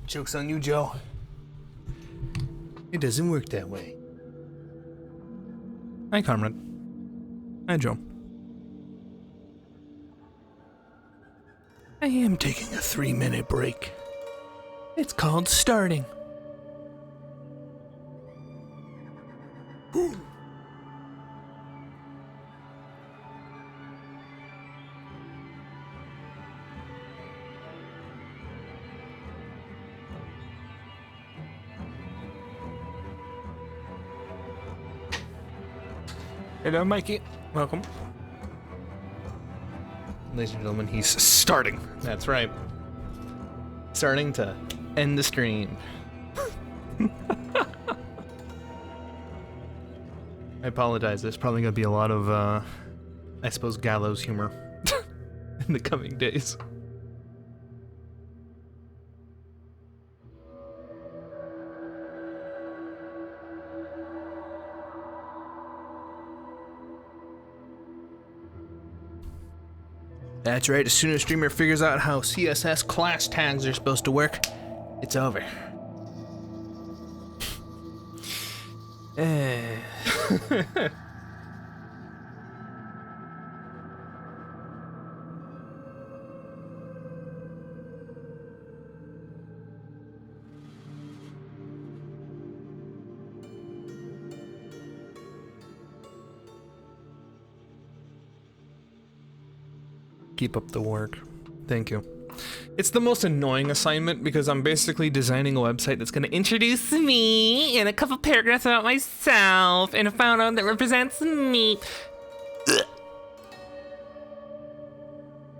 Joke's on you, Joe. It doesn't work that way. Hi, comrade. Hi, Joe. I am taking a 3-minute break. It's called starting. Hello, Mikey. Welcome. Ladies and gentlemen, he's starting. That's right. Starting to end the stream. I apologize. There's probably going to be a lot of, I suppose, gallows humor in the coming days. That's right, as soon as a streamer figures out how CSS class tags are supposed to work, it's over. Keep up the work. Thank you. It's the most annoying assignment because I'm basically designing a website that's going to introduce me and a couple paragraphs about myself and a photo that represents me. Ugh.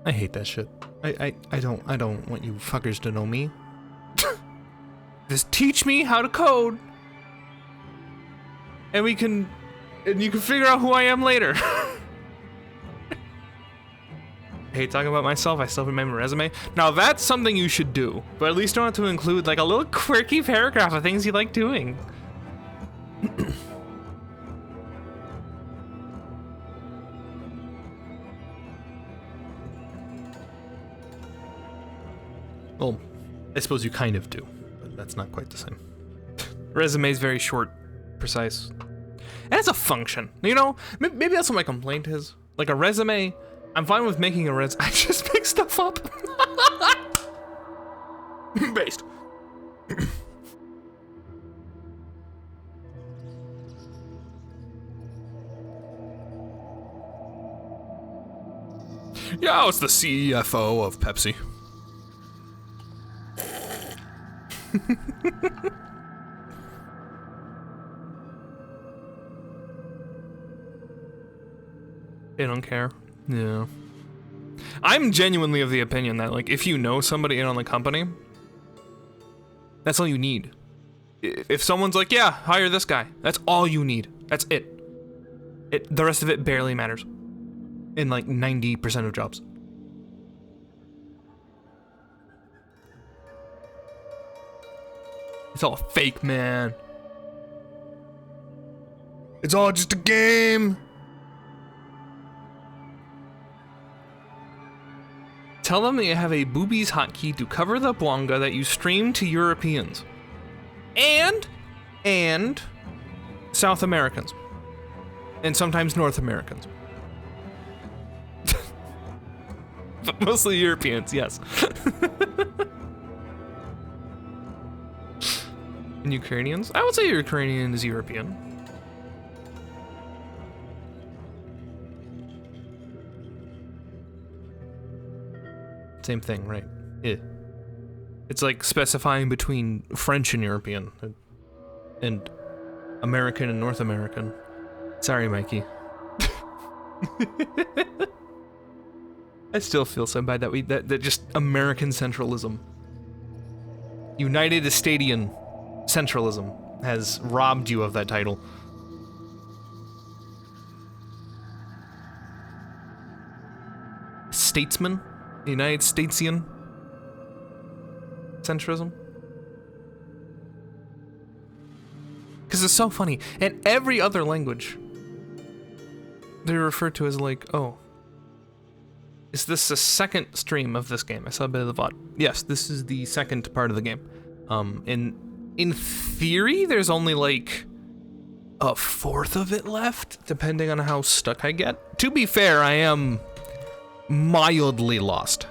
I hate that shit. I don't want you fuckers to know me. Just teach me how to code. And you can figure out who I am later. I hate talking about myself. I still remember my resume. Now that's something you should do, but at least don't have to include like a little quirky paragraph of things you like doing. Well, I suppose you kind of do, but that's not quite the same. Resume is very short, precise. And it's a function, you know? Maybe that's what my complaint is. Like a resume, I'm fine with making a I just make stuff up. Based. Yeah, it's the CFO of Pepsi. They don't care. Yeah. I'm genuinely of the opinion that, like, if you know somebody in on the company, that's all you need. If someone's like, yeah, hire this guy, that's all you need. That's it. The rest of it barely matters. In, like, 90% of jobs. It's all fake, man. It's all just a game. Tell them that you have a boobies hotkey to cover the Bwanga that you stream to Europeans. And South Americans. And sometimes North Americans. But mostly Europeans, yes. And Ukrainians? I would say Ukrainian is European. Same thing, right? Yeah. It's like specifying between French and European. And American and North American. Sorry, Mikey. I still feel so bad that just American centralism. United Estadian centralism has robbed you of that title. Statesman? United Statesian centrism? Because it's so funny. In every other language, they're referred to as like, oh, is this the second stream of this game? I saw a bit of the VOD. Yes, this is the second part of the game. In theory, there's only like a fourth of it left, depending on how stuck I get. To be fair, I am mildly lost.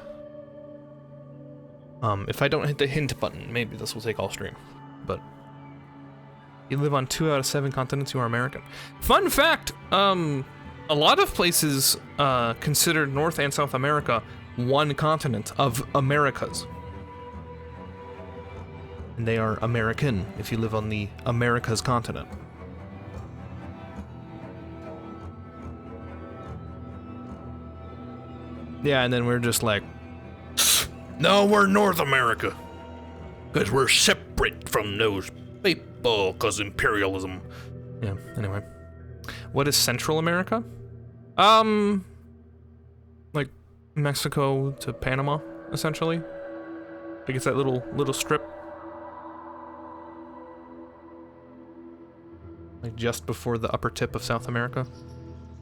If I don't hit the hint button, maybe this will take all stream. But you live on 2 out of 7 continents, you are American. Fun fact, a lot of places consider North and South America one continent of Americas. And they are American if you live on the Americas continent. Yeah, and then we're just like, no, we're North America. Because we're separate from those people, because imperialism. Yeah, anyway. What is Central America? Like Mexico to Panama, essentially. Like it's that little strip. Like just before the upper tip of South America.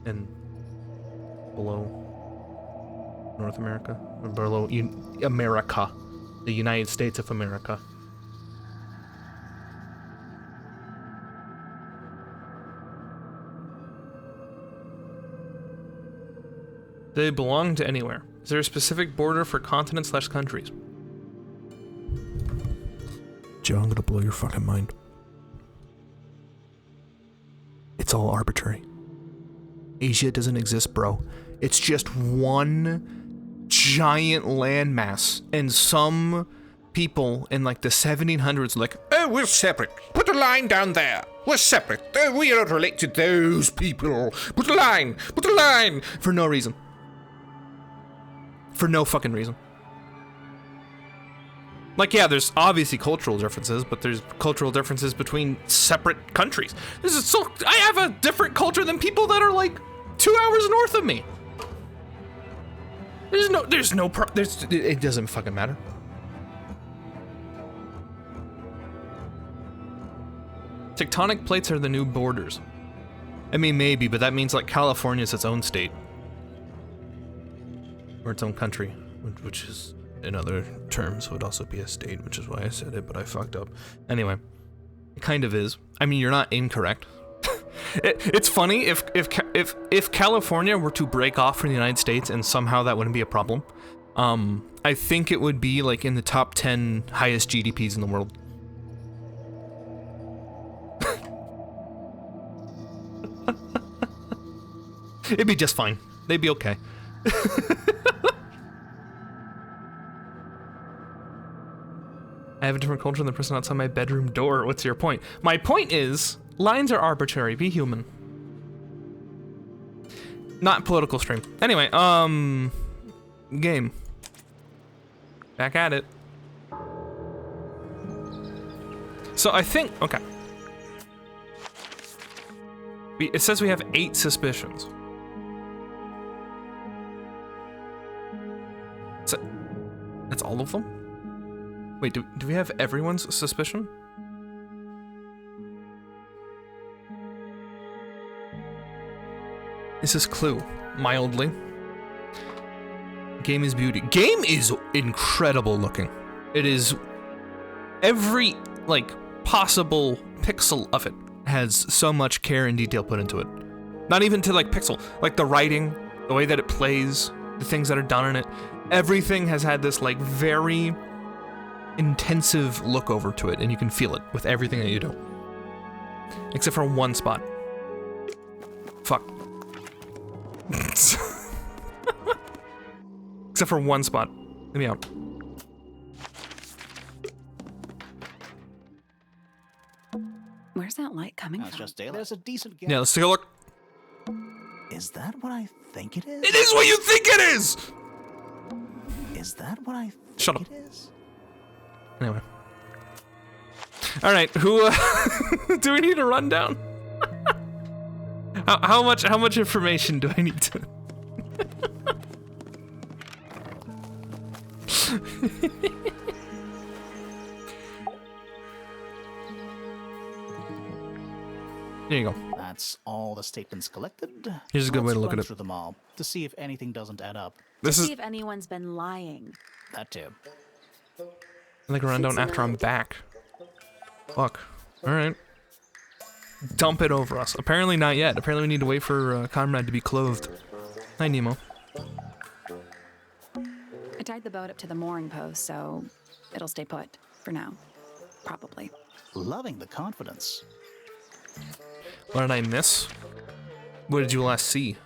And below North America, or below America, the United States of America. They belong to anywhere. Is there a specific border for continents/countries? Joe, I'm gonna blow your fucking mind. It's all arbitrary. Asia doesn't exist, bro. It's just one giant landmass, and some people in like the 1700s like, oh, we're separate. Put a line down there. We're separate. We don't relate to those people. Put a line. Put a line. For no reason. For no fucking reason. Like, yeah, there's obviously cultural differences, but there's cultural differences between separate countries. This is so, I have a different culture than people that are like 2 hours north of me. It doesn't fucking matter. Tectonic plates are the new borders. I mean, maybe, but that means like California is its own state. Or its own country, which is, in other terms, would also be a state, which is why I said it, but I fucked up. Anyway, it kind of is. I mean, you're not incorrect. It's funny if California were to break off from the United States and somehow that wouldn't be a problem. I think it would be like in the top 10 highest GDPs in the world. It'd be just fine. They'd be okay. I have a different culture than the person outside my bedroom door. What's your point? My point is, lines are arbitrary. Be human. Not political stream. Anyway, game. Back at it. So I think, okay. It says we have 8 suspicions. So, that's all of them? Wait, do we have everyone's suspicion? This is Clue, mildly. Game is beauty. Game is incredible looking. It is every, like, possible pixel of it has so much care and detail put into it. Not even to, like, pixel. Like, the writing, the way that it plays, the things that are done in it. Everything has had this, like, very intensive look over to it, and you can feel it with everything that you do. Except for one spot. Fuck. Except for one spot. Let me out. Where's that light coming from? Just daylight. There's a decent gap. Yeah, let's take a look. Is that what I think it is? It is what you think it is! Is that what I think Shut up. it is? Anyway. Alright, who, do we need a rundown? How much information do I need to... There you go. That's all the statements collected. Here's a good way to Let's look at run it. through them all to see if anything doesn't add up. This See is... if anyone's been lying. That too. I think run down after I'm back. Fuck. Alright. Dump it over us. Apparently not yet. Apparently we need to wait for Conrad to be clothed. Hi, Nemo. I tied the boat up to the mooring post, so it'll stay put for now. Probably. Loving the confidence. What did I miss? What did you last see?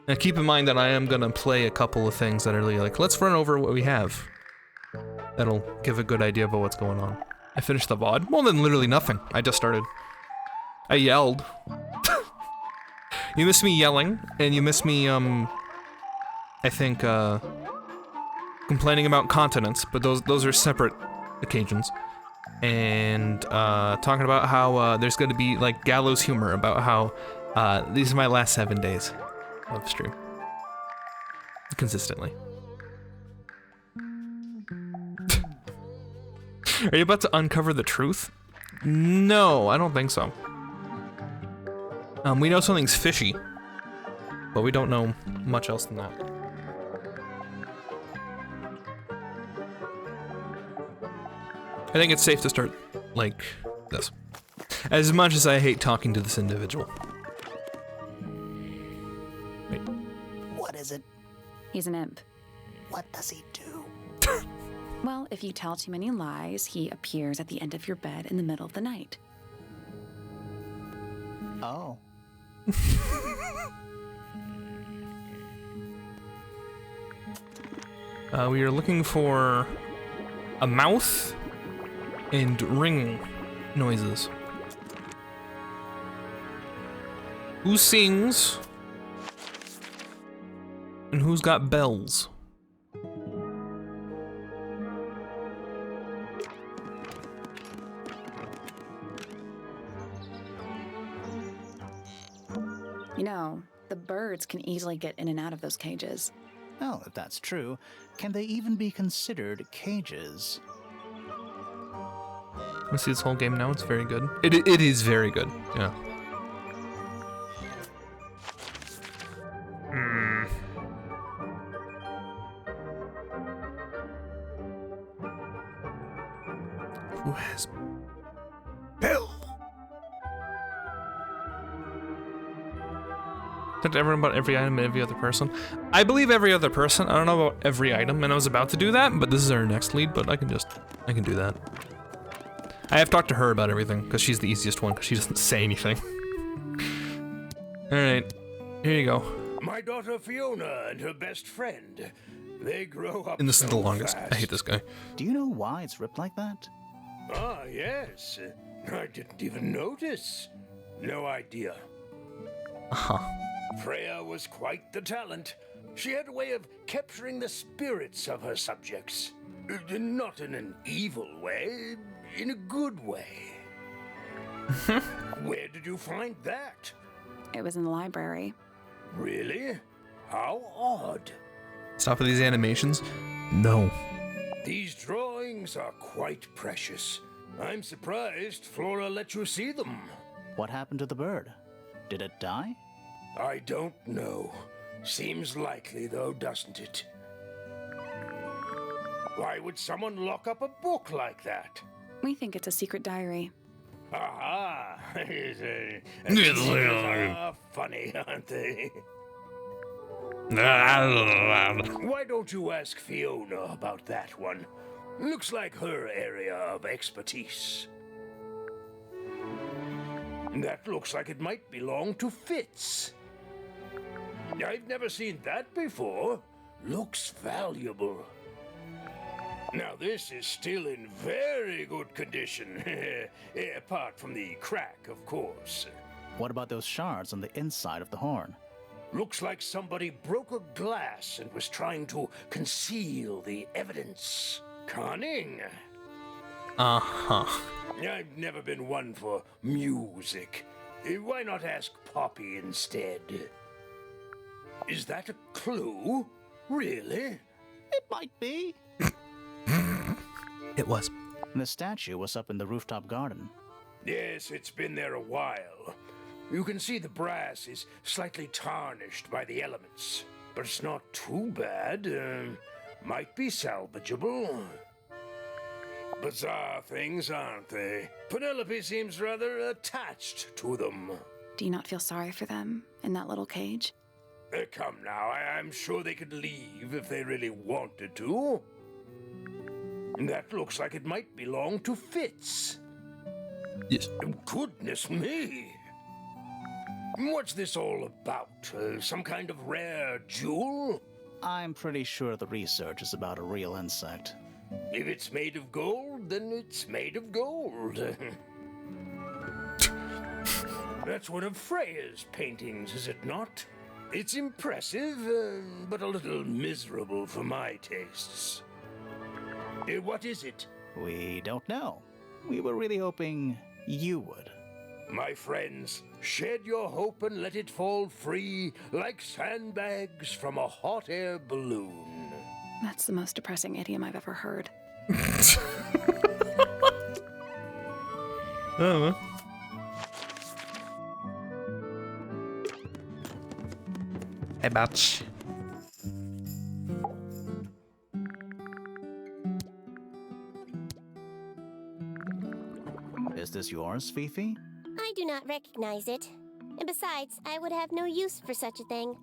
Now keep in mind that I am gonna play a couple of things that are really like, let's run over what we have. That'll give a good idea about what's going on. I finished the VOD? Well, then literally nothing. I just started. I yelled. You miss me yelling, and you miss me, I think, complaining about continents, but those are separate occasions. And, talking about how, there's gonna be, like, gallows humor about how, these are my last 7 days of stream. Consistently. Are you about to uncover the truth? No, I don't think so. We know something's fishy, but we don't know much else than that. I think it's safe to start like this. As much as I hate talking to this individual. Wait. What is it? He's an imp. What does he do? Well, if you tell too many lies, he appears at the end of your bed in the middle of the night. Oh. We are looking for a mouth and ringing noises. Who sings? And who's got bells? You know, the birds can easily get in and out of those cages. Well, if that's true, can they even be considered cages? I see this whole game now. It's very good. It is very good. Yeah. Who has Bill? Talk to everyone about every item and every other person. I believe every other person. I don't know about every item, and I was about to do that, but this is our next lead. But I can do that. I have talked to her about everything because she's the easiest one because she doesn't say anything. All right, here you go. My daughter Fiona and her best friend. They grow up And this is the so longest. fast. I hate this guy. Do you know why it's ripped like that? Ah, yes. I didn't even notice. No idea. Freya was quite the talent. She had a way of capturing the spirits of her subjects. Not in an evil way, in a good way. Where did you find that? It was in the library. Really? How odd. Stop with these animations. No. These drawings are quite precious. I'm surprised Flora let you see them. What happened to the bird? Did it die? I don't know. Seems likely, though, doesn't it? Why would someone lock up a book like that? We think it's a secret diary. Aha! Funny, aren't they? Why don't you ask Fiona about that one? Looks like her area of expertise. That looks like it might belong to Fitz. I've never seen that before. Looks valuable. Now this is still in very good condition. Apart from the crack, of course. What about those shards on the inside of the horn? Looks like somebody broke a glass and was trying to conceal the evidence. Cunning. Uh-huh. I've never been one for music. Why not ask Poppy instead? Is that a clue? Really? It might be. It was. The statue was up in the rooftop garden. Yes, it's been there a while. You can see the brass is slightly tarnished by the elements. But it's not too bad. Might be salvageable. Bizarre things, aren't they? Penelope seems rather attached to them. Do you not feel sorry for them in that little cage? Come now, I'm sure they could leave if they really wanted to. That looks like it might belong to Fitz. Yes. Goodness me! What's this all about? Some kind of rare jewel? I'm pretty sure the research is about a real insect. If it's made of gold, then it's made of gold. That's one of Freya's paintings, is it not? It's impressive, but a little miserable for my tastes. What is it? We don't know. We were really hoping you would. My friends, shed your hope and let it fall free like sandbags from a hot air balloon. That's the most depressing idiom I've ever heard. Oh. Hey, batch. Is this yours, Fifi? I do not recognize it. And besides, I would have no use for such a thing.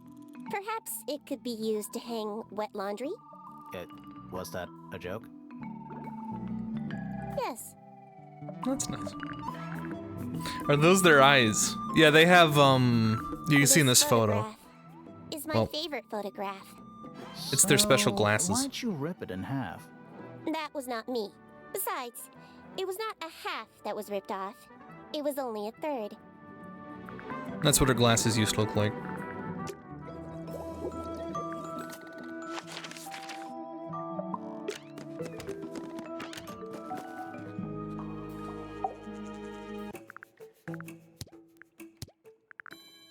Perhaps it could be used to hang wet laundry? Was that a joke? Yes. That's nice. Are those their eyes? Yeah, they have, you can see in this photo. photograph is my Well- favorite photograph. It's their special So, glasses. Why'd you rip it in half? That was not me. Besides, it was not a half that was ripped off. It was only a third. That's what her glasses used to look like.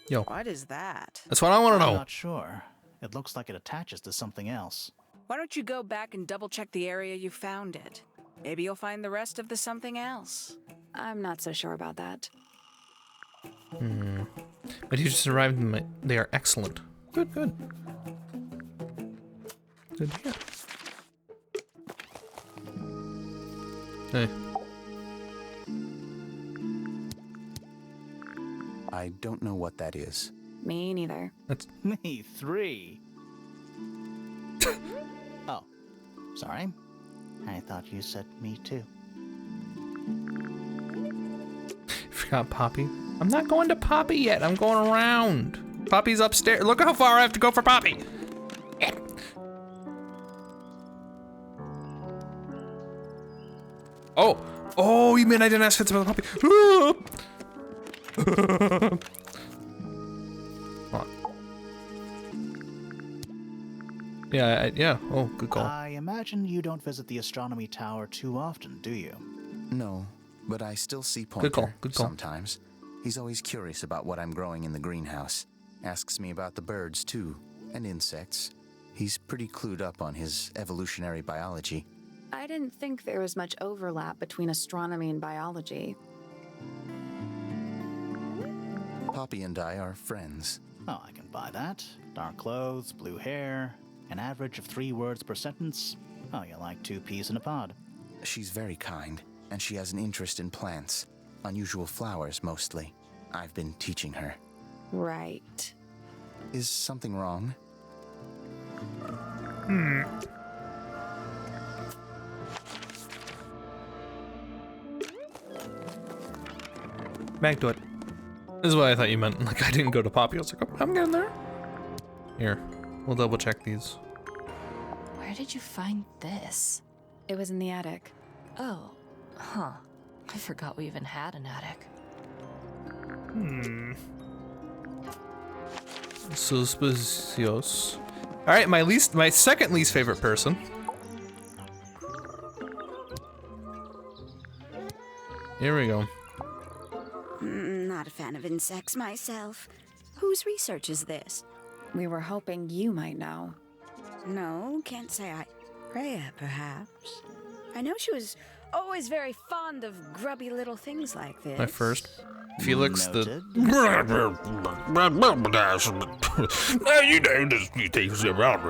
Yo, What is that? that's what I want to I'm know. not sure. It looks like it attaches to something else. Why don't you go back and double check the area you found it? Maybe you'll find the rest of the something else. I'm not so sure about that. But you just arrived in my... They are excellent. Good, good. Good to hear. Hey. I don't know what that is. Me neither. That's... Me 3. Oh, sorry. I thought you said me too. Forgot Poppy. I'm not going to Poppy yet. I'm going around. Poppy's upstairs. Look how far I have to go for Poppy. Oh. Oh, you mean I didn't ask Fitz about the Poppy? Come on. Yeah, yeah. Oh, good call. I imagine you don't visit the astronomy tower too often, do you? No, but I still see Pointer call, good call. sometimes. He's always curious about what I'm growing in the greenhouse. Asks me about the birds, too, and insects. He's pretty clued up on his evolutionary biology. I didn't think there was much overlap between astronomy and biology. Poppy and I are friends. Oh, I can buy that. Dark clothes, blue hair, an average of 3 words per sentence. Oh, you're like 2 peas in a pod. She's very kind, and she has an interest in plants. Unusual flowers, mostly. I've been teaching her. Right. Is something wrong? Back to it. This is what I thought you meant. Like, I didn't go to Poppy. I was like, oh, I'm getting there. Here, we'll double check these. Where did you find this? It was in the attic. Oh, huh. I forgot we even had an attic. Suspicious. All right, my second least favorite person. Here we go. Not a fan of insects myself. Whose research is this? We were hoping you might know. No, can't say I. Freya, perhaps. I know she was always very fond of grubby little things like this. My first. Felix Noted. You know, these things around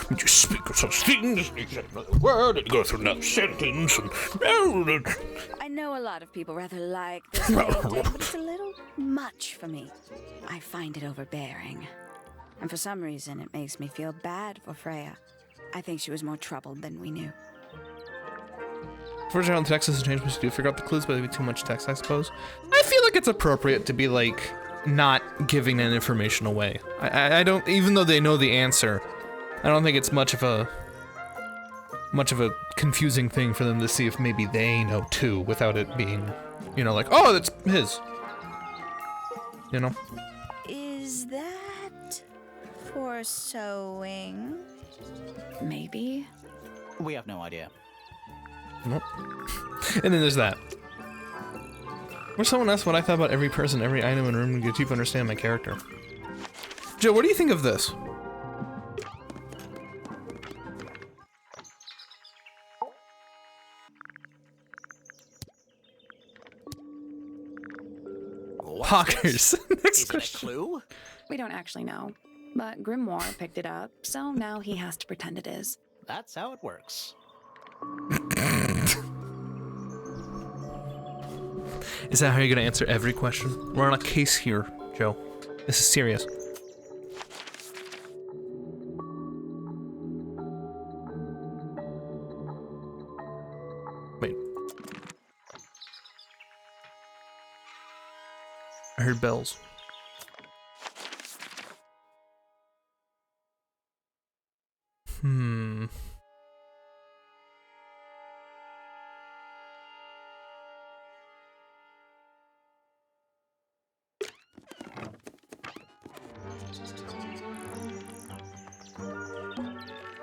and you speak of such things, and you say another word, and you go through another sentence, and... I know a lot of people rather like this way of day, but it's a little much for me. I find it overbearing. And for some reason, it makes me feel bad for Freya. I think she was more troubled than we knew. First round text has changed, but you figure out the clues, but it'd be too much text, I suppose. I feel like it's appropriate to be, like, not giving that information away. I don't, even though they know the answer, I don't think it's much of a confusing thing for them to see if maybe they know too, without it being, you know, like, oh, that's his. You know? Is that for sewing? Maybe. We have no idea. Nope. And then there's that. Where someone asked what I thought about every person, every item and room to get deep understand my character. Joe, what do you think of this? Hawkers. Next Is it a question. clue? We don't actually know. But Grimoire picked it up, so now he has to pretend it is. That's how it works. Is that how you're gonna answer every question? We're on a case here, Joe. This is serious. Wait. I heard bells.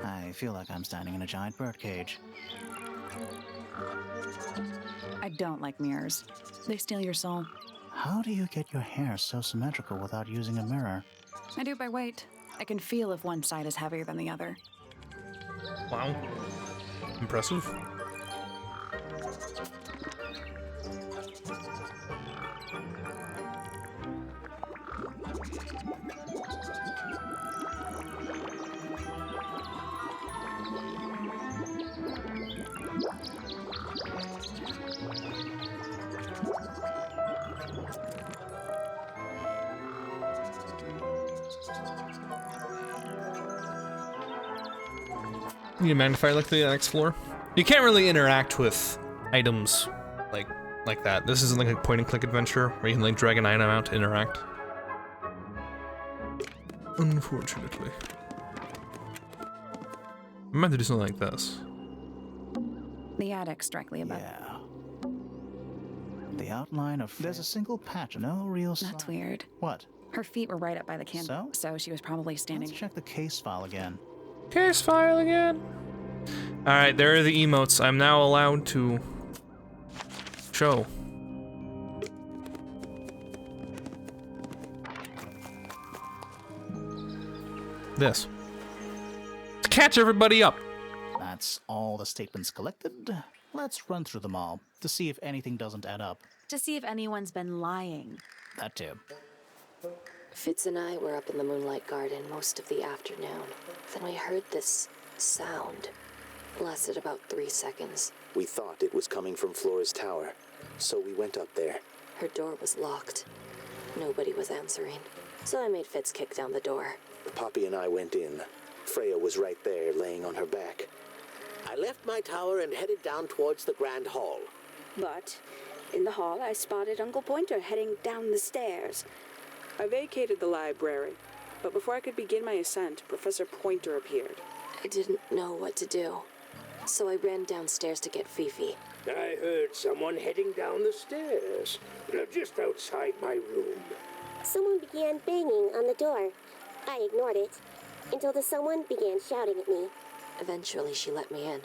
I feel like I'm standing in a giant birdcage. I don't like mirrors. They steal your soul. How do you get your hair so symmetrical without using a mirror? I do it by weight. I can feel if one side is heavier than the other. Wow. Impressive. You need a magnifier like the next floor. You can't really interact with items like that. This isn't like a point and click adventure where you can like drag an item out to interact. Unfortunately. I might have to do something like this. The attic's directly above. Yeah. The outline of... There's a single patch, no real... That's weird. What? Her feet were right up by the candle, so she was probably standing... Let's check the case file again. Case file again. Alright, there are the emotes. I'm now allowed to show. This. To catch everybody up. That's all the statements collected. Let's run through them all to see if anything doesn't add up. To see if anyone's been lying. That too. Fitz and I were up in the Moonlight Garden most of the afternoon. Then we heard this sound. Lasted about 3 seconds. We thought it was coming from Flora's tower, so we went up there. Her door was locked. Nobody was answering. So I made Fitz kick down the door. Poppy and I went in. Freya was right there, laying on her back. I left my tower and headed down towards the Grand Hall. But in the hall, I spotted Uncle Pointer heading down the stairs. I vacated the library, but before I could begin my ascent, Professor Pointer appeared. I didn't know what to do, so I ran downstairs to get Fifi. I heard someone heading down the stairs, just outside my room. Someone began banging on the door. I ignored it until the someone began shouting at me. Eventually, she let me in.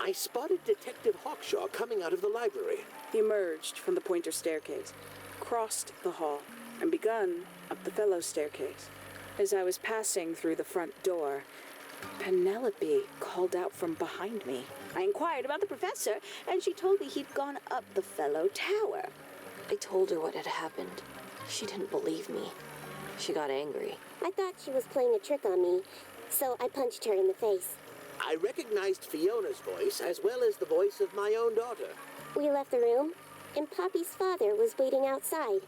I spotted Detective Hawkshaw coming out of the library. He emerged from the Pointer staircase, crossed the hall, and begun up the fellow staircase. As I was passing through the front door, Penelope called out from behind me. I inquired about the professor, and she told me he'd gone up the fellow tower. I told her what had happened. She didn't believe me. She got angry. I thought she was playing a trick on me, so I punched her in the face. I recognized Fiona's voice as well as the voice of my own daughter. We left the room, and Poppy's father was waiting outside.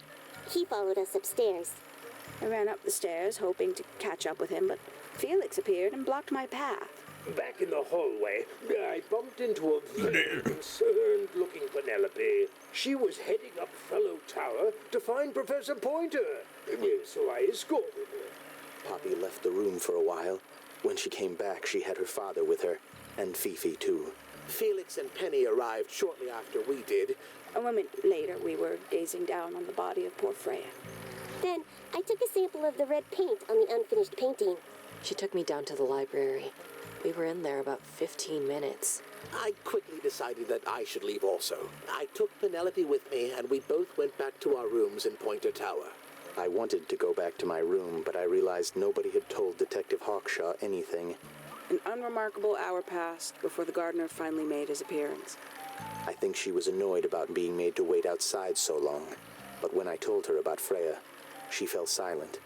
He followed us upstairs. I ran up the stairs, hoping to catch up with him, but Felix appeared and blocked my path. Back in the hallway, I bumped into a very concerned-looking Penelope. She was heading up Fellow Tower to find Professor Pointer, so I escorted her. Poppy left the room for a while. When she came back, she had her father with her, and Fifi too. Felix and Penny arrived shortly after we did. A moment later, we were gazing down on the body of poor Freya. Then, I took a sample of the red paint on the unfinished painting. She took me down to the library. We were in there about 15 minutes. I quickly decided that I should leave also. I took Penelope with me, and we both went back to our rooms in Pointer Tower. I wanted to go back to my room, but I realized nobody had told Detective Hawkshaw anything. An unremarkable hour passed before the gardener finally made his appearance. I think she was annoyed about being made to wait outside so long. But when I told her about Freya, she fell silent.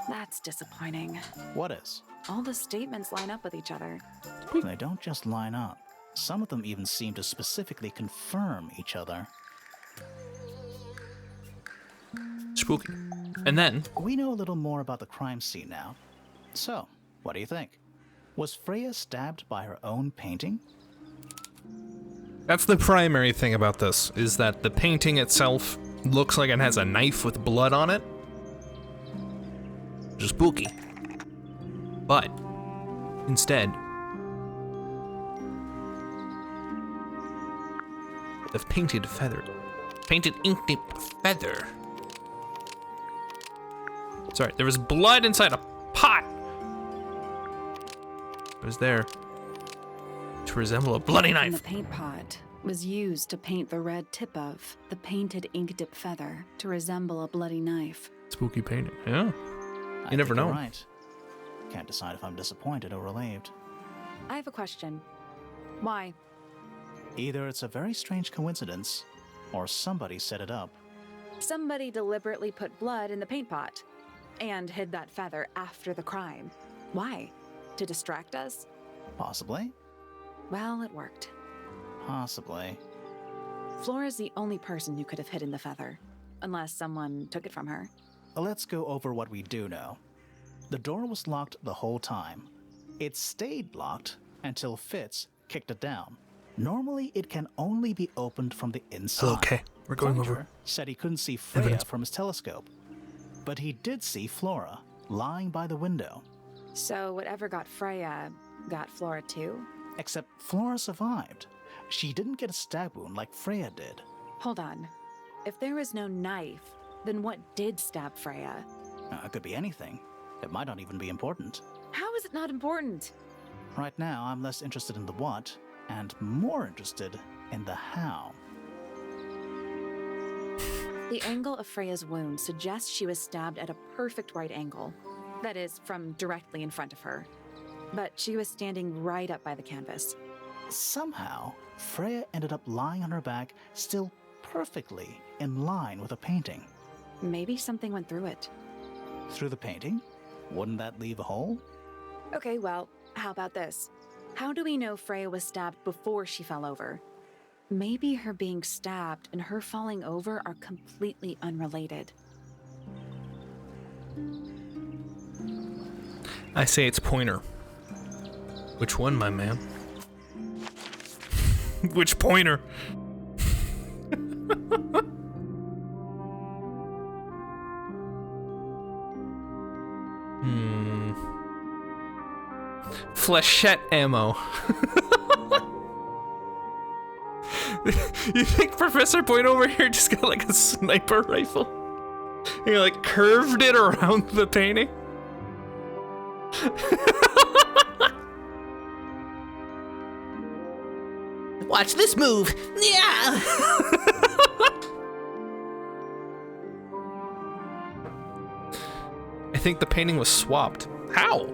That's disappointing. What is? All the statements line up with each other. They don't just line up. Some of them even seem to specifically confirm each other. Spooky. And then we know a little more about the crime scene now. So, what do you think? Was Freya stabbed by her own painting? that's the primary thing about this, is that the painting itself looks like it has a knife with blood on it. Which is spooky. But instead, the painted ink dip feather. Sorry, there was blood inside a pot. It was there to resemble a bloody knife. And the paint pot was used to paint the red tip of the painted ink dip feather to resemble a bloody knife. Spooky painting, yeah. You never know. You're right. Can't decide if I'm disappointed or relieved. I have a question. Why? Either it's a very strange coincidence, or somebody set it up. Somebody deliberately put blood in the paint pot and hid that feather after the crime. Why? To distract us? Possibly. Well, it worked. Possibly. Flora's the only person who could have hidden the feather, unless someone took it from her. Let's go over what we do know. The door was locked the whole time. It stayed locked until Fitz kicked it down. Normally, it can only be opened from the inside. Okay, we're going Pointer over. Said he couldn't see Freya Evidence. from his telescope, but he did see Flora lying by the window. So whatever got Freya got Flora too? Except Flora survived. She didn't get a stab wound like Freya did. Hold on. If there was no knife, then what did stab Freya? It could be anything. It might not even be important. How is it not important? Right now, I'm less interested in the what and more interested in the how. The angle of Freya's wound suggests she was stabbed at a perfect right angle. That is, from directly in front of her. But she was standing right up by the canvas. Somehow, Freya ended up lying on her back, still perfectly in line with a painting. Maybe something went through it. Through the painting? Wouldn't that leave a hole? Okay, well, how about this? How do we know Freya was stabbed before she fell over? Maybe her being stabbed and her falling over are completely unrelated. I say it's Pointer. Which one, my man? Which Pointer? Flechette ammo. You think Professor Point over here just got like a sniper rifle? He like curved it around the painting? Watch this move. Yeah. I think the painting was swapped. How?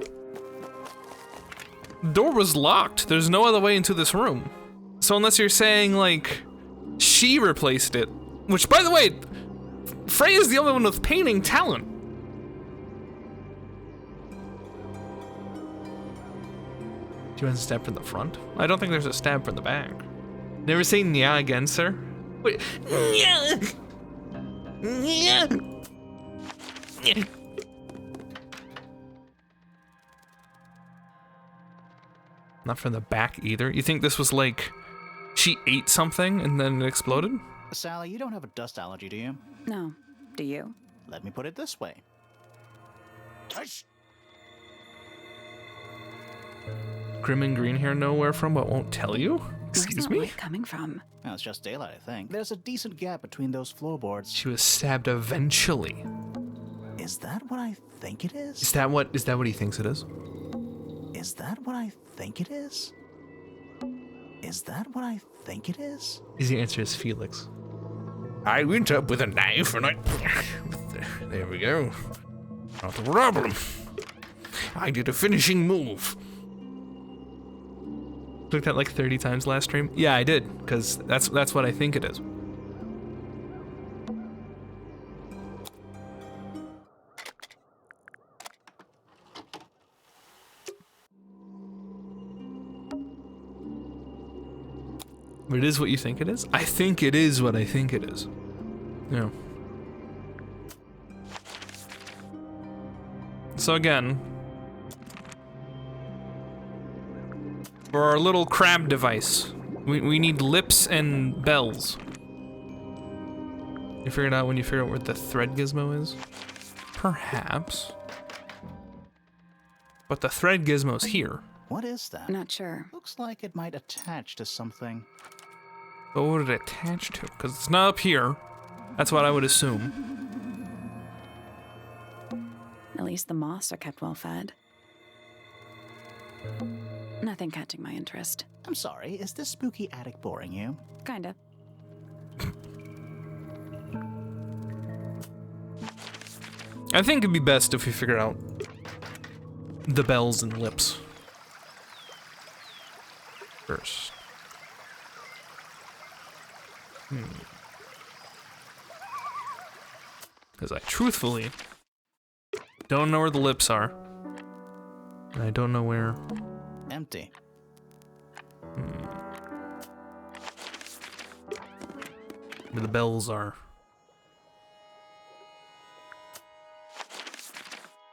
The door was locked. There's no other way into this room. So unless you're saying like she replaced it, which by the way, Freya's the only one with painting talent. She wants a stab from the front? I don't think there's a stab from the back. Never say "nya" again, sir. Wait. Nya. Nya. Nya. Not from the back either. You think this was like she ate something and then it exploded? Sally, you don't have a dust allergy, do you? No. Do you? Let me put it this way. Tush! Grim and green hair know where from, but won't tell you? Excuse Where's that me? light coming from? Well, it's just daylight, I think. There's a decent gap between those floorboards. She was stabbed eventually. Is that what I think it is? Is that what he thinks it is? Is that what I think it is? Is that what I think it is? Easy answer is Felix. I went up with a knife and I... There we go. Not a problem. I did a finishing move. Looked at like 30 times last stream. Yeah, I did, because that's what I think it is. But it is what you think it is? I think it is what I think it is. Yeah. So again, for our little crab device, we need lips and bells. You figured out when you figure out where the thread gizmo is? Perhaps. But the thread gizmo's here. What is that? Not sure. Looks like it might attach to something. But what would it attach to? Because it's not up here. That's what I would assume. At least the moths are kept well fed. Nothing catching my interest. I'm sorry, is this spooky attic boring you? Kinda. I think it'd be best if we figure out the bells and lips first. Because I truthfully don't know where the lips are. And I don't know where... Empty. Where the bells are.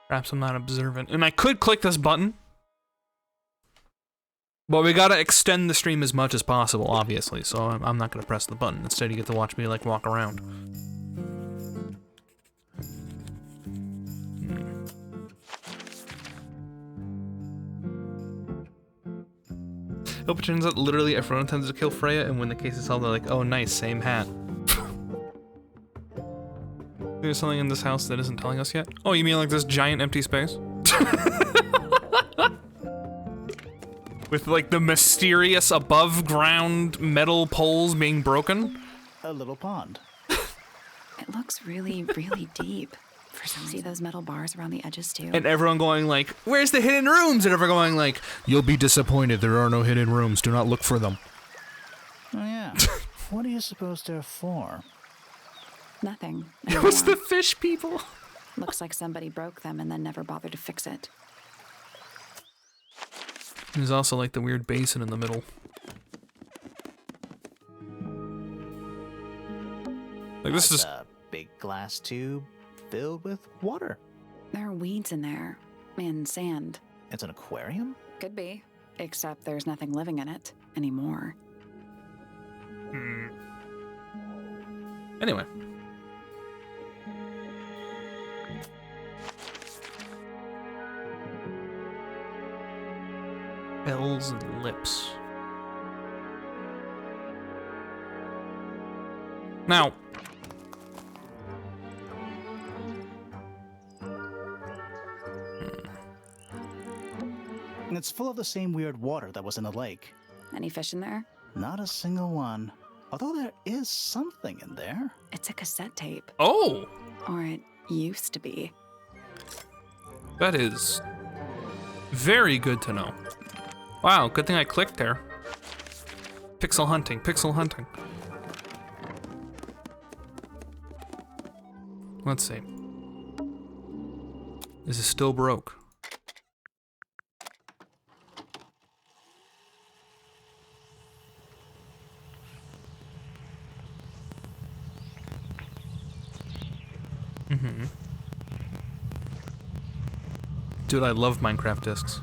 Perhaps I'm not observant. And I could click this button. But we gotta extend the stream as much as possible, obviously. So I'm not gonna press the button. Instead, you get to watch me, like, walk around. Hope it turns out literally everyone intends to kill Freya, and when the case is solved, they're like, oh nice, same hat. There's something in this house that isn't telling us yet? Oh, you mean like this giant empty space? With like the mysterious above ground metal poles being broken? A little pond. It looks really, really deep. For some reason. See those metal bars around the edges too? And everyone going like, where's the hidden rooms? And everyone going like, you'll be disappointed, there are no hidden rooms, do not look for them. Oh yeah. What do you suppose they're for? Nothing. It was the fish people. Looks like somebody broke them and then never bothered to fix it. There's also like the weird basin in the middle. Like this is a big glass tube filled with water. There are weeds in there. And sand. It's an aquarium? Could be. Except there's nothing living in it anymore. Anyway. Bells and lips. Now. And it's full of the same weird water that was in the lake. Any fish in there? Not a single one. Although there is something in there. It's a cassette tape. Oh! Or it used to be. That is very good to know. Wow, good thing I clicked there. Pixel hunting, pixel hunting. Let's see. This is still broke. Mm-hmm. Dude, I love Minecraft discs.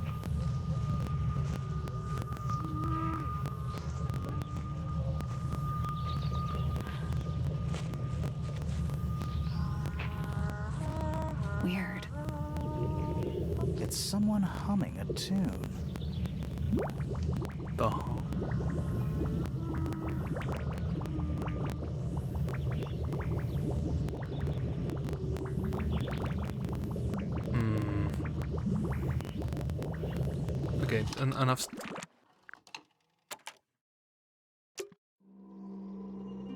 Weird. It's someone humming a tune. The Okay, enough.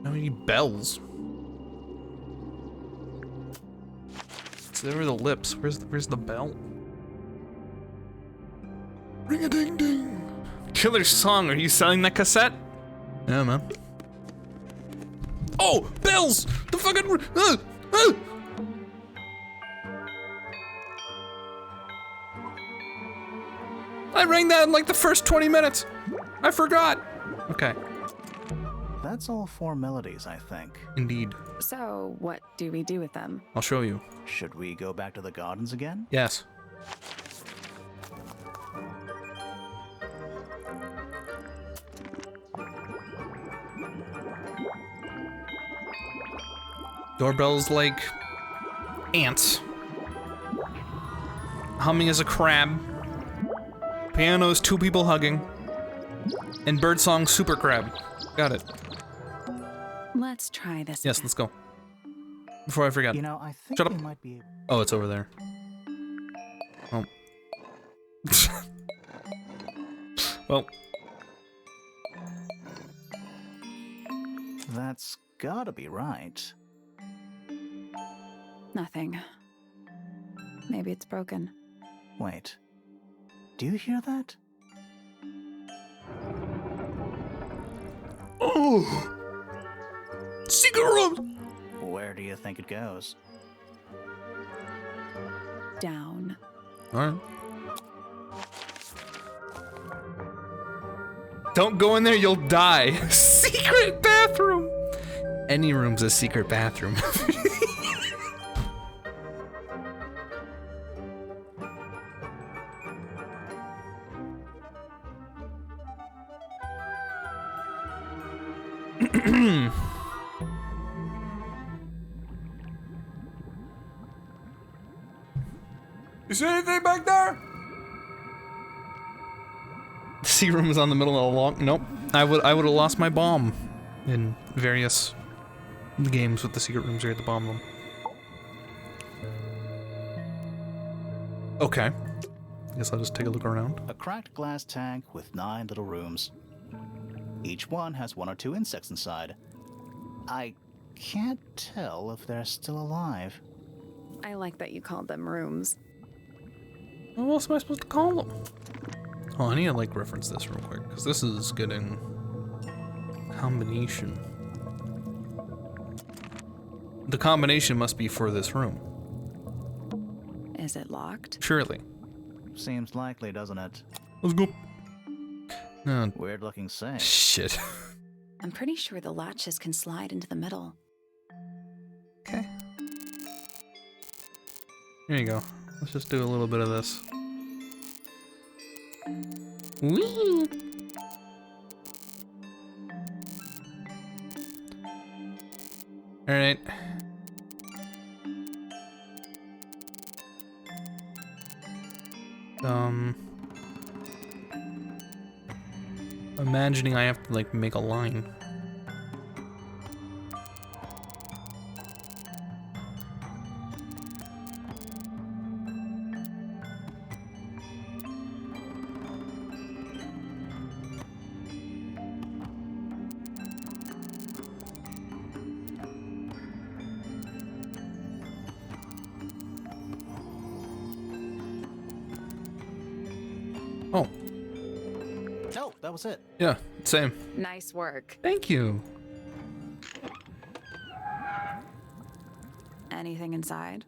How many bells? So there were the lips. Where's the bell? Ring a ding ding. Killer song. Are you selling that cassette? Yeah, man. Oh, bells! The fucking. I rang that in like the first 20 minutes. I forgot. Okay. That's all four melodies, I think. Indeed. So, what do we do with them? I'll show you. Should we go back to the gardens again? Yes. Doorbell's like ants. Humming is a crab. Piano's two people hugging. And birdsong super crab. Got it. Let's try this. Yes, let's go. Before I forget. You know, I think Shut up. we might be able... Oh, it's over there. Oh. Well. That's gotta be right. Nothing. Maybe it's broken. Wait. Do you hear that? Oh! Secret room! Where do you think it goes? Down. Alright. Don't go in there, you'll die. Secret bathroom! Any room's a secret bathroom. You see anything back there? The secret room is on the middle of a long. Nope. I would have lost my bomb in various games with the secret rooms or at the bomb room. Okay. I guess I'll just take a look around. A cracked glass tank with 9 little rooms. Each one has 1 or 2 insects inside. I can't tell if they're still alive. I like that you called them rooms. What else am I supposed to call them? Oh, I need to like reference this real quick because this is getting combination. The combination must be for this room. Is it locked? Surely. Seems likely, doesn't it? Let's go. No. Weird looking safe. Shit. I'm pretty sure the latches can slide into the middle. Okay. Here you go. Let's just do a little bit of this. Whee! Alright. Imagining I have to like make a line. Oh. Oh, that was it. Yeah, same. Nice work. Thank you. Anything inside?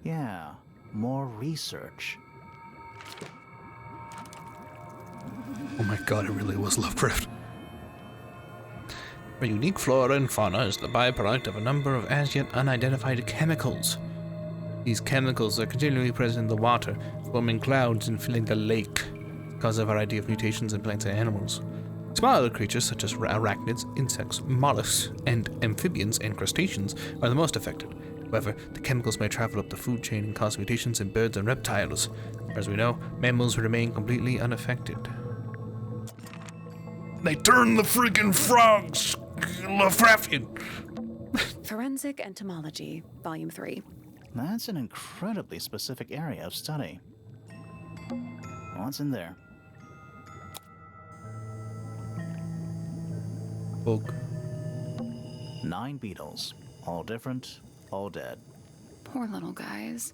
Yeah, more research. Oh my god, it really was Lovecraft. A unique flora and fauna is the byproduct of a number of as yet unidentified chemicals. These chemicals are continually present in the water, forming clouds and filling the lake, because of a variety of mutations in plants and animals. Smaller creatures such as arachnids, insects, mollusks, and amphibians and crustaceans are the most affected. However, the chemicals may travel up the food chain and cause mutations in birds and reptiles. As we know, mammals remain completely unaffected. They turn the freaking frogs Lafraffian. Forensic Entomology, Volume 3. That's an incredibly specific area of study. What's in there? Book. 9 beetles. All different, all dead. Poor little guys.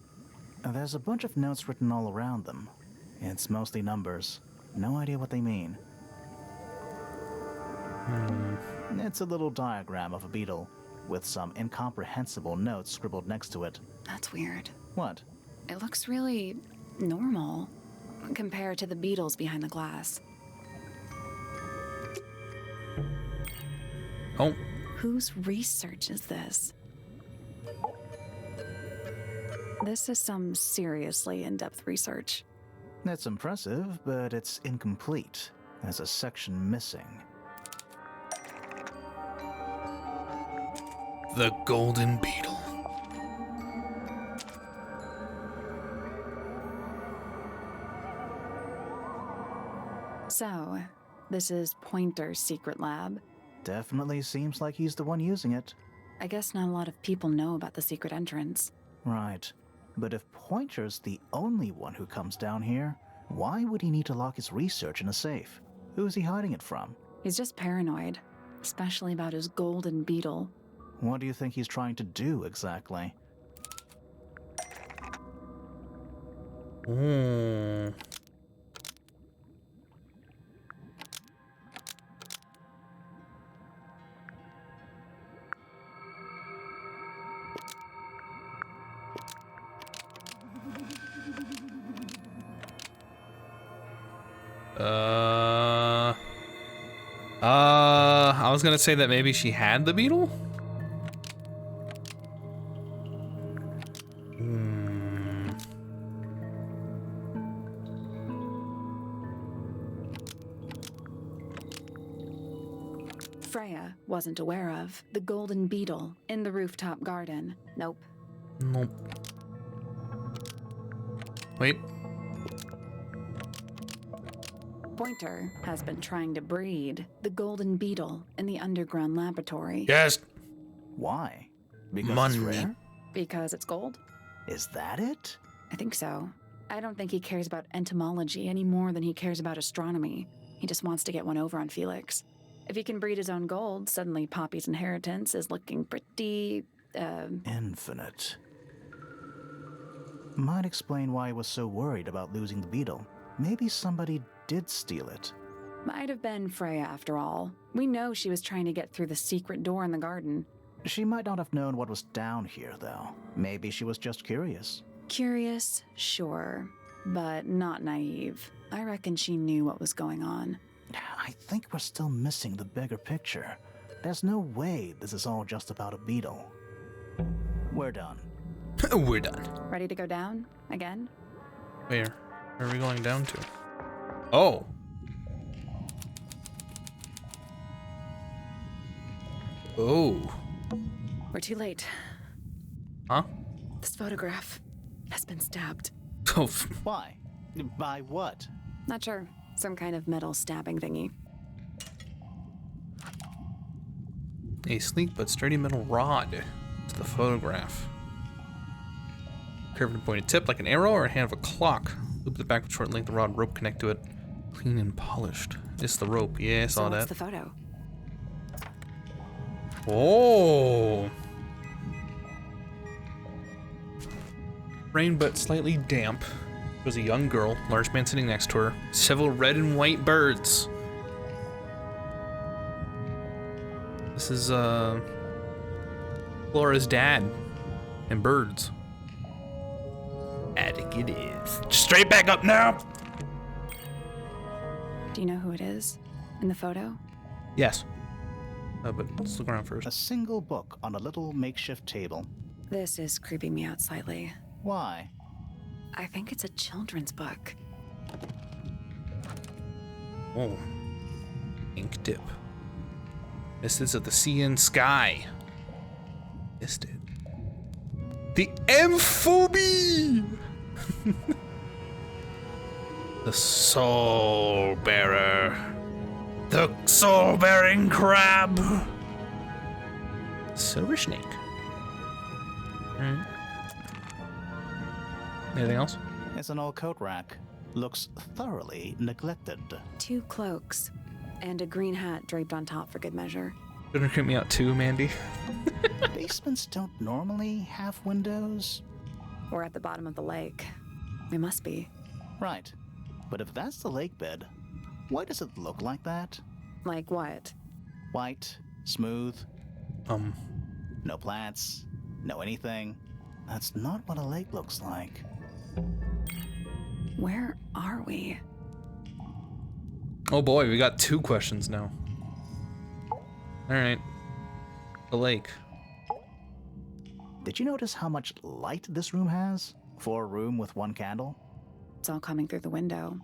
There's a bunch of notes written all around them. It's mostly numbers. No idea what they mean. It's a little diagram of a beetle, with some incomprehensible notes scribbled next to it. That's weird. What? It looks really normal compared to the beetles behind the glass. Oh. Whose research is this? This is some seriously in-depth research. It's impressive, but it's incomplete. There's a section missing. The golden beetle. So, this is Pointer's secret lab. Definitely seems like he's the one using it. I guess not a lot of people know about the secret entrance. Right. But if Pointer's the only one who comes down here, why would he need to lock his research in a safe? Who's he hiding it from? He's just paranoid, especially about his golden beetle. What do you think he's trying to do exactly? I was gonna say that maybe she had the beetle? Freya wasn't aware of the golden beetle in the rooftop garden. Nope. Nope. Wait. Pointer has been trying to breed the golden beetle in the underground laboratory. Yes. Why? Because Money. it's rare? Because it's gold? Is that it? I think so. I don't think he cares about entomology any more than he cares about astronomy. He just wants to get one over on Felix. If he can breed his own gold, suddenly Poppy's inheritance is looking pretty, Infinite. Might explain why he was so worried about losing the beetle. Maybe somebody did steal it. Might have been Freya after all. We know she was trying to get through the secret door in the garden. She might not have known what was down here, though. Maybe she was just curious. Curious, sure, but not naive. I reckon she knew what was going on. I think we're still missing the bigger picture. There's no way this is all just about a beetle. We're done. We're done. Ready to go down? Again? Where? Where are we going down to? Oh. Oh. We're too late. Huh? This photograph has been stabbed. Oh. Why? By what? Not sure. Some kind of metal stabbing thingy. A sleek but sturdy metal rod to the photograph. Curved and pointed tip like an arrow or a hand of a clock. Loop the back with short length of rod, rope connect to it. Clean and polished. It's the rope. Yeah, I saw So that. what's the photo? Oh. Rain but slightly damp. There was a young girl, large man sitting next to her, several red and white birds. This is Flora's dad and birds. Attic it is. Straight back up now. Do you know who it is in the photo? Yes. But let's look around first. A single book on a little makeshift table. This is creeping me out slightly. Why? I think it's a children's book. Oh. Ink dip. Mists of the Sea and Sky. Missed it. The Amphoby! The Soul Bearer. The Soul Bearing Crab. Silver Snake. Anything else? It's an old coat rack. Looks thoroughly neglected. 2 cloaks, and a green hat draped on top for good measure. Shouldn't creep me out too, Mandy. Basements don't normally have windows. We're at the bottom of the lake. We must be. Right. But if that's the lake bed, why does it look like that? Like what? White, smooth. No plants, no anything. That's not what a lake looks like. Where are we? Oh boy, we got 2 questions now. Alright. The lake. Did you notice how much light this room has? For a room with 1 candle? It's all coming through the window.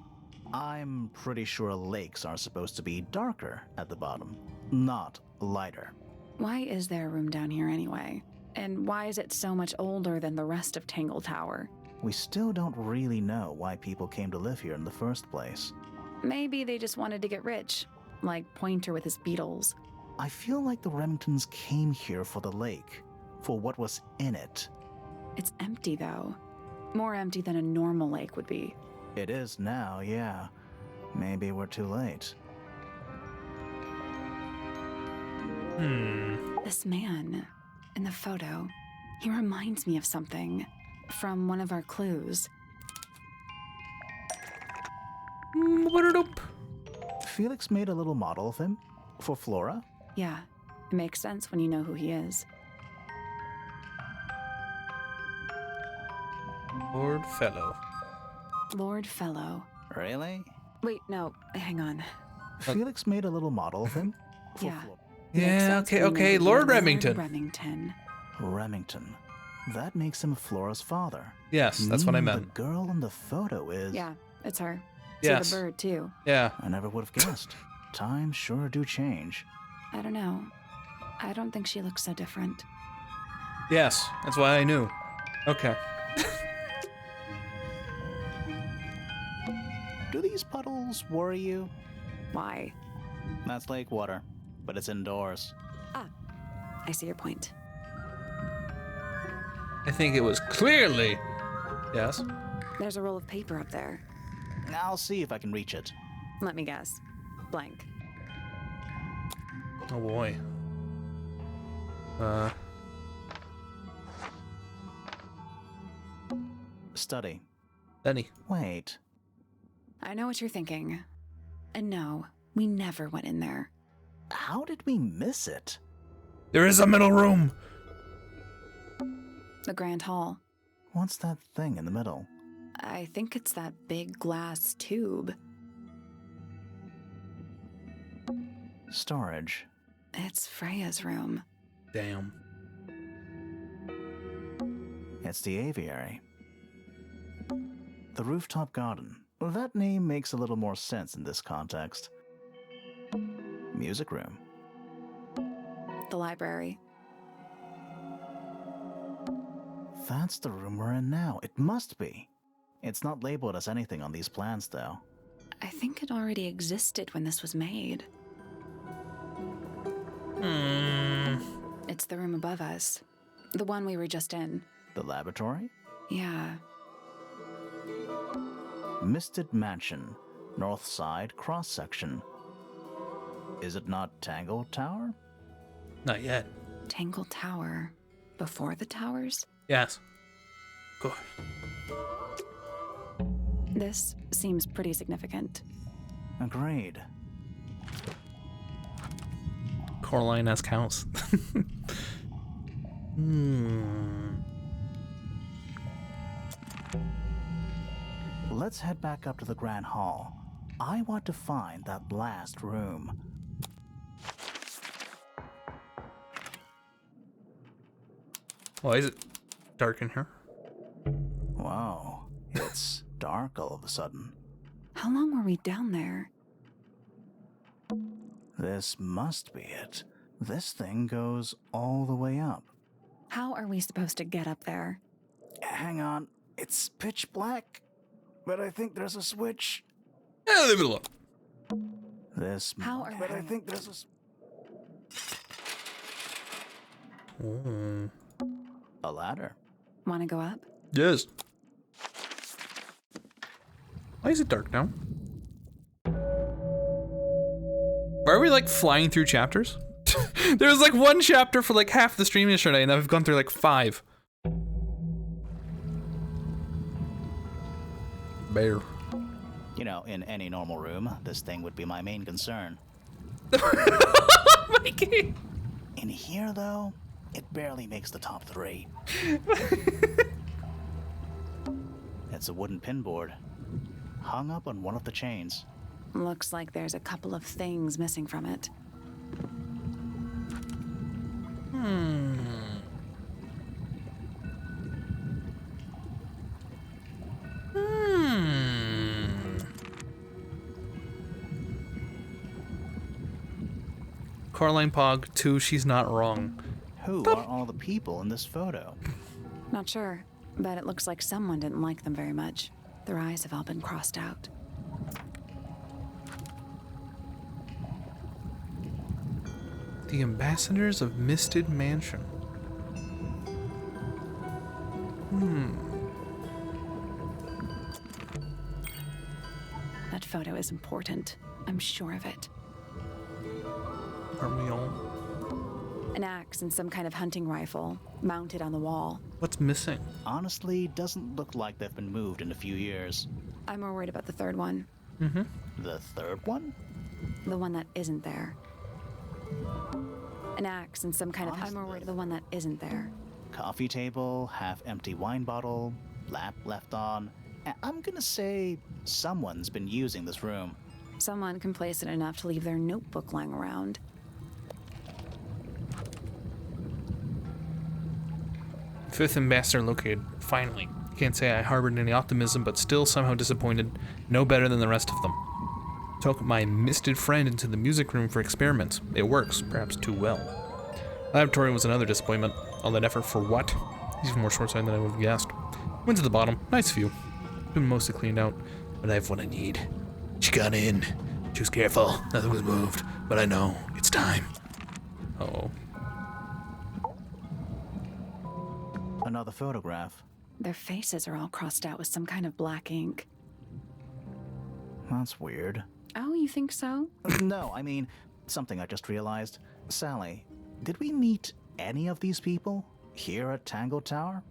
I'm pretty sure lakes are supposed to be darker at the bottom, not lighter. Why is there a room down here anyway? And why is it so much older than the rest of Tangle Tower? We still don't really know why people came to live here in the first place. Maybe they just wanted to get rich, like Pointer with his beetles. I feel like the Remingtons came here for the lake, for what was in it. It's empty, though. More empty than a normal lake would be. It is now, yeah. Maybe we're too late. This man in the photo, he reminds me of something from one of our clues. Felix made a little model of him for Flora. Yeah, it makes sense when you know who he is. Lord Fellow. Lord Fellow. Really? Wait, no, hang on. Felix made a little model of him for Yeah. Flora. Yeah, okay, Lord Remington. Remington. Remington. That makes him Flora's father. Yes, that's what I meant. The girl in the photo is... Yeah, it's her. Yes. See the bird, too. Yeah. I never would have guessed. Times sure do change. I don't know. I don't think she looks so different. Yes, that's why I knew. Okay. Do these puddles worry you? Why? That's lake water, but it's indoors. Ah, I see your point. I think it was clearly... Yes? There's a roll of paper up there. I'll see if I can reach it. Let me guess. Blank. Oh boy. Study. Benny. Wait. I know what you're thinking. And no, we never went in there. How did we miss it? There is a middle room! The Grand Hall. What's that thing in the middle? I think it's that big glass tube. Storage. It's Freya's room. Damn. It's the aviary. The rooftop garden. That name makes a little more sense in this context. Music room. The library. That's the room we're in now. It must be. It's not labeled as anything on these plans, though. I think it already existed when this was made. It's the room above us. The one we were just in. The laboratory? Yeah. Misted Mansion. North side cross-section. Is it not Tangle Tower? Not yet. Tangle Tower. Before the towers? Yes. Good. This seems pretty significant. Agreed. Coraline-esque house. Let's head back up to the Grand Hall. I want to find that last room. Why is it dark in here? Wow, it's dark all of a sudden. How long were we down there? This must be it. This thing goes all the way up. How are we supposed to get up there? Hang on, it's pitch black, but I think there's a switch. Leave it alone. How are But we? I think there's a ladder. Want to go up? Yes. Why is it dark now? Why are we like flying through chapters? There was like one chapter for like half the stream yesterday, and I've gone through like 5. Bear. You know, in any normal room, this thing would be my main concern. Mikey. In here, though, it barely makes the top 3. It's a wooden pinboard, hung up on one of the chains. Looks like there's a couple of things missing from it. Caroline Pog 2, she's not wrong. Who are all the people in this photo? Not sure, but it looks like someone didn't like them very much. Their eyes have all been crossed out. The Ambassadors of Misted Mansion. That photo is important. I'm sure of it. Aren't we all? An axe and some kind of hunting rifle mounted on the wall. What's missing? Honestly, doesn't look like they've been moved in a few years. I'm more worried about the third one. The third one? The one that isn't there. An axe and some kind of... I'm more worried the one that isn't there. Coffee table, half-empty wine bottle, lamp left on. I'm gonna say someone's been using this room. Someone complacent enough to leave their notebook lying around. Fifth ambassador located. Finally. Can't say I harbored any optimism, but still somehow disappointed. No better than the rest of them. Took my misted friend into the music room for experiments. It works, perhaps too well. Laboratory was another disappointment. All that effort for what? He's even more short-sighted than I would have guessed. Went to the bottom. Nice view. Been mostly cleaned out, but I have what I need. She got in. She was careful. Nothing was moved, but I know it's time. Uh-oh. Another photograph. Their faces are all crossed out with some kind of black ink. That's weird. Oh, you think so? No, I mean, something I just realized. Sally, did we meet any of these people here at Tango Tower?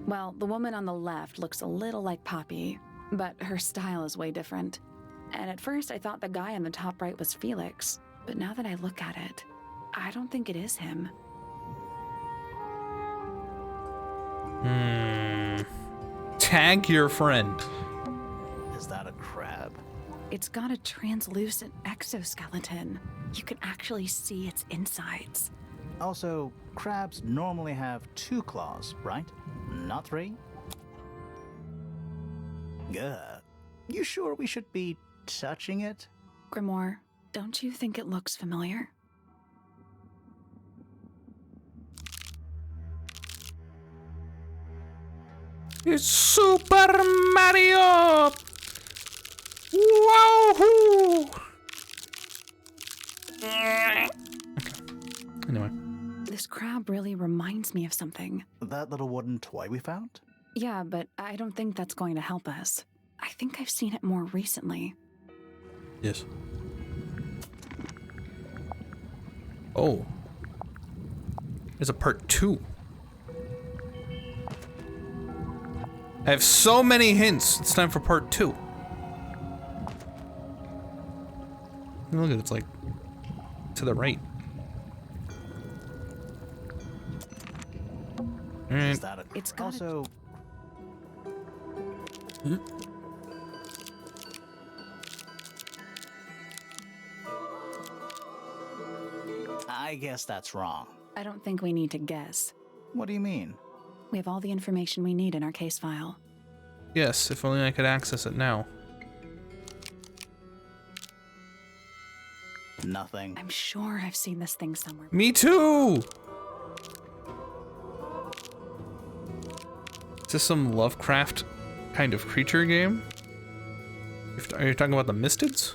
Well, the woman on the left looks a little like Poppy, but her style is way different. And at first I thought the guy on the top right was Felix, but now that I look at it, I don't think it is him. Tag your friend. Is that a crab? It's got a translucent exoskeleton. You can actually see its insides. Also, crabs normally have 2 claws, right? Not 3? You sure we should be touching it? Grimoire, don't you think it looks familiar? It's Super Mario! Woohoo! Okay. Anyway. This crab really reminds me of something. That little wooden toy we found? Yeah, but I don't think that's going to help us. I think I've seen it more recently. Yes. Oh. There's a part 2. I have so many hints. It's time for part 2. Look at it, it's like to the right. Is that a... It's got also... I guess that's wrong. I don't think we need to guess. What do you mean? We have all the information we need in our case file. Yes, if only I could access it now. Nothing. I'm sure I've seen this thing somewhere. Me too! Is this some Lovecraft kind of creature game? Are you talking about the Mystids?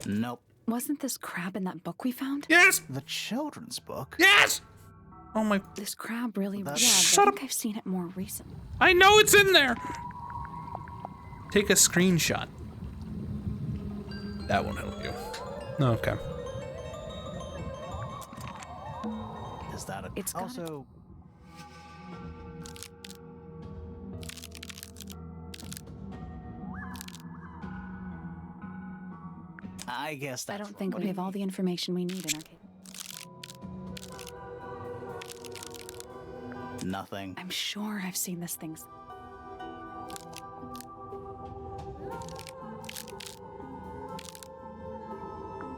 Nope. Wasn't this crab in that book we found? Yes! The children's book? Yes! Oh my... This crab really... Yeah, Shut I up! think I've seen it more recently. I know it's in there! Take a screenshot. That won't help you. Okay. Is that a... It's also... I guess that's... I don't think we have all the information we need in our case. Nothing. I'm sure I've seen this thing.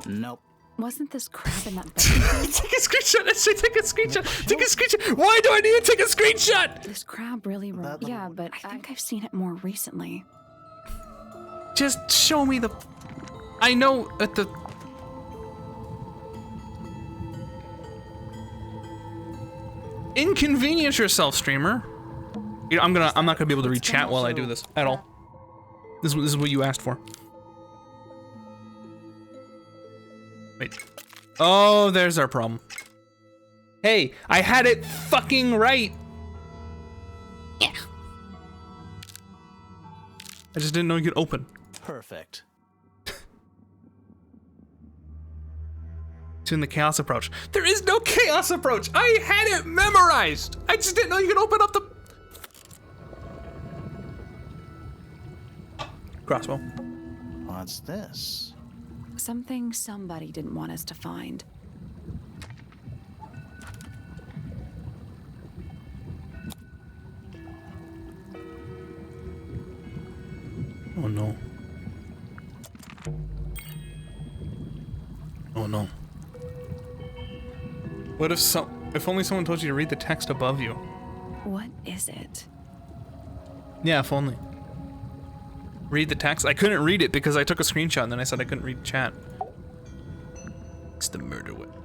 Nope. Wasn't this crab in that book? Take a screenshot! I say take a screenshot! Take a screenshot! Why do I need to take a screenshot? This crab really... Yeah, but I think I've seen it more recently. Just show me the... I know at the... Inconvenience yourself, streamer. You know, I'm not gonna be able to read chat while I do this at all. This is what you asked for. Wait. Oh, there's our problem. Hey, I had it fucking right. Yeah. I just didn't know you could open. Perfect. In the chaos approach. There is no chaos approach. I had it memorized. I just didn't know you could open up the crossbow. What's this? Something somebody didn't want us to find. Oh no. Oh no. What if only someone told you to read the text above you? What is it? Yeah, if only. Read the text. I couldn't read it because I took a screenshot and then I said I couldn't read chat. It's the murder weapon.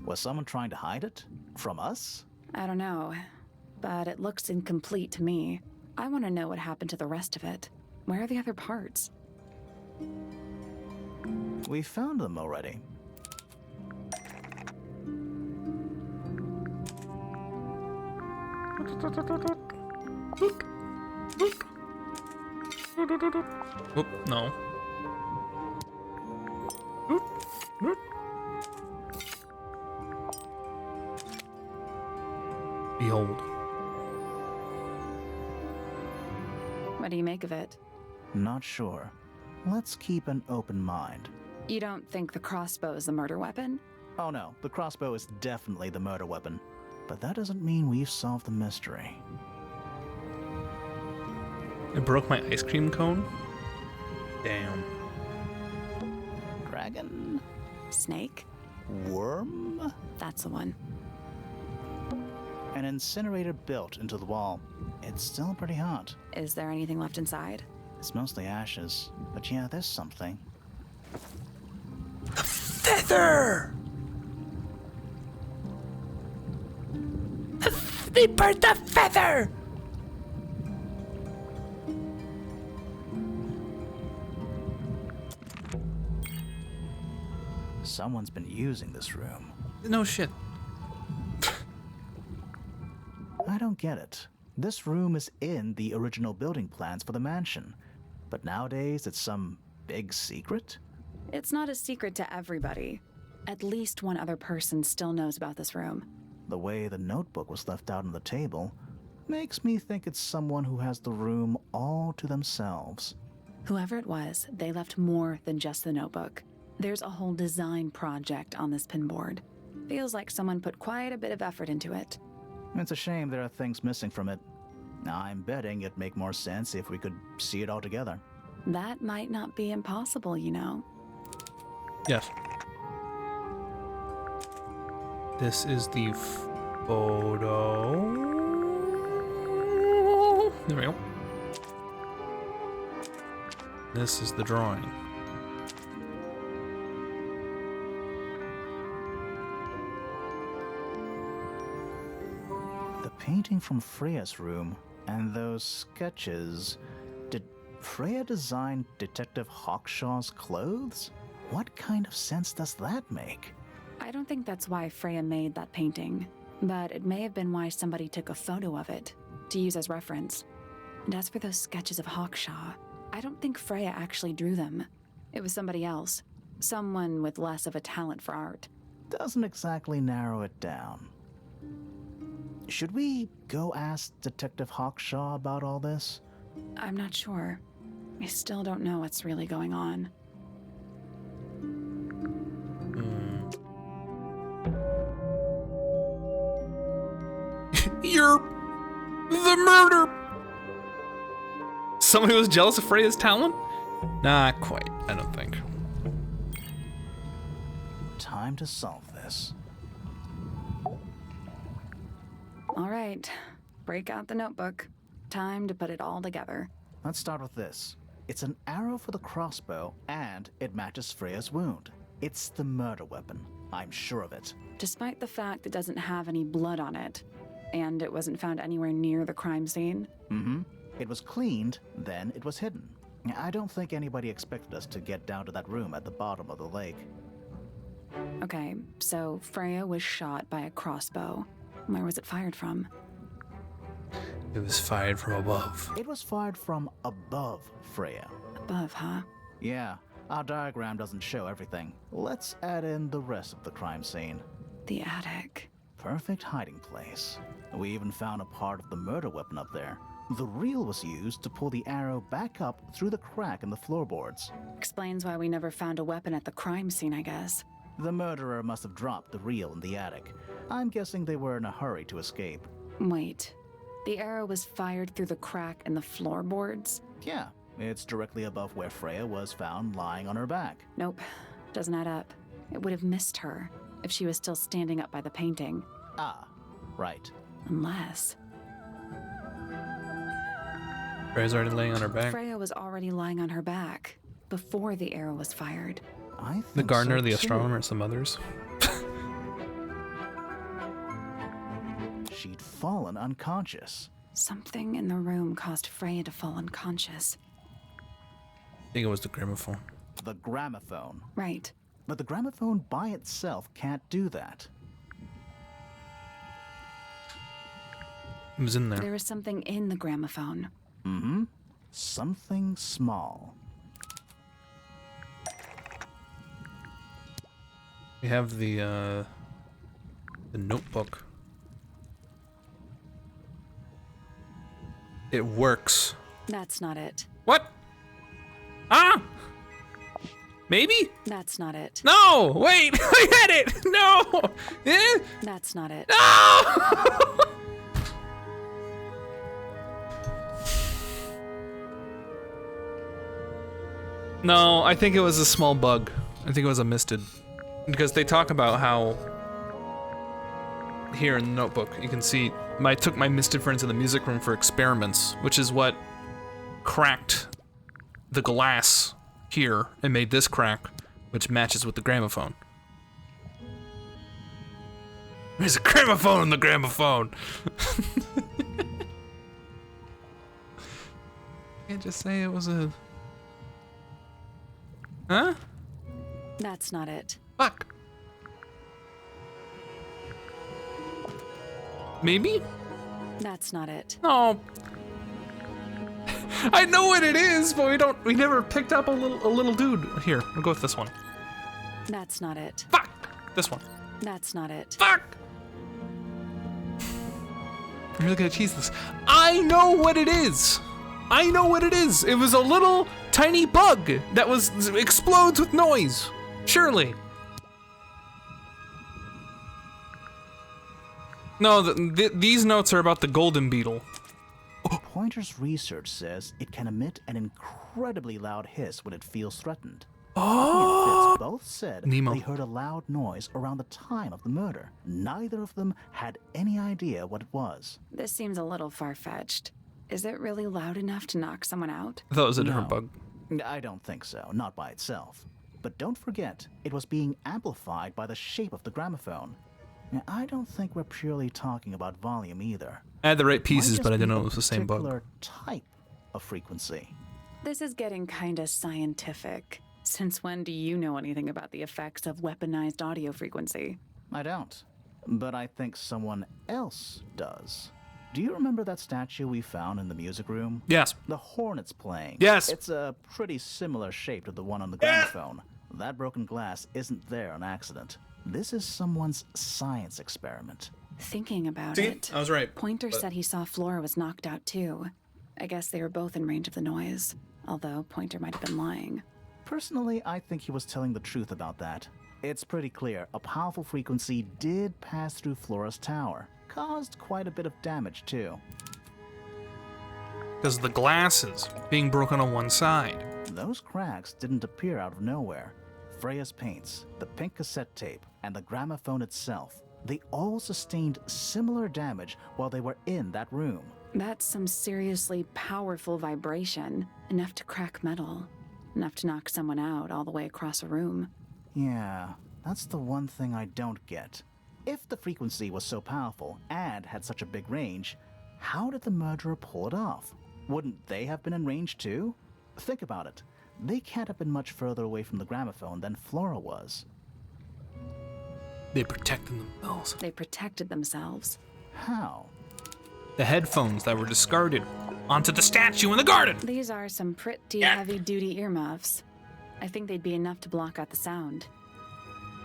Was someone trying to hide it? From us? I don't know, but it looks incomplete to me. I want to know what happened to the rest of it. Where are the other parts? We found them already. Oop, no. Behold. What do you make of it? Not sure. Let's keep an open mind. You don't think the crossbow is the murder weapon? Oh no, the crossbow is definitely the murder weapon. But that doesn't mean we've solved the mystery. I broke my ice cream cone? Damn. Dragon? Snake? Worm? That's the one. An incinerator built into the wall. It's still pretty hot. Is there anything left inside? It's mostly ashes, but yeah, there's something. Feather! They burned the feather! Someone's been using this room. No shit. I don't get it. This room is in the original building plans for the mansion, but nowadays it's some big secret? It's not a secret to everybody. At least one other person still knows about this room. The way the notebook was left out on the table makes me think it's someone who has the room all to themselves. Whoever it was, they left more than just the notebook. There's a whole design project on this pinboard. Feels like someone put quite a bit of effort into it. It's a shame there are things missing from it. I'm betting it'd make more sense if we could see it all together. That might not be impossible, you know. Yes. This is the photo. There we go. This is the drawing. The painting from Freya's room and those sketches. Did Freya design Detective Hawkshaw's clothes? What kind of sense does that make? I don't think that's why Freya made that painting, but it may have been why somebody took a photo of it to use as reference. And as for those sketches of Hawkshaw, I don't think Freya actually drew them. It was somebody else, someone with less of a talent for art. Doesn't exactly narrow it down. Should we go ask Detective Hawkshaw about all this? I'm not sure. I still don't know what's really going on. You're the murder. Somebody was jealous of Freya's talent? Not quite, I don't think. Time to solve this. All right, break out the notebook. Time to put it all together. Let's start with this. It's an arrow for the crossbow, and it matches Freya's wound. It's the murder weapon. I'm sure of it. Despite the fact it doesn't have any blood on it, and it wasn't found anywhere near the crime scene. Mm-hmm. It was cleaned, then it was hidden. I don't think anybody expected us to get down to that room at the bottom of the lake. Okay, so Freya was shot by a crossbow. Where was it fired from? It was fired from above. It was fired from above Freya. Above, huh? Yeah, our diagram doesn't show everything. Let's add in the rest of the crime scene. The attic. Perfect hiding place. We even found a part of the murder weapon up there. The reel was used to pull the arrow back up through the crack in the floorboards. Explains why we never found a weapon at the crime scene, I guess. The murderer must have dropped the reel in the attic. I'm guessing they were in a hurry to escape. Wait, the arrow was fired through the crack in the floorboards? Yeah, it's directly above where Freya was found lying on her back. Nope, doesn't add up. It would have missed her if she was still standing up by the painting. Ah, right. Unless... Freya's already laying on her back. Freya was already lying on her back before the arrow was fired. I think The gardener, so the too. astronomer, some others. She'd fallen unconscious. Something in the room caused Freya to fall unconscious. I think it was the gramophone. The gramophone. Right. But the gramophone by itself can't do that. It was in there. There was something in the gramophone. Mm-hmm. Something small. We have the notebook. It works. That's not it. What? Ah! Maybe? That's not it. No! Wait! I had it! No! Eh? That's not it. No! No, I think it was a small bug. I think it was a misted. Because they talk about how... Here in the notebook, you can see I took my misted friends in the music room for experiments, which is what cracked the glass here and made this crack, which matches with the gramophone. There's a gramophone in the gramophone! Can't just say it was a... Huh? That's not it. Fuck. Maybe? That's not it. No. I know what it is, but we never picked up a little dude. Here, we'll go with this one. That's not it. Fuck! This one. That's not it. Fuck! I'm really gonna cheese this. I know what it is! I know what it is! It was a little tiny bug that explodes with noise. Surely. No, these notes are about the golden beetle. Pointer's research says it can emit an incredibly loud hiss when it feels threatened. Poppy and Fitz both said Nemo. they heard a loud noise around the time of the murder. Neither of them had any idea what it was. This seems a little far-fetched. Is it really loud enough to knock someone out? I thought it was a different No. bug. I don't think so, not by itself. But don't forget, it was being amplified by the shape of the gramophone. I don't think we're purely talking about volume either. I had the right Might pieces, just but I didn't be know a it was the same bug. particular type of frequency. This is getting kinda scientific. Since when do you know anything about the effects of weaponized audio frequency? I don't. But I think someone else does. Do you remember that statue we found in the music room? Yes. The hornet's playing. Yes. It's a pretty similar shape to the one on the gramophone. That broken glass isn't there on accident. This is someone's science experiment. Thinking about See? it, I was right. Pointer But- said he saw Flora was knocked out too. I guess they were both in range of the noise, although Pointer might have been lying. Personally, I think he was telling the truth about that. It's pretty clear a powerful frequency did pass through Flora's tower. Caused quite a bit of damage too. Because the glasses being broken on one side. Those cracks didn't appear out of nowhere. Freya's paints, the pink cassette tape, and the gramophone itself, they all sustained similar damage while they were in that room. That's some seriously powerful vibration, enough to crack metal, enough to knock someone out all the way across a room. Yeah, that's the one thing I don't get. If the frequency was so powerful and had such a big range, how did the murderer pull it off? Wouldn't they have been in range too? Think about it. They can't have been much further away from the gramophone than Flora was. They protected themselves. They protected themselves. How? The headphones that were discarded onto the statue in the garden. These are some pretty heavy-duty earmuffs. I think they'd be enough to block out the sound.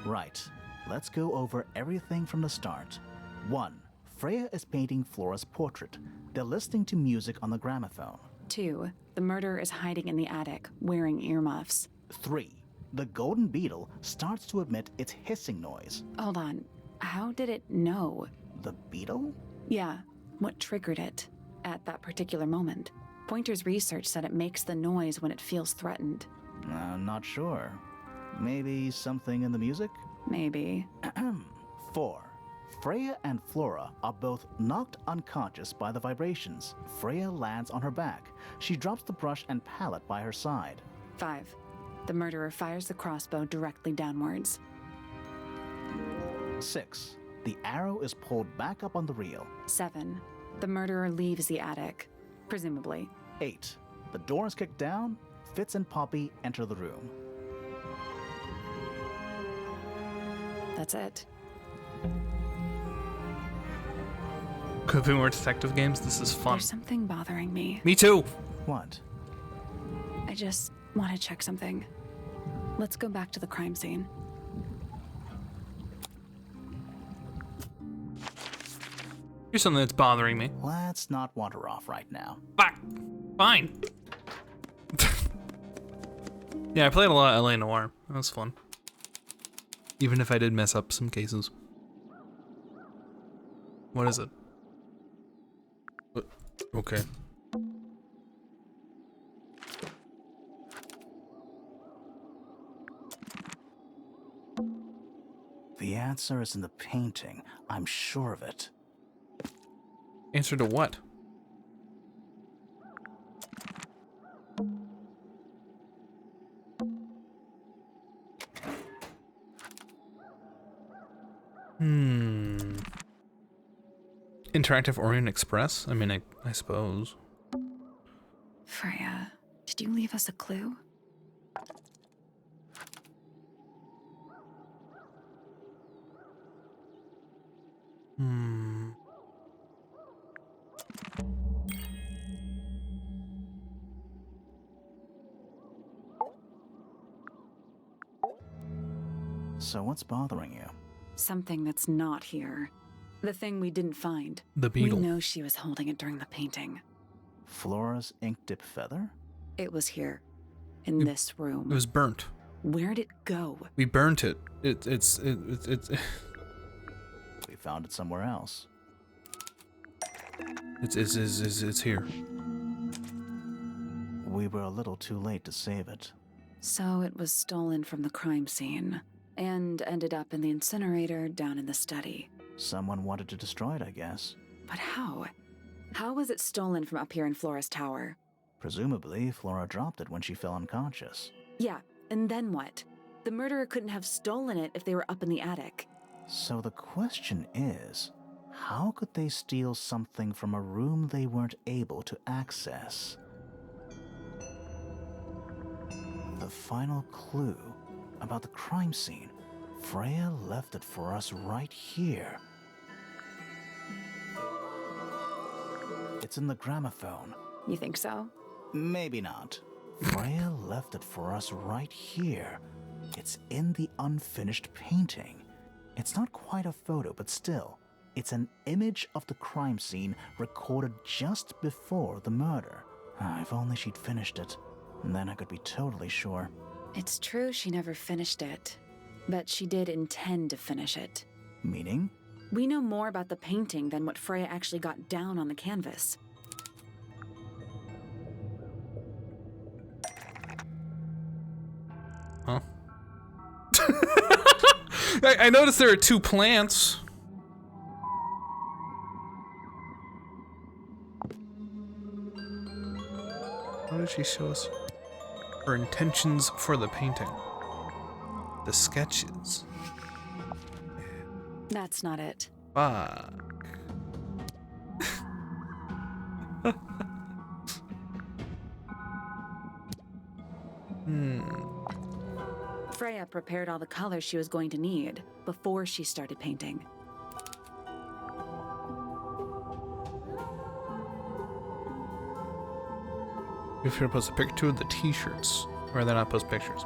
Right. Let's go over everything from the start. 1. Freya is painting Flora's portrait. They're listening to music on the gramophone. 2. The murderer is hiding in the attic, wearing earmuffs. 3. The golden beetle starts to emit its hissing noise. Hold on. How did it know? The beetle? Yeah. What triggered it at that particular moment? Pointer's research said it makes the noise when it feels threatened. I'm not sure. Maybe something in the music? Maybe. 4. Freya and Flora are both knocked unconscious by the vibrations. Freya lands on her back. She drops the brush and palette by her side. 5. The murderer fires the crossbow directly downwards. 6. The arrow is pulled back up on the reel. 7. The murderer leaves the attic, presumably. 8. The door is kicked down. Fitz and Poppy enter the room. That's it. Could be more detective games. This is fun. There's something bothering me. Me too. What? I just want to check something. Let's go back to the crime scene. Here's something that's bothering me. Let's not wander off right now. Fine. Yeah, I played a lot of LA Noire. That was fun. Even if I did mess up some cases. What is it? Okay. The answer is in the painting. I'm sure of it. Answer to what? Interactive Orient Express? I mean, I suppose. Freya, did you leave us a clue? So what's bothering you? Something that's not here. The thing we didn't find. The beetle. We know she was holding it during the painting. Flora's ink dip feather? It was here. In this room. It was burnt. Where'd it go? We burnt it. It's We found it somewhere else. It's here. We were a little too late to save it. So it was stolen from the crime scene and ended up in the incinerator down in the study. Someone wanted to destroy it, I guess. But how? How was it stolen from up here in Flora's tower? Presumably, Flora dropped it when she fell unconscious. Yeah, and then what? The murderer couldn't have stolen it if they were up in the attic. So the question is, how could they steal something from a room they weren't able to access? The final clue about the crime scene. Freya left it for us right here. It's in the gramophone. You think so? Maybe not. Freya left it for us right here. It's in the unfinished painting. It's not quite a photo, but still, it's an image of the crime scene recorded just before the murder. If only she'd finished it, then I could be totally sure. It's true she never finished it, but she did intend to finish it. Meaning? We know more about the painting than what Freya actually got down on the canvas. Huh? I noticed there are 2 plants. How did she show us her intentions for the painting? The sketches. That's not it. Fuck. Freya prepared all the colors she was going to need before she started painting. If you're post a picture of the t-shirts, or they're not post pictures.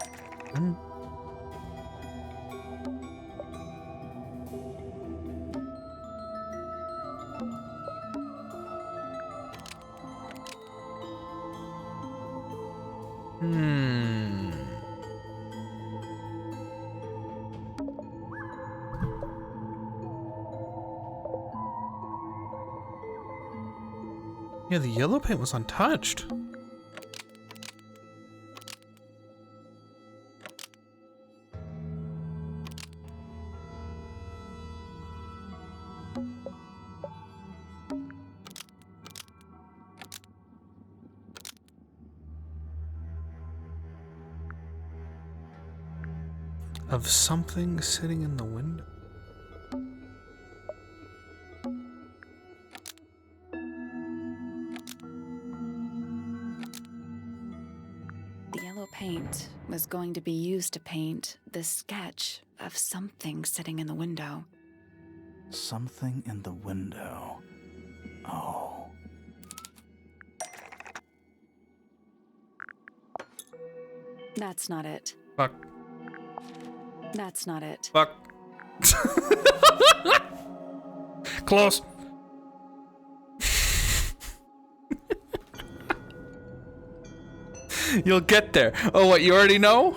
Yeah, the yellow paint was untouched. Of something sitting in the window. The yellow paint was going to be used to paint the sketch of something sitting in the window. Something in the window. Oh. That's not it. Fuck. That's not it. Fuck. Close. You'll get there. Oh, what, you already know?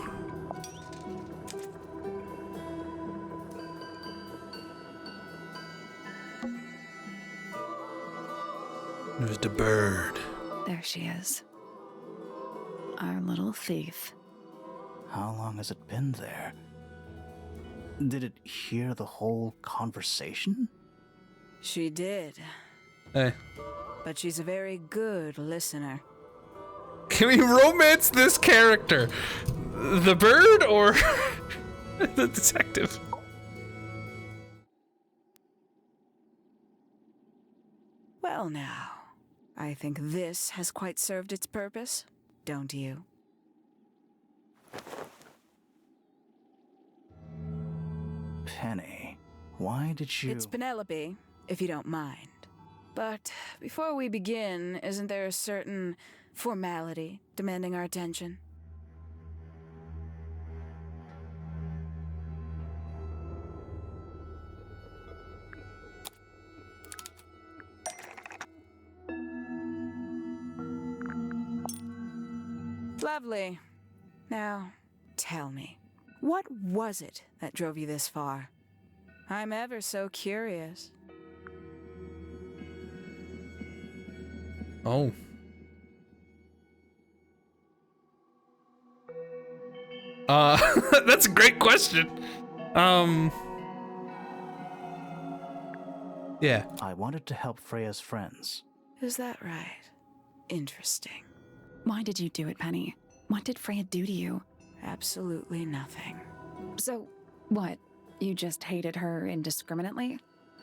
There's the bird. There she is. Our little thief. How long has it been there? Did it hear the whole conversation? She did. Hey. But she's a very good listener. Can we romance this character? The bird or the detective? Well now, I think this has quite served its purpose, don't you? Penny, why did you... It's Penelope, if you don't mind. But before we begin, isn't there a certain formality demanding our attention? Lovely. Now, tell me, what was it that drove you this far? I'm ever so curious. Oh. That's a great question. Yeah. I wanted to help Freya's friends. Is that right? Interesting. Why did you do it, Penny? What did Freya do to you? Absolutely nothing. So, what? You just hated her indiscriminately?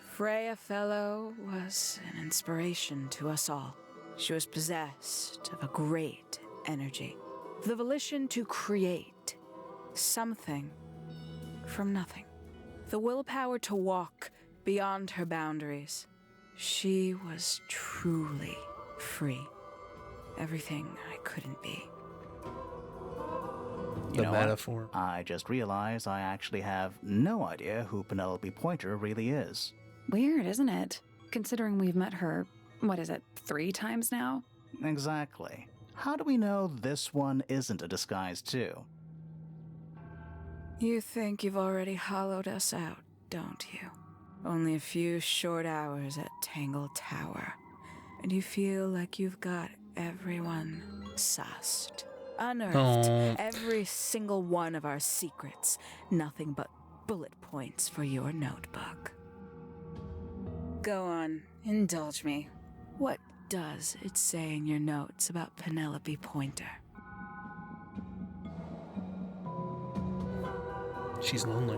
Freya Fellow was an inspiration to us all. She was possessed of a great energy, the volition to create something from nothing, the willpower to walk beyond her boundaries. She was truly free. Everything I couldn't be. You The know metaphor. what? I just realized I actually have no idea who Penelope Pointer really is. Weird, isn't it? Considering we've met her, 3 times now? Exactly. How do we know this one isn't a disguise too? You think you've already hollowed us out, don't you? Only a few short hours at Tangle Tower, and you feel like you've got everyone sussed. Unearthed every single one of our secrets. Nothing but bullet points for your notebook. Go on, indulge me. What does it say in your notes about Penelope Pointer? She's lonely.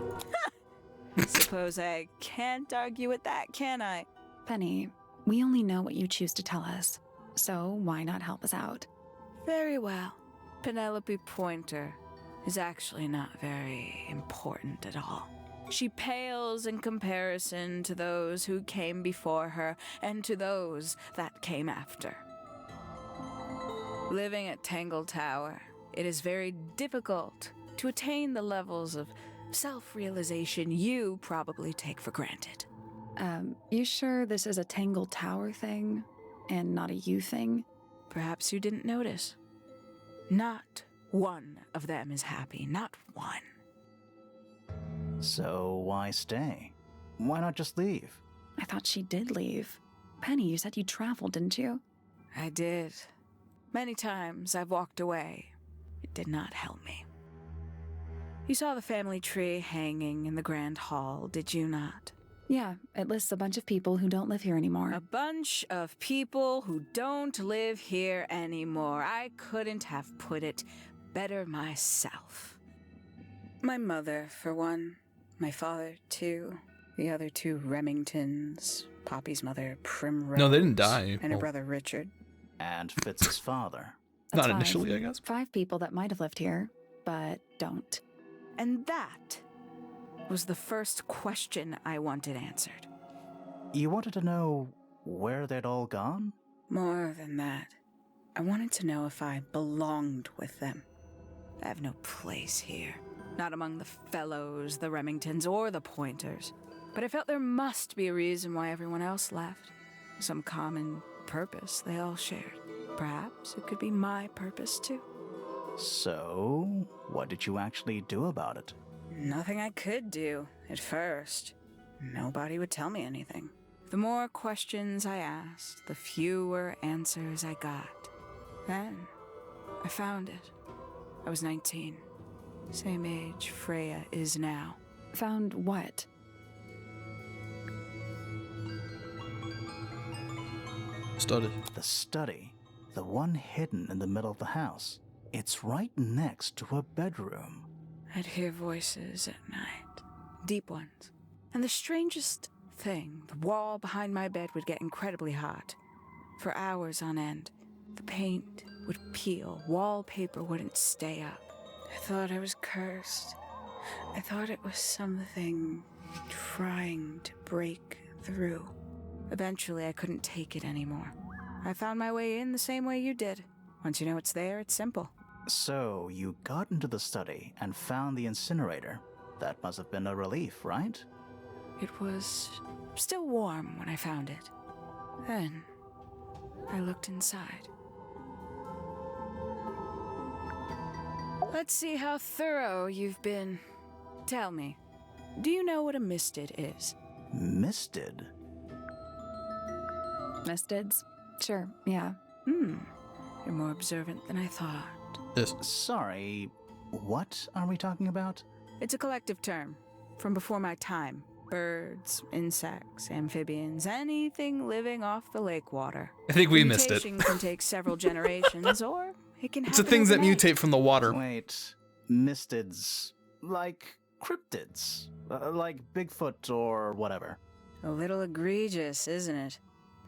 Suppose I can't argue with that, can I? Penny, we only know what you choose to tell us, so why not help us out? Very well. Penelope Pointer is actually not very important at all. She pales in comparison to those who came before her and to those that came after. Living at Tangle Tower, it is very difficult to attain the levels of self-realization you probably take for granted. You sure this is a Tangle Tower thing and not a you thing? Perhaps you didn't notice. Not one of them is happy, not one. So why stay? Why not just leave? I thought she did leave. Penny, you said you traveled, didn't you? I did. Many times I've walked away. It did not help me. You saw the family tree hanging in the Grand Hall, did you not? Yeah, it lists a bunch of people who don't live here anymore. A bunch of people who don't live here anymore. I couldn't have put it better myself. My mother, for one. My father, too. The other 2 Remingtons. Poppy's mother, Primrose. No, they didn't die. And her brother, Richard. And Fitz's father. That's Not 5. initially, I guess. 5 people that might have lived here, but don't. And that was the first question I wanted answered. You wanted to know where they'd all gone? More than that, I wanted to know if I belonged with them. I have no place here. Not among the Fellows, the Remingtons, or the Pointers. But I felt there must be a reason why everyone else left. Some common purpose they all shared. Perhaps it could be my purpose, too. So, what did you actually do about it? Nothing I could do, at first. Nobody would tell me anything. The more questions I asked, the fewer answers I got. Then, I found it. I was 19. Same age Freya is now. Found what? Study. The study. The one hidden in the middle of the house. It's right next to a bedroom. I'd hear voices at night. Deep ones. And the strangest thing, the wall behind my bed would get incredibly hot. For hours on end. The paint would peel. Wallpaper wouldn't stay up. I thought I was cursed. I thought it was something trying to break through. Eventually, I couldn't take it anymore. I found my way in the same way you did. Once you know it's there, it's simple. So, you got into the study and found the incinerator. That must have been a relief, right? It was still warm when I found it. Then, I looked inside. Let's see how thorough you've been. Tell me, do you know what a mistid is? Mistid? Mistids? Sure, yeah. You're more observant than I thought. Yes. Sorry, What are we talking about? It's a collective term from before my time. Birds, insects, amphibians, anything living off the lake water. I think we missed it. Mutation can take several generations, or it can It's the happen things that overnight. mutate from the water. Wait, mystids. Like cryptids. Like Bigfoot or whatever. A little egregious, isn't it?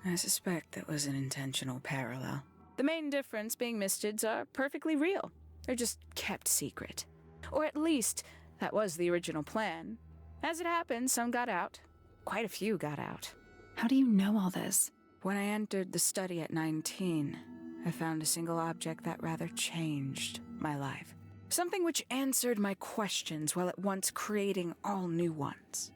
I suspect that was an intentional parallel. The main difference being mystids are perfectly real. They're just kept secret. Or at least, that was the original plan. As it happened, some got out. Quite a few got out. How do you know all this? When I entered the study at 19, I found a single object that rather changed my life. Something which answered my questions while at once creating all new ones.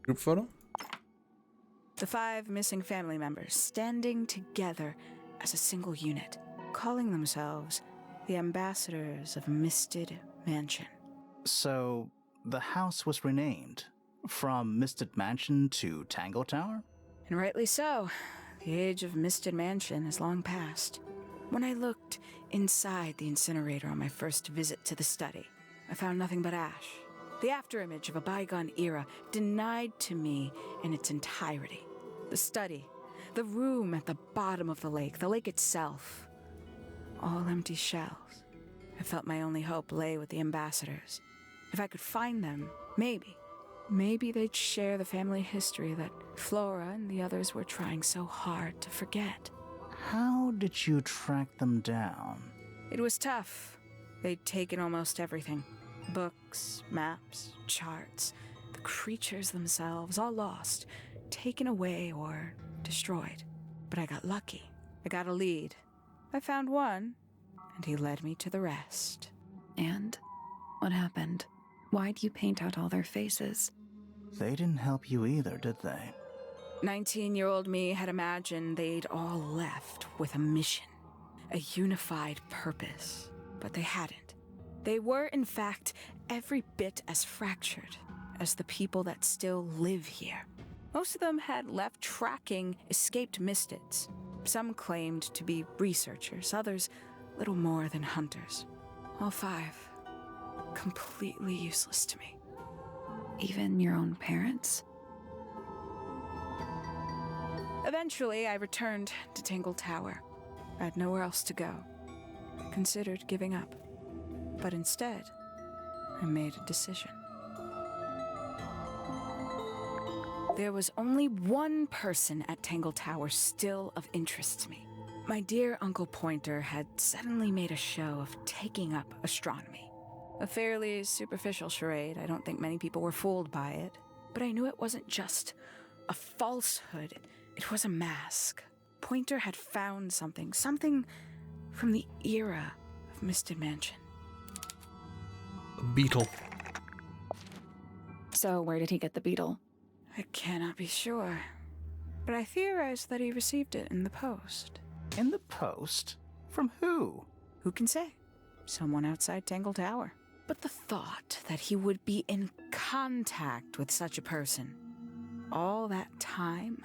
Group photo? The 5 missing family members standing together as a single unit, calling themselves the ambassadors of Misted Mansion. So, the house was renamed from Misted Mansion to Tango Tower? And rightly so. The age of Misted Mansion is long past. When I looked inside the incinerator on my first visit to the study, I found nothing but ash. The afterimage of a bygone era denied to me in its entirety. The study, the room at the bottom of the lake itself, all empty shells. I felt my only hope lay with the ambassadors. If I could find them, maybe they'd share the family history that Flora and the others were trying so hard to forget. How did you track them down? It was tough. They'd taken almost everything. Books, maps, charts, the creatures themselves, all lost, taken away or destroyed. But I got lucky. I got a lead. I found one, and he led me to the rest. And what happened? Why'd you paint out all their faces? They didn't help you either, did they? 19-year-old me had imagined they'd all left with a mission, a unified purpose, but they hadn't. They were, in fact, every bit as fractured as the people that still live here. Most of them had left tracking escaped mystids. Some claimed to be researchers, others little more than hunters. All 5, completely useless to me. Even your own parents? Eventually, I returned to Tangle Tower. I had nowhere else to go. I considered giving up. But instead, I made a decision. There was only one person at Tangle Tower still of interest to me. My dear Uncle Pointer had suddenly made a show of taking up astronomy. A fairly superficial charade. I don't think many people were fooled by it. But I knew it wasn't just a falsehood. It was a mask. Pointer had found something from the era of Misted Mansion. A beetle. So where did he get the beetle? I cannot be sure, but I theorize that he received it in the post. In the post? From who? Who can say? Someone outside Tangle Tower. But the thought that he would be in contact with such a person, all that time,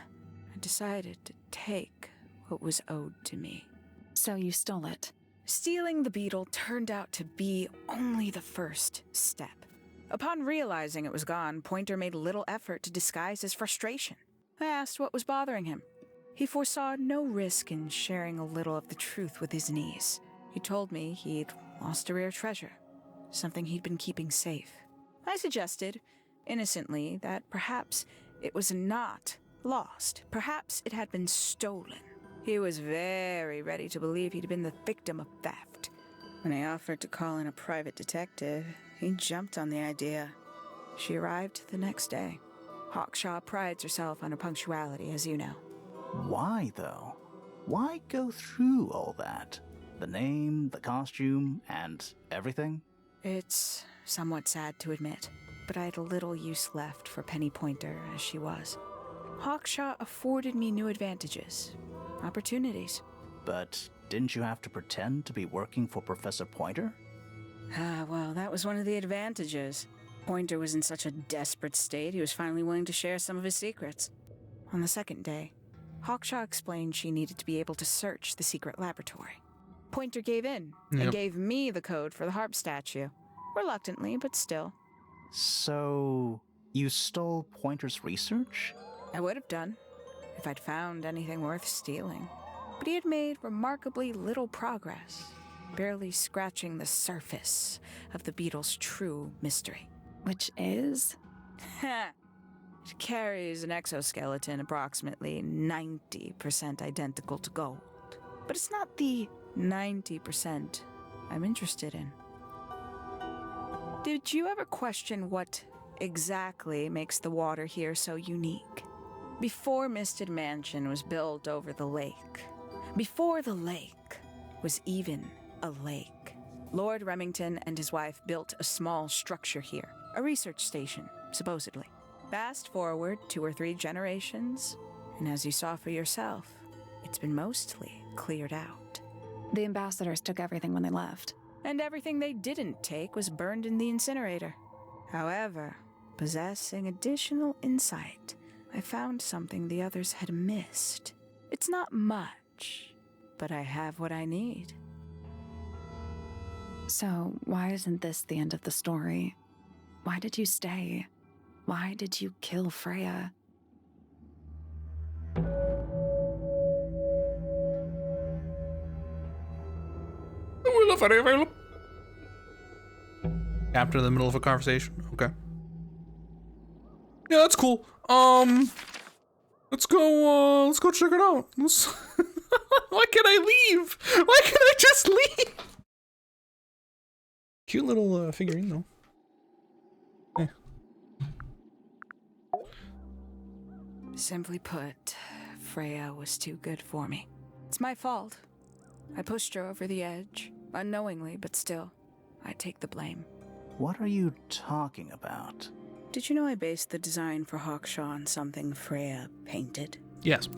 I decided to take what was owed to me. So you stole it. Stealing the beetle turned out to be only the first step. Upon realizing it was gone, Pointer made little effort to disguise his frustration. I asked what was bothering him. He foresaw no risk in sharing a little of the truth with his niece. He told me he'd lost a rare treasure, something he'd been keeping safe. I suggested, innocently, that perhaps it was not lost. Perhaps it had been stolen. He was very ready to believe he'd been the victim of theft. When I offered to call in a private detective, he jumped on the idea. She arrived the next day. Hawkshaw prides herself on her punctuality, as you know. Why, though? Why go through all that? The name, the costume, and everything? It's somewhat sad to admit, but I had little use left for Penny Pointer as she was. Hawkshaw afforded me new advantages, opportunities. But didn't you have to pretend to be working for Professor Pointer? Well, that was one of the advantages. Pointer was in such a desperate state, he was finally willing to share some of his secrets. On the second day, Hawkshaw explained she needed to be able to search the secret laboratory. Pointer gave in Yep. and gave me the code for the harp statue. Reluctantly, but still. So, you stole Pointer's research? I would have done, if I'd found anything worth stealing. But he had made remarkably little progress, barely scratching the surface of the beetle's true mystery. Which is? It carries an exoskeleton approximately 90% identical to gold. But it's not the 90% I'm interested in. Did you ever question what exactly makes the water here so unique? Before Misted Mansion was built over the lake, before the lake was even a lake, Lord Remington and his wife built a small structure here, a research station, supposedly. Fast forward 2 or 3 generations, and as you saw for yourself, it's been mostly cleared out. The ambassadors took everything when they left. And everything they didn't take was burned in the incinerator. However, possessing additional insight, I found something the others had missed. It's not much, but I have what I need. So, why isn't this the end of the story? Why did you stay? Why did you kill Freya? After the middle of a conversation? Okay. Yeah, that's cool. Let's go check it out. Why can't I leave? Why can't I just leave? Cute little figurine though. Yeah. Simply put, Freya was too good for me. It's my fault. I pushed her over the edge, unknowingly, but still, I take the blame. What are you talking about? Did you know I based the design for Hawkshaw on something Freya painted? Yes.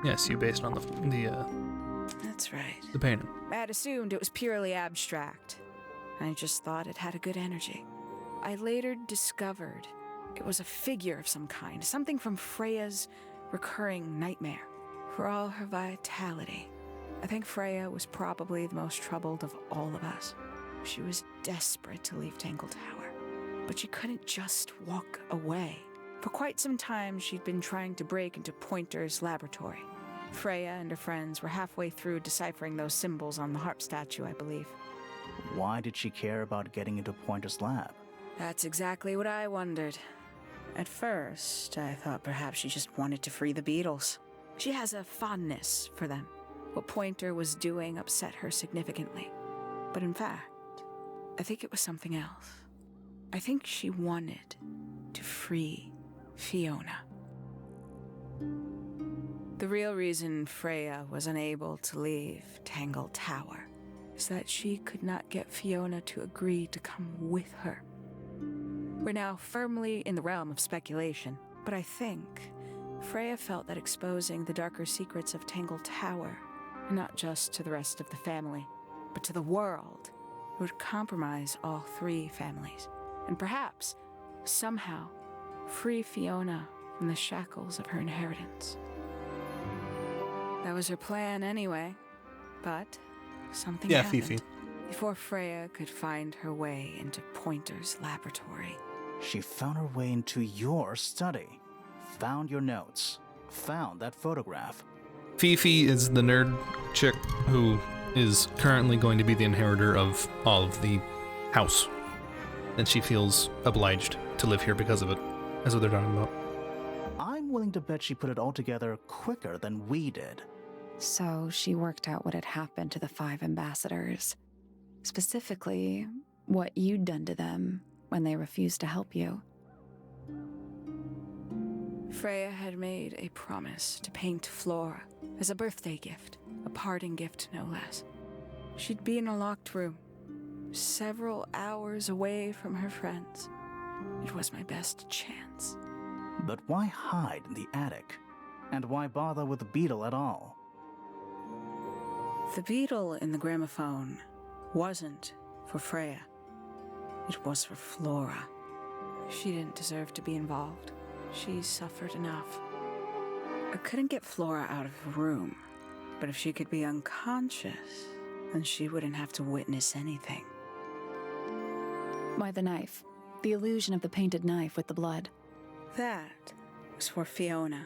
Yes, you based on That's right. the painting. I had assumed it was purely abstract. I just thought it had a good energy. I later discovered it was a figure of some kind, something from Freya's recurring nightmare. For all her vitality, I think Freya was probably the most troubled of all of us. She was desperate to leave Tangle Tower, but she couldn't just walk away. For quite some time, she'd been trying to break into Pointer's laboratory. Freya and her friends were halfway through deciphering those symbols on the harp statue, I believe. Why did she care about getting into Pointer's lab? That's exactly what I wondered. At first, I thought perhaps she just wanted to free the beetles. She has a fondness for them. What Pointer was doing upset her significantly. But in fact, I think it was something else. I think she wanted to free Fiona. The real reason Freya was unable to leave Tangle Tower is that she could not get Fiona to agree to come with her. We're now firmly in the realm of speculation, but I think Freya felt that exposing the darker secrets of Tangle Tower, not just to the rest of the family, but to the world, would compromise all 3 families, and perhaps, somehow, free Fiona from the shackles of her inheritance. That was her plan anyway, but something happened. Fifi. Before Freya could find her way into Pointer's laboratory. She found her way into your study, found your notes, found that photograph. Fifi is the nerd chick who is currently going to be the inheritor of all of the house. And she feels obliged to live here because of it. That's what they're talking about. I'm willing to bet she put it all together quicker than we did. So she worked out what had happened to the 5 ambassadors. Specifically, what you'd done to them when they refused to help you. Freya had made a promise to paint Flora as a birthday gift, a parting gift no less. She'd be in a locked room, several hours away from her friends. It was my best chance. But why hide in the attic? And why bother with the beetle at all? The beetle in the gramophone wasn't for Freya. It was for Flora. She didn't deserve to be involved. She suffered enough. I couldn't get Flora out of the room, but if she could be unconscious, then she wouldn't have to witness anything. Why the knife? The illusion of the painted knife with the blood. That was for Fiona.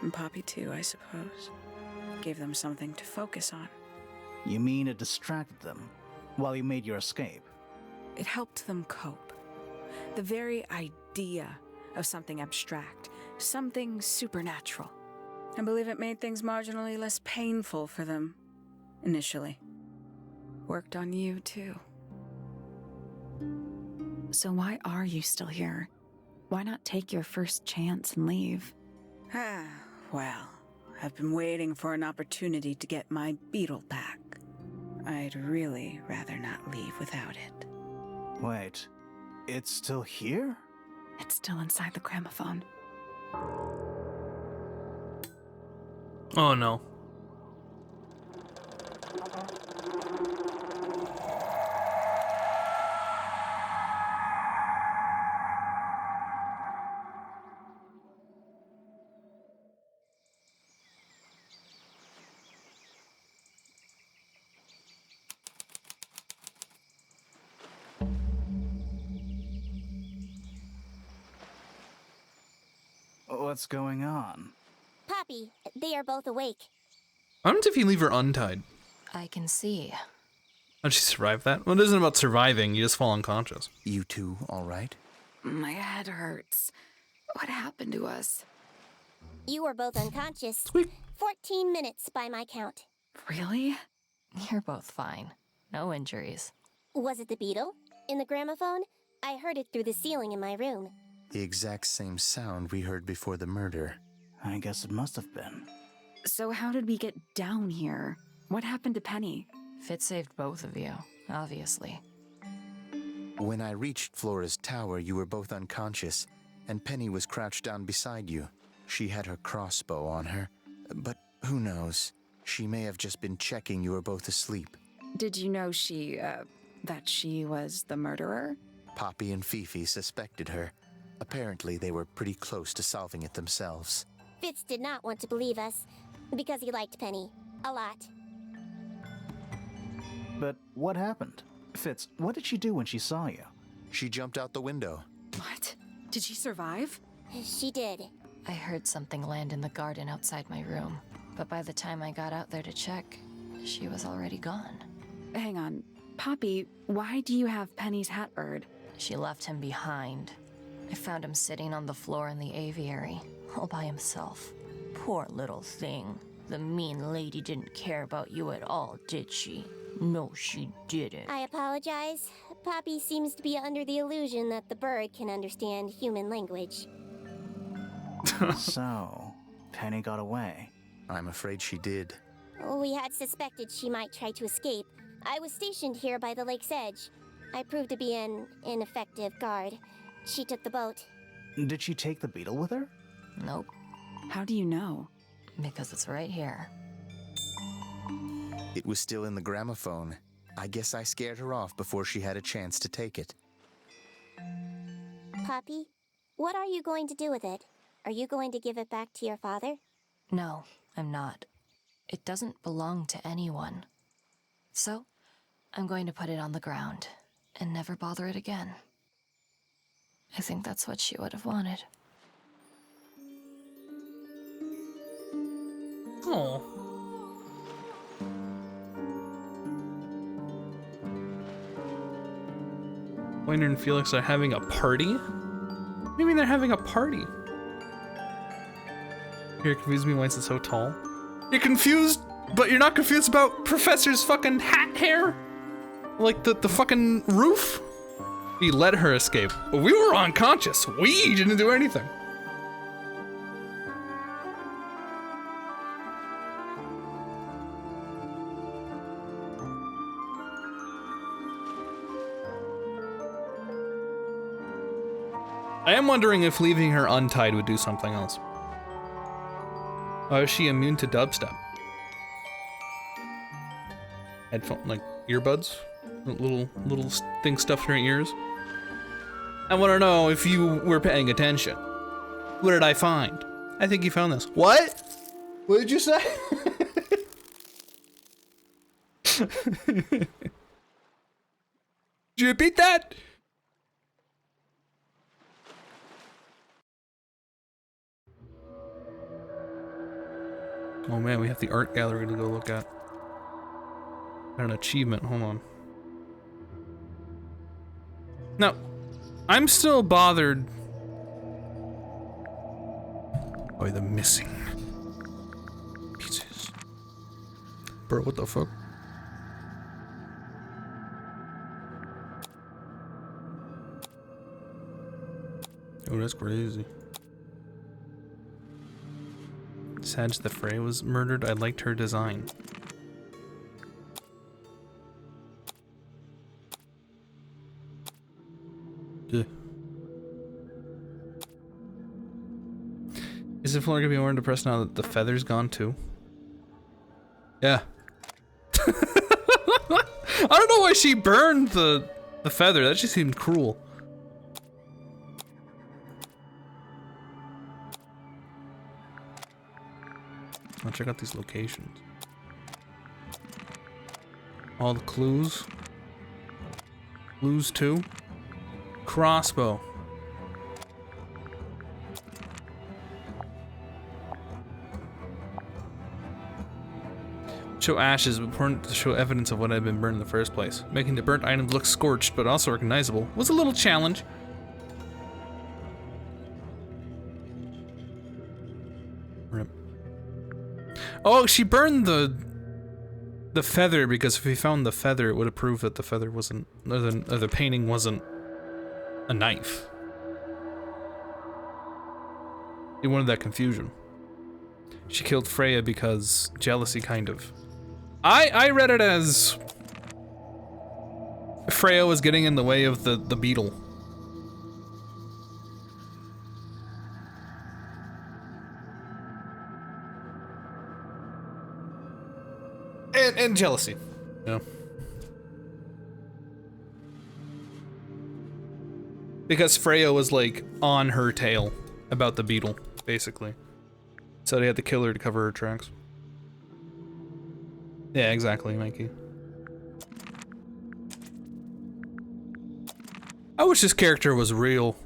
And Poppy too, I suppose. Gave them something to focus on. You mean it distracted them while you made your escape? It helped them cope. The very idea of something abstract, something supernatural. I believe it made things marginally less painful for them, initially. Worked on you, too. So why are you still here? Why not take your first chance and leave? Well, I've been waiting for an opportunity to get my beetle back. I'd really rather not leave without it. Wait, it's still here? It's still inside the gramophone. Oh no. What's going on? Poppy, they are both awake. What happens if you leave her untied? I can see. How'd she survive that? Well, it isn't about surviving, you just fall unconscious. You two all right? My head hurts. What happened to us? You were both unconscious. 14 minutes by my count. Really? You're both fine. No injuries. Was it the beetle? In the gramophone? I heard it through the ceiling in my room. The exact same sound we heard before the murder. I guess it must have been. So how did we get down here? What happened to Penny? Fitz saved both of you, obviously. When I reached Flora's tower, you were both unconscious, and Penny was crouched down beside you. She had her crossbow on her, but who knows? She may have just been checking you were both asleep. Did you know that she was the murderer? Poppy and Fifi suspected her. Apparently, they were pretty close to solving it themselves. Fitz did not want to believe us, because he liked Penny. A lot. But what happened? Fitz, what did she do when she saw you? She jumped out the window. What? Did she survive? She did. I heard something land in the garden outside my room, but by the time I got out there to check, she was already gone. Hang on. Poppy, why do you have Penny's hat bird? She left him behind. I found him sitting on the floor in the aviary, all by himself. Poor little thing. The mean lady didn't care about you at all, did she? No, she didn't. I apologize. Poppy seems to be under the illusion that the bird can understand human language. So, Penny got away. I'm afraid she did. We had suspected she might try to escape. I was stationed here by the lake's edge. I proved to be an ineffective guard. She took the boat. Did she take the beetle with her? Nope. How do you know? Because it's right here. It was still in the gramophone. I guess I scared her off before she had a chance to take it. Poppy, what are you going to do with it? Are you going to give it back to your father? No, I'm not. It doesn't belong to anyone. So, I'm going to put it on the ground and never bother it again. I think that's what she would have wanted. Oh. Pointer and Felix are having a party? What do you mean they're having a party? You're confused me why it's so tall. You're confused, but you're not confused about Professor's fucking hat hair? Like the fucking roof? We let her escape. We were unconscious. We didn't do anything. I am wondering if leaving her untied would do something else. Is she immune to dubstep? Headphone, like earbuds? Little thing stuffed in her ears? I want to know if you were paying attention. What did I find? I think you found this. What? What did you say? Did you repeat that? Oh man, we have the art gallery to go look at. An achievement, hold on. No, I'm still bothered by the missing pieces. Bro, what the fuck? Oh, that's crazy. Sad that Freya was murdered. I liked her design. Ugh. Isn't Flora gonna be more depressed now that the feather's gone too? Yeah. I don't know why she burned the feather. That just seemed cruel. I'll check out these locations. All the clues. Clues 2. Crossbow. Show ashes, important to show evidence of what had been burned in the first place. Making the burnt items look scorched but also recognizable was a little challenge. Rip. Oh, she burned the feather because if we found the feather, it would have proved that the feather wasn't, or the painting wasn't a knife. He wanted that confusion. She killed Freya because jealousy, kind of. I read it as Freya was getting in the way of the beetle. And jealousy. Yeah. Because Freya was like on her tail about the beetle, basically. So they had to kill her to cover her tracks. Yeah, exactly, Mikey. I wish this character was real.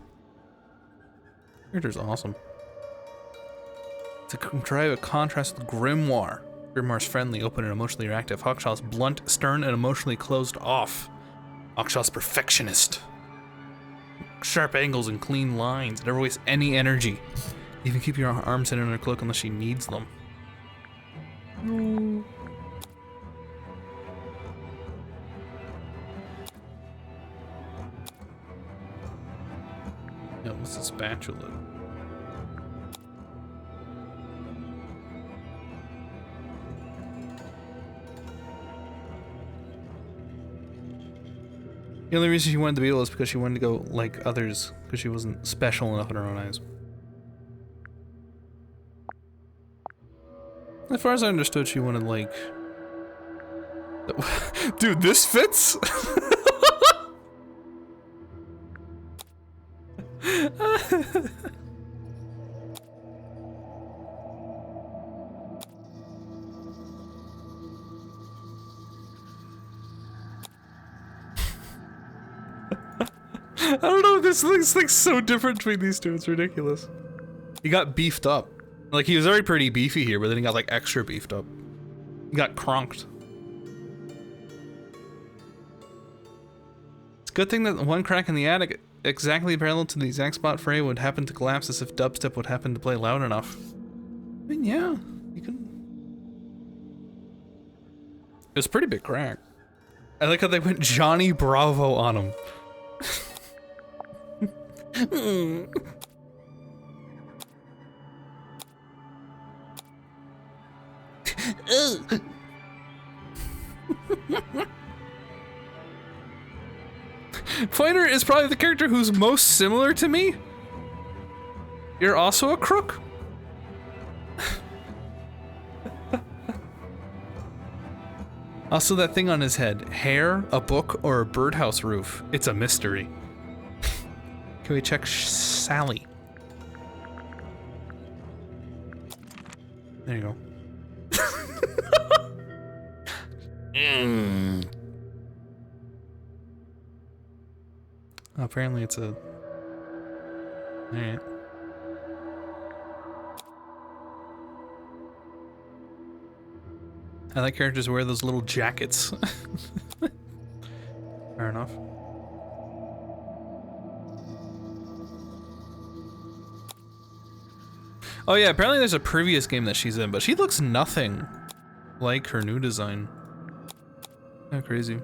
Character's awesome. To drive a contrast with Grimoire. Grimoire's friendly, open, and emotionally reactive. Hawkshaw's blunt, stern, and emotionally closed off. Hawkshaw's perfectionist. Sharp angles and clean lines. Never waste any energy. Even keep your arms in her cloak unless she needs them. No. Yeah, what's a spatula? The only reason she wanted the beetle is because she wanted to go like others, because she wasn't special enough in her own eyes. As far as I understood, she wanted like... Dude, this fits? I don't know, this thing's so different between these two, it's ridiculous. He got beefed up. Like, he was already pretty beefy here, but then he got like extra beefed up. He got cronked. It's a good thing that one crack in the attic, exactly parallel to the exact spot Freya would happen to collapse as if dubstep would happen to play loud enough. I mean, yeah, you can... It was a pretty big crack. I like how they went Johnny Bravo on him. Pointer is probably the character who's most similar to me. You're also a crook? Also that thing on his head. Hair, a book, or a birdhouse roof. It's a mystery. Can we check Sally? There you go. Apparently it's a... Alright. I like characters who wear those little jackets. Fair enough. Oh yeah, apparently there's a previous game that she's in, but she looks nothing like her new design. How crazy.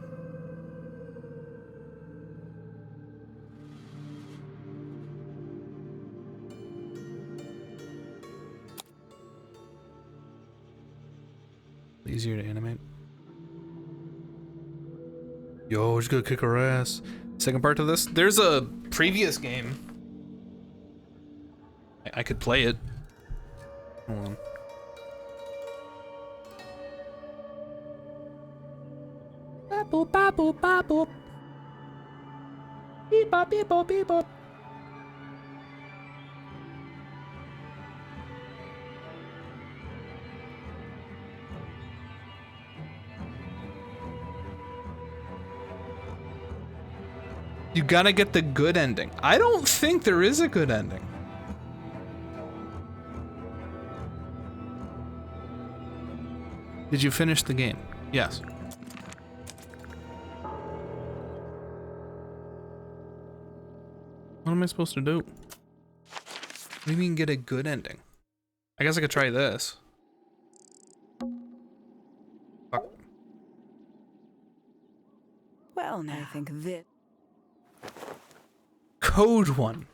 Easier to animate. Yo, she's gonna kick her ass. Second part to this, there's a previous game. I could play it. Hold on. Bop boop bop boop bop boop. Beep bop beep bop beep bop. You gotta get the good ending. I don't think there is a good ending. Did you finish the game? Yes. What am I supposed to do? What do you mean get a good ending? I guess I could try this. Fuck. Well, now I think this. Code 1.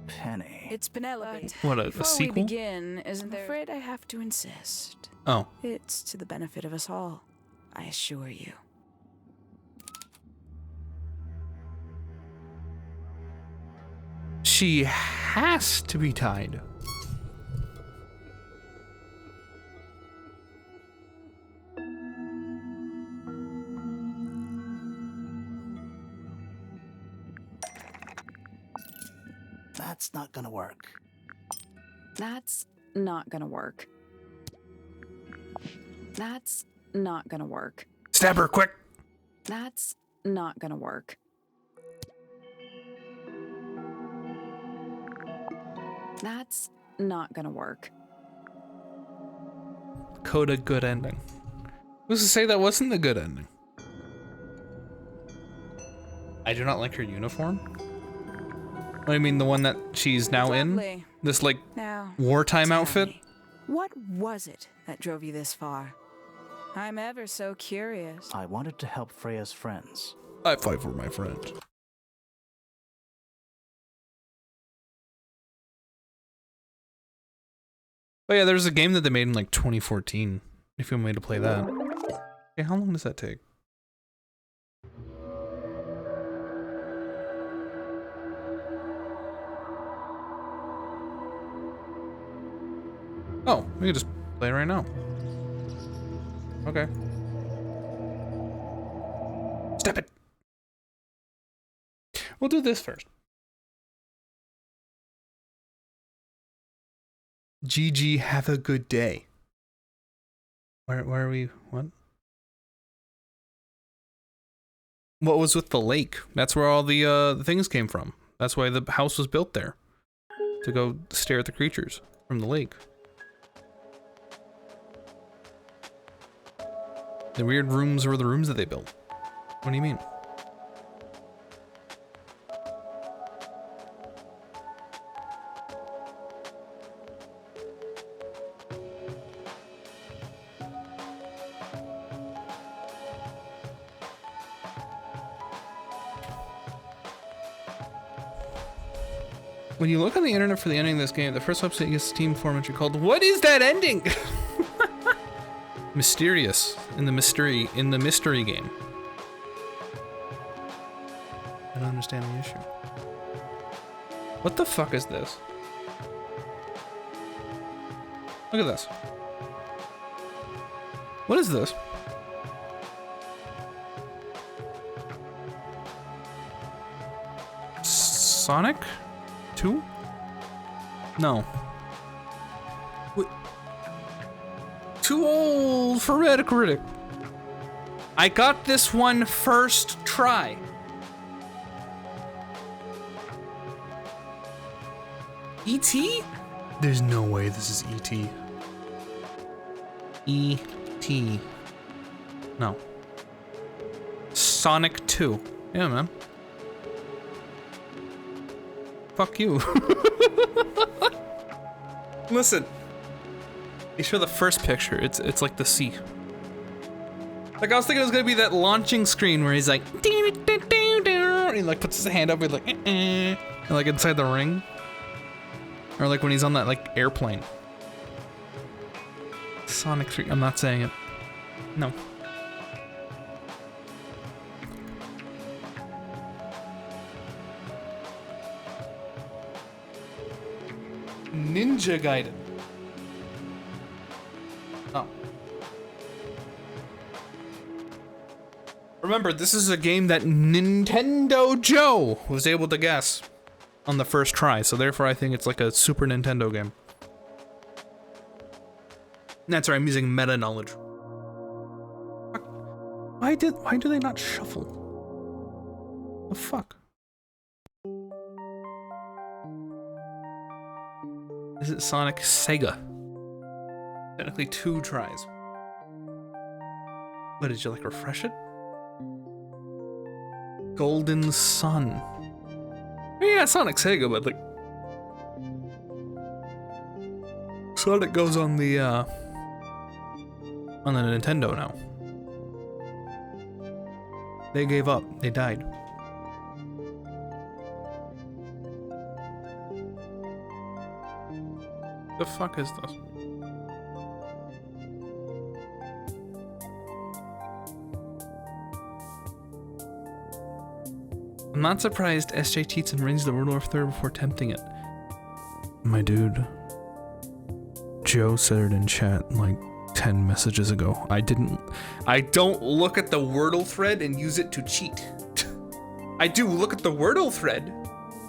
Penny. It's Penelope. What, a Before sequel? we begin, isn't there? I'm afraid I have to insist. Oh. It's to the benefit of us all, I assure you. She has to be tied. That's not gonna work. That's not gonna work. That's not gonna work. Stab her quick. That's not gonna work. That's not gonna work. Code a good ending. Who's to say that wasn't the good ending? I do not like her uniform. I mean, the one that she's now in? This, like, Now, wartime tell outfit? me, what was it that drove you this far? I'm ever so curious. I wanted to help Freya's friends. I fight for my friends. Oh yeah, there's a game that they made in like 2014. If you want me to play that. Okay, how long does that take? Oh, we can just play it right now. Okay. Step it! We'll do this first. GG, have a good day. Where are we? What? What was with the lake? That's where all the things came from. That's why the house was built there. To go stare at the creatures from the lake. The weird rooms were the rooms that they built. What do you mean? When you look on the internet for the ending of this game, the first website gets Steam form entry called "What is that ending?" Mysterious in the mystery game. I don't understand the issue. What the fuck is this? Look at this. What is this? Sonic 2? No. Too old for Metacritic. I got this one first try. E.T.? There's no way this is E.T. E.T. No. Sonic 2. Yeah, man. Fuck you. Listen. You show the first picture. It's like the sea. Like I was thinking it was gonna be that launching screen where he's like, and he like puts his hand up, and like, and like inside the ring, or like when he's on that like airplane. Sonic 3. I'm not saying it. No. Ninja Gaiden. Oh. Remember, this is a game that Nintendo Joe was able to guess on the first try, so therefore I think it's like a Super Nintendo game. That's right, I'm using meta knowledge. Why do they not shuffle? The fuck? Is it Sonic Sega? Technically 2 tries. What, did you like refresh it? Golden Sun. Yeah, Sonic Sega, but like Sonic goes on the Nintendo now. They gave up. They died. The fuck is this? I'm not surprised SJ cheats and rings the World War III before tempting it. My dude. Joe said it in chat like 10 messages ago. I don't look at the Wordle thread and use it to cheat. I do look at the Wordle thread.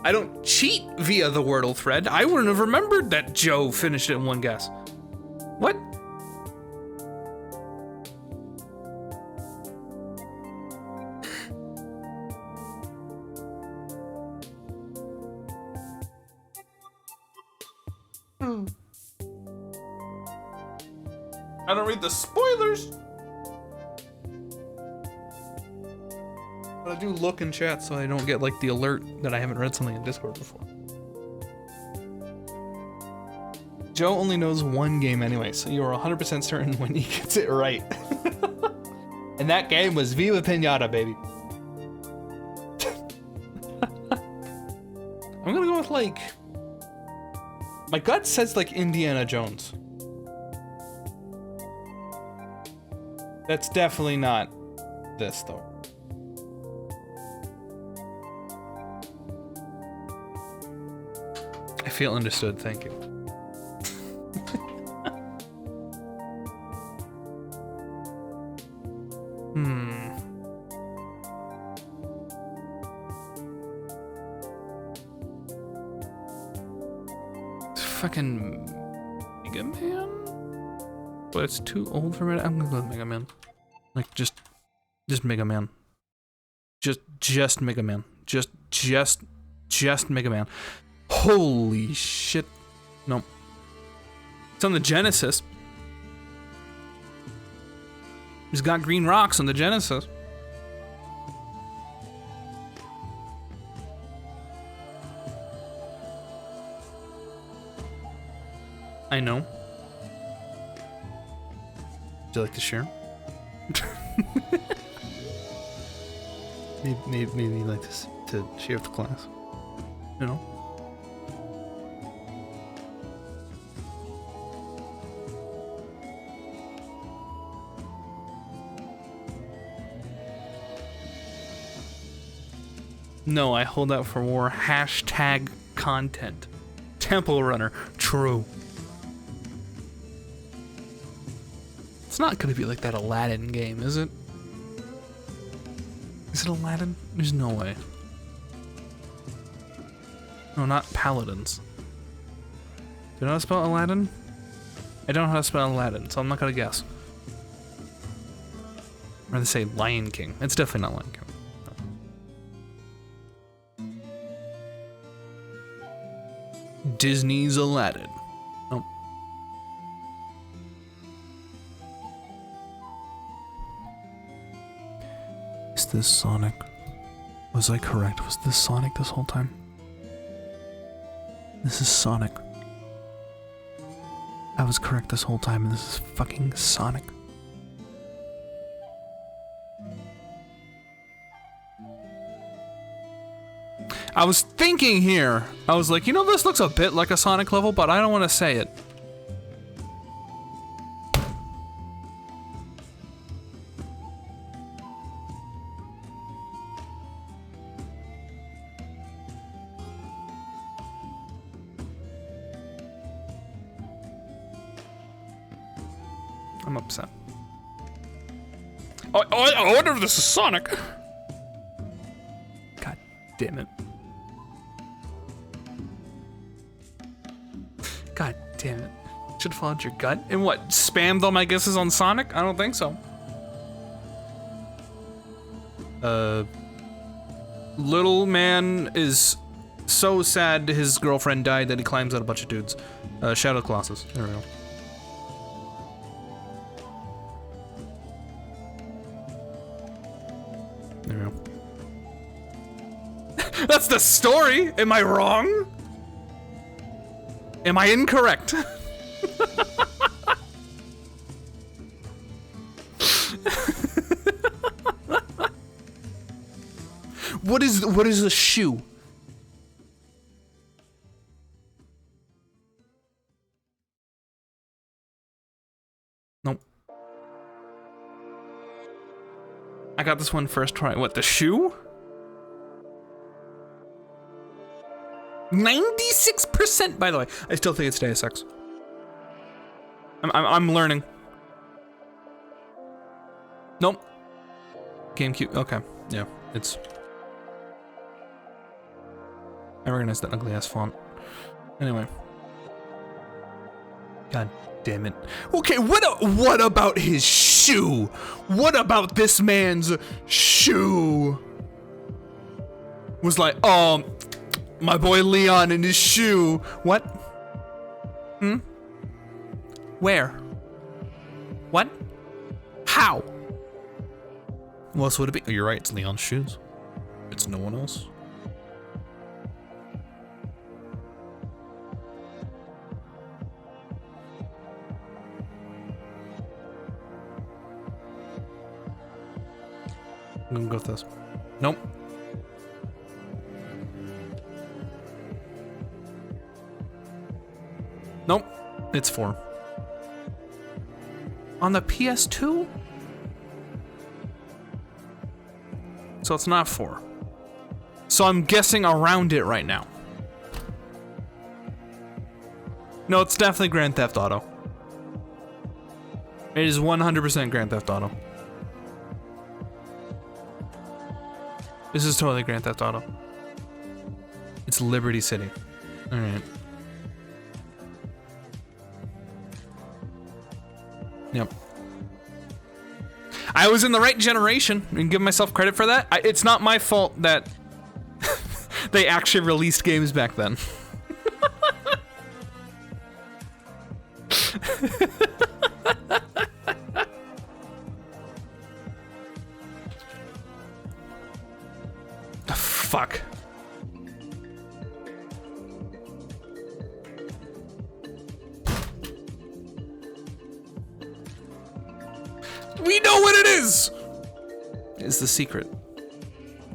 I don't cheat via the Wordle thread. I wouldn't have remembered that Joe finished it in one guess. What? I don't read the spoilers. But I do look in chat so I don't get like the alert that I haven't read something in Discord before. Joe only knows one game anyway, so you are 100% certain when he gets it right. And that game was Viva Pinata, baby. I'm gonna go with like... My gut says like Indiana Jones. That's definitely not this though. I feel understood, thank you. Fucking Mega Man? But it's too old for me. I'm gonna go with Mega Man. Like just Mega Man. Just Mega Man. Just Mega Man. Holy shit. No. It's on the Genesis. He's got green rocks on the Genesis. I know. Would you like to share? maybe you'd like to share with the class. You know? No, I hold out for more hashtag content. Temple Runner, true. It's not gonna be like that Aladdin game, is it? Is it Aladdin? There's no way. No, not Paladins. Do you know how to spell Aladdin? I don't know how to spell Aladdin, so I'm not gonna guess. I'm gonna say Lion King. It's definitely not Lion King. Disney's Aladdin. Oh. Is this Sonic? Was I correct? Was this Sonic this whole time? This is Sonic. I was correct this whole time, and this is fucking Sonic. I was thinking here, I was like, you know, this looks a bit like a Sonic level, but I don't want to say it. I'm upset. I wonder if this is Sonic. God damn it. God damn it. Should have followed your gut. And what, spammed all my guesses on Sonic? I don't think so. Little man is so sad his girlfriend died that he climbs out a bunch of dudes. Shadow Colossus. There we go. There we go. That's the story! Am I wrong? Am I incorrect? What is a shoe? Nope. I got this one first try. What, the shoe? 96%, by the way. I still think it's Deus Ex. I'm learning. Nope. GameCube. Okay. Yeah, it's. I recognize that ugly ass font. Anyway. God damn it. Okay, what about his shoe? What about this man's shoe? Was like, oh, my boy Leon and his shoe. What? Hmm? Where? What? How? What else would it be? Oh, you're right, it's Leon's shoes. It's no one else. I'm gonna go with this. Nope. Nope. It's 4. On the PS2? So it's not 4. So I'm guessing around it right now. No, it's definitely Grand Theft Auto. It is 100% Grand Theft Auto. This is totally Grand Theft Auto. It's Liberty City. Alright. Yep. I was in the right generation and give myself credit for that. It's not my fault that they actually released games back then. Fuck. We know what it is! It's the secret.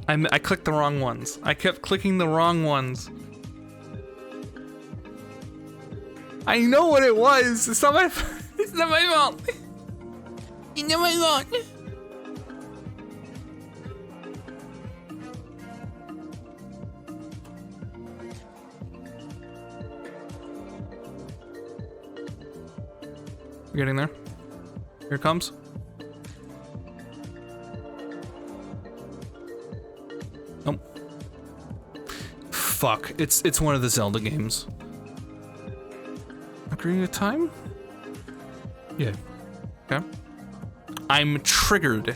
I clicked the wrong ones. I kept clicking the wrong ones. I know what it was. It's not my it's not my fault. It's not my fault. We're getting there. Here it comes. Nope. Fuck. It's one of the Zelda games. Ocarina of Time? Yeah. Okay. I'm triggered.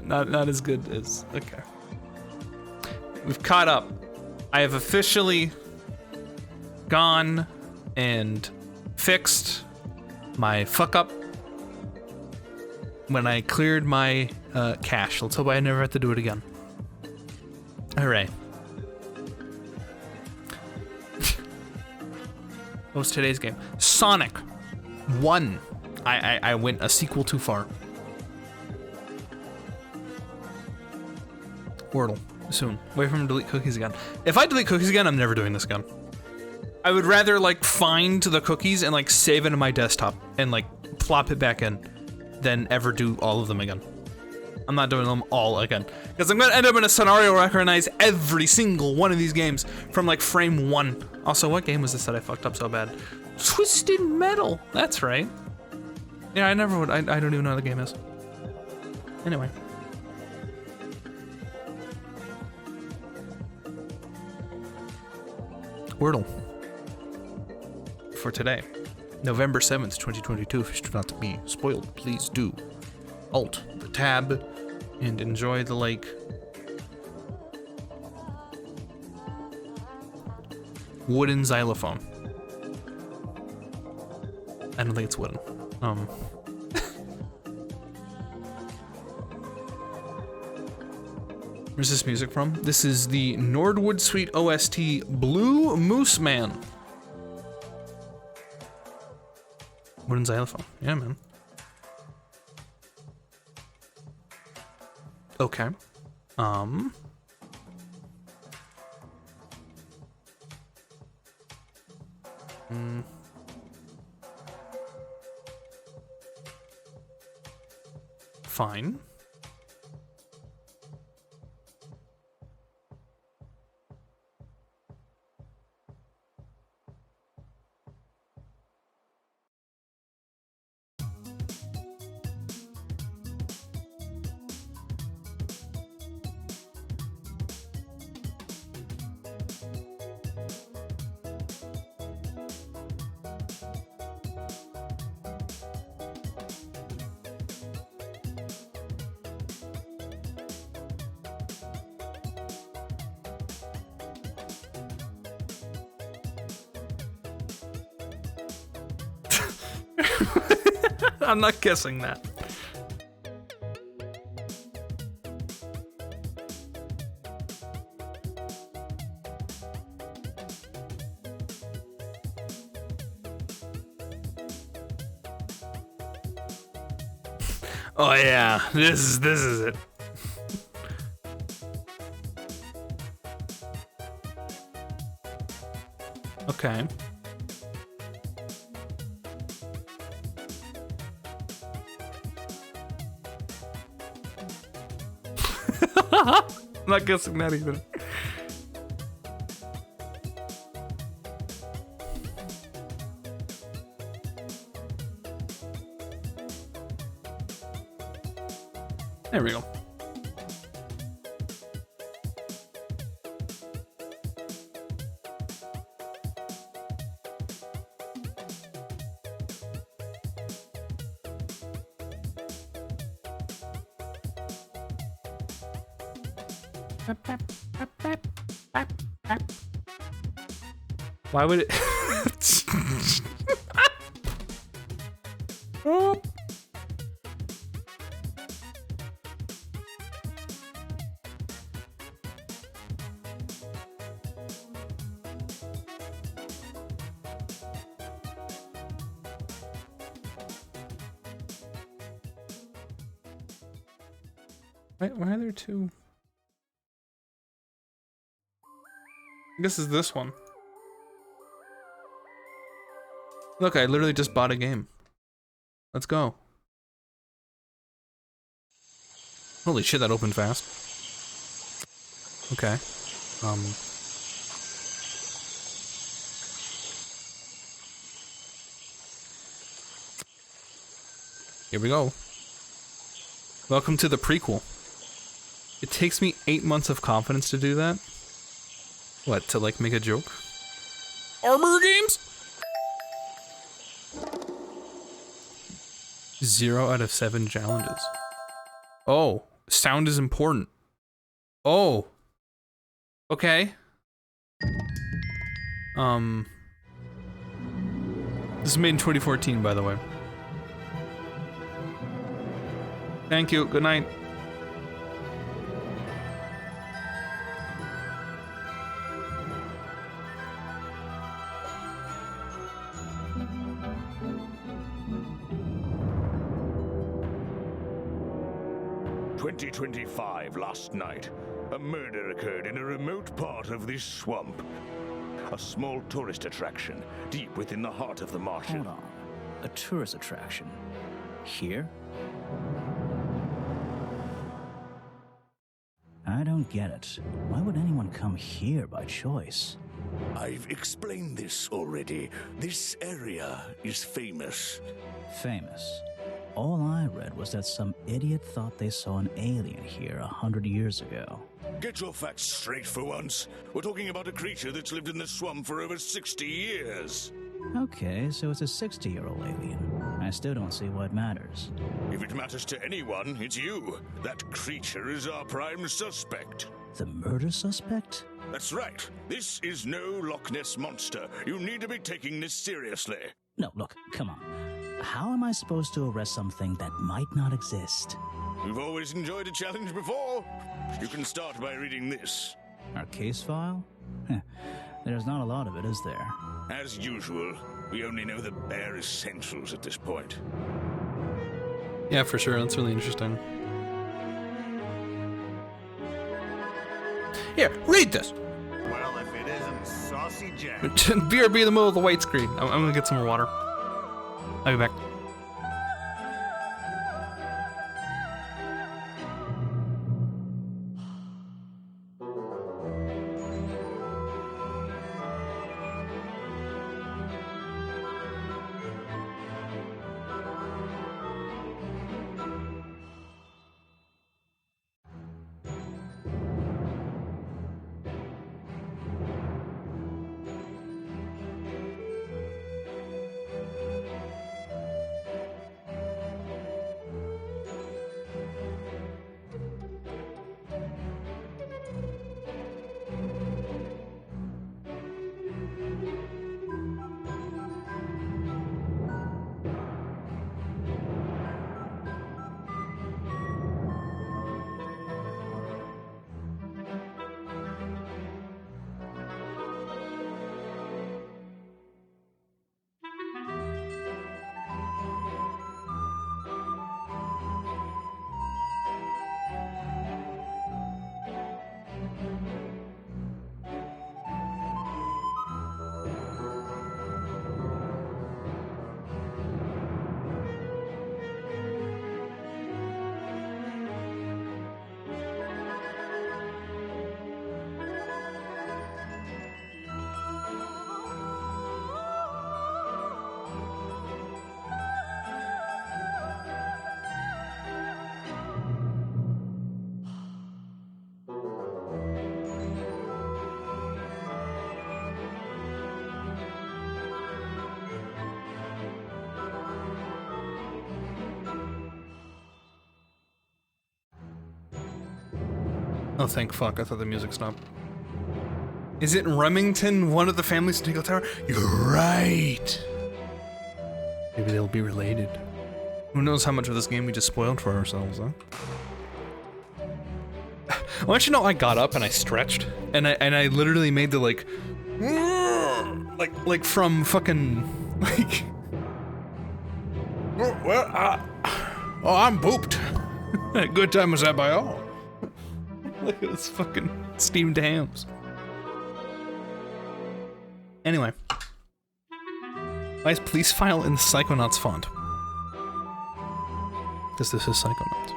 Not as good as... Okay. We've caught up. I have officially gone and fixed my fuck up when I cleared my cache. Let's hope I never have to do it again. Hooray. What was today's game? Sonic 1. I went a sequel too far. Wordle. Soon. Wait for him to delete cookies again. If I delete cookies again, I'm never doing this again. I would rather like find the cookies and like save it in my desktop and like plop it back in than ever do all of them again. I'm not doing them all again. Because I'm gonna end up in a scenario where I recognize every single one of these games from like frame 1. Also, what game was this that I fucked up so bad? Twisted Metal! That's right. Yeah, I never would. I don't even know what the game is. Anyway. Wordle. For today. November 7th, 2022. If you do not to be spoiled, please do. Alt the tab and enjoy the lake. Wooden xylophone. I don't think it's wooden. Where's this music from? This is the Nordwood Suite OST Blue Moose Man. Wooden xylophone. Yeah, man. Okay. Fine. I'm not guessing that. Oh yeah, this is it. Okay. I'm not guessing that either. There we go. Why would it? Why are there two? I guess it's this one. Look, I literally just bought a game. Let's go. Holy shit, that opened fast. Okay. Here we go. Welcome to the prequel. It takes me 8 months of confidence to do that. What, to like make a joke? Armor games? 0 out of 7 challenges. Oh, sound is important. Oh. Okay. This is made in 2014, by the way. Thank you. Good night. "2025 last night. A murder occurred in a remote part of this swamp. A small tourist attraction, deep within the heart of the marsh." Hold on. A tourist attraction? Here? I don't get it. Why would anyone come here by choice? I've explained this already. This area is famous. Famous? All I read was that some idiot thought they saw an alien here 100 years ago. Get your facts straight for once. We're talking about a creature that's lived in the swamp for over 60 years. Okay, so it's a 60-year-old alien. I still don't see what matters. If it matters to anyone, it's you. That creature is our prime suspect. The murder suspect? That's right. This is no Loch Ness monster. You need to be taking this seriously. No, look, come on. How am I supposed to arrest something that might not exist? We've always enjoyed a challenge before. You can start by reading this. Our case file? There's not a lot of it, is there? As usual, we only know the bare essentials at this point. Yeah, for sure. That's really interesting. Here, read this. Well, if it isn't Saucy Jack. BRB in the middle of the white screen. I'm gonna get some more water. I'll be back. Oh, thank fuck. I thought the music stopped. Is it Remington, one of the families in Tingle Tower? You're right. Maybe they'll be related. Who knows how much of this game we just spoiled for ourselves, huh? I want you to know I got up and I stretched. And I literally made the like from fucking like oh, I'm pooped. Good time was had by all. Look at this fucking steamed hams. Anyway. Why is police file in the Psychonauts font? Because this is Psychonauts.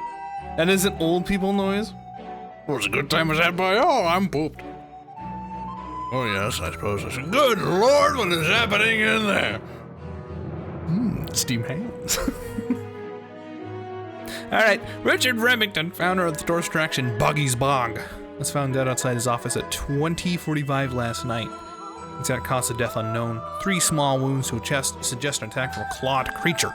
That is an old people noise? It was a good time was had by all. I'm pooped. Oh yes, I suppose I should. Good lord, what is happening in there? Steamed hams. Alright, Richard Remington, founder of the tourist attraction Buggy's Bog. was found dead outside his office at 20:45 last night. Exact cause of death unknown. 3 small wounds to a chest suggest an attack from a clawed creature.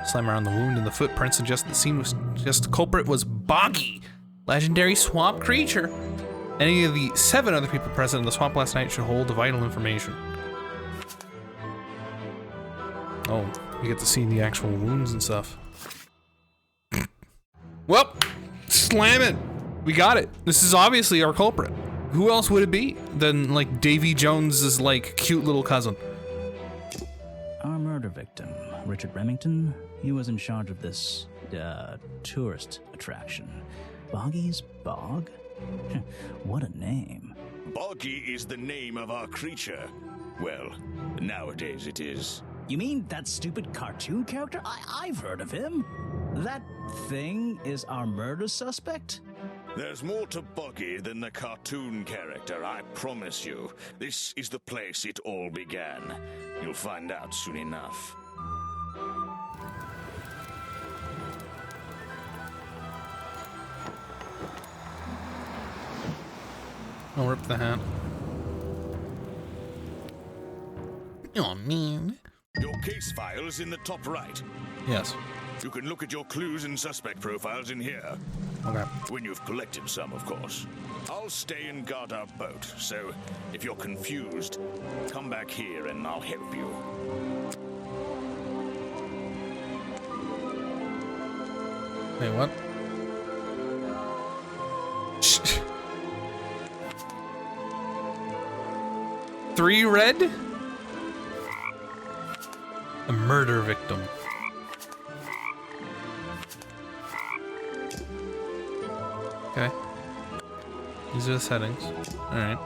Slime around the wound and the footprint suggest the scene was just the culprit was Boggy, legendary swamp creature. Any of the 7 other people present in the swamp last night should hold the vital information. Oh, you get to see the actual wounds and stuff. Well, slam it. We got it. This is obviously our culprit. Who else would it be than like Davy Jones's like cute little cousin? Our murder victim, Richard Remington, he was in charge of this tourist attraction. Boggy's Bog? What a name. Boggy is the name of our creature. Well, nowadays it is. You mean that stupid cartoon character? I've heard of him. That thing is our murder suspect? There's more to Boggy than the cartoon character, I promise you. This is the place it all began. You'll find out soon enough. I'll rip the hat. Oh, man. Your case file's in the top right. Yes. You can look at your clues and suspect profiles in here. Okay. When you've collected some, of course. I'll stay and guard our boat, so if you're confused, come back here and I'll help you. Wait, what? 3 red? A murder victim. Okay. These are the settings. Alright.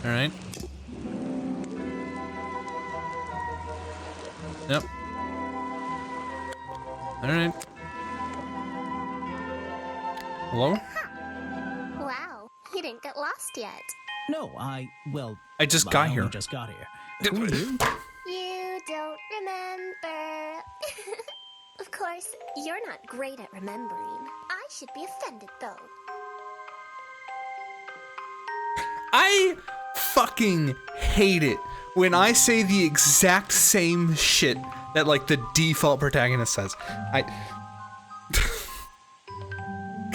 Alright. Yep. Alright. Hello? Wow, you didn't get lost yet. No, I just got here. Just got here. Who are you? You don't remember. Of course, you're not great at remembering. I should be offended, though. I fucking hate it when I say the exact same shit that like the default protagonist says.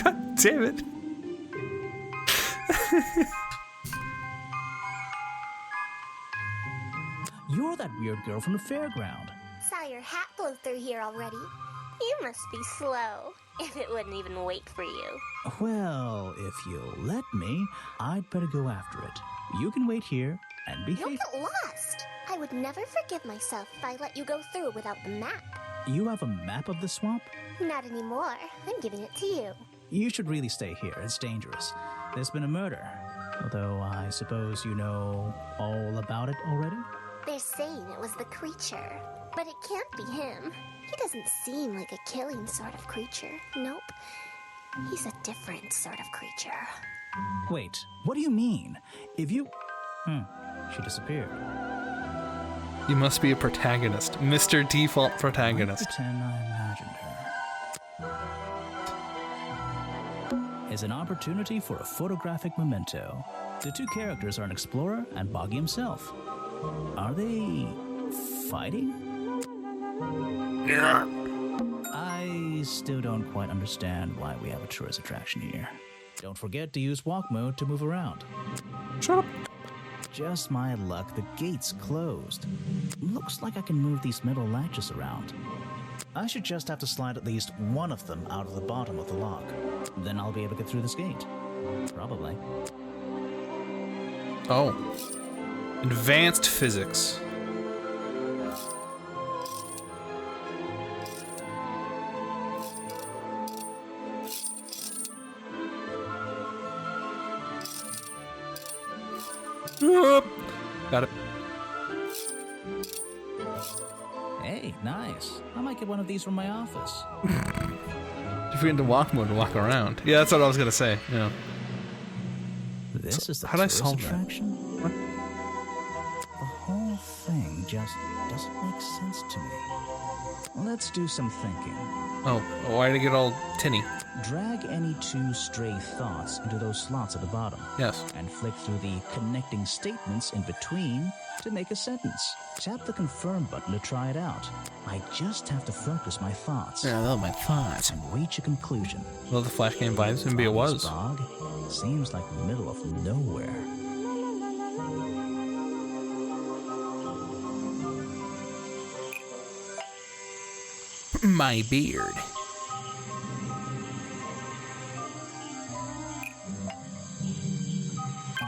God damn it. You're that weird girl from the fairground. Saw your hat blow through here already. You must be slow, if it wouldn't even wait for you. Well, if you'll let me, I'd better go after it. You can wait here and be You'll get lost. I would never forgive myself if I let you go through without the map. You have a map of the swamp? Not anymore. I'm giving it to you. You should really stay here. It's dangerous. There's been a murder. Although I suppose you know all about it already? They're saying it was the creature, but it can't be him. He doesn't seem like a killing sort of creature. Nope. He's a different sort of creature. Wait, what do you mean? If you... she disappeared. You must be a protagonist. Mr. Default Protagonist. I pretend I imagined her. Is an opportunity for a photographic memento. The 2 characters are an explorer and Boggy himself. Are they fighting? Yeah. I still don't quite understand why we have a tourist attraction here. Don't forget to use walk mode to move around. Shut up. Just my luck, the gate's closed. Looks like I can move these metal latches around. I should just have to slide at least one of them out of the bottom of the lock. Then I'll be able to get through this gate. Probably. Oh. Advanced physics. Got it. Hey, nice. I might get one of these from my office. If you're into walk mode, walk around. Yeah, that's what I was gonna say. Yeah. This is the how did I tourist solve that? attraction? What? The whole thing just doesn't make sense to me. let's do some thinking. Oh, why did it get all tinny? Drag any 2 stray thoughts into those slots at the bottom. Yes. And flick through the connecting statements in between to make a sentence. Tap the confirm button to try it out. I just have to focus my thoughts. Yeah, those are my thoughts. And reach a conclusion. Well, the Flash game vibes, maybe it was. Bog seems like the middle of nowhere. My beard.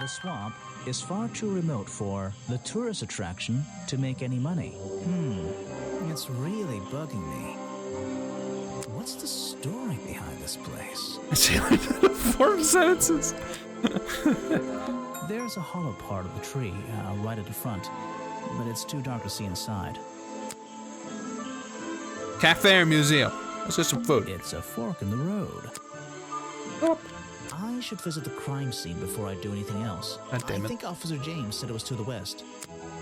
The swamp is far too remote for the tourist attraction to make any money. It's really bugging me. What's the story behind this place? 4 sentences. There's a hollow part of the tree right at the front, but it's too dark to see inside. Cafe or museum? Let's get some food. It's a fork in the road. I should visit the crime scene before I do anything else. God damn it. I think Officer James said it was to the west.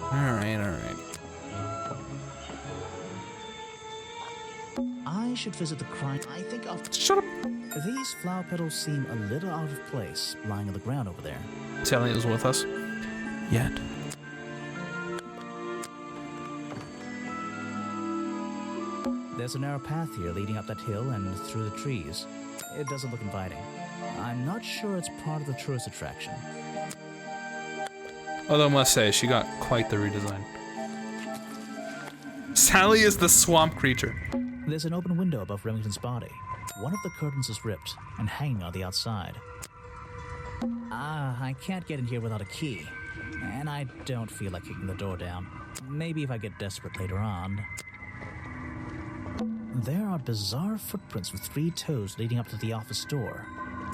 Alright. I should visit the crime. I think Shut up. These flower petals seem a little out of place, lying on the ground over there. Sally is with us. Yet. There's a narrow path here leading up that hill and through the trees. It doesn't look inviting. I'm not sure it's part of the tourist attraction. Although I must say, she got quite the redesign. Sally is the swamp creature. There's an open window above Remington's body. One of the curtains is ripped and hanging on the outside. I can't get in here without a key. And I don't feel like kicking the door down. Maybe if I get desperate later on. There are bizarre footprints with 3 toes leading up to the office door.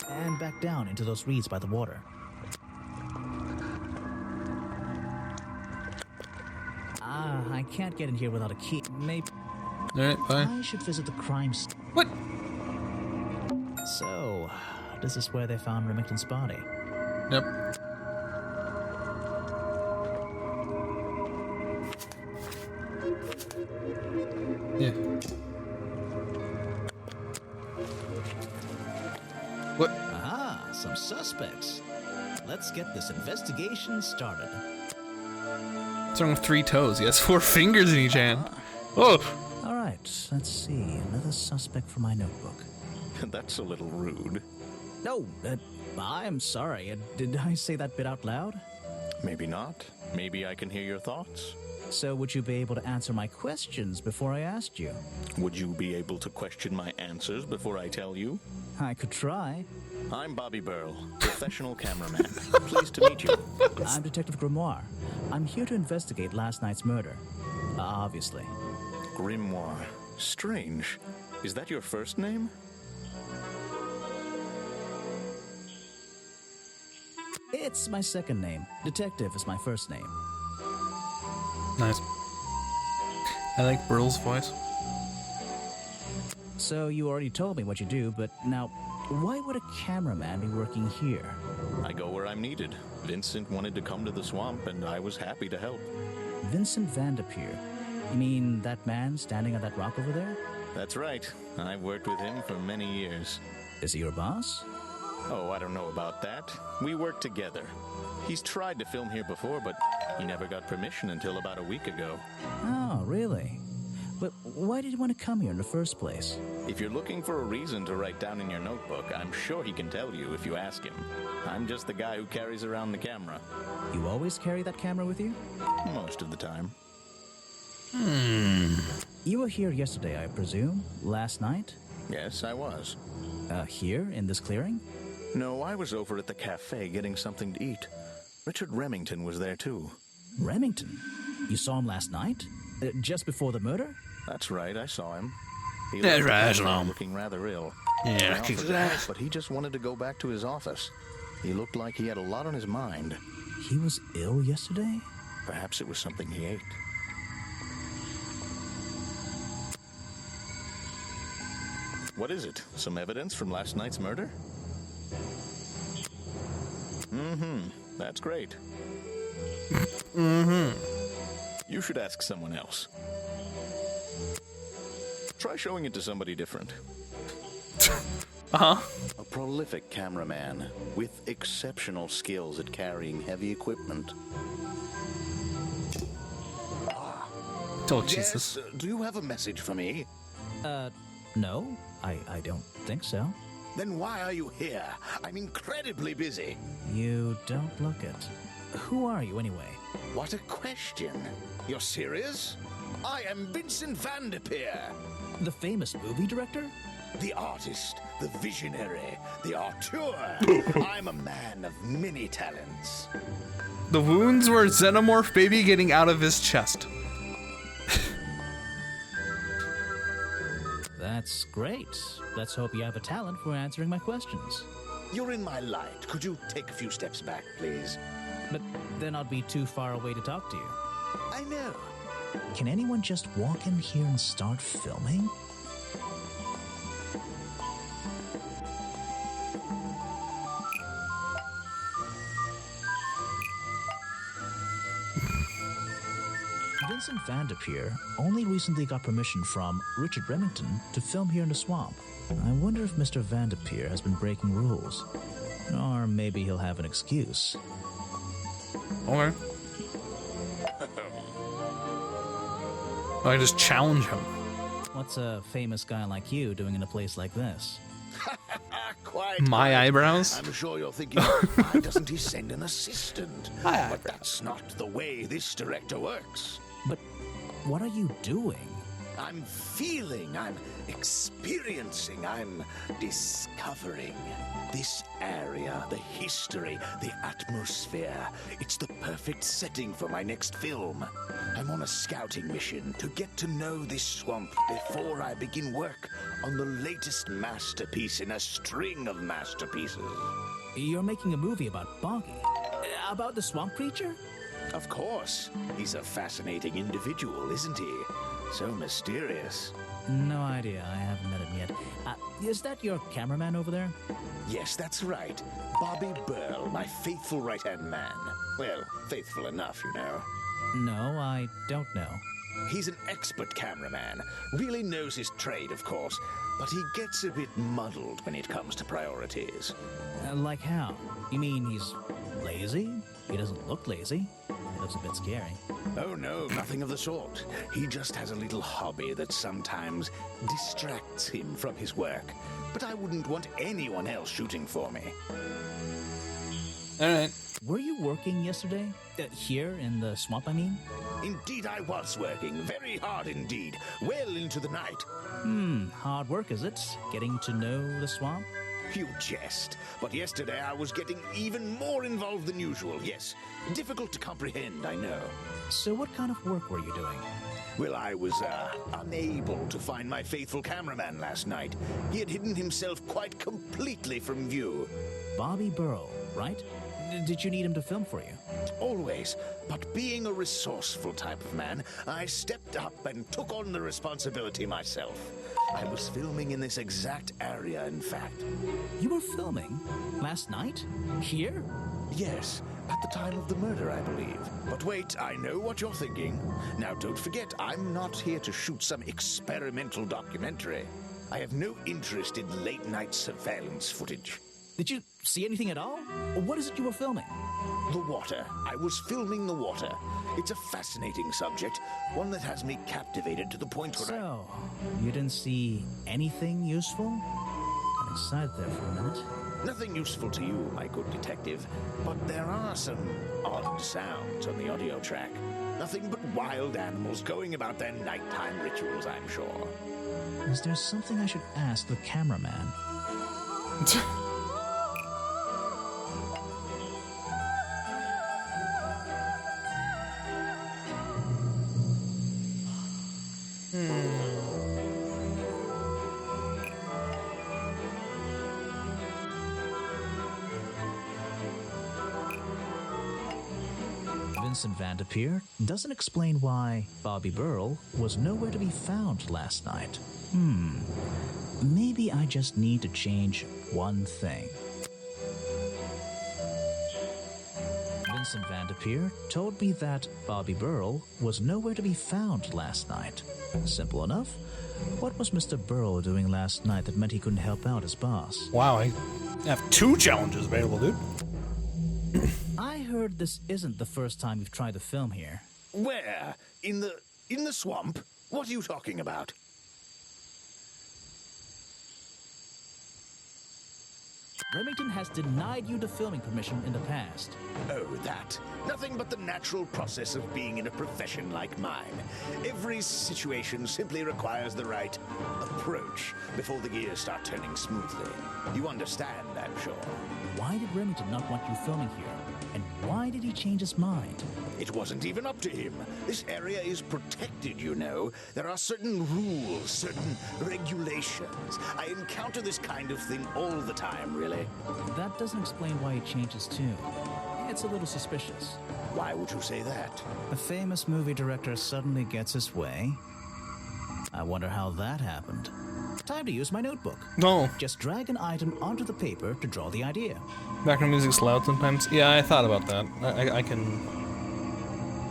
And back down into those reeds by the water. I can't get in here without a key. Maybe... Alright, fine. I should visit the crime scene. What? So, this is where they found Remington's body. Yep. Yeah. What? Aha, some suspects. Let's get this investigation started. What's wrong with 3 toes? He has 4 fingers in each hand. Oh! Alright, let's see. Another suspect for my notebook. That's a little rude. No, I'm sorry. Did I say that bit out loud? Maybe not. Maybe I can hear your thoughts. So would you be able to answer my questions before I asked you? Would you be able to question my answers before I tell you? I could try. I'm Bobby Burl, professional cameraman. Pleased to meet you. I'm Detective Grimoire. I'm here to investigate last night's murder. Obviously. Grimoire. Strange. Is that your first name? It's my second name. Detective is my first name. Nice. I like Burl's voice. So you already told me what you do, but now, why would a cameraman be working here? I go where I'm needed. Vincent wanted to come to the swamp, and I was happy to help. Vincent Vanderpeer. You mean that man standing on that rock over there? That's right. I've worked with him for many years. Is he your boss? Oh, I don't know about that. We work together. He's tried to film here before, but he never got permission until about a week ago. Oh, really? But why did you want to come here in the first place? If you're looking for a reason to write down in your notebook, I'm sure he can tell you if you ask him. I'm just the guy who carries around the camera. You always carry that camera with you? Most of the time. You were here yesterday, I presume? Last night? Yes, I was. Here, in this clearing? No, I was over at the cafe getting something to eat. Richard Remington was there too. Remington? You saw him last night? Just before the murder? That's right, I saw him. He That's left the right, cafe I saw him. looking rather ill. Yeah, I offered to help, but he just wanted to go back to his office. He looked like he had a lot on his mind. He was ill yesterday? Perhaps it was something he ate. What is it? Some evidence from last night's murder? That's great. You should ask someone else. Try showing it to somebody different. Uh-huh. A prolific cameraman with exceptional skills at carrying heavy equipment. Oh, Yes, Jesus. do you have a message for me? No, I don't think so. Then why are you here? I'm incredibly busy. You don't look it. Who are you, anyway? What a question. You're serious? I am Vincent Van de Peer. The famous movie director? The artist, the visionary, the auteur. I'm a man of many talents. The wounds were Xenomorph baby getting out of his chest. That's great. Let's hope you have a talent for answering my questions. You're in my light. Could you take a few steps back, please? But then I'd be too far away to talk to you. I know. Can anyone just walk in here and start filming? Vincent Van de Peer only recently got permission from Richard Remington to film here in the swamp. I wonder if Mr. Van de Peer has been breaking rules. Or maybe he'll have an excuse. Okay. I just challenge him. What's a famous guy like you doing in a place like this? Quite My right. eyebrows? I'm sure you're thinking, why doesn't he send an assistant? My But that's not the way this director works. But what are you doing? I'm feeling, I'm experiencing, I'm discovering. This area, the history, the atmosphere, it's the perfect setting for my next film. I'm on a scouting mission to get to know this swamp before I begin work on the latest masterpiece in a string of masterpieces. You're making a movie about Boggy? About the swamp creature? Of course. He's a fascinating individual, isn't he? So mysterious. No idea. I haven't met him yet. Is that your cameraman over there? Yes, that's right. Bobby Burl, my faithful right-hand man. Well, faithful enough, you know. No, I don't know. He's an expert cameraman. Really knows his trade, of course. But he gets a bit muddled when it comes to priorities. Like how? You mean he's lazy? He doesn't look lazy. He looks a bit scary. Oh no, nothing of the sort. He just has a little hobby that sometimes distracts him from his work. But I wouldn't want anyone else shooting for me. Alright. Were you working yesterday? Here in the swamp, I mean? Indeed I was working, very hard indeed, well into the night. Hard work, is it? Getting to know the swamp? You jest, but yesterday I was getting even more involved than usual, yes. Difficult to comprehend, I know. So what kind of work were you doing? Well, I was, unable to find my faithful cameraman last night. He had hidden himself quite completely from view. Bobby Burl, right? Did you need him to film for you? Always, but being a resourceful type of man, I stepped up and took on the responsibility myself. I was filming in this exact area, in fact. You were filming? Last night? Here? Yes, at the time of the murder, I believe. But wait, I know what you're thinking. Now, don't forget, I'm not here to shoot some experimental documentary. I have no interest in late-night surveillance footage. Did you see anything at all? What is it you were filming? The water. I was filming the water. It's a fascinating subject, one that has me captivated to the point where So, you didn't see anything useful? Got excited there for a minute. Nothing useful to you, my good detective, but there are some odd sounds on the audio track. Nothing but wild animals going about their nighttime rituals, I'm sure. Is there something I should ask the cameraman? Vincent Van de Peer doesn't explain why Bobby Burl was nowhere to be found last night. Maybe I just need to change one thing. Vincent Van de Peer told me that Bobby Burrell was nowhere to be found last night. Simple enough. What was Mr. Burrell doing last night that meant he couldn't help out his boss? Wow, I have 2 challenges available, dude. I heard this isn't the first time you've tried to film here. Where? In the swamp? What are you talking about? Remington has denied you the filming permission in the past. Oh, that. Nothing but the natural process of being in a profession like mine. Every situation simply requires the right approach before the gears start turning smoothly. You understand, I'm sure. Why did Remington not want you filming here? And why did he change his mind? It wasn't even up to him. This area is protected, you know. There are certain rules, certain regulations. I encounter this kind of thing all the time, really. That doesn't explain why he changed his tune. It's a little suspicious. Why would you say that? A famous movie director suddenly gets his way. I wonder how that happened. Time to use my notebook. No. Just drag an item onto the paper to draw the idea. Background music's loud sometimes. Yeah, I thought about that. I can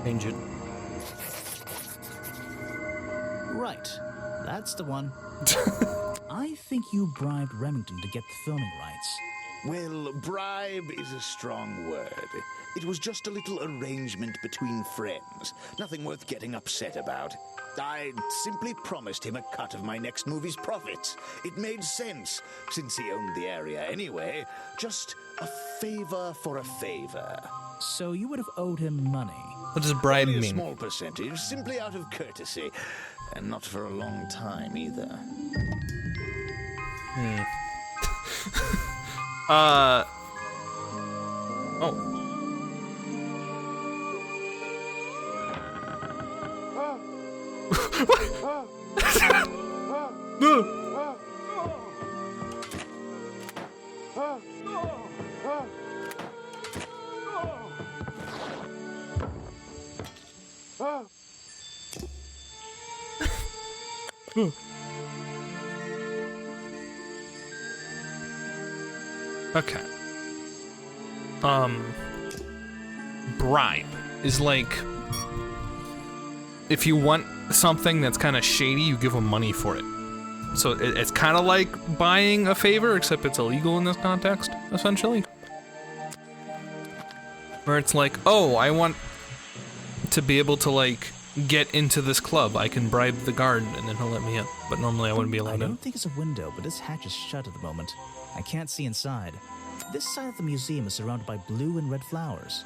change it. Right. That's the one. I think you bribed Remington to get the filming rights. Well, bribe is a strong word. It was just a little arrangement between friends. Nothing worth getting upset about. I simply promised him a cut of my next movie's profits. It made sense, since he owned the area anyway. Just a favor for a favor. So you would have owed him money. What does bribe Only mean? A small percentage, simply out of courtesy. And not for a long time, either. Oh. Okay. Bribe is like, if you want something that's kind of shady, you give them money for it. So it's kind of like buying a favor, except it's illegal in this context, essentially. Where it's like, oh, I want to be able to, like, get into this club. I can bribe the guard, and then he'll let me in. But normally I wouldn't be allowed in. I don't think it's a window, but this hatch is shut at the moment. I can't see inside. This side of the museum is surrounded by blue and red flowers.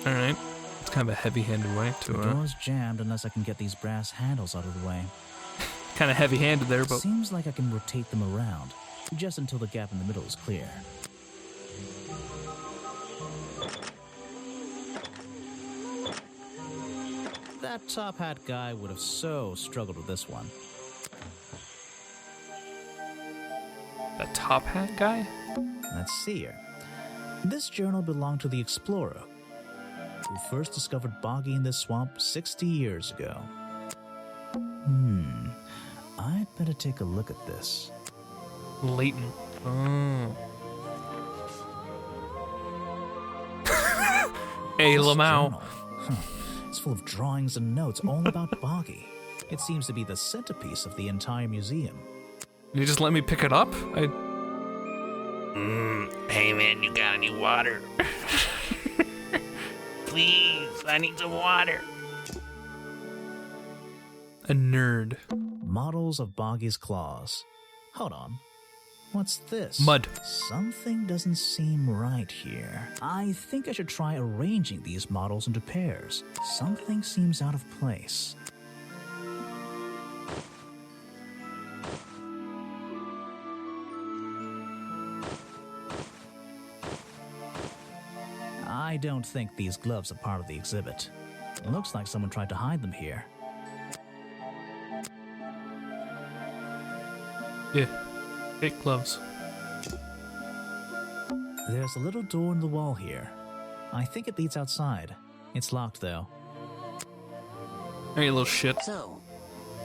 Alright. It's kind of a heavy-handed way to... The door's jammed unless I can get these brass handles out of the way. Kind of heavy-handed there, but... Seems like I can rotate them around, just until the gap in the middle is clear. That top hat guy would have so struggled with this one. The top hat guy? Let's see here. This journal belonged to the explorer who first discovered Boggy in this swamp 60 years ago. I'd better take a look at this. Leighton. Oh. Hey, Lamau. It's full of drawings and notes all about Boggy. It seems to be the centerpiece of the entire museum. You just let me pick it up? Hey man, you got any water? Please, I need some water. A nerd. Models of Boggy's claws. Hold on. What's this? Mud. Something doesn't seem right here. I think I should try arranging these models into pairs. Something seems out of place. I don't think these gloves are part of the exhibit. It looks like someone tried to hide them here. Yeah. Fake gloves. There's a little door in the wall here. I think it leads outside. It's locked, though. Hey, little shit. So,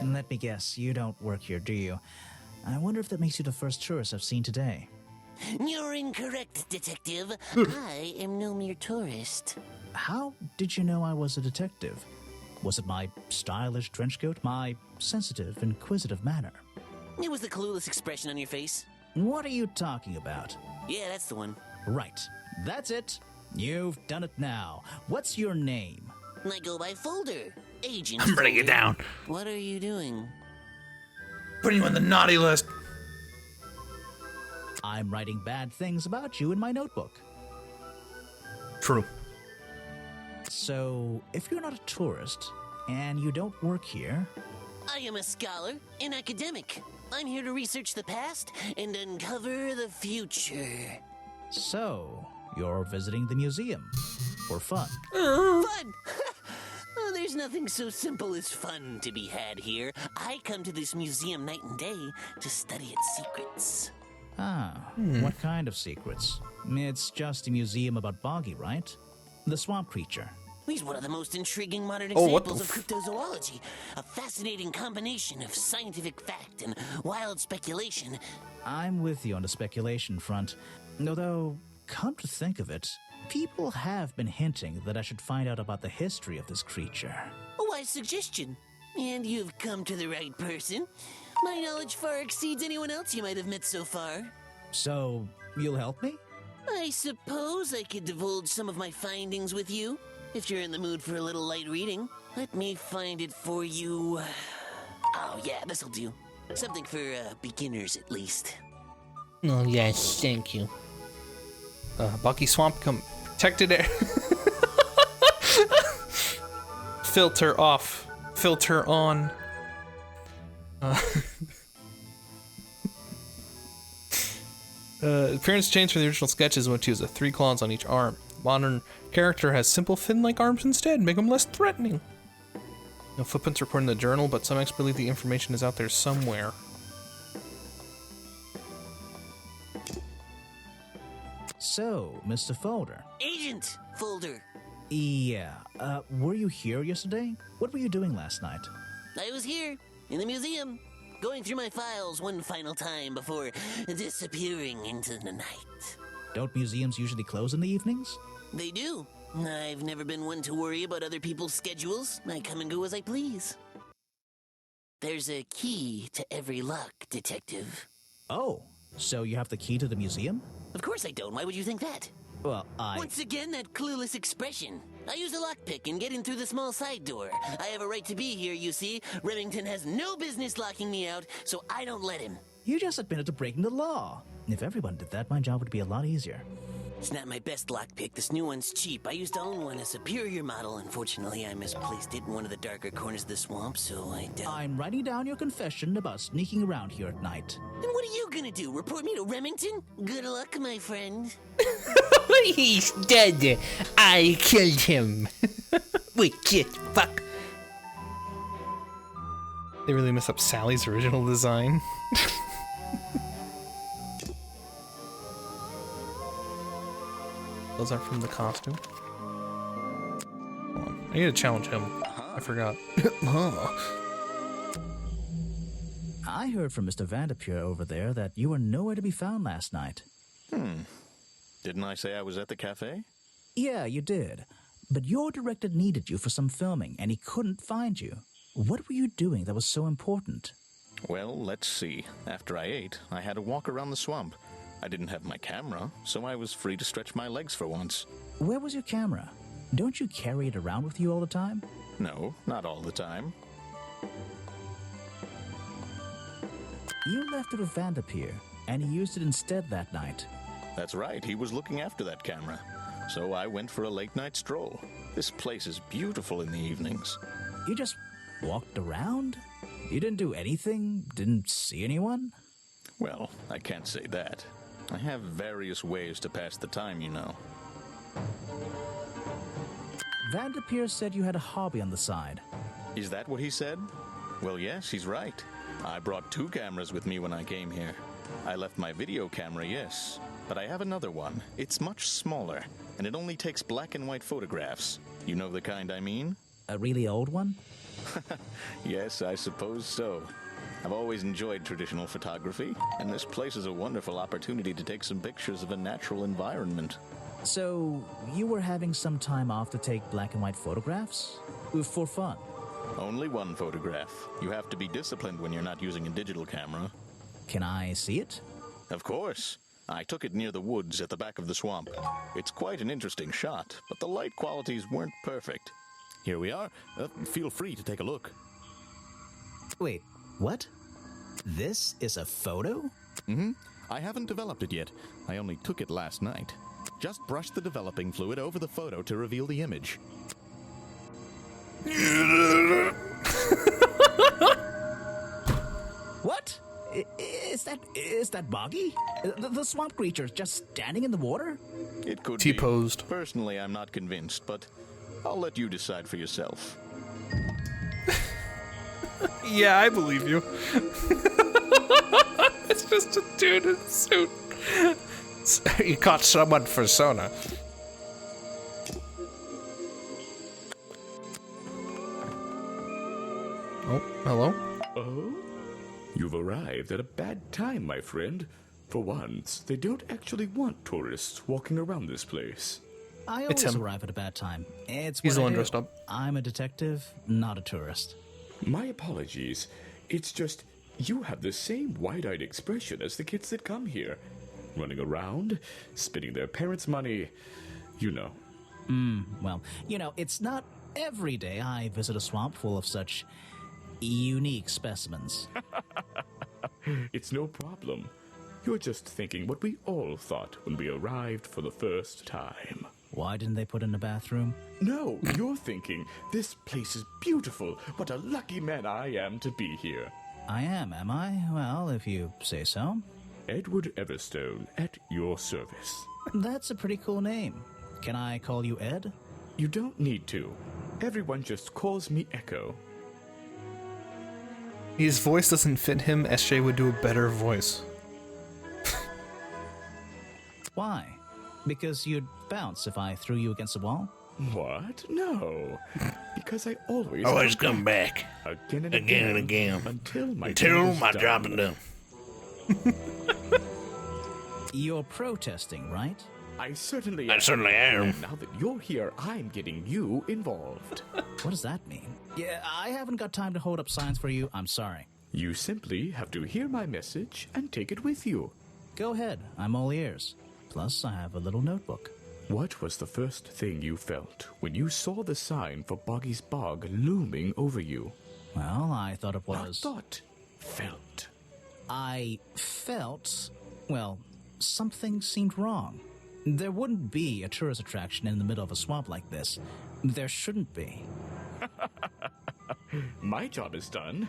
let me guess, you don't work here, do you? I wonder if that makes you the first tourist I've seen today. You're incorrect, Detective. I am no mere tourist. How did you know I was a detective? Was it my stylish trench coat? My sensitive, inquisitive manner? It was the clueless expression on your face. What are you talking about? Yeah, that's the one. Right. That's it. You've done it now. What's your name? I go by Folder. Agent I'm bringing it Folder. down. What are you doing? Putting you on the naughty list. I'm writing bad things about you in my notebook. True. So, if you're not a tourist, and you don't work here... I am a scholar, an academic. I'm here to research the past and uncover the future. So, you're visiting the museum. For fun. Fun! Oh, there's nothing so simple as fun to be had here. I come to this museum night and day to study its secrets. What kind of secrets? It's just a museum about Boggy, right? The swamp creature. He's one of the most intriguing modern Oh, what the examples of cryptozoology. A fascinating combination of scientific fact and wild speculation. I'm with you on the speculation front. Although, come to think of it, people have been hinting that I should find out about the history of this creature. A wise suggestion. And you've come to the right person. My knowledge far exceeds anyone else you might have met so far. So, you'll help me? I suppose I could divulge some of my findings with you. If you're in the mood for a little light reading, let me find it for you. Oh yeah, this'll do. Something for beginners at least. Oh, yes, thank you. Bucky Swamp protected air. Filter off. Filter on. Appearance changed from the original sketches when she has 3 claws on each arm. Modern character has simple fin-like arms instead, make them less threatening. No footprints recorded in the journal, but some experts believe the information is out there somewhere. So, Mr. Folder. Agent Folder. Yeah, were you here yesterday? What were you doing last night? I was here, in the museum, going through my files one final time before disappearing into the night. Don't museums usually close in the evenings? They do. I've never been one to worry about other people's schedules. I come and go as I please. There's a key to every lock, Detective. Oh, so you have the key to the museum? Of course I don't. Why would you think that? Well, Once again, that clueless expression. I use a lockpick and get in through the small side door. I have a right to be here, you see. Remington has no business locking me out, so I don't let him. You just admitted to breaking the law. If everyone did that, my job would be a lot easier. It's not my best lockpick. This new one's cheap. I used to own one, a superior model. Unfortunately, I misplaced it in one of the darker corners of the swamp, so I'm writing down your confession about sneaking around here at night. And what are you gonna do? Report me to Remington? Good luck, my friend. He's dead. I killed him. Wicked fuck. They really messed up Sally's original design. Those are from the costume. Hold on. I need to challenge him. I forgot. I heard from Mr. Vanderpure over there that you were nowhere to be found last night. Didn't I say I was at the cafe? Yeah, you did. But your director needed you for some filming, and he couldn't find you. What were you doing that was so important? Well, let's see. After I ate, I had to walk around the swamp. I didn't have my camera, so I was free to stretch my legs for once. Where was your camera? Don't you carry it around with you all the time? No, not all the time. You left it with Vanderpure, and he used it instead that night. That's right, he was looking after that camera. So I went for a late-night stroll. This place is beautiful in the evenings. You just walked around? You didn't do anything? Didn't see anyone? Well, I can't say that. I have various ways to pass the time, you know. Vanderpure said you had a hobby on the side. Is that what he said? Well, yes, he's right. I brought 2 cameras with me when I came here. I left my video camera, yes, but I have another one. It's much smaller, and it only takes black and white photographs. You know the kind I mean? A really old one? Yes, I suppose so. I've always enjoyed traditional photography, and this place is a wonderful opportunity to take some pictures of a natural environment. So, you were having some time off to take black and white photographs? For fun? Only one photograph. You have to be disciplined when you're not using a digital camera. Can I see it? Of course. I took it near the woods at the back of the swamp. It's quite an interesting shot, but the light qualities weren't perfect. Here we are. Feel free to take a look. Wait, what? This is a photo? Mm-hmm. I haven't developed it yet. I only took it last night. Just brush the developing fluid over the photo to reveal the image. What? Is that Boggy? The swamp creature just standing in the water? It could T-posed. be. Personally, I'm not convinced, but I'll let you decide for yourself. Yeah, I believe you. It's just a dude in a suit. You caught someone for Sona. Oh, hello? Oh? You've arrived at a bad time, my friend. For once, they don't actually want tourists walking around this place. I It's always him. arrive at a bad time. It's He's what the I one do. dressed up. I'm a detective, not a tourist. My apologies. It's just, you have the same wide-eyed expression as the kids that come here. Running around, spending their parents' money, you know. Well, it's not every day I visit a swamp full of such unique specimens. It's no problem. You're just thinking what we all thought when we arrived for the first time. Why didn't they put in a bathroom? No, you're thinking, this place is beautiful. What a lucky man I am to be here. I am I? Well, if you say so. Edward Everstone, at your service. That's a pretty cool name. Can I call you Ed? You don't need to. Everyone just calls me Echo. His voice doesn't fit him. SJ would do a better voice. Why? Because you'd bounce if I threw you against the wall? What? No. Because I always come back. Again and again. Until my job is done. You're protesting, right? I certainly am. I certainly am. And now that you're here, I'm getting you involved. What does that mean? Yeah, I haven't got time to hold up signs for you. I'm sorry. You simply have to hear my message and take it with you. Go ahead. I'm all ears. Plus, I have a little notebook. What was the first thing you felt when you saw the sign for Boggy's Bog looming over you? Well, I thought it was... Not thought. Felt. I felt... Well, something seemed wrong. There wouldn't be a tourist attraction in the middle of a swamp like this. There shouldn't be. My job is done.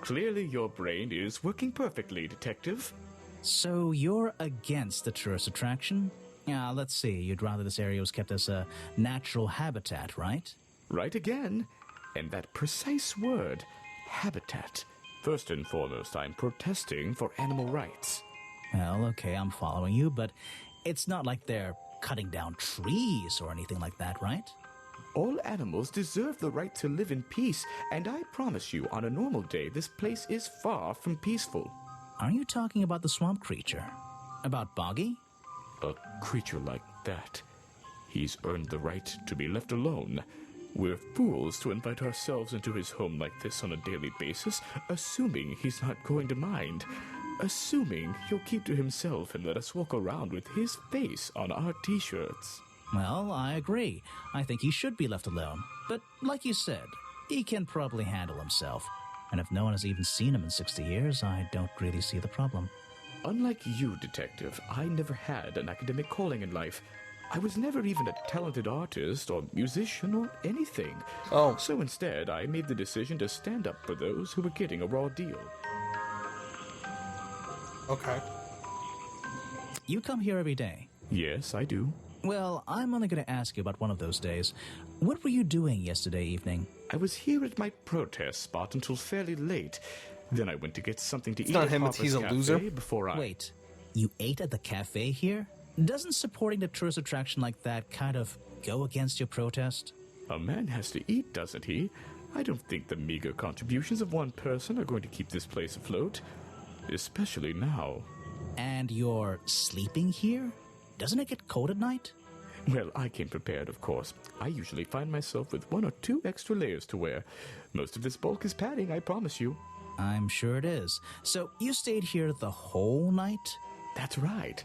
Clearly your brain is working perfectly, Detective. So you're against the tourist attraction? Yeah, let's see. You'd rather this area was kept as a natural habitat, right? Right again. And that precise word, habitat. First and foremost, I'm protesting for animal rights. Well, okay, I'm following you, but it's not like they're cutting down trees or anything like that, right? All animals deserve the right to live in peace, and I promise you, on a normal day, this place is far from peaceful. Are you talking about the swamp creature? About Boggy? A creature like that. He's earned the right to be left alone. We're fools to invite ourselves into his home like this on a daily basis, assuming he's not going to mind. Assuming he'll keep to himself and let us walk around with his face on our t-shirts. Well, I agree. I think he should be left alone. But like you said, he can probably handle himself. And if no one has even seen him in 60 years, I don't really see the problem. Unlike you, Detective, I never had an academic calling in life. I was never even a talented artist or musician or anything. Oh. So instead, I made the decision to stand up for those who were getting a raw deal. Okay. You come here every day. Yes, I do. Well, I'm only going to ask you about one of those days. What were you doing yesterday evening? I was here at my protest spot until fairly late. Then I went to get something to eat not at him, Harper's he's a Cafe loser. before I... Wait, you ate at the cafe here? Doesn't supporting the tourist attraction like that kind of go against your protest? A man has to eat, doesn't he? I don't think the meager contributions of one person are going to keep this place afloat. Especially now. And you're sleeping here? Doesn't it get cold at night? Well, I came prepared, of course. I usually find myself with 1 or 2 extra layers to wear. Most of this bulk is padding, I promise you. I'm sure it is. So you stayed here the whole night? That's right.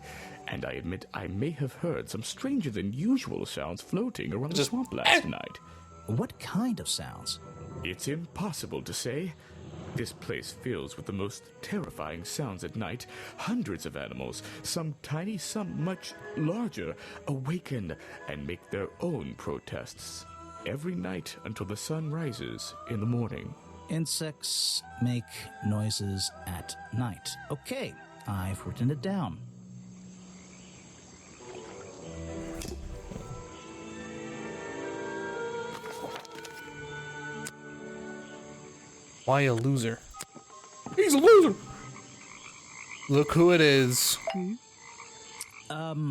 And I admit I may have heard some stranger than usual sounds floating around the swamp last night. What kind of sounds? It's impossible to say. This place fills with the most terrifying sounds at night. Hundreds of animals, some tiny, some much larger, awaken and make their own protests. Every night until the sun rises in the morning. Insects make noises at night. Okay, I've written it down. Why a loser? He's a loser! Look who it is.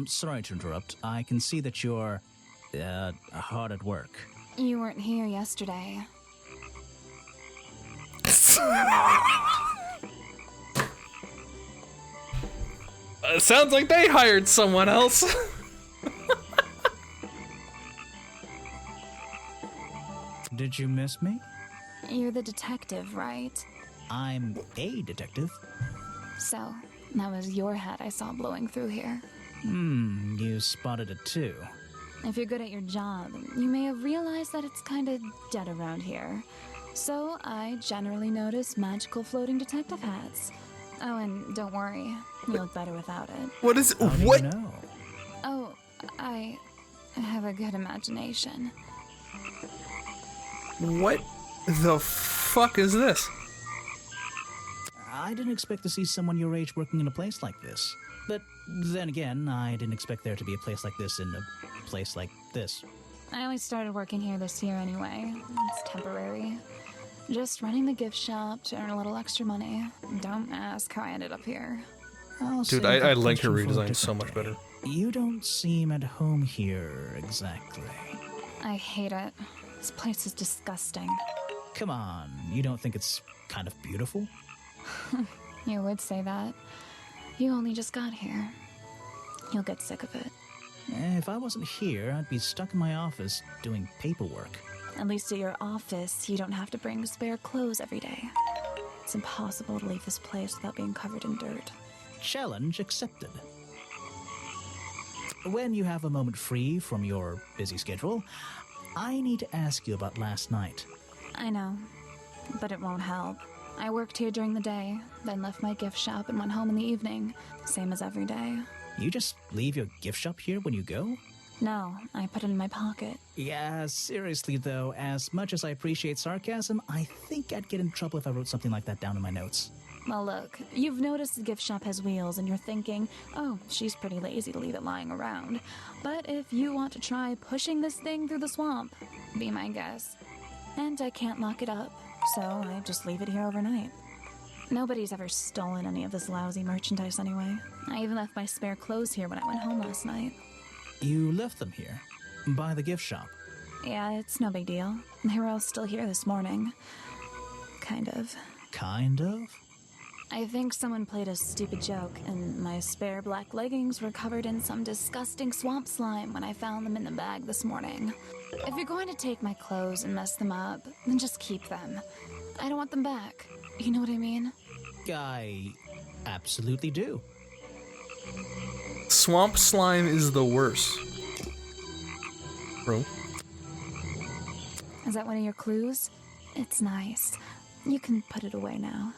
Sorry to interrupt. I can see that you're, hard at work. You weren't here yesterday. Sounds like they hired someone else. Did you miss me? You're the detective, right? I'm a detective. So, that was your head I saw blowing through here. You spotted it too. If you're good at your job, you may have realized that it's kinda dead around here. So, I generally notice magical floating detective hats. Oh, and don't worry, you look better without it. What is... How do what? you know? Oh, I have a good imagination. What the fuck is this? I didn't expect to see someone your age working in a place like this. But then again, I didn't expect there to be a place like this in a place like this. I only started working here this year anyway. It's temporary. Just running the gift shop to earn a little extra money. Don't ask how I ended up here. Dude, I like her redesign so much better. You don't seem at home here exactly. I hate it. This place is disgusting. Come on, you don't think it's kind of beautiful? You would say that. You only just got here. You'll get sick of it. If I wasn't here, I'd be stuck in my office doing paperwork. At least at your office, you don't have to bring spare clothes every day. It's impossible to leave this place without being covered in dirt. Challenge accepted. When you have a moment free from your busy schedule, I need to ask you about last night. I know, but it won't help. I worked here during the day, then left my gift shop and went home in the evening. Same as every day. You just leave your gift shop here when you go? No, I put it in my pocket. Yeah, seriously though, as much as I appreciate sarcasm, I think I'd get in trouble if I wrote something like that down in my notes. Well, look, you've noticed the gift shop has wheels and you're thinking, oh, she's pretty lazy to leave it lying around. But if you want to try pushing this thing through the swamp, be my guest. And I can't lock it up, so I just leave it here overnight. Nobody's ever stolen any of this lousy merchandise anyway. I even left my spare clothes here when I went home last night. You left them here? By the gift shop? Yeah, it's no big deal. They were all still here this morning. Kind of. Kind of? I think someone played a stupid joke, and my spare black leggings were covered in some disgusting swamp slime when I found them in the bag this morning. If you're going to take my clothes and mess them up, then just keep them. I don't want them back. You know what I mean? I absolutely do. Swamp slime is the worst. Bro. Is that one of your clues? It's nice. You can put it away now.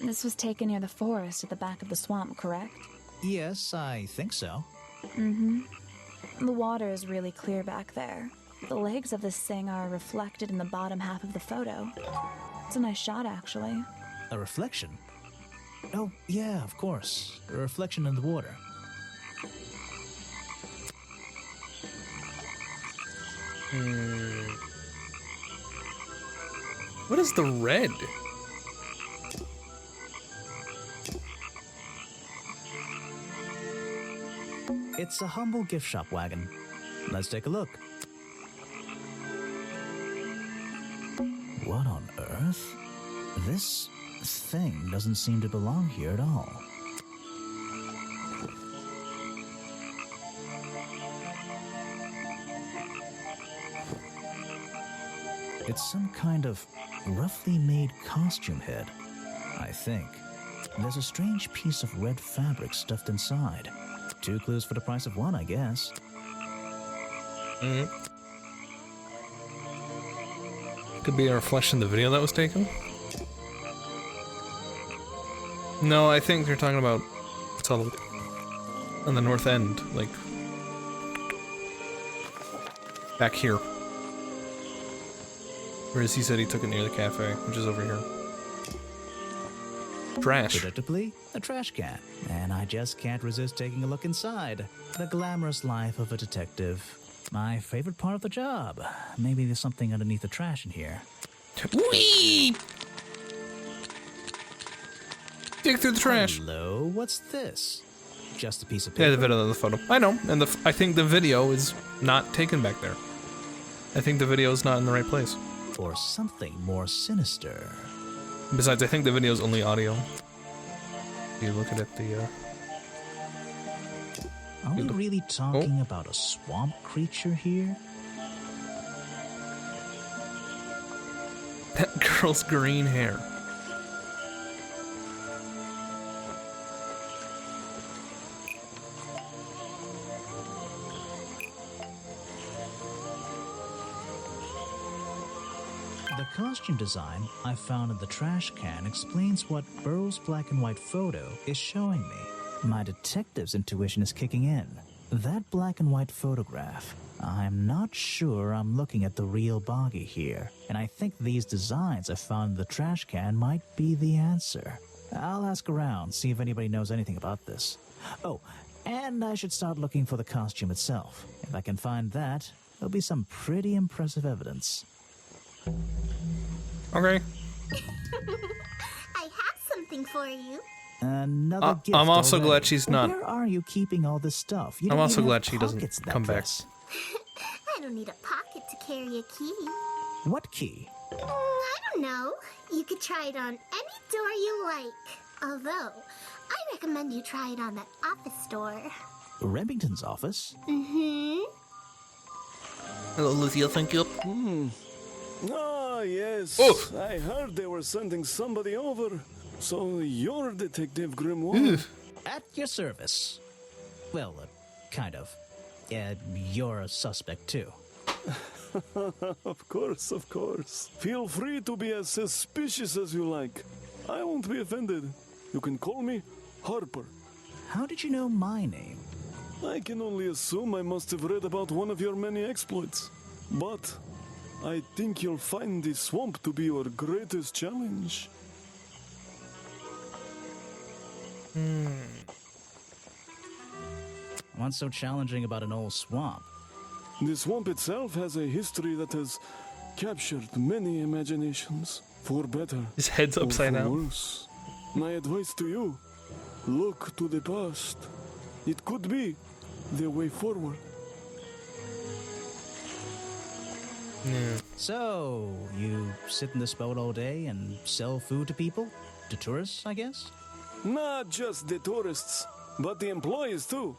This was taken near the forest at the back of the swamp, correct? Yes, I think so. Mm-hmm. The water is really clear back there. The legs of this thing are reflected in the bottom half of the photo. It's a nice shot, actually. A reflection? Oh, yeah, of course. A reflection in the water. What is the red? It's a humble gift shop wagon. Let's take a look. on earth? This thing doesn't seem to belong here at all. It's some kind of roughly made costume head, I think. There's a strange piece of red fabric stuffed inside. 2 clues for the price of 1, I guess. Could be a reflection of the video that was taken. No, I think they're talking about it's all on the north end, like back here. Whereas he said he took it near the cafe, which is over here. Trash. Predictably, a trash can. And I just can't resist taking a look inside. The glamorous life of a detective. My favorite part of the job. Maybe there's something underneath the trash in here. Whee! Dig through the trash. Hello, what's this? Just a piece of paper? Yeah, the video of the photo. I know, and I think the video is not taken back there. I think the video is not in the right place. Or something more sinister. Besides, I think the video is only audio. You look at it, Are we really talking about a swamp creature here? That girl's green hair. The costume design I found in the trash can explains what Burrow's black and white photo is showing me. My detective's intuition is kicking in. That black and white photograph. I'm not sure I'm looking at the real Boggy here, and I think these designs I found in the trash can might be the answer. I'll ask around, see if anybody knows anything about this. Oh, and I should start looking for the costume itself. If I can find that, there'll be some pretty impressive evidence. Okay. I have something for you. Another gift. I'm also already. glad she's not. Where are you keeping all this stuff? You I'm don't also even glad have she doesn't pockets in that come back. dress. I don't need a pocket to carry a key. What key? I don't know. You could try it on any door you like. Although, I recommend you try it on that office door. Remington's office? Mm-hmm. Hello, Lucio, thank you. Ah, yes. Oh. I heard they were sending somebody over. So you're Detective Grimoire. At your service. Well, kind of. You're a suspect, too. Of course, of course. Feel free to be as suspicious as you like. I won't be offended. You can call me Harper. How did you know my name? I can only assume I must have read about one of your many exploits. But I think you'll find this swamp to be your greatest challenge. What's so challenging about an old swamp? The swamp itself has a history that has captured many imaginations, for better. His head's or upside for down. worse. My advice to you, look to the past. It could be the way forward. So, you sit in this boat all day and sell food to people? To tourists, I guess? Not just the tourists, but the employees too.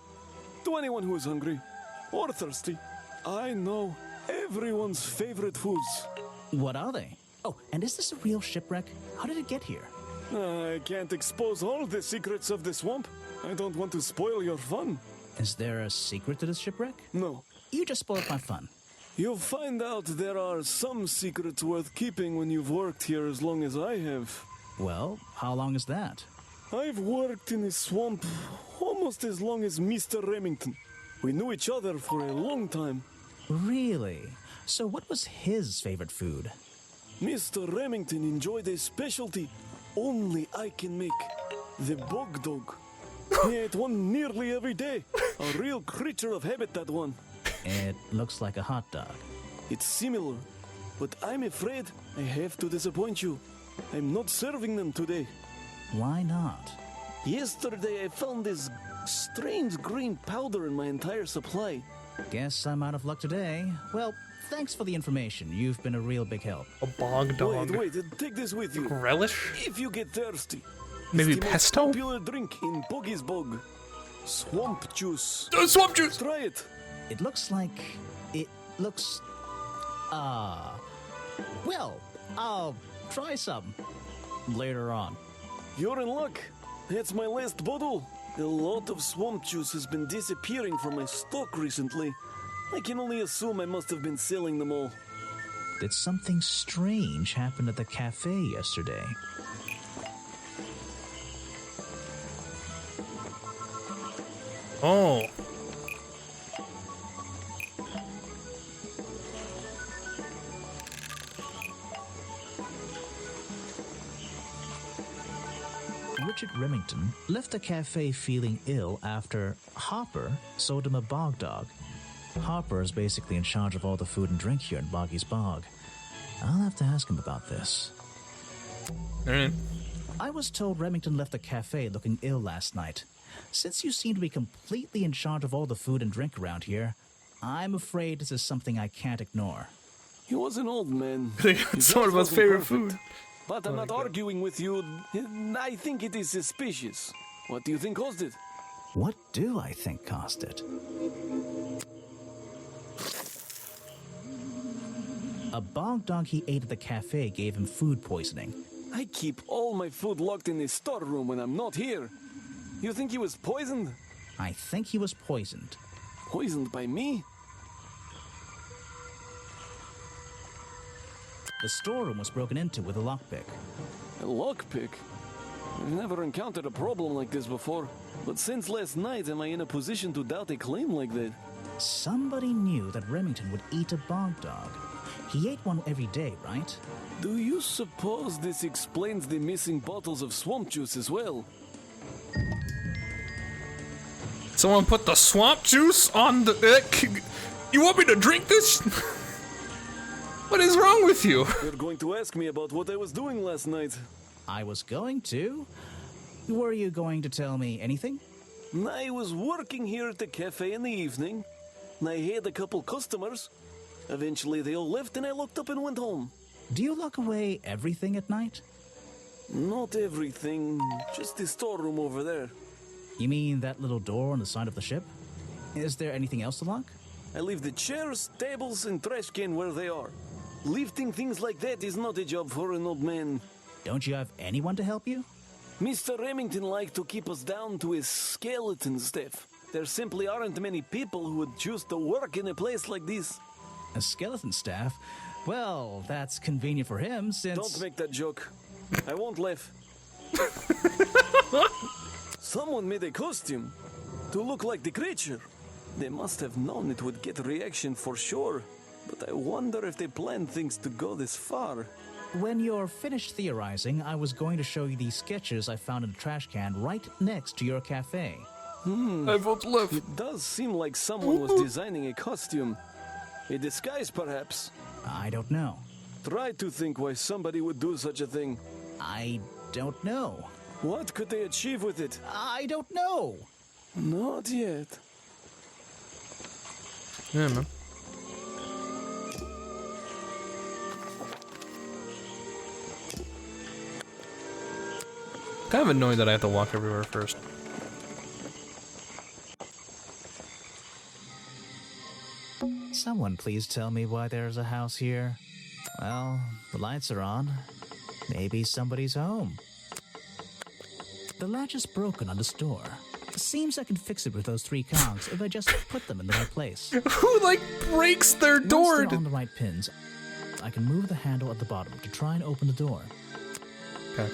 To anyone who is hungry or thirsty. I know everyone's favorite foods. What are they? Oh, and is this a real shipwreck? How did it get here? I can't expose all the secrets of the swamp. I don't want to spoil your fun. Is there a secret to this shipwreck? No. You just spoiled my fun. You'll find out there are some secrets worth keeping when you've worked here as long as I have. Well, how long is that? I've worked in the swamp almost as long as Mr. Remington. We knew each other for a long time. Really? So what was his favorite food? Mr. Remington enjoyed a specialty only I can make. The bog dog. He ate one nearly every day. A real creature of habit, that one. It looks like a hot dog. It's similar, but I'm afraid I have to disappoint you. I'm not serving them today. Why not? Yesterday I found this strange green powder in my entire supply. Guess I'm out of luck today. Well, Thanks for the information. You've been a real big help. A bog dog. Wait, take this with you. Relish? If you get thirsty. Maybe it's the pesto? most popular drink in Boggy's Bog. Swamp juice. Swamp juice! Try it. It looks like... It looks... Well, I'll try some. Later on. You're in luck. That's my last bottle. A lot of swamp juice has been disappearing from my stock recently. I can only assume I must have been selling them all. Did something strange happen at the cafe yesterday? Oh. Richard Remington left the cafe feeling ill after Hopper sold him a bog dog. Hopper is basically in charge of all the food and drink here in Boggy's Bog. I'll have to ask him about this. Alright. I was told Remington left the cafe looking ill last night. Since you seem to be completely in charge of all the food and drink around here, I'm afraid this is something I can't ignore. He was an old man. It's one of his favorite food. But I'm not arguing with you. I think it is suspicious. What do you think caused it? What do I think caused it? A bog dog he ate at the cafe gave him food poisoning. I keep all my food locked in the storeroom when I'm not here. You think he was poisoned? I think he was poisoned. Poisoned by me? The storeroom was broken into with a lockpick. A lockpick? I've never encountered a problem like this before. But since last night, am I in a position to doubt a claim like that? Somebody knew that Remington would eat a bog dog. He ate one every day, right? Do you suppose this explains the missing bottles of swamp juice as well? Someone put the swamp juice on the... you want me to drink this? What is wrong with you? You're going to ask me about what I was doing last night. I was going to? Were you going to tell me anything? I was working here at the cafe in the evening. I had a couple customers. Eventually they all left and I locked up and went home. Do you lock away everything at night? Not everything, just the storeroom over there. You mean that little door on the side of the ship? Is there anything else to lock? I leave the chairs, tables, and trash can where they are. Lifting things like that is not a job for an old man. Don't you have anyone to help you? Mr. Remington liked to keep us down to his skeleton staff. There simply aren't many people who would choose to work in a place like this. A skeleton staff? Well, that's convenient for him since... Don't make that joke. I won't laugh. Someone made a costume to look like the creature. They must have known it would get a reaction for sure. But I wonder if they planned things to go this far. When you're finished theorizing, I was going to show you these sketches I found in a trash can right next to your cafe. I vote left. It does seem like someone was designing a costume. A disguise, perhaps. I don't know. Try to think why somebody would do such a thing. I don't know. What could they achieve with it? I don't know. Not yet. Yeah, man. Kind of annoyed that I have to walk everywhere first. Someone please tell me why there's a house here. Well, the lights are on. Maybe somebody's home. The latch is broken on this door. Seems I can fix it with those 3 cogs if I just put them in the right place. Who, like, breaks their door? Once they're on the right pins, I can move the handle at the bottom to try and open the door. Okay.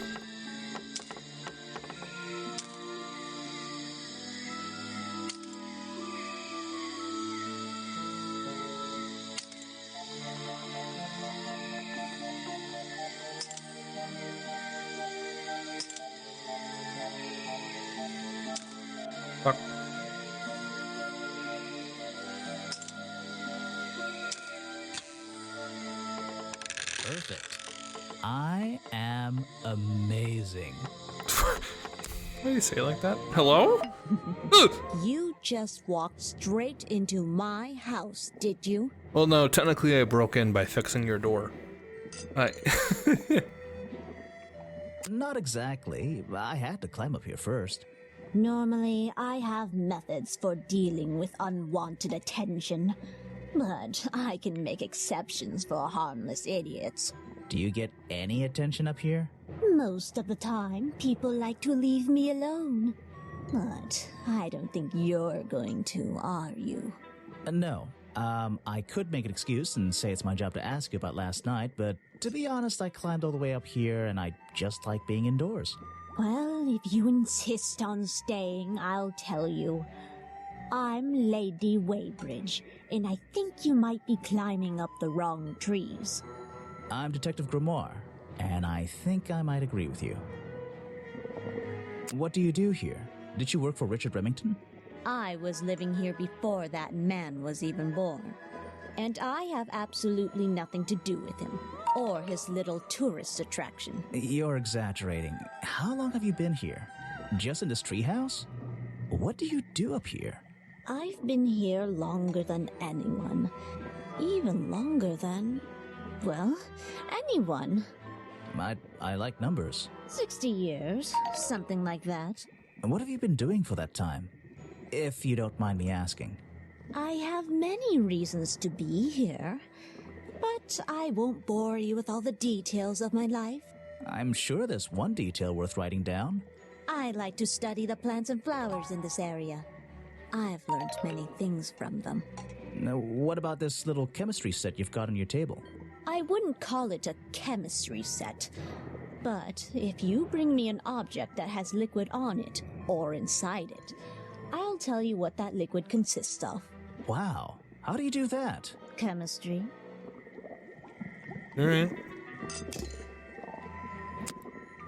Fuck. Perfect. I am amazing. Why do you say it like that? Hello? You just walked straight into my house, did you? Well, no, technically I broke in by fixing your door. Not exactly. I had to climb up here first. Normally, I have methods for dealing with unwanted attention, but I can make exceptions for harmless idiots. Do you get any attention up here? Most of the time, people like to leave me alone. But I don't think you're going to, are you? No. I could make an excuse and say it's my job to ask you about last night, but to be honest, I climbed all the way up here and I just like being indoors. Well, if you insist on staying, I'll tell you. I'm Lady Weybridge, and I think you might be climbing up the wrong trees. I'm Detective Grimoire, and I think I might agree with you. What do you do here? Did you work for Richard Remington? I was living here before that man was even born. And I have absolutely nothing to do with him, or his little tourist attraction. You're exaggerating. How long have you been here? Just in this treehouse? What do you do up here? I've been here longer than anyone. Even longer than, well, anyone. I like numbers. 60 years, something like that. And what have you been doing for that time? If you don't mind me asking. I have many reasons to be here, but I won't bore you with all the details of my life. I'm sure there's one detail worth writing down. I like to study the plants and flowers in this area. I've learned many things from them. Now, what about this little chemistry set you've got on your table? I wouldn't call it a chemistry set, but if you bring me an object that has liquid on it, or inside it, I'll tell you what that liquid consists of. Wow, how do you do that? Chemistry. Alright.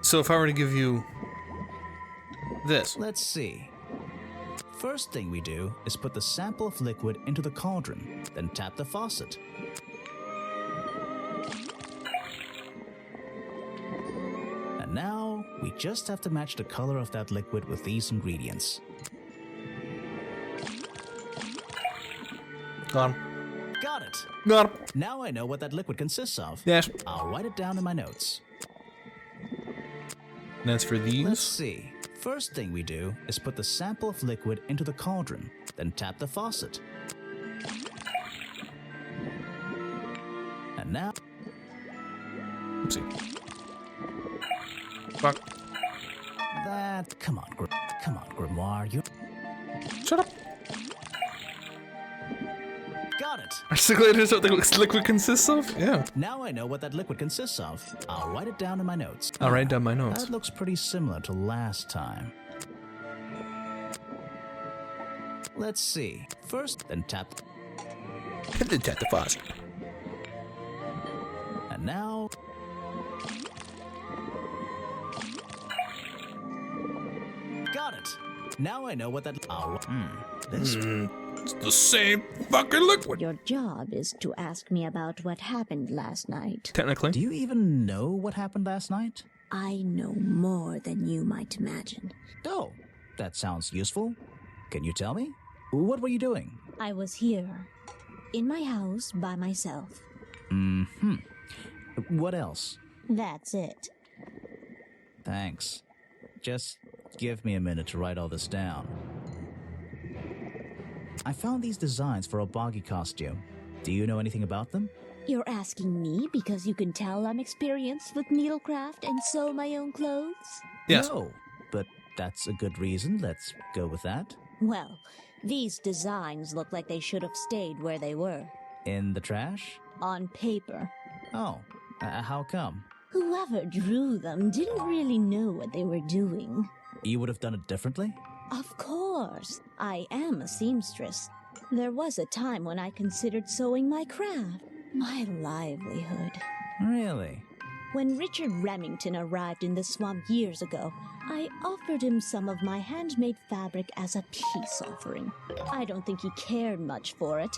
So if I were to give you this. Let's see. First thing we do is put the sample of liquid into the cauldron, then tap the faucet. And now, we just have to match the color of that liquid with these ingredients. Got him. Got it. Got him. Now I know what that liquid consists of. Yes. I'll write it down in my notes. And that's for these? Let's see. First thing we do is put the sample of liquid into the cauldron, then tap the faucet. And now... Oopsie. Fuck. That... Come on, Grimoire, you... Shut up. Got it. Articulated is what the liquid consists of? Yeah. Now I know what that liquid consists of. I'll write it down in my notes. I'll write down my notes. That looks pretty similar to last time. Let's see. First, then tap... And then tap the faucet. And now... Got it. Now I know what that... This... It's the same fucking liquid. Your job is to ask me about what happened last night. Technically. Do you even know what happened last night? I know more than you might imagine. Oh, that sounds useful. Can you tell me? What were you doing? I was here, in my house by myself. Mm-hmm. What else? That's it. Thanks. Just give me a minute to write all this down. I found these designs for a boggy costume. Do you know anything about them? You're asking me because you can tell I'm experienced with needlecraft and sew my own clothes? Yes. No, but that's a good reason. Let's go with that. Well, these designs look like they should have stayed where they were. In the trash? On paper. Oh, how come? Whoever drew them didn't really know what they were doing. You would have done it differently? Of course. I am a seamstress. There was a time when I considered sewing my craft, my livelihood. Really? When Richard Remington arrived in the swamp years ago, I offered him some of my handmade fabric as a peace offering. I don't think he cared much for it.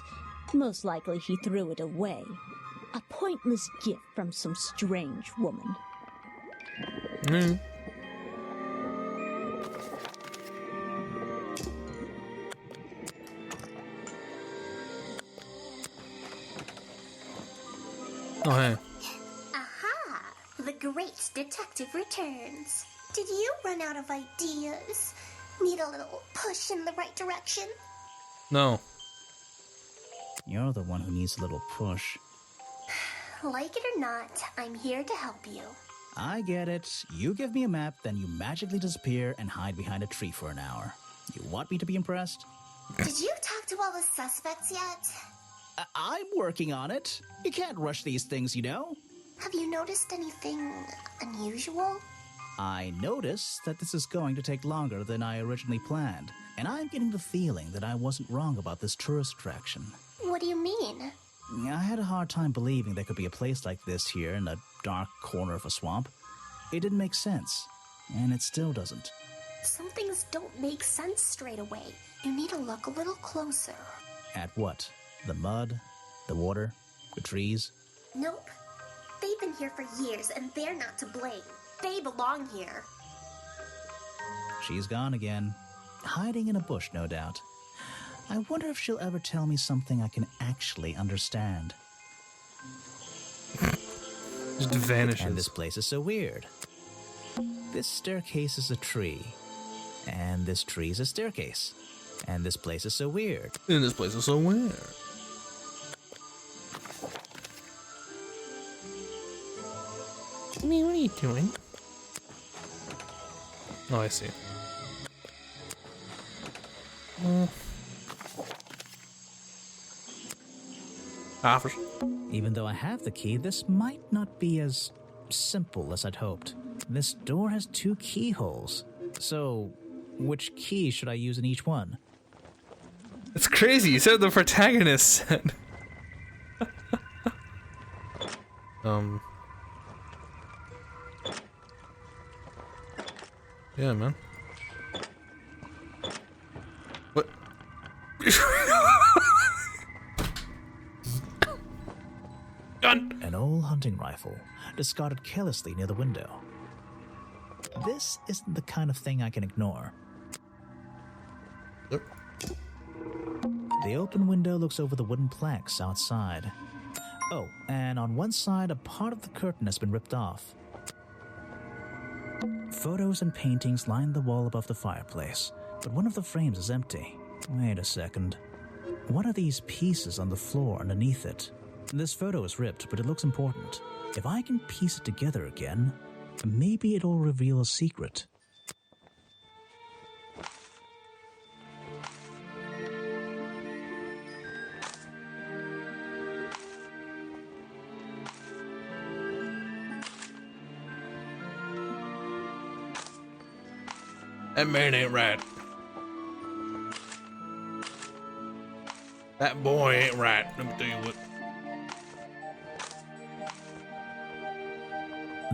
Most likely he threw it away. A pointless gift from some strange woman. great detective returns. Did you run out of ideas? Need a little push in the right direction? No. You're the one who needs a little push. Like it or not, I'm here to help you. I get it. You give me a map, then you magically disappear and hide behind a tree for an hour. You want me to be impressed? Did you talk to all the suspects yet? I'm working on it. You can't rush these things, you know. Have you noticed anything unusual? I noticed that this is going to take longer than I originally planned, and I'm getting the feeling that I wasn't wrong about this tourist attraction. What do you mean? I had a hard time believing there could be a place like this here in a dark corner of a swamp. It didn't make sense, and it still doesn't. Some things don't make sense straight away. You need to look a little closer. At what? The mud? The water? The trees? Nope. They've been here for years, and they're not to blame. They belong here. She's gone again. Hiding in a bush, no doubt. I wonder if she'll ever tell me something I can actually understand. Just vanishes. And this place is so weird. This staircase is a tree. And this tree is a staircase. And this place is so weird. And this place is so weird. What are you doing? Oh, I see. Even though I have the key, this might not be as simple as I'd hoped. This door has 2 keyholes. So, which key should I use in each one? It's crazy. You said the protagonist said. Yeah, man. What? Gun! An old hunting rifle, discarded carelessly near the window. This isn't the kind of thing I can ignore. Yep. The open window looks over the wooden planks outside. Oh, and on one side, a part of the curtain has been ripped off. Photos and paintings line the wall above the fireplace, but one of the frames is empty. Wait a second. What are these pieces on the floor underneath it? This photo is ripped, but it looks important. If I can piece it together again, maybe it'll reveal a secret. That man ain't right. That boy ain't right. Let me tell you what.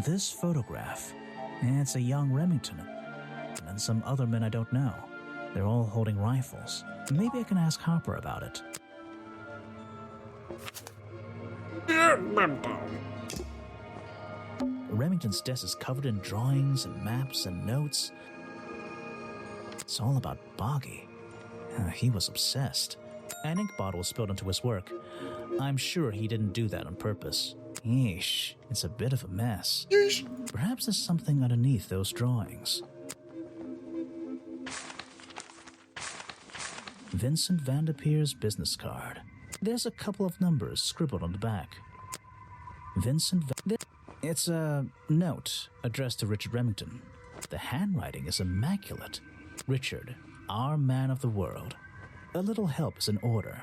This photograph, it's a young Remington and some other men I don't know. They're all holding rifles. Maybe I can ask Harper about it. Remington's desk is covered in drawings and maps and notes. It's all about Boggy. He was obsessed. An ink bottle was spilled into his work. I'm sure he didn't do that on purpose. Yeesh, it's a bit of a mess. Yeesh. Perhaps there's something underneath those drawings. Vincent Vanderpeer's business card. There's a couple of numbers scribbled on the back. It's a note addressed to Richard Remington. The handwriting is immaculate. Richard, our man of the world. A little help is in order.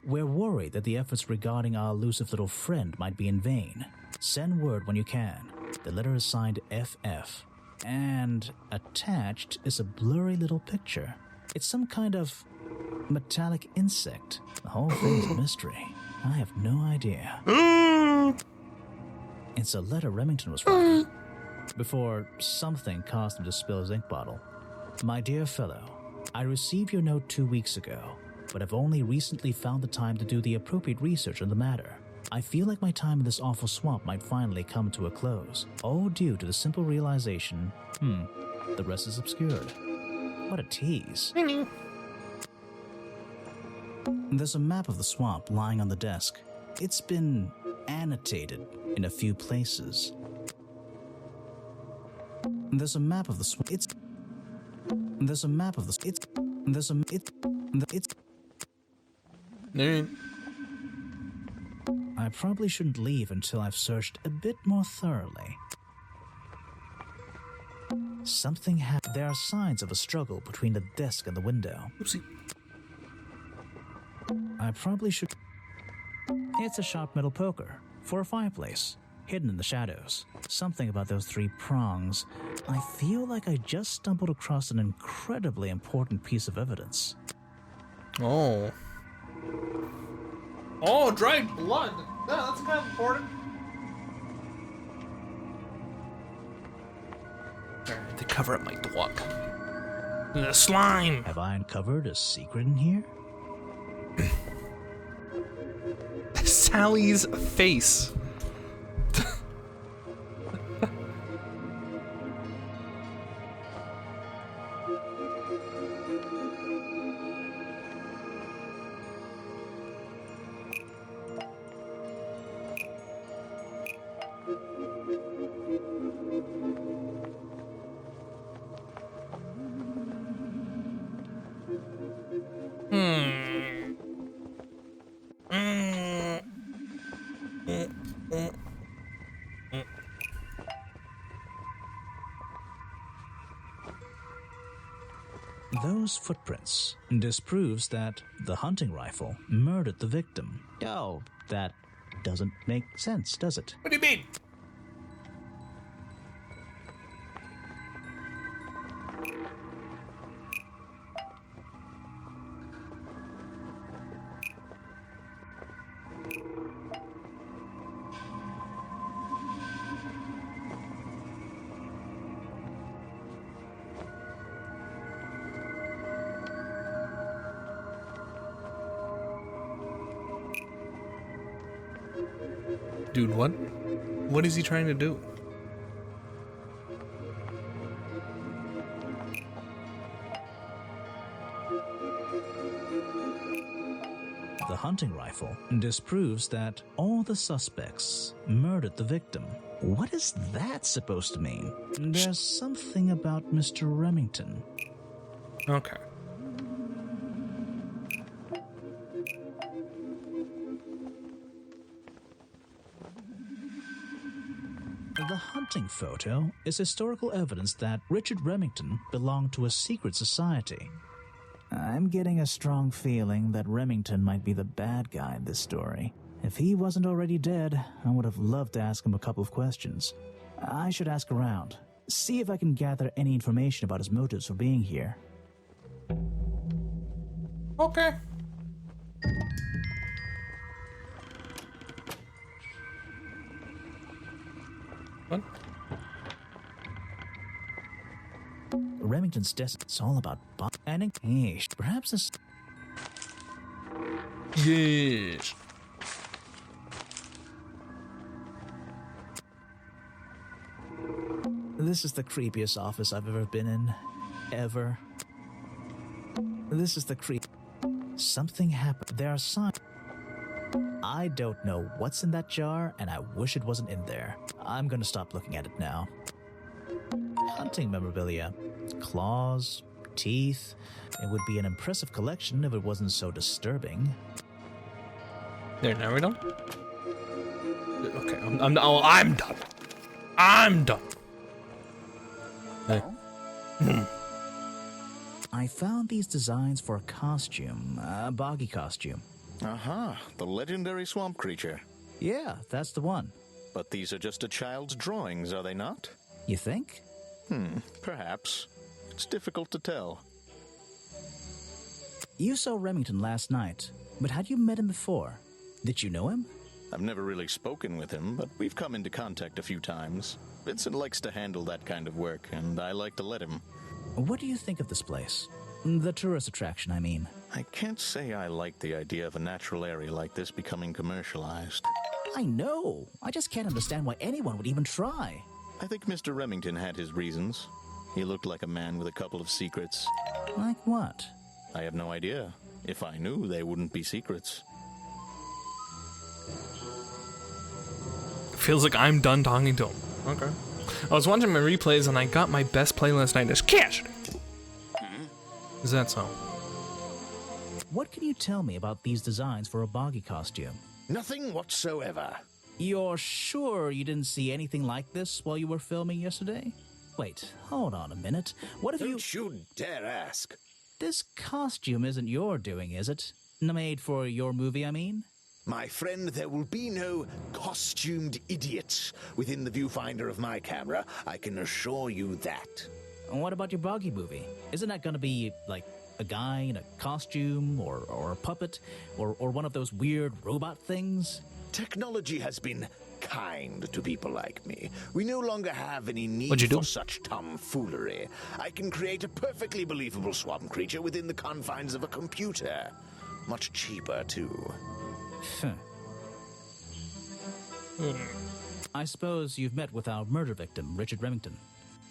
We're worried that the efforts regarding our elusive little friend might be in vain. Send word when you can. The letter is signed FF. And attached is a blurry little picture. It's some kind of metallic insect. The whole thing's a mystery. I have no idea. It's a letter Remington was writing before something caused him to spill his ink bottle. My dear fellow, I received your note 2 weeks ago, but have only recently found the time to do the appropriate research on the matter. I feel like my time in this awful swamp might finally come to a close, all due to the simple realization, the rest is obscured. What a tease. There's a map of the swamp lying on the desk. It's been annotated in a few places. There's a map of the swamp. There's a map of the. I probably shouldn't leave until I've searched a bit more thoroughly. Something happened. There are signs of a struggle between the desk and the window. Oopsie. I probably should. It's a sharp metal poker for a fireplace, hidden in the shadows. Something about those 3 prongs. I feel like I just stumbled across an incredibly important piece of evidence. Oh. Oh, dried blood. Yeah, that's kind of important. Alright, they cover up my dog. The slime. Have I uncovered a secret in here? Sally's face. Those footprints disproves that the hunting rifle murdered the victim. Oh, that doesn't make sense, does it? What do you mean? Dude, what? What is he trying to do? The hunting rifle disproves that all the suspects murdered the victim. What is that supposed to mean? There's something about Mr. Remington. Okay. The hunting photo is historical evidence that Richard Remington belonged to a secret society. I'm getting a strong feeling that Remington might be the bad guy in this story. If he wasn't already dead, I would have loved to ask him a couple of questions. I should ask around, see if I can gather any information about his motives for being here. Okay. What? Remington's desk, it's all about and perhaps this. Yes. This is the creepiest office I've ever been in. Ever. This is the creep. Something happened. There are signs. I don't know what's in that jar, and I wish it wasn't in there. I'm gonna stop looking at it now. Hunting memorabilia. Claws, teeth. It would be an impressive collection if it wasn't so disturbing. There, now we're done? Okay, I'm done. I'm done. Hey. I found these designs for a costume, a boggy costume. Aha, the legendary swamp creature. Yeah, that's the one. But these are just a child's drawings, are they not? You think? Perhaps. It's difficult to tell. You saw Remington last night, but had you met him before? Did you know him? I've never really spoken with him, but we've come into contact a few times. Vincent likes to handle that kind of work, and I like to let him. What do you think of this place? The tourist attraction, I mean. I can't say I like the idea of a natural area like this becoming commercialized. I know. I just can't understand why anyone would even try. I think Mr. Remington had his reasons. He looked like a man with a couple of secrets. Like what? I have no idea. If I knew, they wouldn't be secrets. Feels like I'm done talking to him. Okay. I was watching my replays and I got my best play last night as Cassidy. Is that so? What can you tell me about these designs for a Boggy costume? Nothing whatsoever. You're sure you didn't see anything like this while you were filming yesterday? Wait, hold on a minute. What if Don't you dare ask. This costume isn't your doing, is it? Made for your movie, I mean? My friend, there will be no costumed idiots within the viewfinder of my camera. I can assure you that. And what about your Boggy movie? Isn't that gonna be, like, a guy in a costume, or a puppet, or one of those weird robot things? Technology has been kind to people like me. We no longer have any need What'd you do? for such tomfoolery. I can create a perfectly believable swamp creature within the confines of a computer. Much cheaper, too. I suppose you've met with our murder victim, Richard Remington.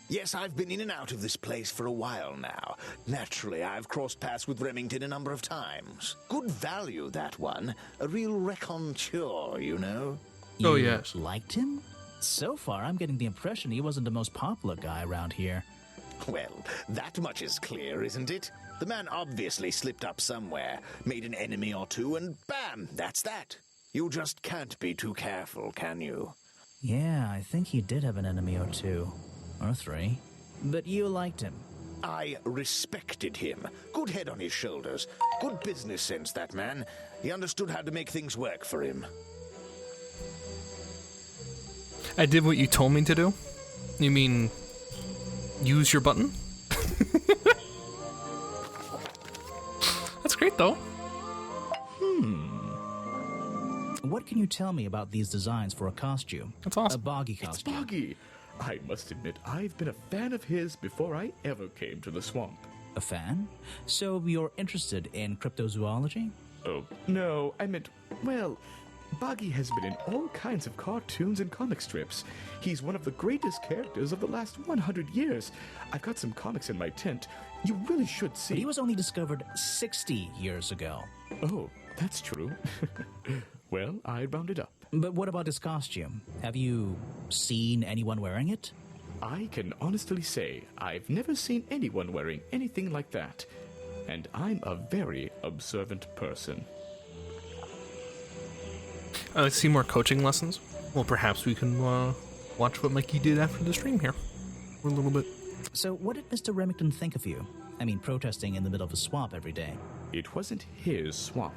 Yes, I've been in and out of this place for a while now. Naturally, I've crossed paths with Remington a number of times. Good value, that one. A real raconteur, you know. Oh, yes. Liked him? So far, I'm getting the impression he wasn't the most popular guy around here. Well, that much is clear, isn't it? The man obviously slipped up somewhere, made an enemy or two, and bam, that's that. You just can't be too careful, can you? Yeah, I think he did have an enemy or two. Or three. But you liked him. I respected him. Good head on his shoulders. Good business sense, that man. He understood how to make things work for him. I did what you told me to do? You mean use your button? That's great, though. What can you tell me about these designs for a costume? That's awesome. A Boggy It's costume. Boggy. I must admit, I've been a fan of his before I ever came to the swamp. A fan? So you're interested in cryptozoology? Oh, no, I meant, well, Boggy has been in all kinds of cartoons and comic strips. He's one of the greatest characters of the last 100 years. I've got some comics in my tent. You really should see. But he was only discovered 60 years ago. Oh, that's true. Well, I rounded up. But what about his costume? Have you seen anyone wearing it? I can honestly say I've never seen anyone wearing anything like that. And I'm a very observant person. Let's see more coaching lessons. Well, perhaps we can watch what Mikey did after the stream here for a little bit. So what did Mr. Remington think of you? I mean, protesting in the middle of a swamp every day. It wasn't his swamp.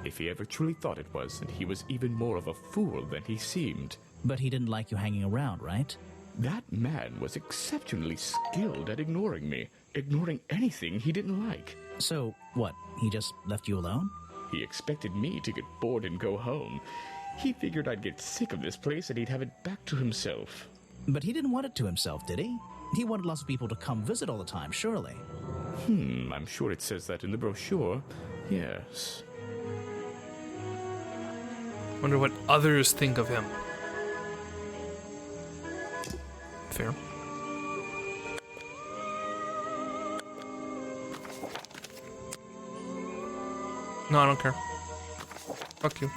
If he ever truly thought it was, and he was even more of a fool than he seemed. But he didn't like you hanging around, right? That man was exceptionally skilled at ignoring me, ignoring anything he didn't like. So, what, he just left you alone? He expected me to get bored and go home. He figured I'd get sick of this place and he'd have it back to himself. But he didn't want it to himself, did he? He wanted lots of people to come visit all the time, surely. I'm sure it says that in the brochure. Yes. Wonder what others think of him. Fair. No, I don't care. Fuck you.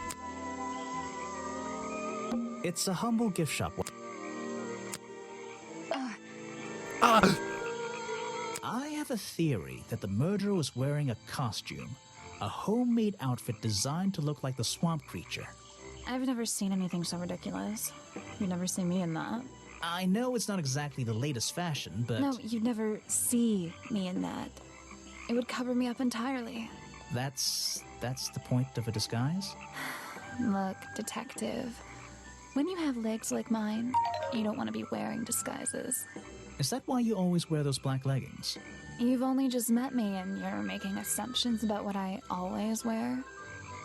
It's a humble gift shop. I have a theory that the murderer was wearing a costume, a homemade outfit designed to look like the swamp creature. I've never seen anything so ridiculous. You'd never see me in that. I know it's not exactly the latest fashion, but... No, you'd never see me in that. It would cover me up entirely. That's the point of a disguise? Look, detective. When you have legs like mine, you don't want to be wearing disguises. Is that why you always wear those black leggings? You've only just met me and you're making assumptions about what I always wear.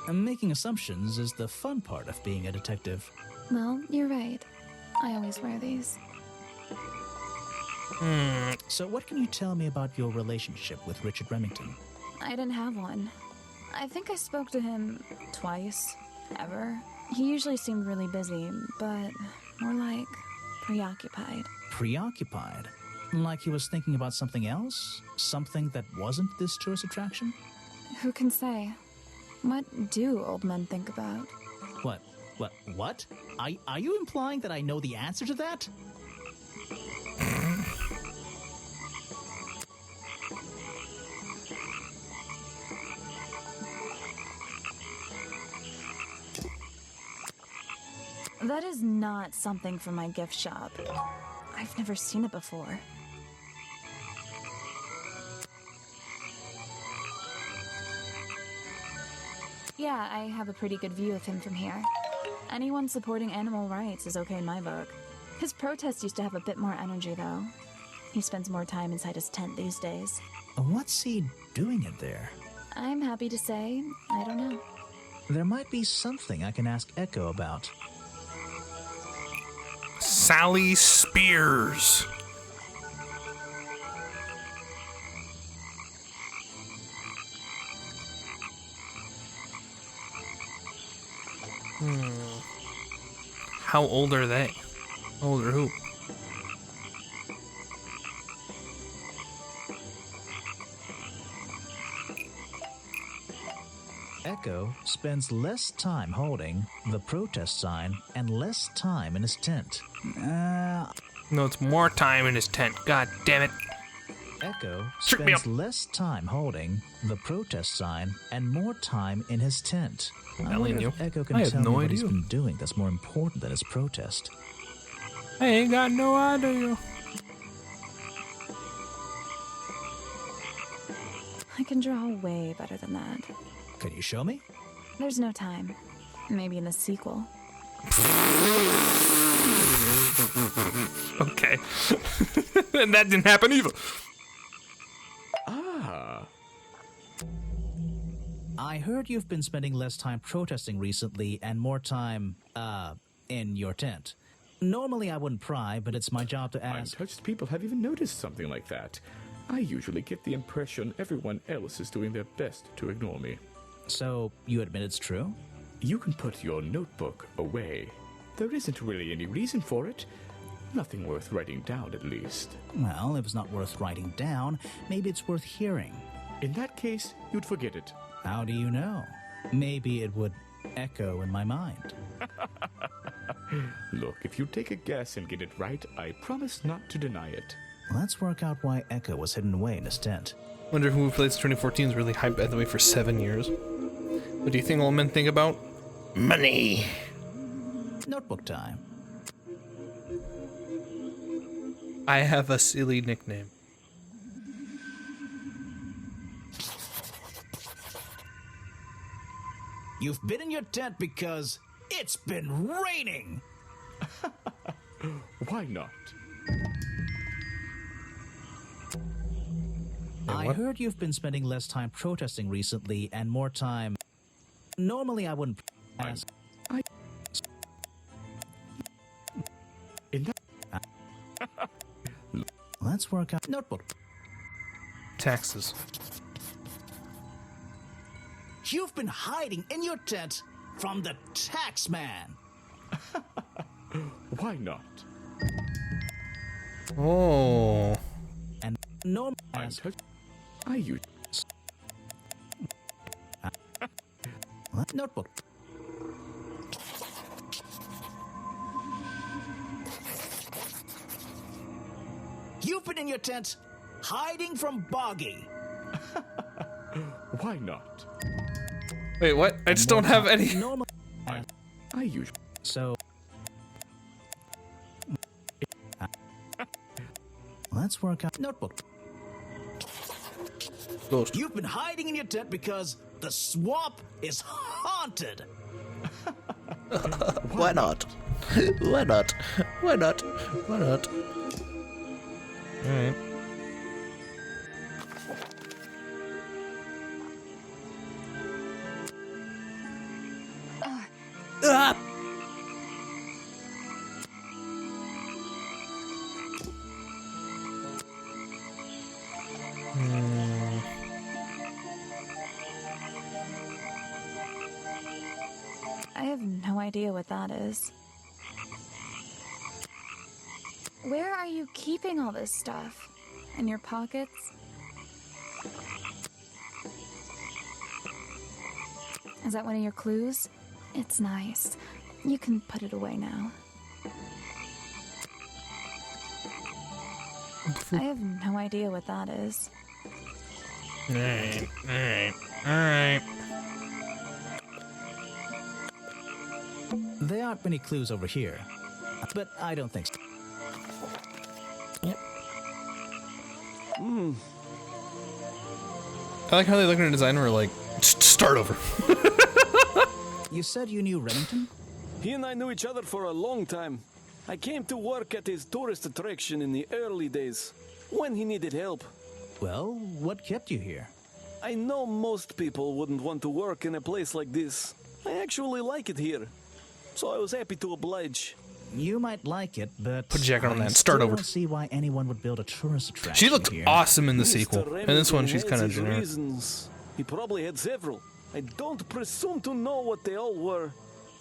And making assumptions is the fun part of being a detective. Well, you're right. I always wear these. So what can you tell me about your relationship with Richard Remington? I didn't have one. I think I spoke to him twice, ever. He usually seemed really busy, but more like preoccupied. Preoccupied? Like he was thinking about something else? Something that wasn't this tourist attraction? Who can say? What do old men think about? What? Are you implying that I know the answer to that? That is not something from my gift shop. I've never seen it before. Yeah, I have a pretty good view of him from here. Anyone supporting animal rights is okay in my book. His protest used to have a bit more energy, though. He spends more time inside his tent these days. What's he doing in there? I'm happy to say, I don't know. There might be something I can ask Echo about. Sally Spears. How old are they? How old are who? Echo spends less time holding the protest sign and less time in his tent. No, it's more time in his tent. God damn it. Echo Trick me spends less time holding the protest sign and more time in his tent. I wonder if Echo can I have tell no me what idea. he's been doing that's more important than his protest. I ain't got no idea. I can draw way better than that. Can you show me? There's no time. Maybe in the sequel. Okay. And that didn't happen either. I heard you've been spending less time protesting recently and more time, in your tent. Normally I wouldn't pry, but it's my job to ask. Untouched people have even noticed something like that. I usually get the impression everyone else is doing their best to ignore me. So, you admit it's true? You can put your notebook away. There isn't really any reason for it. Nothing worth writing down, at least. Well, if it's not worth writing down, maybe it's worth hearing. In that case, you'd forget it. How do you know? Maybe it would echo in my mind. Look, if you take a guess and get it right, I promise not to deny it. Let's work out why Echo was hidden away in his tent. Wonder who plays 2014 is really hyped by the way for 7 years. What do you think all men think about? Money. Notebook time. I have a silly nickname. You've been in your tent because it's been raining! Why not? I heard you've been spending less time protesting recently and more time... Normally I wouldn't ask. Let's work out... Notebook. Taxes. You've been hiding in your tent from the tax man! Why not? Oh. And no... I use... Notebook. You've been in your tent, hiding from Boggy. Why not? Wait, what? I just don't have any... Normal. I use... So... Let's work out... Notebook. Ghost. You've been hiding in your tent because the swamp is haunted. Why not? Why not? Why not? Why not? Alright. Ah! I have no idea what that is. Where are you keeping all this stuff? In your pockets? Is that one of your clues? It's nice. You can put it away now. I have no idea what that is. Alright, alright, alright. There aren't many clues over here, but I don't think so. I like how they look at a design and were like, start over. You said you knew Remington? He and I knew each other for a long time. I came to work at his tourist attraction in the early days, when he needed help. Well, what kept you here? I know most people wouldn't want to work in a place like this. I actually like it here, so I was happy to oblige. You might like it, but put a jacket on that and I start still over. don't see why anyone would build a tourist attraction. She looked here. awesome in the Mr. sequel, and this one Remington she's kind of has his generic. reasons. He probably had several. I don't presume to know what they all were.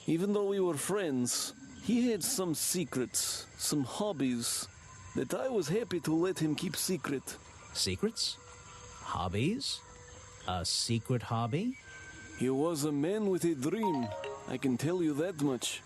Even though we were friends, he had some secrets, some hobbies, that I was happy to let him keep secret. Secrets? Hobbies? A secret hobby? He was a man with a dream. I can tell you that much.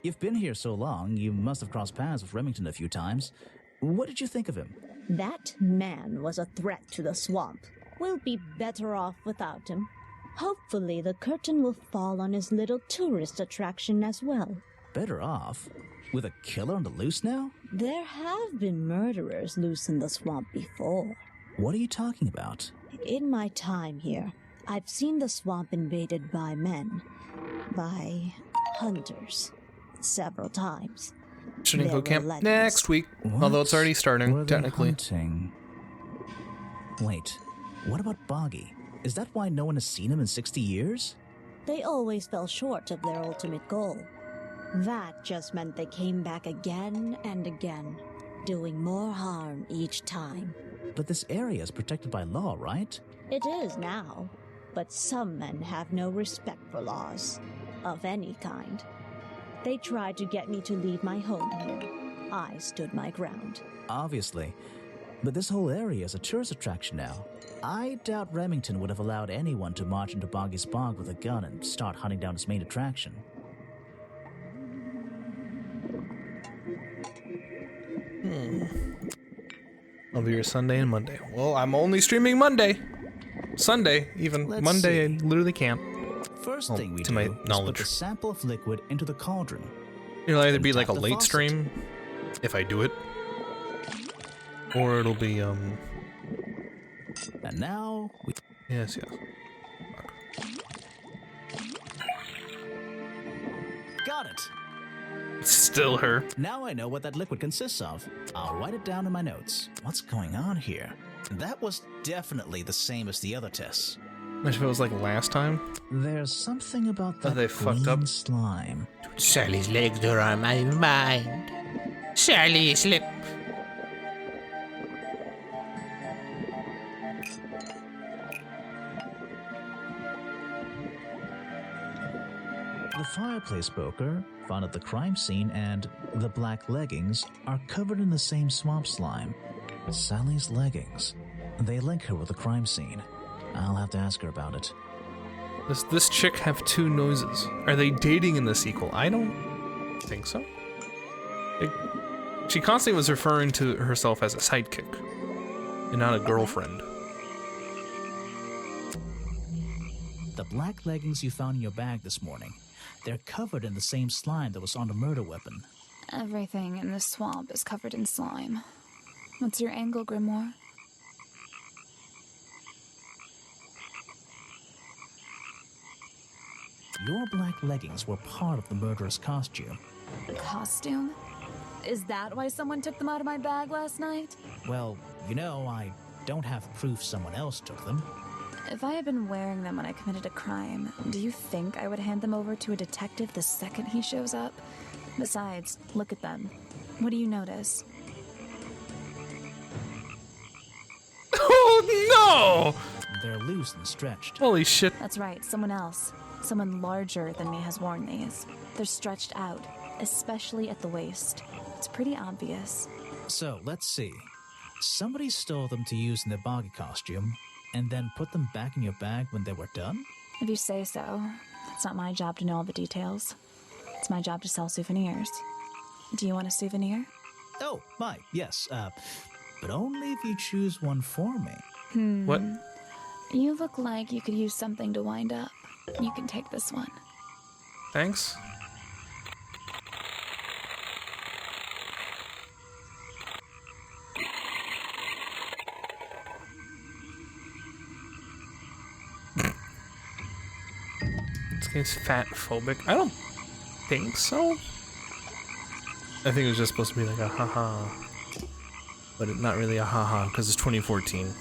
You've been here so long, you must have crossed paths with Remington a few times. What did you think of him? That man was a threat to the swamp. We'll be better off without him. Hopefully the curtain will fall on his little tourist attraction as well. Better off? With a killer on the loose now? There have been murderers loose in the swamp before. What are you talking about? In my time here, I've seen the swamp invaded by men. By hunters. Several times. Shouldn't There go camp were legends. next week, although it's already starting, Were they technically. hunting? Wait, what about Boggy? Is that why no one has seen him in 60 years? They always fell short of their ultimate goal. That just meant they came back again and again, doing more harm each time. But this area is protected by law, right? It is now, but some men have no respect for laws, of any kind. They tried to get me to leave my home here. I stood my ground. Obviously. But this whole area is a tourist attraction now. I doubt Remington would have allowed anyone to march into Boggy's Bog with a gun and start hunting down its main attraction. I'll be here Sunday and Monday. Well, I'm only streaming Monday. Sunday, even. Let's Monday, see. I literally can't. First Well, thing we to do my is put knowledge. the sample of liquid into the cauldron. It'll either Then be like a tap the late faucet. stream, if I do it, or it'll be, And now we... yes. Got it! It's still her. Now I know what that liquid consists of. I'll write it down in my notes. What's going on here? That was definitely the same as the other tests. Imagine if it was like last time. There's something about that they fucked green up. slime. Sally's legs are on my mind. Sally, slip. The fireplace poker found at the crime scene and the black leggings are covered in the same swamp slime. Sally's leggings. They link her with the crime scene. I'll have to ask her about it. Does this chick have two noses? Are they dating in the sequel? I don't think so. She constantly was referring to herself as a sidekick and not a girlfriend. The black leggings you found in your bag this morning, they're covered in the same slime that was on the murder weapon. Everything in this swamp is covered in slime. What's your angle, Grimoire? Your black leggings were part of the murderer's costume. Costume? Is that why someone took them out of my bag last night? Well, you know, I don't have proof someone else took them. If I had been wearing them when I committed a crime, do you think I would hand them over to a detective the second he shows up? Besides, look at them. What do you notice? Oh no! They're loose and stretched. Holy shit. That's right, someone else. Someone larger than me has worn these. They're stretched out, especially at the waist. It's pretty obvious. So, let's see. Somebody stole them to use in their Boggy costume, and then put them back in your bag when they were done? If you say so. It's not my job to know all the details. It's my job to sell souvenirs. Do you want a souvenir? Oh, my, yes. But only if you choose one for me. What? You look like you could use something to wind up. You can take this one. Thanks. This game's fat phobic. I don't think so. I think it was just supposed to be like a haha. But not really a haha because it's 2014.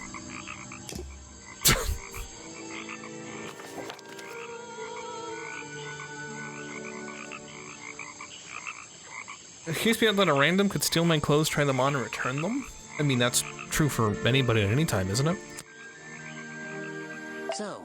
It keeps me out that a random could steal my clothes, try them on, and return them? I mean, that's true for anybody at any time, isn't it? So,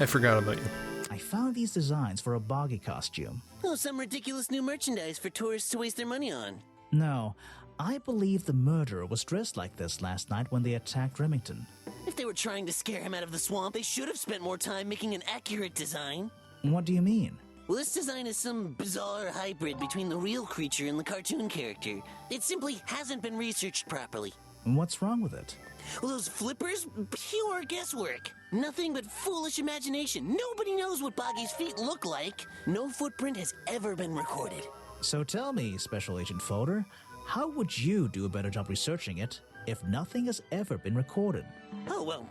I forgot about you. I found these designs for a Boggy costume. oh, some ridiculous new merchandise for tourists to waste their money on. No, I believe the murderer was dressed like this last night when they attacked Remington. If they were trying to scare him out of the swamp, they should have spent more time making an accurate design. What do you mean? Well, this design is some bizarre hybrid between the real creature and the cartoon character. It simply hasn't been researched properly. What's wrong with it? Well, those flippers? Pure guesswork. Nothing but foolish imagination. Nobody knows what Boggy's feet look like. No footprint has ever been recorded. So tell me, Special Agent Folder, how would you do a better job researching it if nothing has ever been recorded? Oh, well,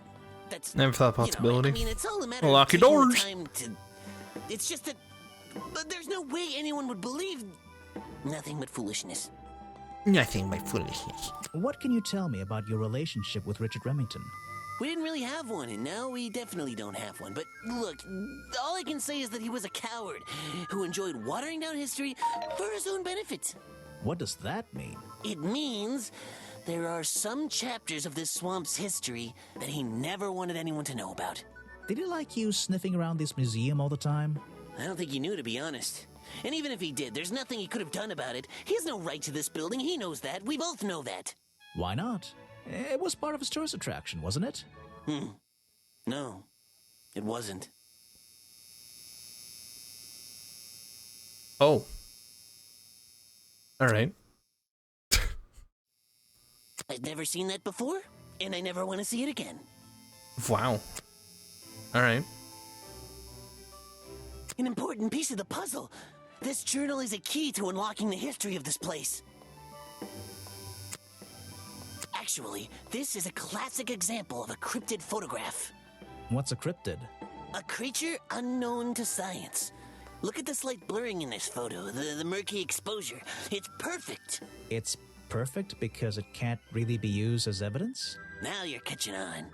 that's... Never thought possibility. I mean, it's all a matter Lock of your taking the doors. time to... It's just that... But there's no way anyone would believe... Nothing but foolishness. Nothing but foolishness. What can you tell me about your relationship with Richard Remington? We didn't really have one, and now we definitely don't have one. But look, all I can say is that he was a coward who enjoyed watering down history for his own benefit. What does that mean? It means there are some chapters of this swamp's history that he never wanted anyone to know about. Did he like you sniffing around this museum all the time? I don't think he knew, to be honest. And even if he did, there's nothing he could have done about it. He has no right to this building. He knows that. We both know that. Why not? It was part of his tourist attraction, wasn't it? No, it wasn't. Oh. Alright. I've never seen that before, and I never want to see it again. Wow. Alright. An important piece of the puzzle. This journal is a key to unlocking the history of this place. Actually, this is a classic example of a cryptid photograph. What's a cryptid? A creature unknown to science. Look at the slight blurring in this photo, the murky exposure. It's perfect. It's perfect because it can't really be used as evidence? Now you're catching on.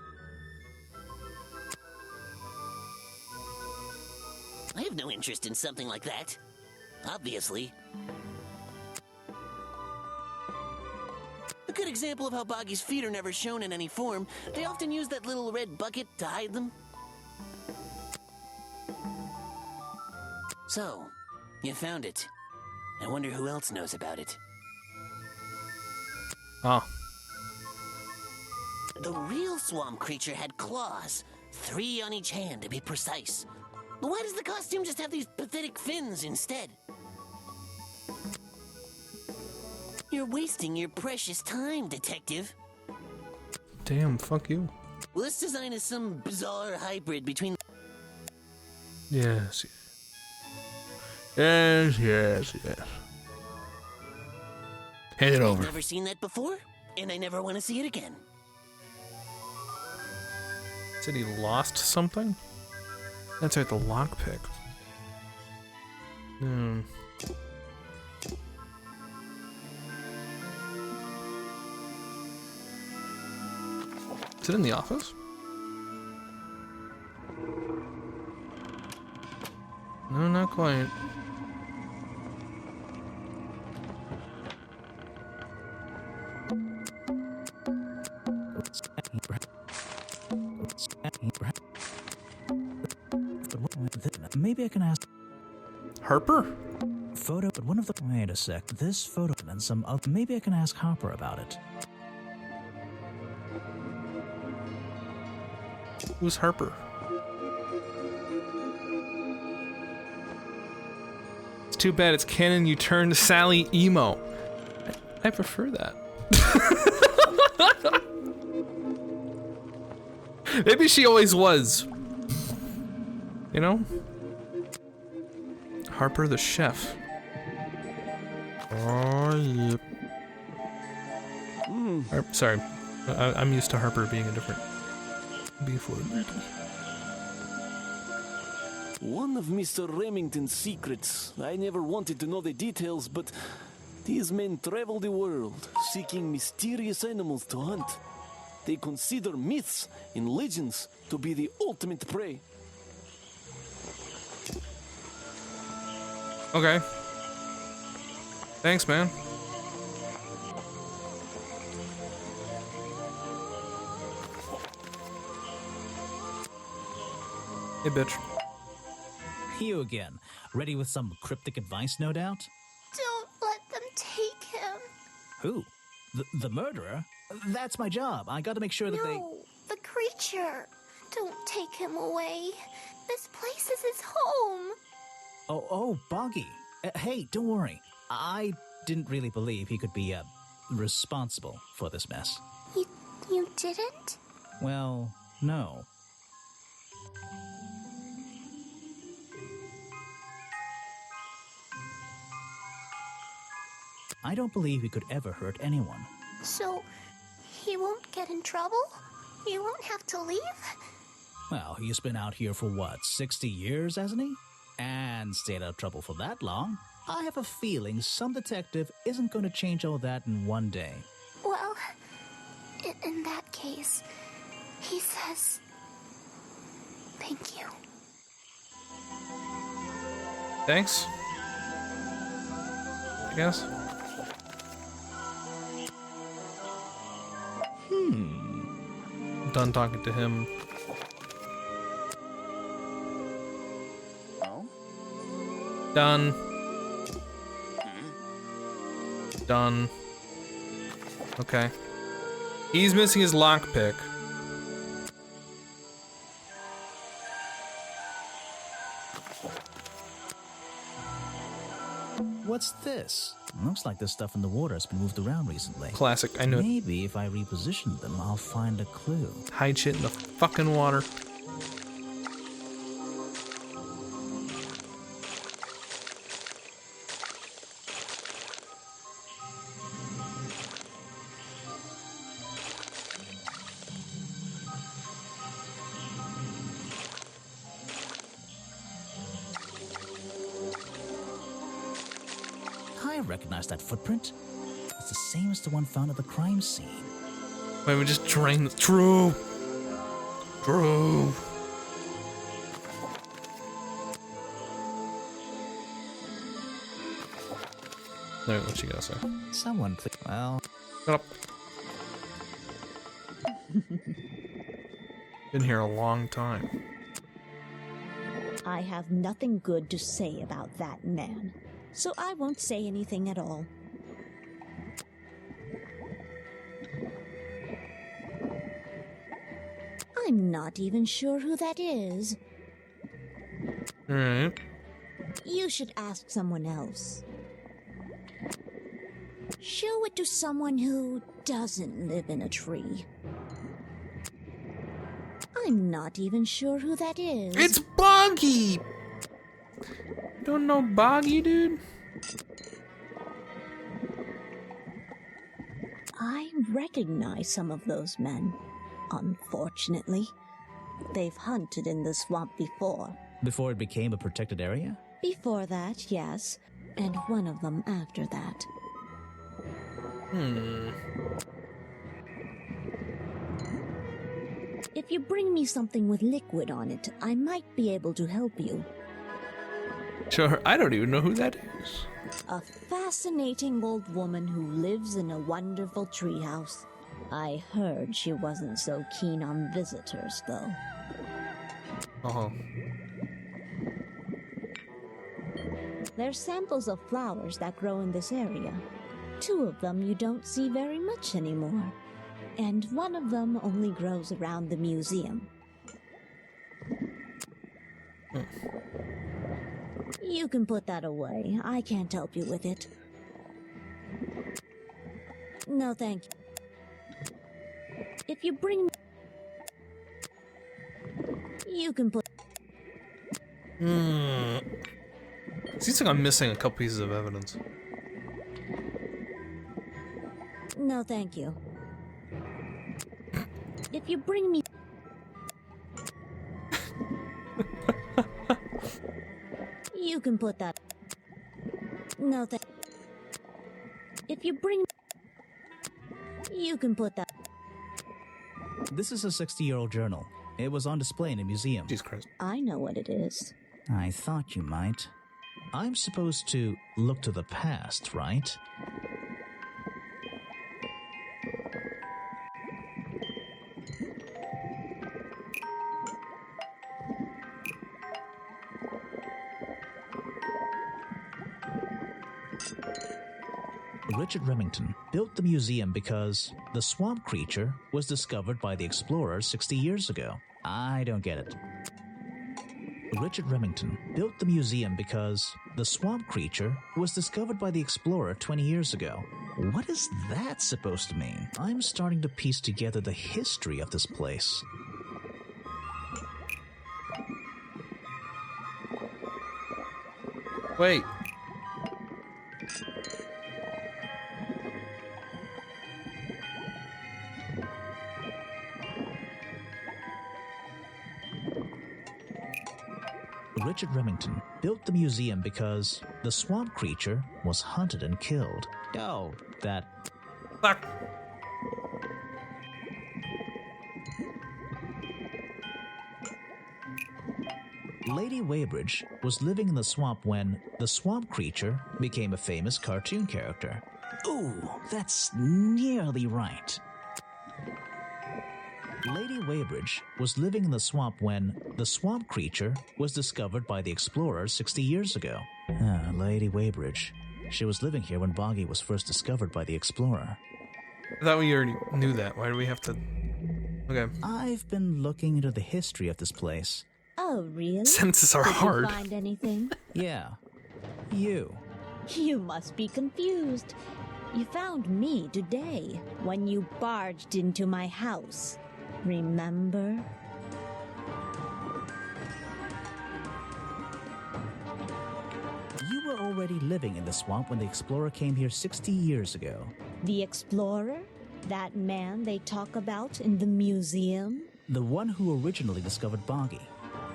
I have no interest in something like that. Obviously. A good example of how Boggy's feet are never shown in any form. They often use that little red bucket to hide them. So, you found it. I wonder who else knows about it. Ah. The real swamp creature had claws. 3 on each hand, to be precise. Why does the costume just have these pathetic fins instead? You're wasting your precious time, detective. Damn, fuck you. Well, this design is some bizarre hybrid between... Yes. Yes, yes, yes. Hand it over. I've never seen that before, and I never want to see it again. Said he lost something? That's right, the lockpick. Is it in the office? No, not quite. Maybe I can ask Harper? Photo, but one of the... Wait a sec. This photo and some other... Maybe I can ask Harper about it. Who's Harper? It's too bad it's canon you turned Sally emo. I prefer that. Maybe she always was. You know? Harper the chef. Oh, yep. Sorry. I'm used to Harper being a different beef word. One of Mr. Remington's secrets. I never wanted to know the details, but these men travel the world, seeking mysterious animals to hunt. They consider myths and legends to be the ultimate prey. Okay. Thanks, man. Hey, bitch. You again. Ready with some cryptic advice, no doubt? Don't let them take him. Who? The murderer? That's my job. I gotta make sure that they... No, the creature. Don't take him away. This place is his home. Oh, Boggy. Hey, don't worry. I didn't really believe he could be, responsible for this mess. You didn't? Well, no. I don't believe he could ever hurt anyone. So, he won't get in trouble? He won't have to leave? Well, he's been out here for what, 60 years, hasn't he? And stayed out of trouble for that long. I have a feeling some detective isn't going to change all that in one day. Well, in that case, he says, thank you. Thanks. I guess. Done talking to him. Oh? Done. Done. Okay. He's missing his lockpick. What's this? Looks like the stuff in the water has been moved around recently. Classic, I knew it. Maybe if I reposition them, I'll find a clue. Hide shit in the fucking water. I recognize that footprint. It's the same as the one found at the crime scene. Wait, we just drained the... True. There, what you gotta say? Someone please... Well... Shut up. Been here a long time. I have nothing good to say about that man, so I won't say anything at all. I'm not even sure who that is. Alright. You should ask someone else. Show it to someone who doesn't live in a tree. I'm not even sure who that is. It's Boggy! Don't know Boggy, dude? I recognize some of those men. Unfortunately, they've hunted in the swamp before. Before it became a protected area? Before that, yes. And one of them after that. If you bring me something with liquid on it, I might be able to help you. Sure, I don't even know who that is. A fascinating old woman who lives in a wonderful treehouse. I heard she wasn't so keen on visitors, though. Uh-huh. They're samples of flowers that grow in this area. 2 of them you don't see very much anymore. And one of them only grows around the museum. You can put that away. I can't help you with it. No, thank you. If you bring... You can put... Seems like I'm missing a couple pieces of evidence. No, thank you. If you bring me... You can put that... No, thank... If you bring... You can put that... This is a 60-year-old journal. It was on display in a museum. Jesus Christ. I know what it is. I thought you might. I'm supposed to look to the past, right? Richard Remington built the museum because the swamp creature was discovered by the explorers 60 years ago. I don't get it. Richard Remington built the museum because the swamp creature was discovered by the explorer 20 years ago. What is that supposed to mean? I'm starting to piece together the history of this place. Wait. Richard Remington built the museum because the swamp creature was hunted and killed. Oh, that... Fuck. Lady Weybridge was living in the swamp when the swamp creature became a famous cartoon character. Ooh, that's nearly right. Lady Weybridge was living in the swamp when the swamp creature was discovered by the explorers 60 years ago. Lady Weybridge. She was living here when Boggy was first discovered by the explorer. I thought we already knew that. Why do we have to... Okay. I've been looking into the history of this place. Oh, really? Sentences are hard. Did you find anything? Yeah. You. You must be confused. You found me today when you barged into my house. Remember? You were already living in the swamp when the explorer came here 60 years ago. The explorer? That man they talk about in the museum? The one who originally discovered Boggy.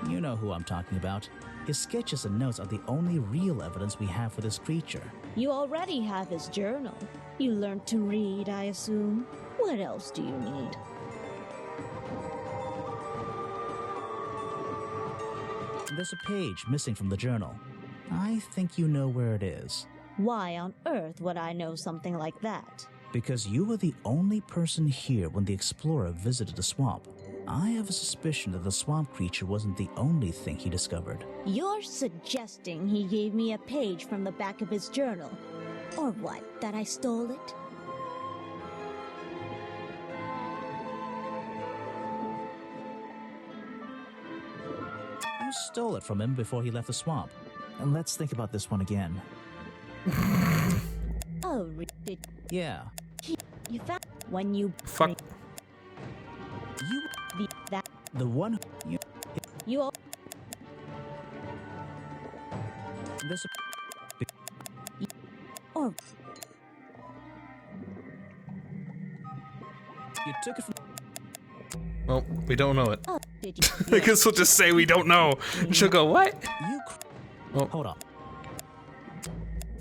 You know who I'm talking about. His sketches and notes are the only real evidence we have for this creature. You already have his journal. You learned to read, I assume. What else do you need? There's a page missing from the journal. I think you know where it is. Why on earth would I know something like that? Because you were the only person here when the explorer visited the swamp. I have a suspicion that the swamp creature wasn't the only thing he discovered. You're suggesting he gave me a page from the back of his journal? Or what, that I stole it? You stole it from him before he left the swamp. And let's think about this one again. Oh, yeah. You found when you... Fuck. You... The one... You all... This... Or... You took it from... Well, we don't know it. Oh, did you? I guess we'll just say we don't know. She'll go, what? Oh. Hold on.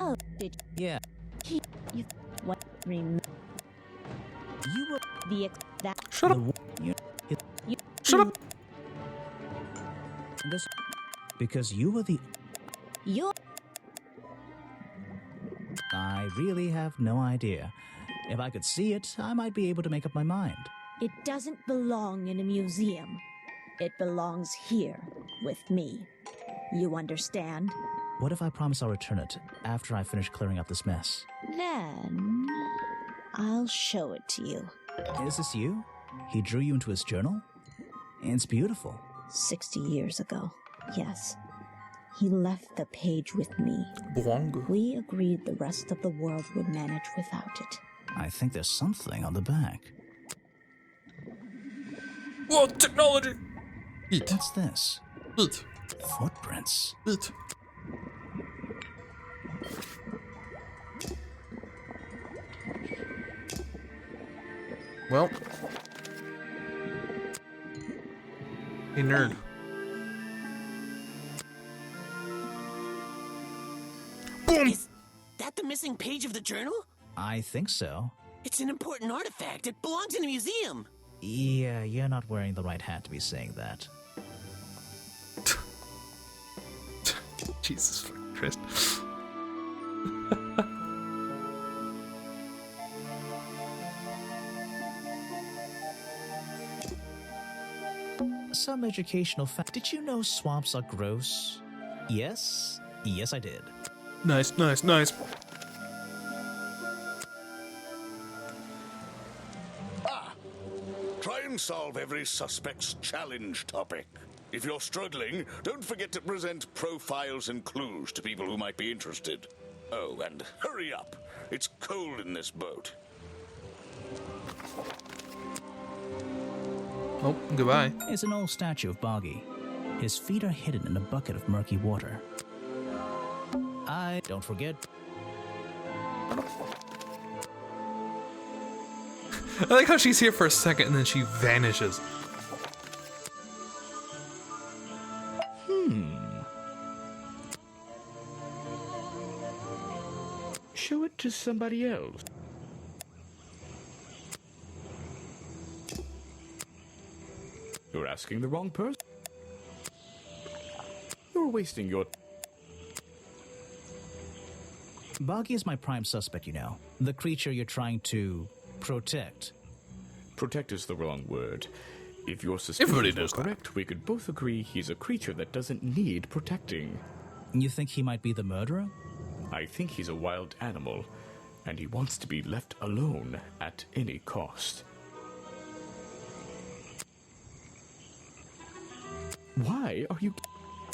Oh, did you? Yeah. You... What? Remember? You were... That... Shut up. You... Shut up. This... Because you were the... You're... I really have no idea. If I could see it, I might be able to make up my mind. It doesn't belong in a museum. It belongs here, with me. You understand? What if I promise I'll return it after I finish clearing up this mess? Then... I'll show it to you. Is this you? He drew you into his journal? It's beautiful. 60 years ago, yes. He left the page with me. Bwong. We agreed the rest of the world would manage without it. I think there's something on the back. Whoa, technology! Eat. What's this? Eat. Footprints. Eat. Well. Hey, nerd. Boom! Is that the missing page of the journal? I think so. It's an important artifact. It belongs in a museum. Yeah, you're not wearing the right hat to be saying that. Jesus Christ. Some educational fact. Did you know swamps are gross? Yes? Yes, I did. Nice, nice, nice. Try and solve every suspect's challenge topic. If you're struggling, don't forget to present profiles and clues to people who might be interested. Oh, and hurry up. It's cold in this boat. Oh, goodbye. It's an old statue of Boggy. His feet are hidden in a bucket of murky water. Don't forget. I like how she's here for a second and then she vanishes. Show it to somebody else. You're asking the wrong person. You're wasting your... Boggy is my prime suspect, you know. The creature you're trying to protect. Protect is the wrong word. If your suspicions Everybody were knows correct, we could both agree he's a creature that doesn't need protecting. You think he might be the murderer? I think he's a wild animal, and he wants to be left alone at any cost. Why are you...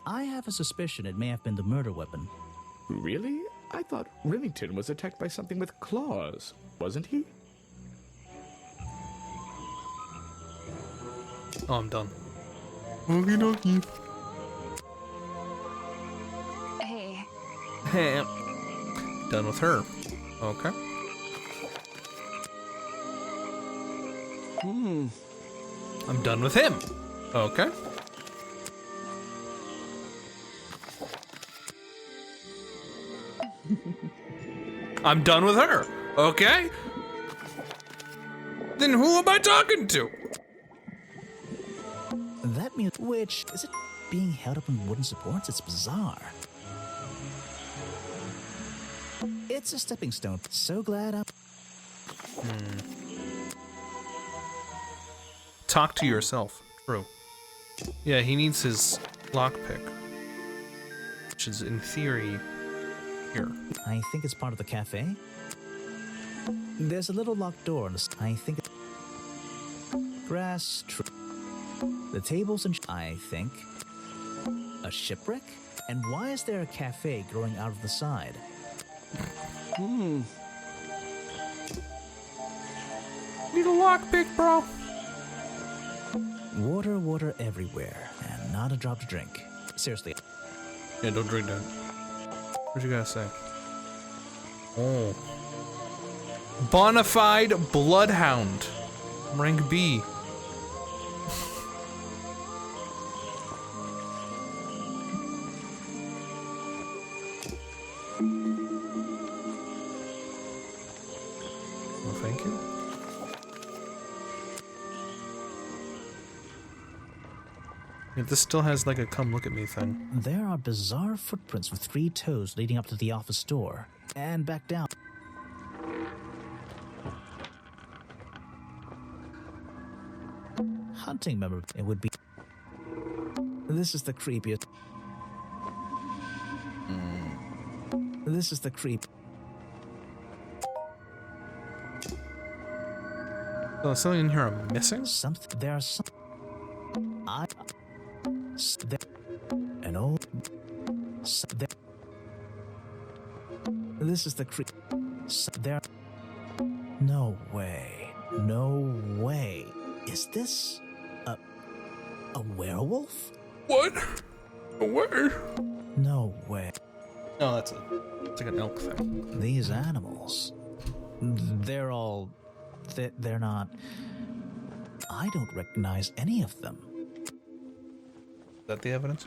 I have a suspicion it may have been the murder weapon. Really? I thought Remington was attacked by something with claws, wasn't he? Oh, I'm done. Okie dokie. Hey. Hey. Done with her. Okay. I'm done with him. Okay. I'm done with her. Okay. Then who am I talking to? That means which is it being held up on wooden supports? It's bizarre. It's a stepping stone. So glad I'm... Talk to yourself. True. Yeah, he needs his lockpick. Which is, in theory, here. I think it's part of the cafe. There's a little locked door on the... I think it's... Grass, tree. The tables and... I think... A shipwreck? And why is there a cafe growing out of the side? Need a lockpick, bro. Water, water everywhere, and not a drop to drink. Seriously. Yeah, don't drink that. What you gotta say? Oh. Bonafide Bloodhound. Rank B. Well, thank you. Yeah, this still has like a come look at me thing. There are bizarre footprints with 3 toes leading up to the office door. And back down. Hunting member, it would be... This is the creepiest... This is the creep... So something in here I'm missing? Something... There are some... An old... This is the creep... There... No way. No way. Is this a werewolf? What? A word? No way. No, it's like an elk thing. These animals, they're not. I don't recognize any of them. Is that the evidence?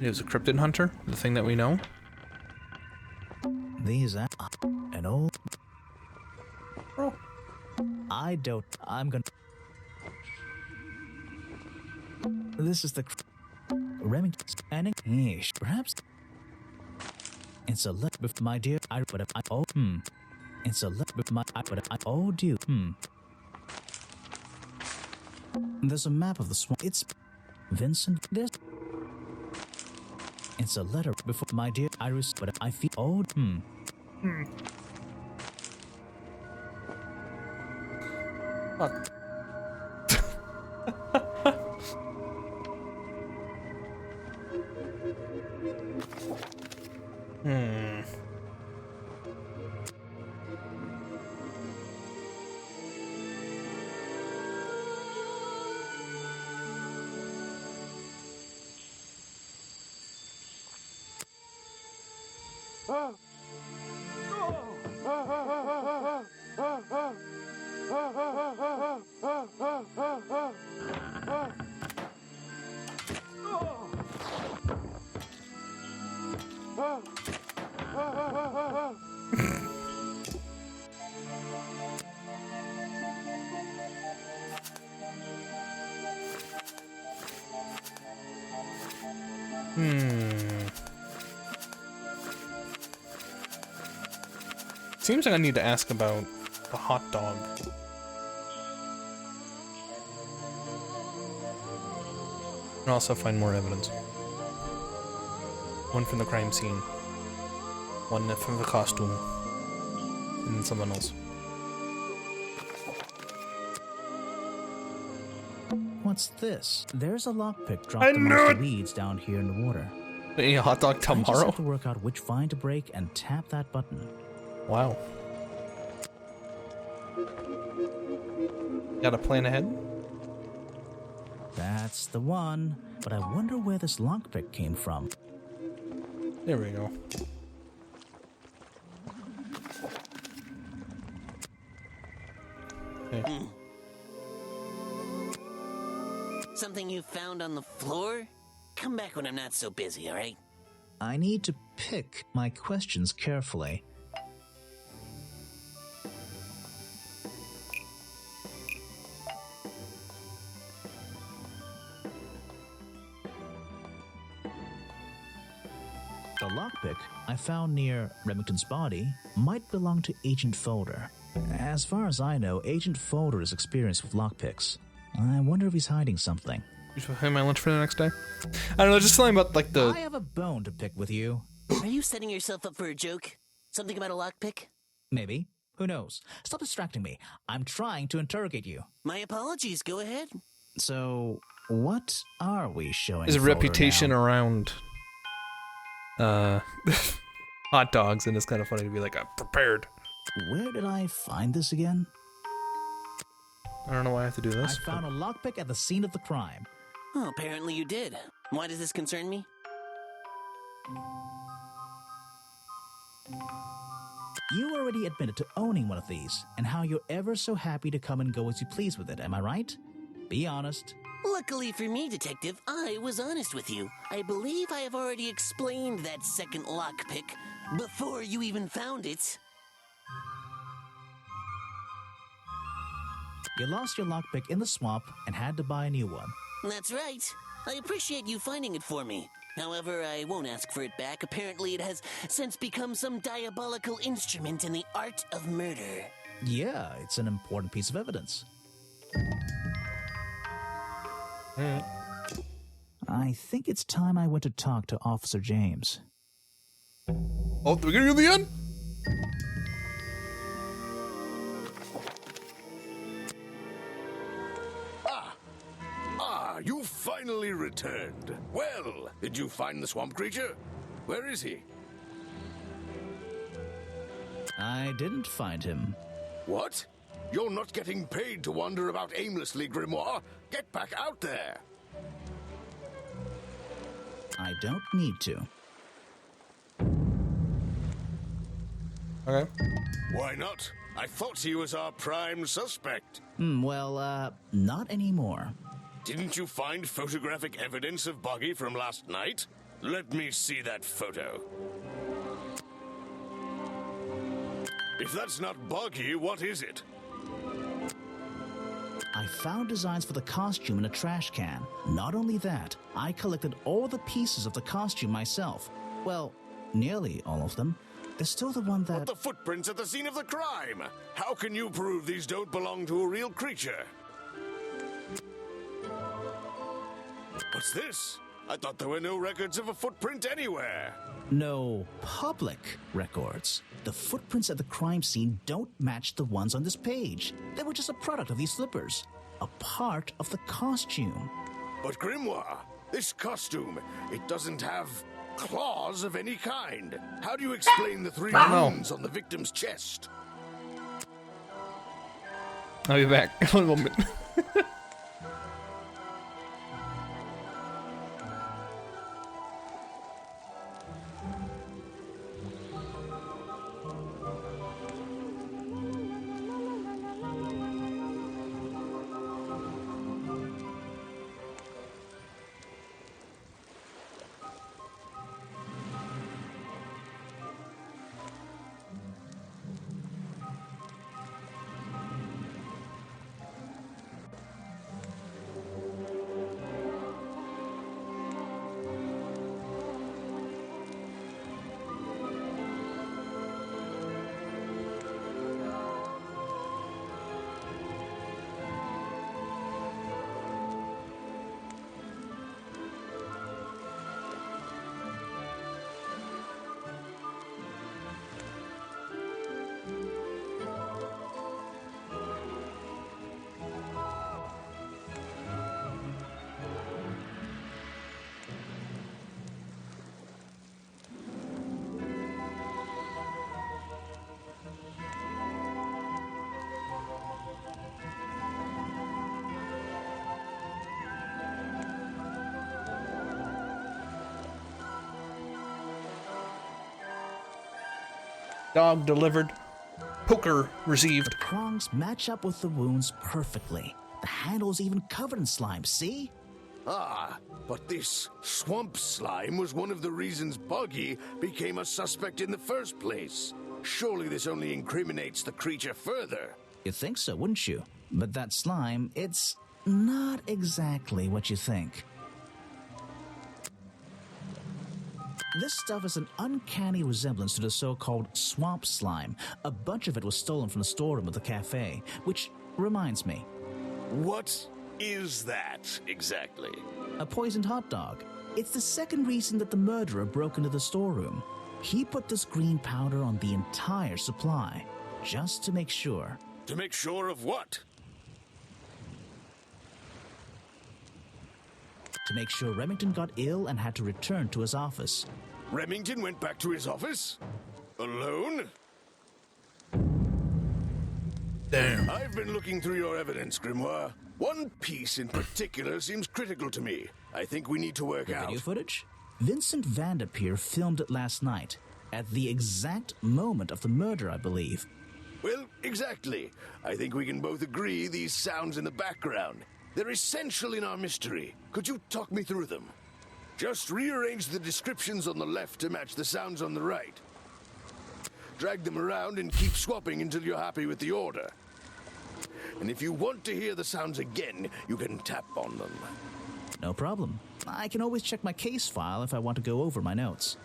It was a cryptid hunter, the thing that we know. These an old. Oh. I'm gonna. This is the Remington scanning. Perhaps it's a look with my dear. It's a look with my. There's a map of the swamp. It's Vincent. It's a letter before my dear Iris, but I feel Fuck. Seems like I need to ask about the hot dog. And also find more evidence. One from the crime scene. One from the costume. And then someone else. What's this? There's a lockpick dropped amongst the weeds down here in the water. Any hot dog tomorrow? I just have to work out which vine to break and tap that button. Wow. Got a plan ahead? That's the one. But I wonder where this lockpick came from. There we go. Okay. Something you found on the floor? Come back when I'm not so busy, alright? I need to pick my questions carefully. The lockpick I found near Remington's body might belong to Agent Folder. As far as I know, Agent Folder is experienced with lockpicks. I wonder if he's hiding something. You should pay my lunch for the next day? I don't know, just something about like the... I have a bone to pick with you. Are you setting yourself up for a joke? Something about a lockpick? Maybe. Who knows? Stop distracting me. I'm trying to interrogate you. My apologies, go ahead. So, what are we showing His Folder reputation now? around... hot dogs, and it's kind of funny to be like, I'm prepared. Where did I find this again? I don't know why I have to do this. I found a lockpick at the scene of the crime. Oh, apparently you did. Why does this concern me? You already admitted to owning one of these, and how you're ever so happy to come and go as you please with it, am I right? Be honest. Luckily for me, Detective, I was honest with you. I believe I have already explained that second lockpick before you even found it. You lost your lockpick in the swamp and had to buy a new one. That's right. I appreciate you finding it for me. However, I won't ask for it back. Apparently, it has since become some diabolical instrument in the art of murder. Yeah, it's an important piece of evidence. I think it's time I went to talk to Officer James. Oh, we're gonna do the end? You finally returned. Well, did you find the swamp creature? Where is he? I didn't find him. What? You're not getting paid to wander about aimlessly, Grimoire. Get back out there. I don't need to. Okay. Why not? I thought he was our prime suspect. Not anymore. Didn't you find photographic evidence of Buggy from last night? Let me see that photo. If that's not Buggy, what is it? I found designs for the costume in a trash can. Not only that, I collected all the pieces of the costume myself. Well, nearly all of them. There's still the one that... But the footprints at the scene of the crime! How can you prove these don't belong to a real creature? What's this? I thought there were no records of a footprint anywhere. No public records. The footprints at the crime scene don't match the ones on this page. They were just a product of these slippers. A part of the costume. But Grimoire, this costume, it doesn't have claws of any kind. How do you explain the 3 wounds on the victim's chest? I'll be back in 1 moment. Dog delivered. Poker received. The prongs match up with the wounds perfectly. The handle's even covered in slime, see? Ah, but this swamp slime was one of the reasons Buggy became a suspect in the first place. Surely this only incriminates the creature further. You'd think so, wouldn't you? But that slime, it's not exactly what you think. This stuff has an uncanny resemblance to the so-called swamp slime. A bunch of it was stolen from the storeroom of the cafe, which reminds me. What is that, exactly? A poisoned hot dog. It's the second reason that the murderer broke into the storeroom. He put this green powder on the entire supply, just to make sure. To make sure of what? To make sure Remington got ill and had to return to his office. Remington went back to his office? Alone? Damn. I've been looking through your evidence, Grimoire. One piece in particular seems critical to me. I think we need to work out. Video footage? Vincent Vanderpeer filmed it last night, at the exact moment of the murder, I believe. Well, exactly. I think we can both agree these sounds in the background. They're essential in our mystery. Could you talk me through them? Just rearrange the descriptions on the left to match the sounds on the right. Drag them around and keep swapping until you're happy with the order. And if you want to hear the sounds again, you can tap on them. No problem. I can always check my case file if I want to go over my notes.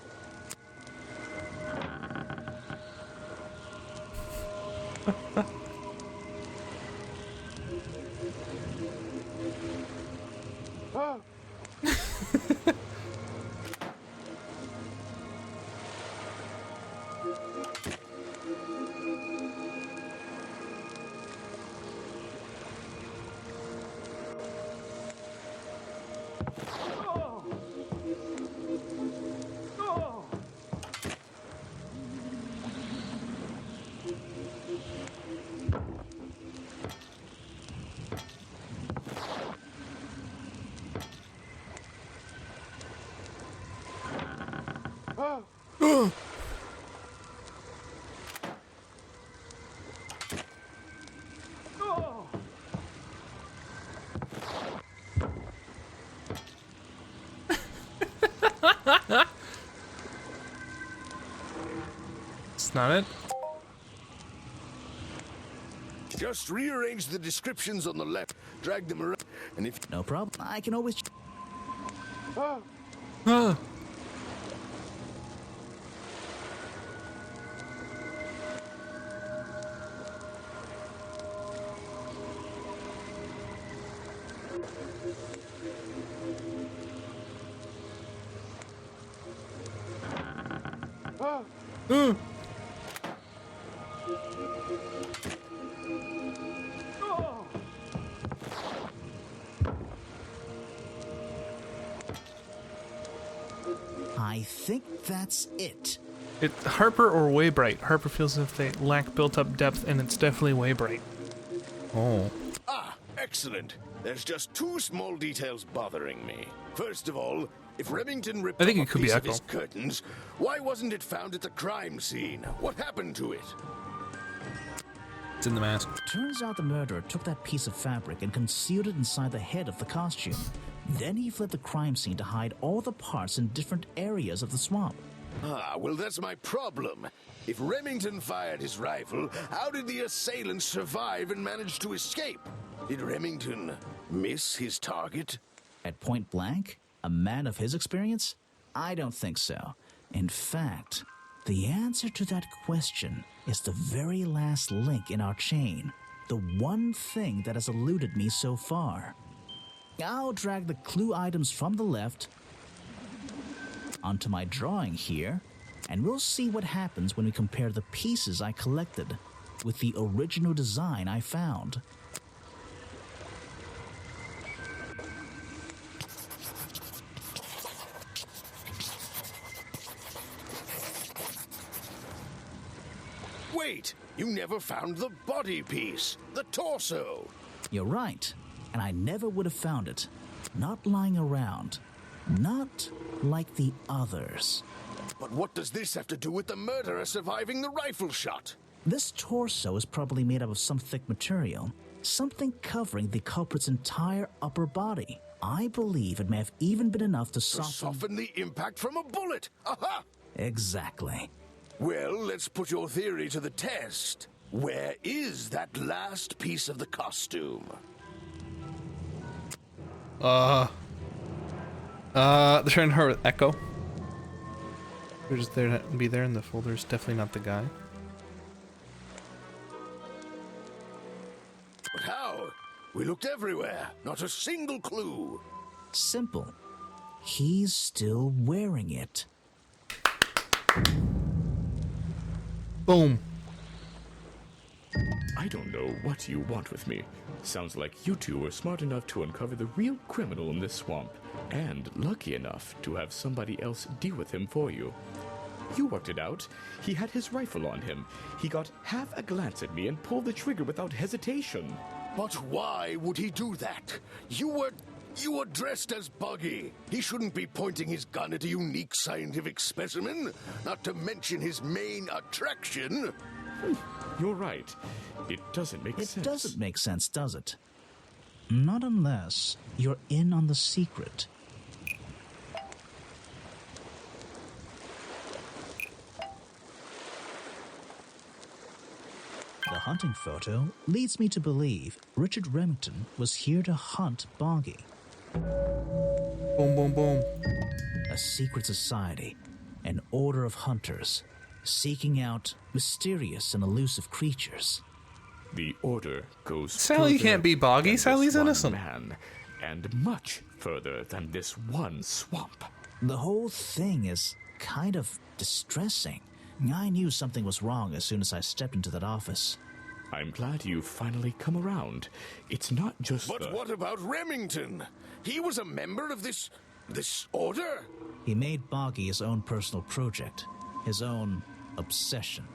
That's not it. Just rearrange the descriptions on the left, drag them around, and if... No problem. I can always... Ah. I think that's it. Harper or Waybright. Harper feels as if they lack built-up depth, and it's definitely Waybright. Oh. Ah, excellent. There's just two small details bothering me. First of all, if Remington ripped I think off it could a be piece of Echo. his curtains, why wasn't it found at the crime scene? What happened to it? It's in the mask. Turns out the murderer took that piece of fabric and concealed it inside the head of the costume. Then he fled the crime scene to hide all the parts in different areas of the swamp. Ah, well, that's my problem. If Remington fired his rifle, how did the assailant survive and manage to escape? Did Remington miss his target? At point blank? A man of his experience? I don't think so. In fact, the answer to that question is the very last link in our chain. The one thing that has eluded me so far. I'll drag the clue items from the left onto my drawing here, and we'll see what happens when we compare the pieces I collected with the original design I found. Wait, you never found the body piece, the torso. You're right, and I never would have found it. Not lying around. Not like the others. But what does this have to do with the murderer surviving the rifle shot? This torso is probably made up of some thick material, something covering the culprit's entire upper body. I believe it may have even been enough to soften the impact from a bullet. Aha! Exactly. Well, let's put your theory to the test. Where is that last piece of the costume? They're trying to hurt with Echo. They're just there to be there, and the folder's definitely not the guy. But how? We looked everywhere. Not a single clue. Simple. He's still wearing it. Boom. I don't know what you want with me. Sounds like you two were smart enough to uncover the real criminal in this swamp, and lucky enough to have somebody else deal with him for you. You worked it out. He had his rifle on him. He got half a glance at me and pulled the trigger without hesitation. But why would he do that? You were dressed as Buggy. He shouldn't be pointing his gun at a unique scientific specimen, not to mention his main attraction. You're right. It doesn't make sense. It doesn't make sense, does it? Not unless you're in on the secret. The hunting photo leads me to believe Richard Remington was here to hunt Boggy. Boom, boom, boom. A secret society, an order of hunters, seeking out mysterious and elusive creatures. The order goes Sally further can't be Boggy. than Sally's this one innocent. Man, and much further than this one swamp. The whole thing is kind of distressing. I knew something was wrong as soon as I stepped into that office. I'm glad you've finally come around. It's not just But what about Remington? He was a member of this order? He made Boggy his own personal project, his own obsession.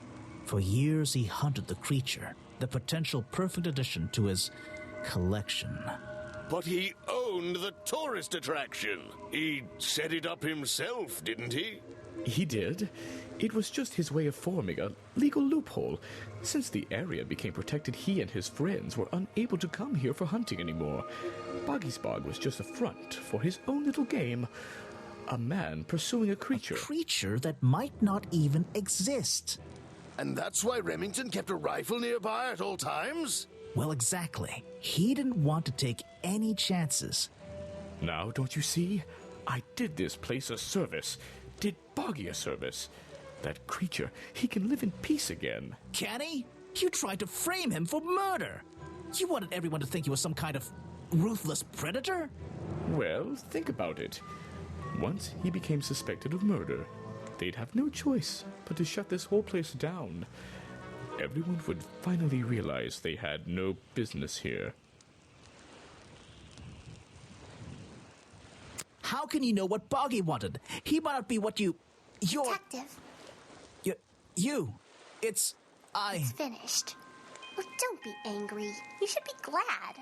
For years he hunted the creature, the potential perfect addition to his collection. But he owned the tourist attraction. He set it up himself, didn't he? He did. It was just his way of forming a legal loophole. Since the area became protected, he and his friends were unable to come here for hunting anymore. Boggy's Bog was just a front for his own little game. A man pursuing a creature. A creature that might not even exist. And that's why Remington kept a rifle nearby at all times? Well, exactly. He didn't want to take any chances. Now, don't you see? I did this place a service. Did Boggy a service. That creature, he can live in peace again. Can he? You tried to frame him for murder. You wanted everyone to think he was some kind of ruthless predator? Well, think about it. Once he became suspected of murder, they'd have no choice but to shut this whole place down. Everyone would finally realize they had no business here. How can you know what Boggy wanted? He might not be what you're... Detective. It's finished. Well, don't be angry. You should be glad.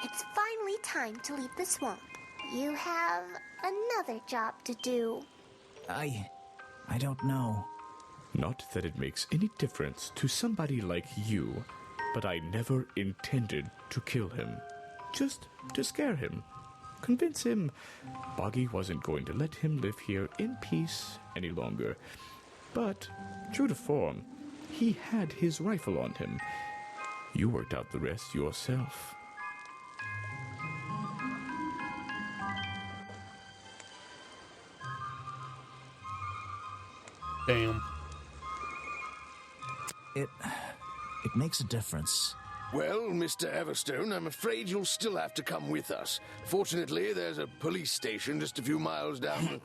It's finally time to leave the swamp. You have another job to do. I don't know. Not that it makes any difference to somebody like you, but I never intended to kill him. Just to scare him. Convince him Boggy wasn't going to let him live here in peace any longer. But, true to form, he had his rifle on him. You worked out the rest yourself. Damn. It makes a difference. Well, Mr. Everstone, I'm afraid you'll still have to come with us. Fortunately, there's a police station just a few miles down.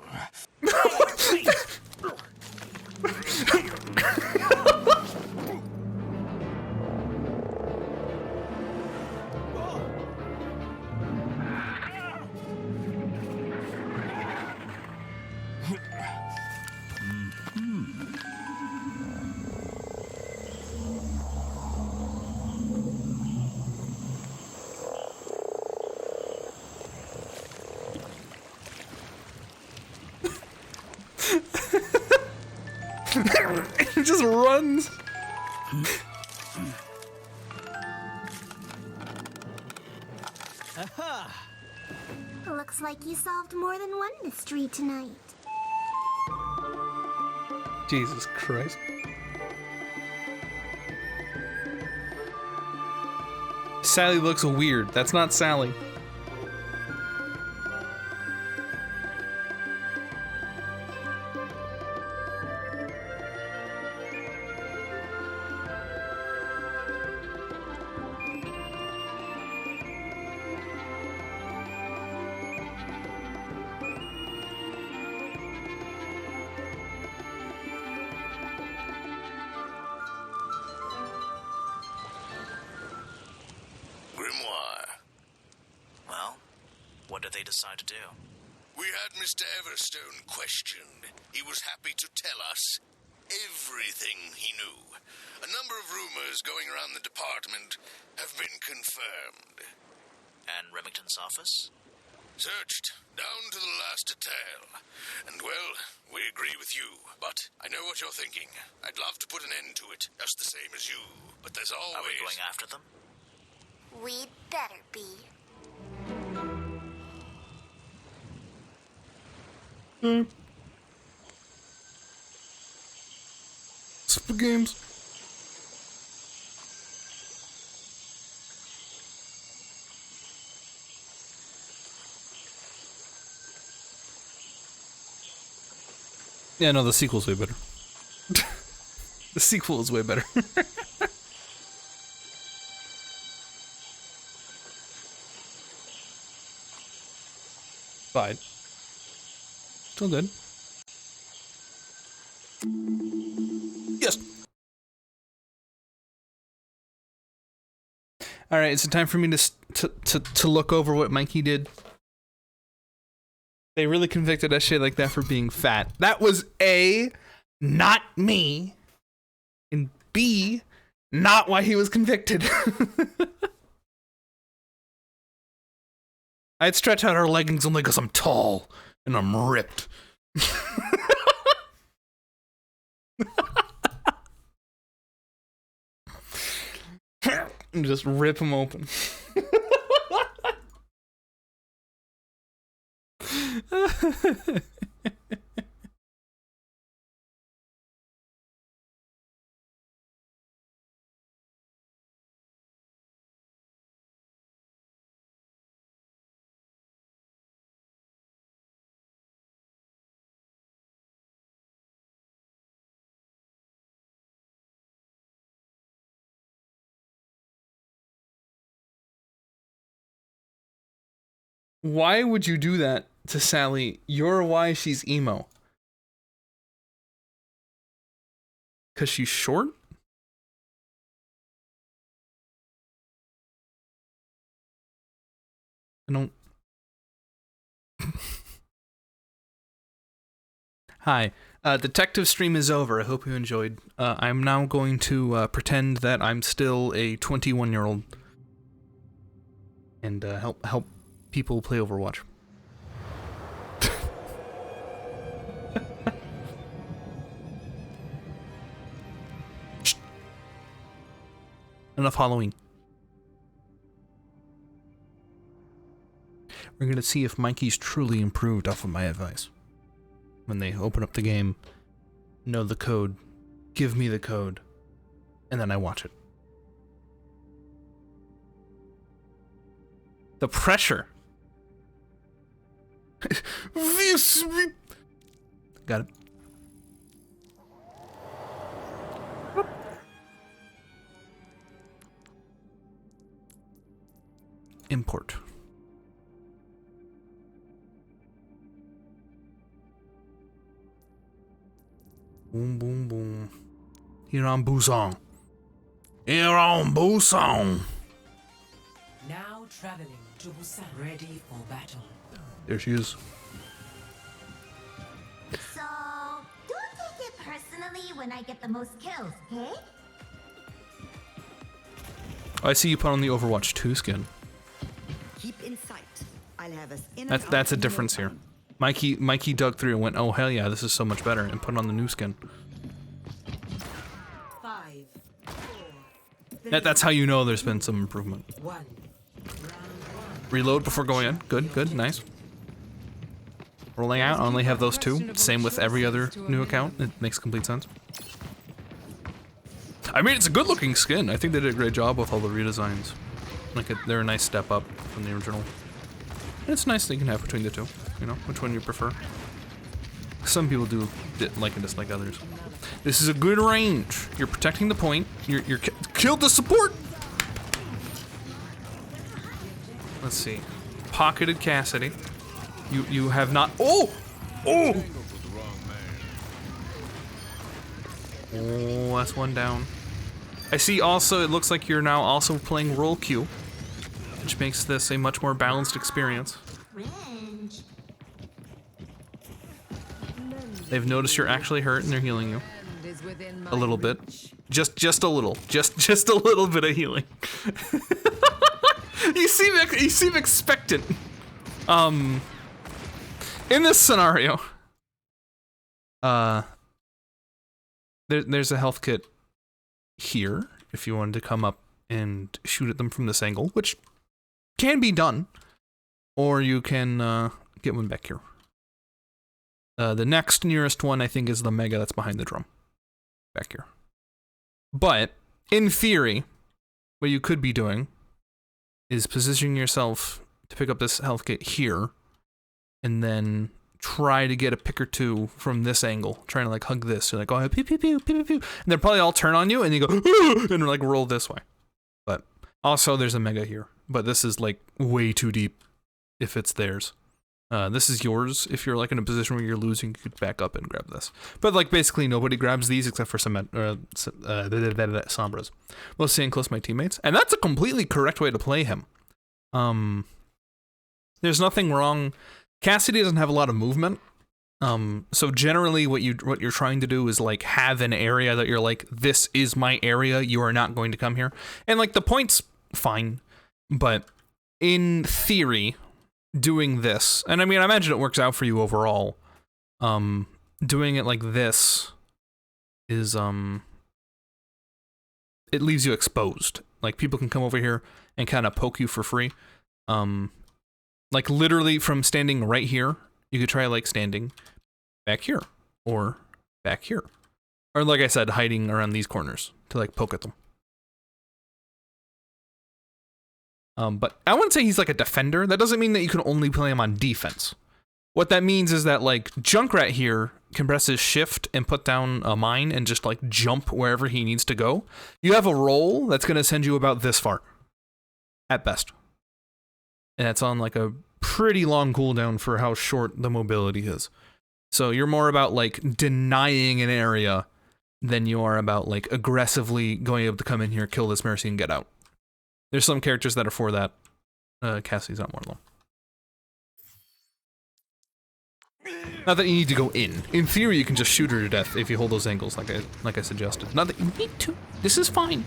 It just runs. Aha! Looks like you solved more than one mystery tonight. Jesus Christ. Sally looks weird. That's not Sally. Grimoire. Well, what did they decide to do? We had Mr. Everstone questioned. He was happy to tell us everything he knew. A number of rumors going around the department have been confirmed. And Remington's office? Searched down to the last detail. And, well, we agree with you. But I know what you're thinking. I'd love to put an end to it, just the same as you. But there's always... Are we going after them? We'd better be. Spooky games. Yeah, no, the sequel's way better. The sequel is way better. Fine. Still good. Yes. All right, it's time for me to look over what Mikey did. They really convicted that shit like that for being fat. That was A, not me, and B, not why he was convicted. I'd stretch out our leggings only because I'm tall and I'm ripped. And just rip them open. Why would you do that to Sally? You're why she's emo. 'Cause she's short? I don't... Hi. Detective stream is over. I hope you enjoyed. I'm now going to pretend that I'm still a 21-year-old and help people play Overwatch. Enough Halloween. We're gonna see if Mikey's truly improved off of my advice. When they open up the game, know the code, give me the code, and then I watch it. The pressure. Got it. Import. Boom, boom, boom. Here on Busan. Here on Busan. Now traveling to Busan, ready for battle. There she is. So, don't take it personally when I get the most kills, okay? I see you put on the Overwatch 2 skin. Keep in sight. I'll have us in and That's out a difference here. Mikey dug through and went, oh hell yeah, this is so much better, and put on the new skin. 5, 4, That's how you know there's been some improvement. 1. Reload before going in. Good, nice. Rolling out, I only have those two. Same with every other new account. It makes complete sense. I mean, it's a good looking skin. I think they did a great job with all the redesigns. Like, they're a nice step up from the original. And it's nice that you can have between the two. You know, which one you prefer. Some people do like and dislike others. This is a good range. You're protecting the point. You're killed the support. Let's see. Pocketed Cassidy. You have not. Oh! Oh! Oh, that's one down. I see also, it looks like you're now also playing Roll Q, which makes this a much more balanced experience. They've noticed you're actually hurt and they're healing you. A little bit. Just a little. Just a little bit of healing. You seem expectant. In this scenario, there's a health kit here if you wanted to come up and shoot at them from this angle, which can be done, or you can get one back here. The next nearest one, I think, is the Mega that's behind the drum. Back here. But, in theory, what you could be doing is positioning yourself to pick up this health kit here, and then try to get a pick or two from this angle, trying to like hug this. You're like, oh, pew, pew, pew, pew, pew, pew. And they'll probably all turn on you, and you go, and like roll this way. But also, there's a Mega here. But this is like way too deep if it's theirs. This is yours. If you're like in a position where you're losing, you could back up and grab this. But like basically nobody grabs these except for some Sombras. We'll stay close to my teammates, and that's a completely correct way to play him. There's nothing wrong. Cassidy doesn't have a lot of movement. So generally what you're trying to do is like have an area that you're like, this is my area. You are not going to come here. And like the point's fine, but in theory, doing this, and I mean, I imagine it works out for you overall. Doing it like this is, it leaves you exposed. Like people can come over here and kind of poke you for free. Like literally from standing right here, you could try like standing back here or back here. Or like I said, hiding around these corners to like poke at them. But I wouldn't say he's like a defender. That doesn't mean that you can only play him on defense. What that means is that like Junkrat here can press his shift and put down a mine and just like jump wherever he needs to go. You have a roll that's going to send you about this far. At best. And it's on like a pretty long cooldown for how short the mobility is. So you're more about like denying an area than you are about like aggressively going able to come in here, kill this Mercy, and get out. There's some characters that are for that. Cassie's not one of them. Not that you need to go in. In theory, you can just shoot her to death if you hold those angles like I suggested. Not that you need to. This is fine.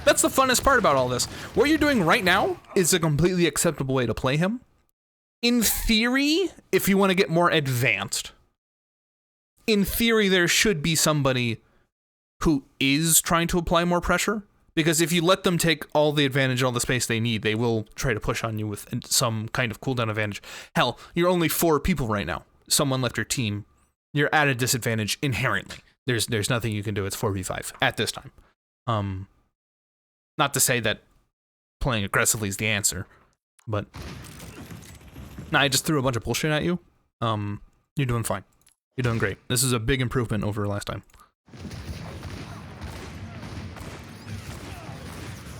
That's the funnest part about all this. What you're doing right now is a completely acceptable way to play him. In theory, if you want to get more advanced, in theory, there should be somebody who is trying to apply more pressure. Because if you let them take all the advantage, all the space they need, they will try to push on you with some kind of cooldown advantage. Hell, you're only 4 people right now. Someone left your team. You're at a disadvantage inherently. There's nothing you can do. It's 4v5 at this time. Not to say that playing aggressively is the answer, but nah, I just threw a bunch of bullshit at you. You're doing fine. You're doing great. This is a big improvement over last time.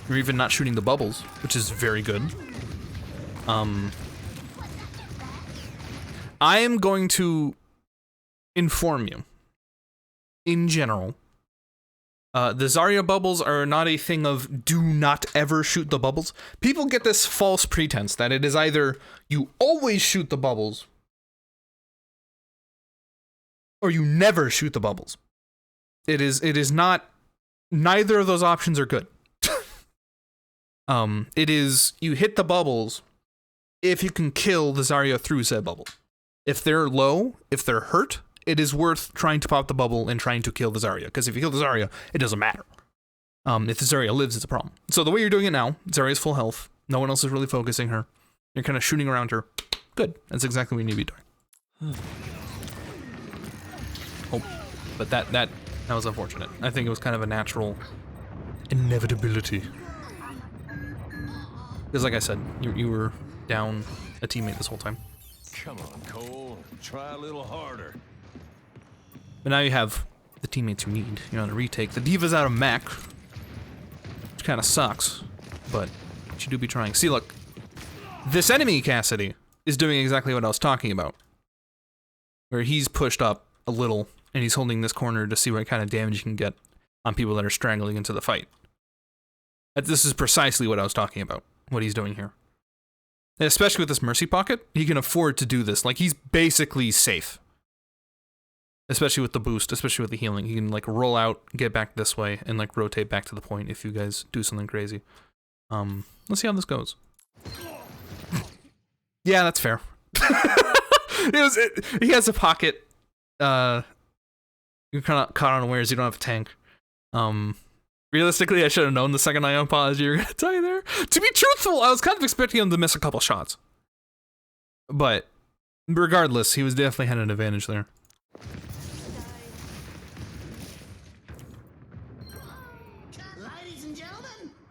You're even not shooting the bubbles, which is very good. I am going to inform you, in general, the Zarya bubbles are not a thing of do not ever shoot the bubbles. People get this false pretense that it is either you always shoot the bubbles or you never shoot the bubbles. It is not, neither of those options are good. It is you hit the bubbles if you can kill the Zarya through said bubble. If they're low, if they're hurt, it is worth trying to pop the bubble and trying to kill the Zarya. Because if you kill the Zarya, it doesn't matter. If the Zarya lives, it's a problem. So the way you're doing it now, Zarya's full health. No one else is really focusing her. You're kind of shooting around her. Good. That's exactly what you need to be doing. Oh, but that was unfortunate. I think it was kind of a natural inevitability. Because like I said, you were down a teammate this whole time. Come on, Cole. Try a little harder. But now you have the teammates you need. You're on a retake. The D.Va's out of mech, which kind of sucks, but you should be trying. See, look. This enemy, Cassidy, is doing exactly what I was talking about. Where he's pushed up a little, and he's holding this corner to see what kind of damage you can get on people that are strangling into the fight. This is precisely what I was talking about, what he's doing here. And especially with this Mercy Pocket, he can afford to do this. Like, he's basically safe. Especially with the boost, especially with the healing. He can, like, roll out, get back this way, and, like, rotate back to the point if you guys do something crazy. Let's see how this goes. Yeah, that's fair. He has a pocket. You're kind of caught unawares, you don't have a tank. Realistically, I should have known the second I unpaused you were going to die there. To be truthful, I was kind of expecting him to miss a couple shots. But, regardless, he was definitely had an advantage there.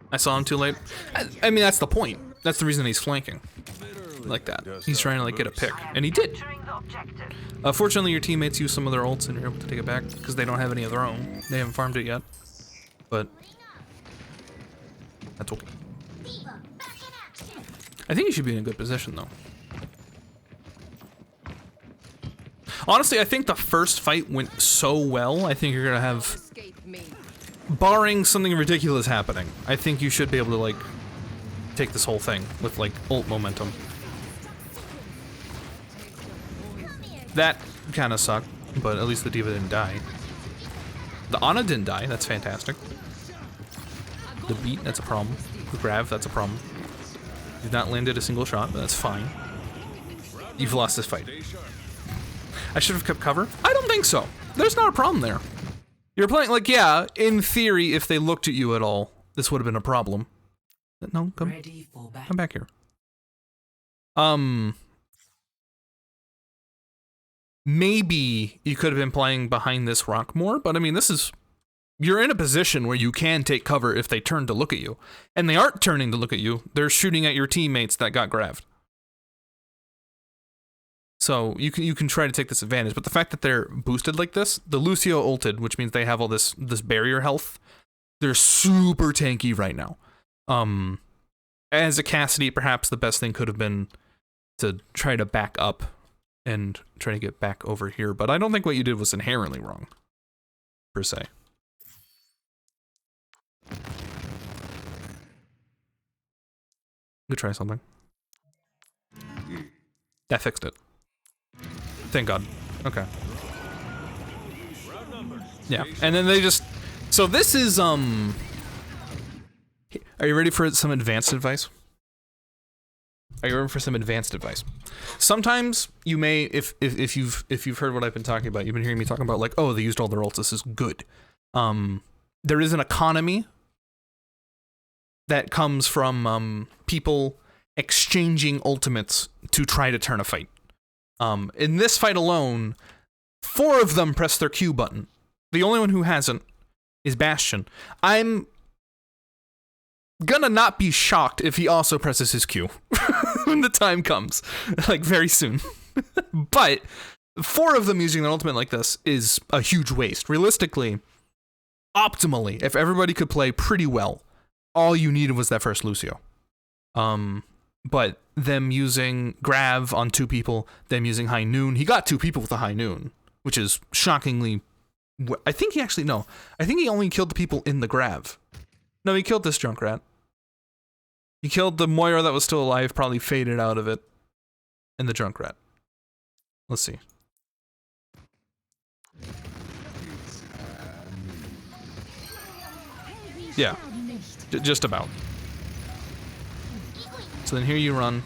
I saw him too late. I mean, that's the point. That's the reason he's flanking. Like that. He's trying to, like, get a pick. And he did. Fortunately, your teammates use some of their ults and you're able to take it back because they don't have any of their own. They haven't farmed it yet. But that's okay. I think you should be in a good position, though. Honestly, I think the first fight went so well, I think you're gonna have, barring something ridiculous happening, I think you should be able to, like, take this whole thing with, like, ult momentum. That kind of sucked, but at least the D.Va didn't die. The Ana didn't die, that's fantastic. The beat, that's a problem. The grav, that's a problem. You've not landed a single shot, but that's fine. You've lost this fight. I should have kept cover? I don't think so. There's not a problem there. You're playing, like, yeah, in theory, if they looked at you at all, this would have been a problem. No, come back here. Maybe you could have been playing behind this rock more, but I mean, you're in a position where you can take cover if they turn to look at you. And they aren't turning to look at you, they're shooting at your teammates that got grabbed. So you can try to take this advantage, but the fact that they're boosted like this, the Lucio ulted, which means they have all this barrier health, they're super tanky right now. As a Cassidy, perhaps the best thing could have been to try to back up and try to get back over here. But I don't think what you did was inherently wrong, per se. Go try something. That fixed it. Thank God. Okay. Yeah, and then they just... So this is, Are you ready for some advanced advice? Are you ready for some advanced advice? Sometimes you may, if you've heard what I've been talking about, you've been hearing me talking about like, oh, they used all their ults, this is good. There is an economy that comes from people exchanging ultimates to try to turn a fight. In this fight alone, 4 of them pressed their Q button. The only one who hasn't is Bastion. I'm gonna not be shocked if he also presses his Q when the time comes, like very soon. But 4 of them using their ultimate like this is a huge waste. Realistically, optimally, if everybody could play pretty well, all you needed was that first Lucio. But them using Grav on 2 people, them using High Noon, he got 2 people with a High Noon, which is shockingly... I think he actually, no. I think he only killed the people in the Grav. No, he killed this Junkrat. He killed the Moira that was still alive, probably faded out of it, and the Junkrat. Let's see. Yeah, just about. So then here you run.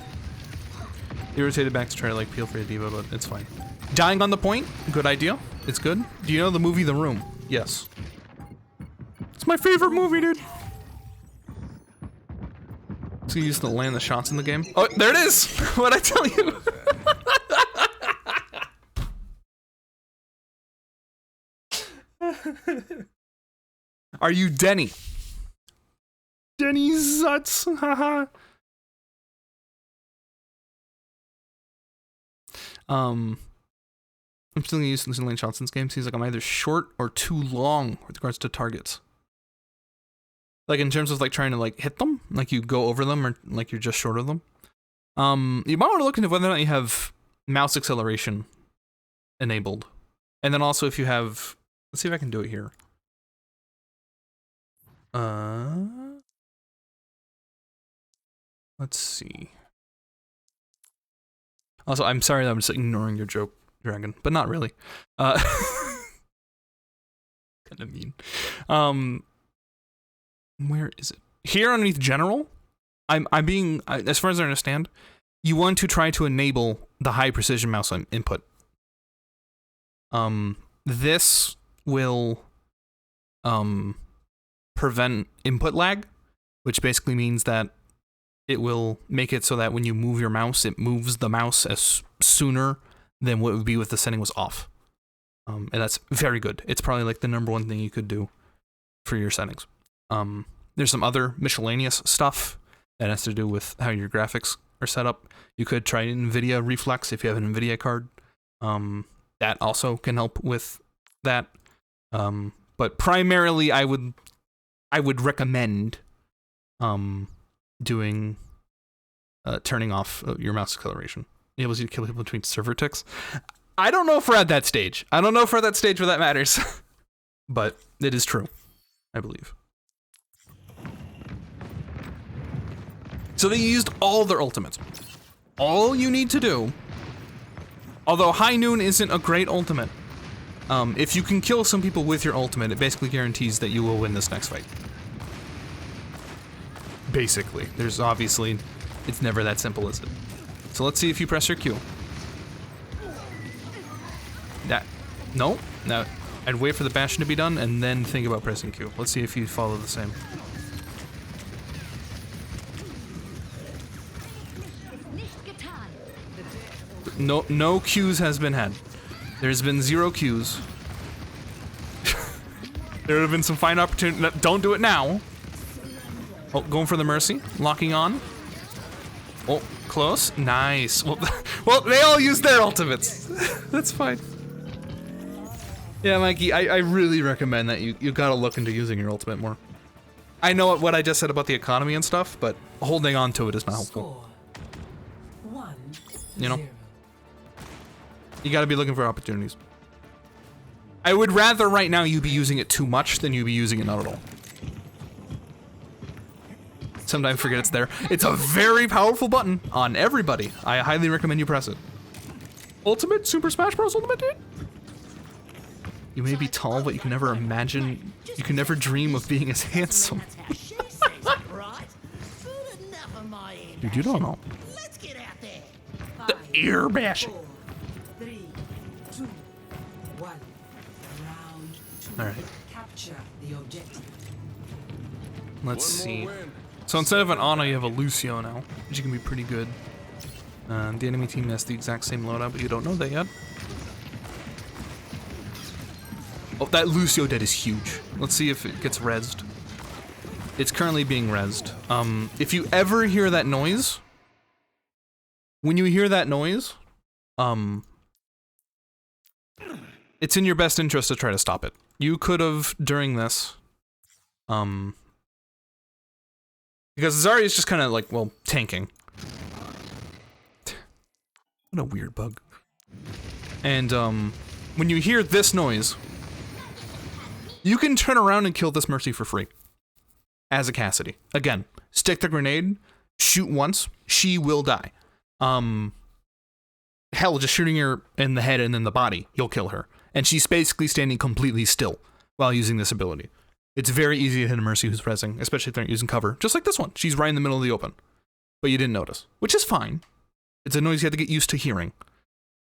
Irritated back to try to like peel for a diva, but it's fine. Dying on the point, good idea. It's good. Do you know the movie The Room? Yes. It's my favorite movie, dude. It's gonna use to land the shots in the game. Oh, there it is! What'd I tell you? Are you Denny? Denny Zutz, haha. I'm still gonna use this in Lane Johnson's game. Seems like I'm either short or too long with regards to targets. Like in terms of like trying to like hit them, like you go over them or like you're just short of them. You might want to look into whether or not you have mouse acceleration enabled. And then also if you have, let's see if I can do it here. Let's see. Also, I'm sorry that I'm just ignoring your joke, Dragon, but not really. Kind of mean. Where is it? Here underneath general, I'm being, as far as I understand, you want to try to enable the high precision mouse input. This will prevent input lag, which basically means that it will make it so that when you move your mouse, it moves the mouse as sooner than what it would be if the setting was off. And that's very good. It's probably like the #1 thing you could do for your settings. There's some other miscellaneous stuff that has to do with how your graphics are set up. You could try NVIDIA Reflex if you have an NVIDIA card. That also can help with that. But primarily, I would recommend doing turning off your mouse acceleration. It enables you to kill people between server ticks. I don't know if we're at that stage. I don't know if we're at that stage where that matters. But it is true, I believe. So they used all their ultimates. All you need to do, although High Noon isn't a great ultimate, if you can kill some people with your ultimate, it basically guarantees that you will win this next fight. Basically. There's obviously, it's never that simple, is it? So let's see if you press your Q. No. I'd wait for the Bastion to be done and then think about pressing Q. Let's see if you follow the same. No Qs has been had. There's been 0 Qs. There would have been some fine opportunity. Don't do it now. Oh, going for the Mercy. Locking on. Oh, close. Nice. Well, they all used their ultimates. That's fine. Yeah, Mikey, I really recommend that you gotta look into using your ultimate more. I know what I just said about the economy and stuff, but holding on to it is not helpful. Score 1 you know? You gotta be looking for opportunities. I would rather right now you be using it too much than you be using it not at all. Sometimes forget it's there. It's a very powerful button on everybody. I highly recommend you press it. Ultimate Super Smash Bros. Ultimate, dude? You may be tall, but you can never imagine, you can never dream of being as handsome. Dude, you don't know. The ear bashing. Alright. Let's see. So instead of an Ana, you have a Lucio now, which can be pretty good. The enemy team has the exact same loadout, but you don't know that yet. Oh, that Lucio dead is huge. Let's see if it gets rezzed. It's currently being rezzed. If you ever hear that noise, when you hear that noise, it's in your best interest to try to stop it. You could have, during this, because Zarya is just kind of like, well, tanking. What a weird bug. And, when you hear this noise, you can turn around and kill this Mercy for free. As a Cassidy. Again, stick the grenade, shoot once, she will die. Hell, just shooting her in the head and then the body, you'll kill her. And she's basically standing completely still while using this ability. It's very easy to hit a Mercy who's rezzing, especially if they're not using cover. Just like this one. She's right in the middle of the open. But you didn't notice. Which is fine. It's a noise you have to get used to hearing.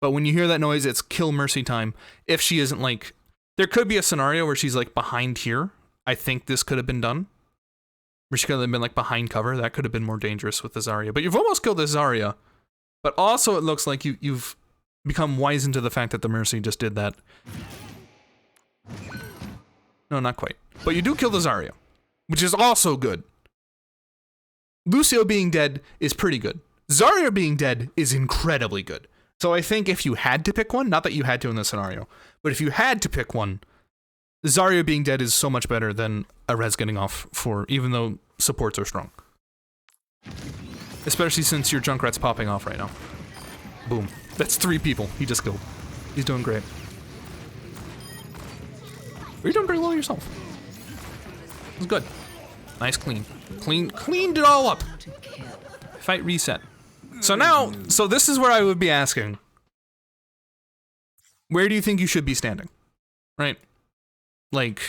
But when you hear that noise, it's kill Mercy time. If she isn't like... There could be a scenario where she's like behind here. I think this could have been done. Where she could have been like behind cover. That could have been more dangerous with the Zarya. But you've almost killed the Zarya. But also it looks like you've become wise into the fact that the Mercy just did that. No, not quite. But you do kill the Zarya, which is also good. Lucio being dead is pretty good. Zarya being dead is incredibly good. So I think if you had to pick one, not that you had to in this scenario, but if you had to pick one, Zarya being dead is so much better than a res getting off for, even though supports are strong. Especially since your Junkrat's popping off right now. Boom. That's 3 people he just killed. He's doing great. You're doing pretty well yourself. It was good. Nice clean. Cleaned it all up. Fight reset. So now, so this is where I would be asking. Where do you think you should be standing? Right? Like,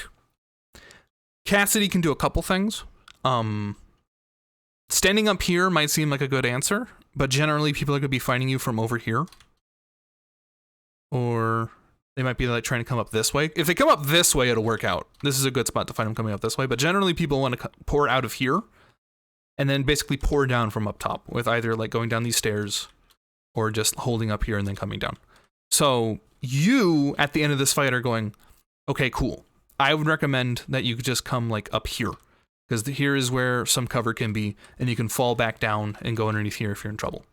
Cassidy can do a couple things. Standing up here might seem like a good answer, but generally people are going to be fighting you from over here. Or they might be like trying to come up this way. If they come up this way, it'll work out. This is a good spot to fight them coming up this way, but generally people want to pour out of here and then basically pour down from up top with either like going down these stairs or just holding up here and then coming down. So you, at the end of this fight, are going, okay, cool. I would recommend that you just come like up here, because here is where some cover can be, and you can fall back down and go underneath here if you're in trouble.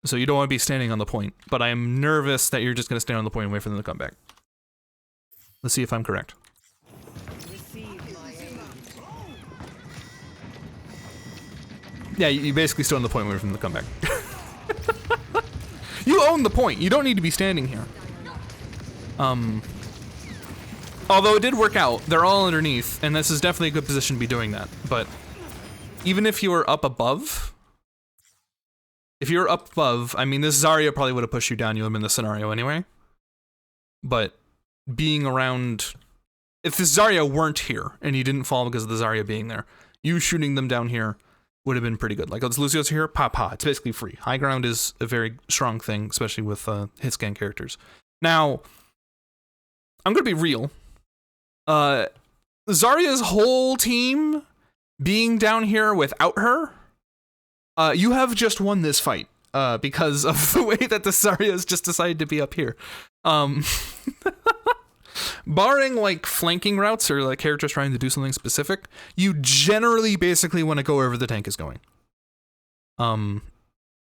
So you don't want to be standing on the point, but I am nervous that you're just going to stand on the point and wait for them to come back. Let's see if I'm correct. Yeah, you basically stood on the point and wait for them to come back. You own the point. You don't need to be standing here. Although it did work out. They're all underneath, and this is definitely a good position to be doing that. But even if you were up above... If you were up above, I mean, this Zarya probably would have pushed you down. You would have been in the scenario anyway. But being around... If this Zarya weren't here, and you didn't fall because of the Zarya being there, you shooting them down here would have been pretty good. Like, this Lucio's here, pa. It's basically free. High ground is a very strong thing, especially with hit scan characters. Now, I'm going to be real. Zarya's whole team being down here without her, you have just won this fight because of the way that the Zarya's just decided to be up here. Barring like flanking routes or like characters trying to do something specific, you generally basically want to go wherever the tank is going.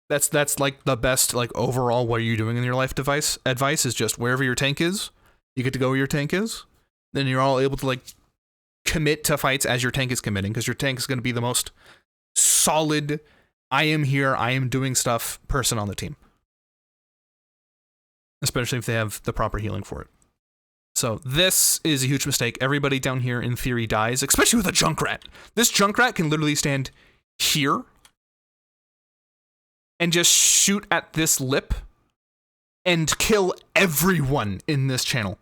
That's like the best like overall what you're doing in your life advice is just wherever your tank is, you get to go where your tank is. Then you're all able to like commit to fights as your tank is committing, because your tank is going to be the most solid I am here, I am doing stuff person on the team. Especially if they have the proper healing for it. So this is a huge mistake. Everybody down here in theory dies, especially with a Junkrat. This Junkrat can literally stand here and just shoot at this lip and kill everyone in this channel.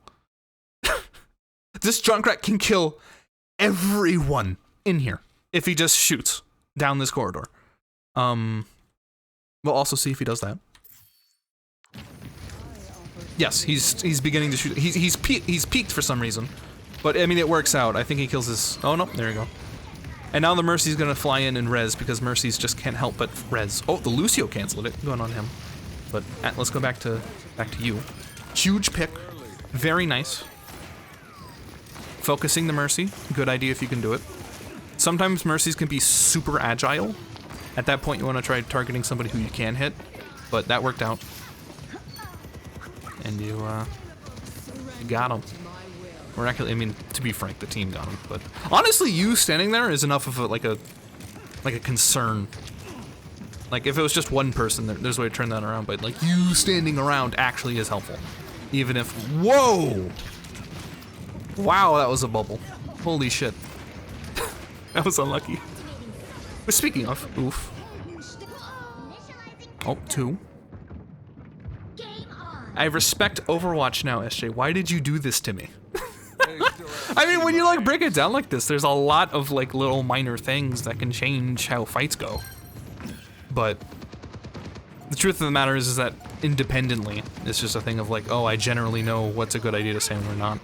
This Junkrat can kill everyone in here if he just shoots down this corridor. We'll also see if he does that. Yes, he's beginning to shoot. He's peaked for some reason, but I mean it works out. I think he kills his. Oh no, there you go. And now the Mercy's gonna fly in and res because Mercy's just can't help but res. Oh, the Lucio canceled it. Going on him. But let's go back to you. Huge pick, very nice. Focusing the Mercy, good idea if you can do it. Sometimes Mercies can be super agile. At that point, you want to try targeting somebody who you can hit, but that worked out. And you got him. Miraculously, I mean, to be frank, the team got him. But honestly, you standing there is enough of a concern. Like if it was just one person, there's a way to turn that around. But like you standing around actually is helpful, even if whoa, wow, that was a bubble. Holy shit, that was unlucky. But speaking of, oof. Oh, 2. I respect Overwatch now, SJ. Why did you do this to me? I mean, when you like break it down like this, there's a lot of like little minor things that can change how fights go. But the truth of the matter is that independently, it's just a thing of like, oh, I generally know what's a good idea to say or not.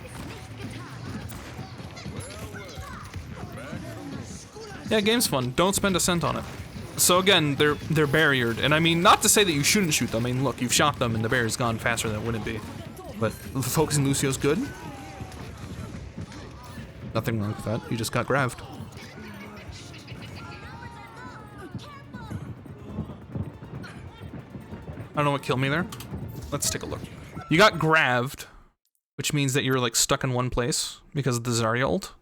Yeah, game's fun. Don't spend a cent on it. So again, they're barriered, and I mean, not to say that you shouldn't shoot them. I mean, look, you've shot them, and the barrier's gone faster than it wouldn't be. But focusing Lucio's good. Nothing wrong with that. You just got grabbed. I don't know what killed me there. Let's take a look. You got grabbed, which means that you're like stuck in one place because of the Zarya ult.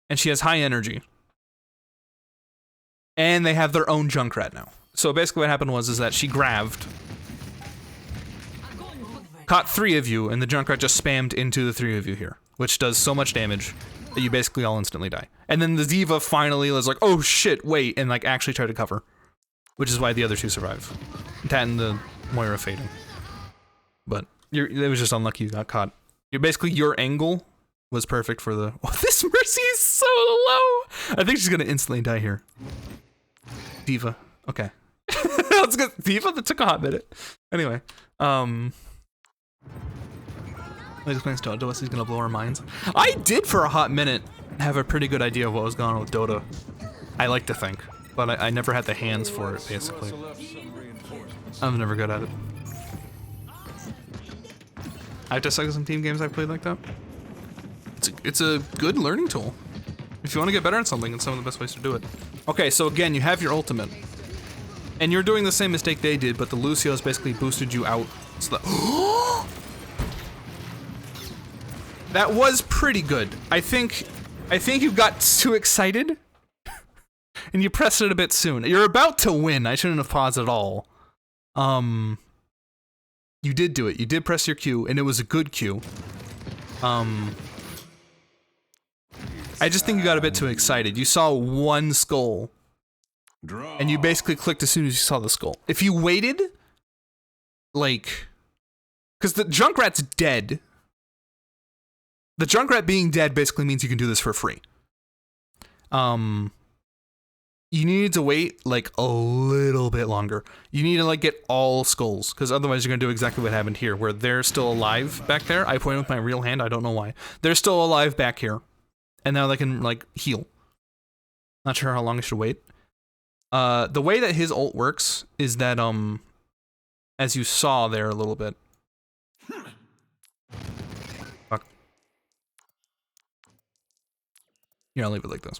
And she has high energy. And they have their own Junkrat now. So basically what happened was that she grabbed, caught 3 of you, and the Junkrat just spammed into the 3 of you here, which does so much damage that you basically all instantly die. And then the D.Va finally was like, oh shit, wait, and like actually tried to cover, which is why the other 2 survive. That and the Moira fading. But it was just unlucky you got caught. Basically your angle was perfect for the. Oh, this Mercy is so low. I think she's gonna instantly die here. D.Va. Okay. Let's go. D.Va, that took a hot minute. Anyway, explains to Dota, he's gonna blow our minds. I did for a hot minute have a pretty good idea of what was going on with Dota. I like to think, but I never had the hands for it. Basically, I'm never good at it. I have to suck at some team games I've played like that. It's a good learning tool. If you want to get better at something, it's some of the best ways to do it. Okay, so again, you have your ultimate. And you're doing the same mistake they did, but the Lucio's basically boosted you out. So that was pretty good. I think you got too excited. And you pressed it a bit soon. You're about to win. I shouldn't have paused at all. You did do it. You did press your Q, and it was a good Q. I just think you got a bit too excited. You saw one skull, and you basically clicked as soon as you saw the skull. If you waited, like, because the Junkrat's dead. The Junkrat being dead basically means you can do this for free. You needed to wait like a little bit longer. You need to like get all skulls, because otherwise you're gonna do exactly what happened here, where they're still alive back there. I pointed with my real hand. I don't know why. They're still alive back here. And now they can, like, heal. Not sure how long I should wait. The way that his ult works is that, as you saw there a little bit. Fuck. Here, I'll leave it like this.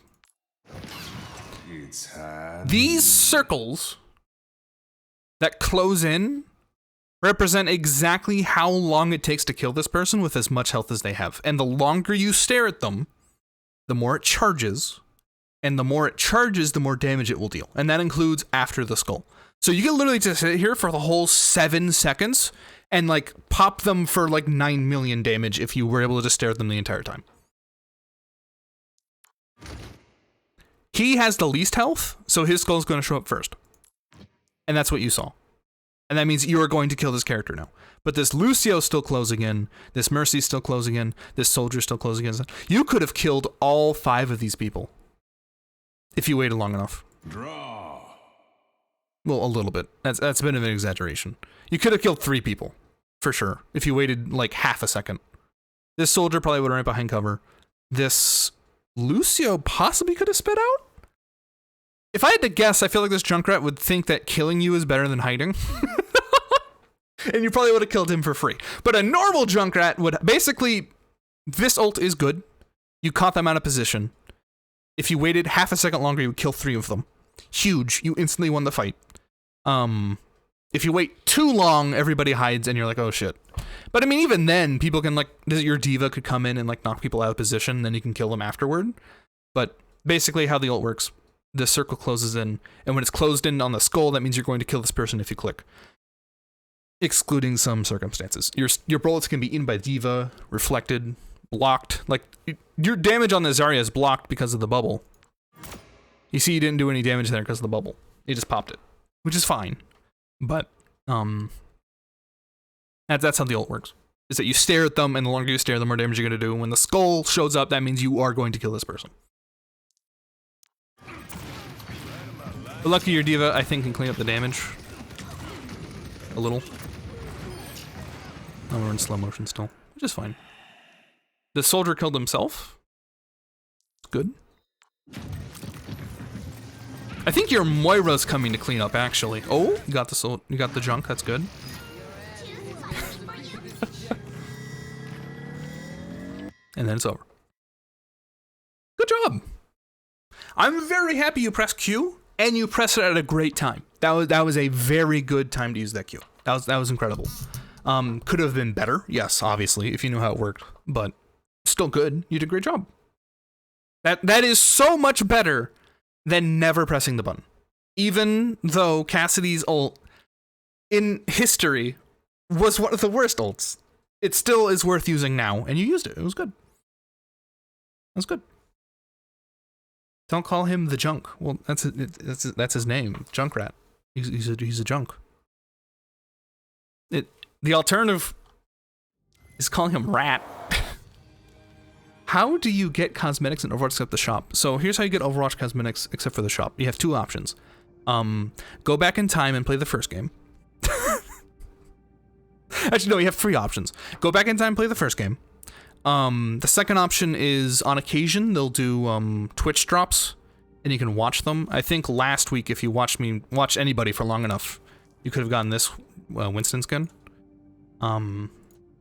These circles that close in represent exactly how long it takes to kill this person with as much health as they have. And the longer you stare at them, the more it charges, and the more it charges, the more damage it will deal. And that includes after the skull. So you can literally just sit here for the whole 7 seconds and like pop them for like 9 million damage if you were able to just stare at them the entire time. He has the least health, so his skull is going to show up first. And that's what you saw. And that means you are going to kill this character now. But this Lucio's still closing in, this Mercy's still closing in, this soldier's still closing in. You could have killed all 5 of these people if you waited long enough. Draw. Well, a little bit. That's a bit of an exaggeration. You could have killed 3 people, for sure, if you waited like half a second. This soldier probably would have right behind cover. This Lucio possibly could have spit out? If I had to guess, I feel like this Junkrat would think that killing you is better than hiding. And you probably would have killed him for free. But a normal Junkrat would basically, this ult is good. You caught them out of position. If you waited half a second longer, you would kill 3 of them. Huge. You instantly won the fight. If you wait too long, everybody hides and you're like, oh shit. But I mean, even then, people can like, your diva could come in and like knock people out of position, then you can kill them afterward. But basically how the ult works, the circle closes in, and when it's closed in on the skull, that means you're going to kill this person if you click. Excluding some circumstances. Your bullets can be eaten by diva, reflected, blocked. Like, your damage on the Zarya is blocked because of the bubble. You see, you didn't do any damage there because of the bubble. You just popped it, which is fine. But, that's how the ult works. Is that you stare at them, and the longer you stare, the more damage you're going to do. And when the skull shows up, that means you are going to kill this person. But lucky your diva, I think, can clean up the damage. A little. Oh, we're in slow motion still, which is fine. The soldier killed himself. Good. I think your Moira's coming to clean up, actually. Oh, you got the junk, that's good. And then it's over. Good job. I'm very happy you pressed Q, and you pressed it at a great time. That was a very good time to use that Q. That was incredible. Could have been better, yes, obviously, if you knew how it worked, but still good. You did a great job. That is so much better than never pressing the button. Even though Cassidy's ult in history was one of the worst ults, it still is worth using now, and you used it. It was good. That was good. Don't call him the junk. Well, that's his name, Junkrat. He's a junk. The alternative is calling him Rat. How do you get cosmetics in Overwatch except the shop? So here's how you get Overwatch cosmetics except for the shop. You have 2 options. Go back in time and play the first game. Actually, no, you have 3 options. Go back in time and play the first game. The second option is, on occasion, they'll do Twitch drops, and you can watch them. I think last week, if you watch anybody for long enough, you could have gotten this Winston skin.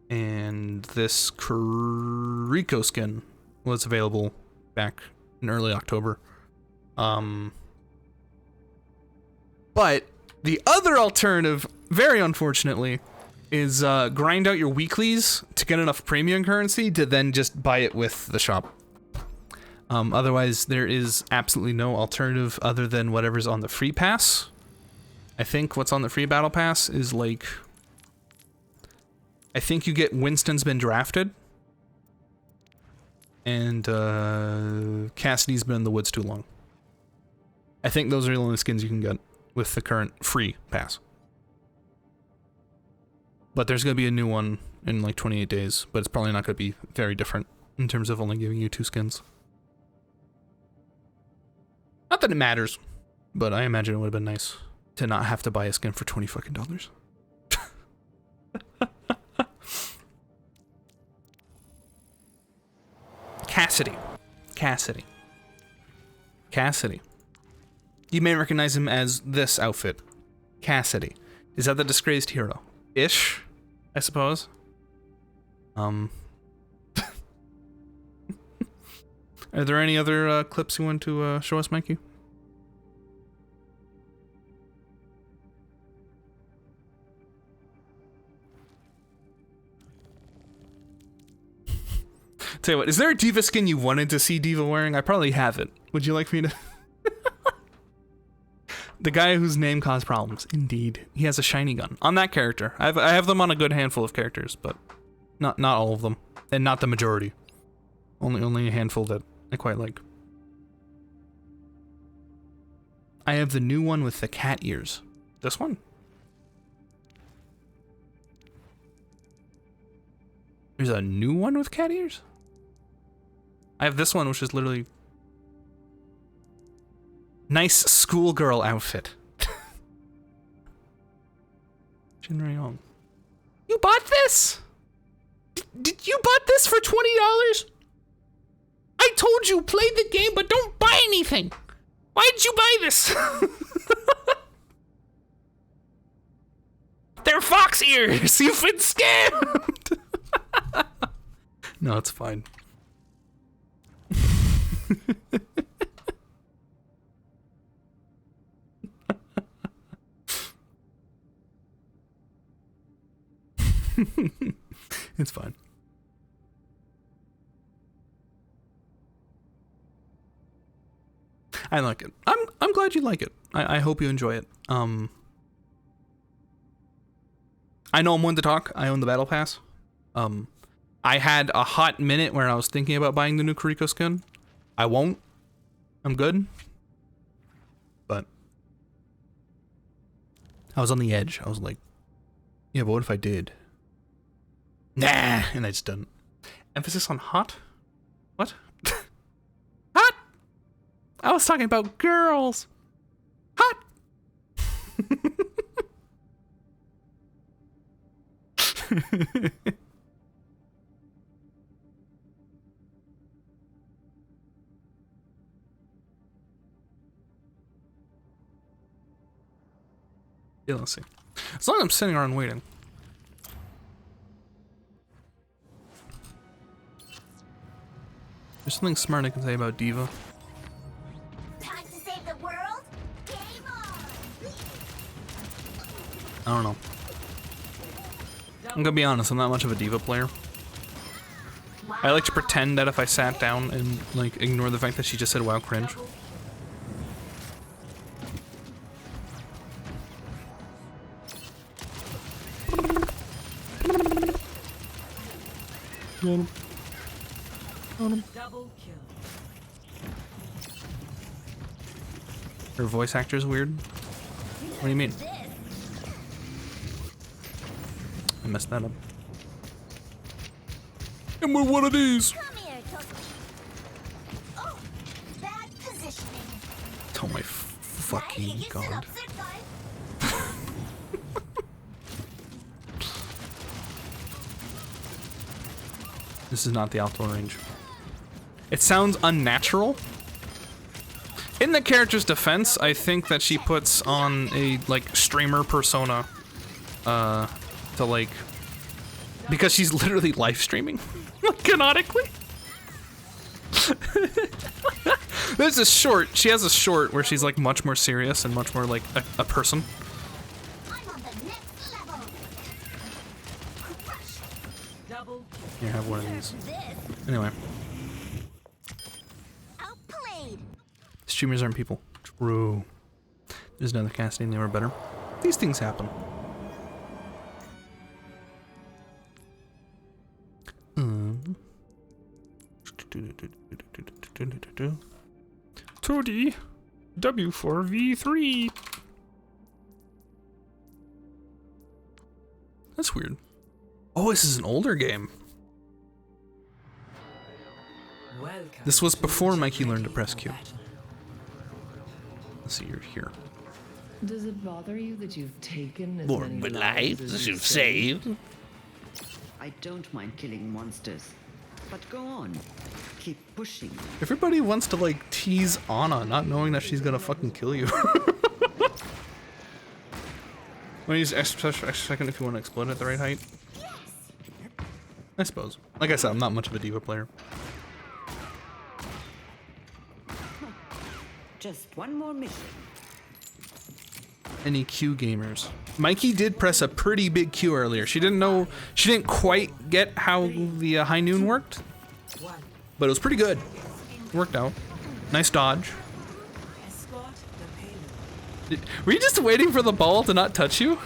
And this Kiriko skin was available back in early October. But the other alternative, very unfortunately, is grind out your weeklies to get enough premium currency to then just buy it with the shop. Otherwise, there is absolutely no alternative other than whatever's on the free pass. I think what's on the free battle pass is like, I think you get Winston's been drafted, and Cassidy's been in the woods too long. I think those are the only skins you can get with the current free pass. But there's going to be a new one in like 28 days, but it's probably not going to be very different in terms of only giving you 2 skins. Not that it matters, but I imagine it would have been nice to not have to buy a skin for $20 fucking dollars. Cassidy. You may recognize him as this outfit. Cassidy. Is that the disgraced hero? Ish, I suppose. Are there any other clips you want to show us, Mikey? Tell you what, is there a Diva skin you wanted to see Diva wearing? I probably have it. Would you like me to? The guy whose name caused problems. Indeed. He has a shiny gun. On that character. I have them on a good handful of characters, but not all of them. And not the majority. Only a handful that I quite like. I have the new one with the cat ears. This one? There's a new one with cat ears? I have this one, which is literally... Nice schoolgirl outfit. Jinri Young. You bought this? Did you bought this for $20? I told you, play the game, but don't buy anything. Why did you buy this? They're fox ears. You've been scammed. No, it's fine. It's fine. I like it. I'm glad you like it. I hope you enjoy it. I know I'm one to talk. I own the battle pass. I had a hot minute where I was thinking about buying the new Kiriko skin. I won't. I'm good. But I was on the edge. I was like, yeah, but what if I did? Nah, and I just didn't. Emphasis on hot? What? Hot! I was talking about girls. Hot! Yeah, let's see. As long as I'm sitting around waiting. There's something smart I can say about Diva. Time to save the world? Game on! I don't know. I'm gonna be honest, I'm not much of a Diva player. I like to pretend that if I sat down and like ignore the fact that she just said wow cringe. Got him. Got him. Her voice actor's weird. What do you mean? I messed that up. And we're one of these. Oh my fucking god. This is not the alto range. It sounds unnatural. In the character's defense, I think that she puts on a like streamer persona to like, because she's literally live streaming canonically. There's a short, she has a short where she's like much more serious and much more like a person. Here, have one of these. Anyway. Streamers aren't people. True. There's another casting, they were better. These things happen. 2D W4V3. That's weird. Oh, this is an older game. This was before Mikey learned to press Q. Let's see, you're here. Does it bother you that you've taken as More many lives as you've saved? I don't mind killing monsters, but go on. Keep pushing. Everybody wants to like tease Anna, not knowing that she's gonna fucking kill you. Want to use extra second if you want to explode at the right height? I suppose. Like I said, I'm not much of a Diva player. Just one more mission. Any Q gamers? Mikey did press a pretty big Q earlier. She didn't know, she didn't quite get how the high noon worked. But it was pretty good. Worked out. Nice dodge. Were you just waiting for the ball to not touch you?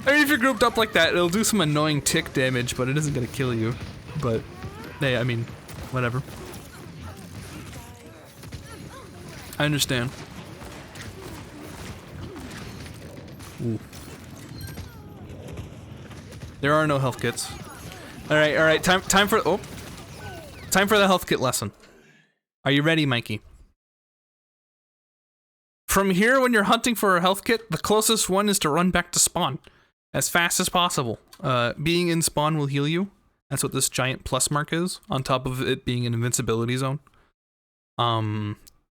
I mean, if you're grouped up like that, it'll do some annoying tick damage, but it isn't gonna kill you. But, hey, I mean, whatever. I understand. Ooh. There are no health kits. Alright, time for the health kit lesson. Are you ready, Mikey? From here, when you're hunting for a health kit, the closest one is to run back to spawn as fast as possible. Being in spawn will heal you. That's what this giant plus mark is, on top of it being an invincibility zone.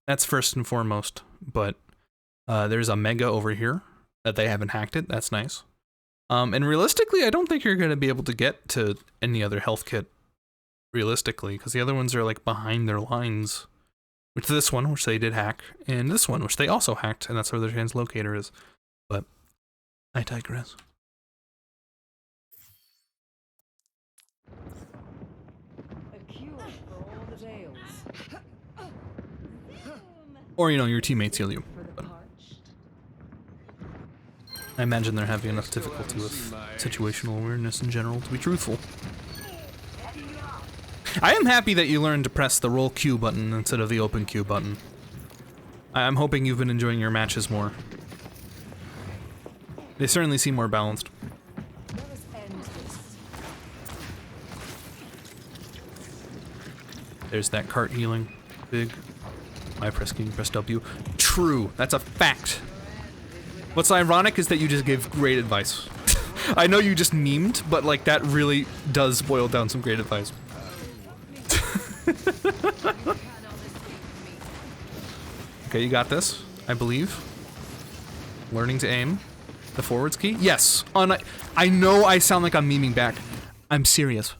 That's first and foremost, but there's a mega over here that they haven't hacked it. That's nice. And realistically, I don't think you're going to be able to get to any other health kit realistically, because the other ones are like behind their lines. Which this one, which they did hack, and this one, which they also hacked, and that's where their translocator is. But I digress. Or, you know, your teammates heal you. But I imagine they're having enough difficulty with situational awareness in general to be truthful. I am happy that you learned to press the roll Q button instead of the open Q button. I'm hoping you've been enjoying your matches more. They certainly seem more balanced. There's that cart healing. Big. I press Q, press W. True, that's a fact. What's ironic is that you just gave great advice. I know you just memed, but like that really does boil down some great advice. Okay, you got this, I believe. Learning to aim. The forwards key? Yes. I know I sound like I'm memeing back. I'm serious.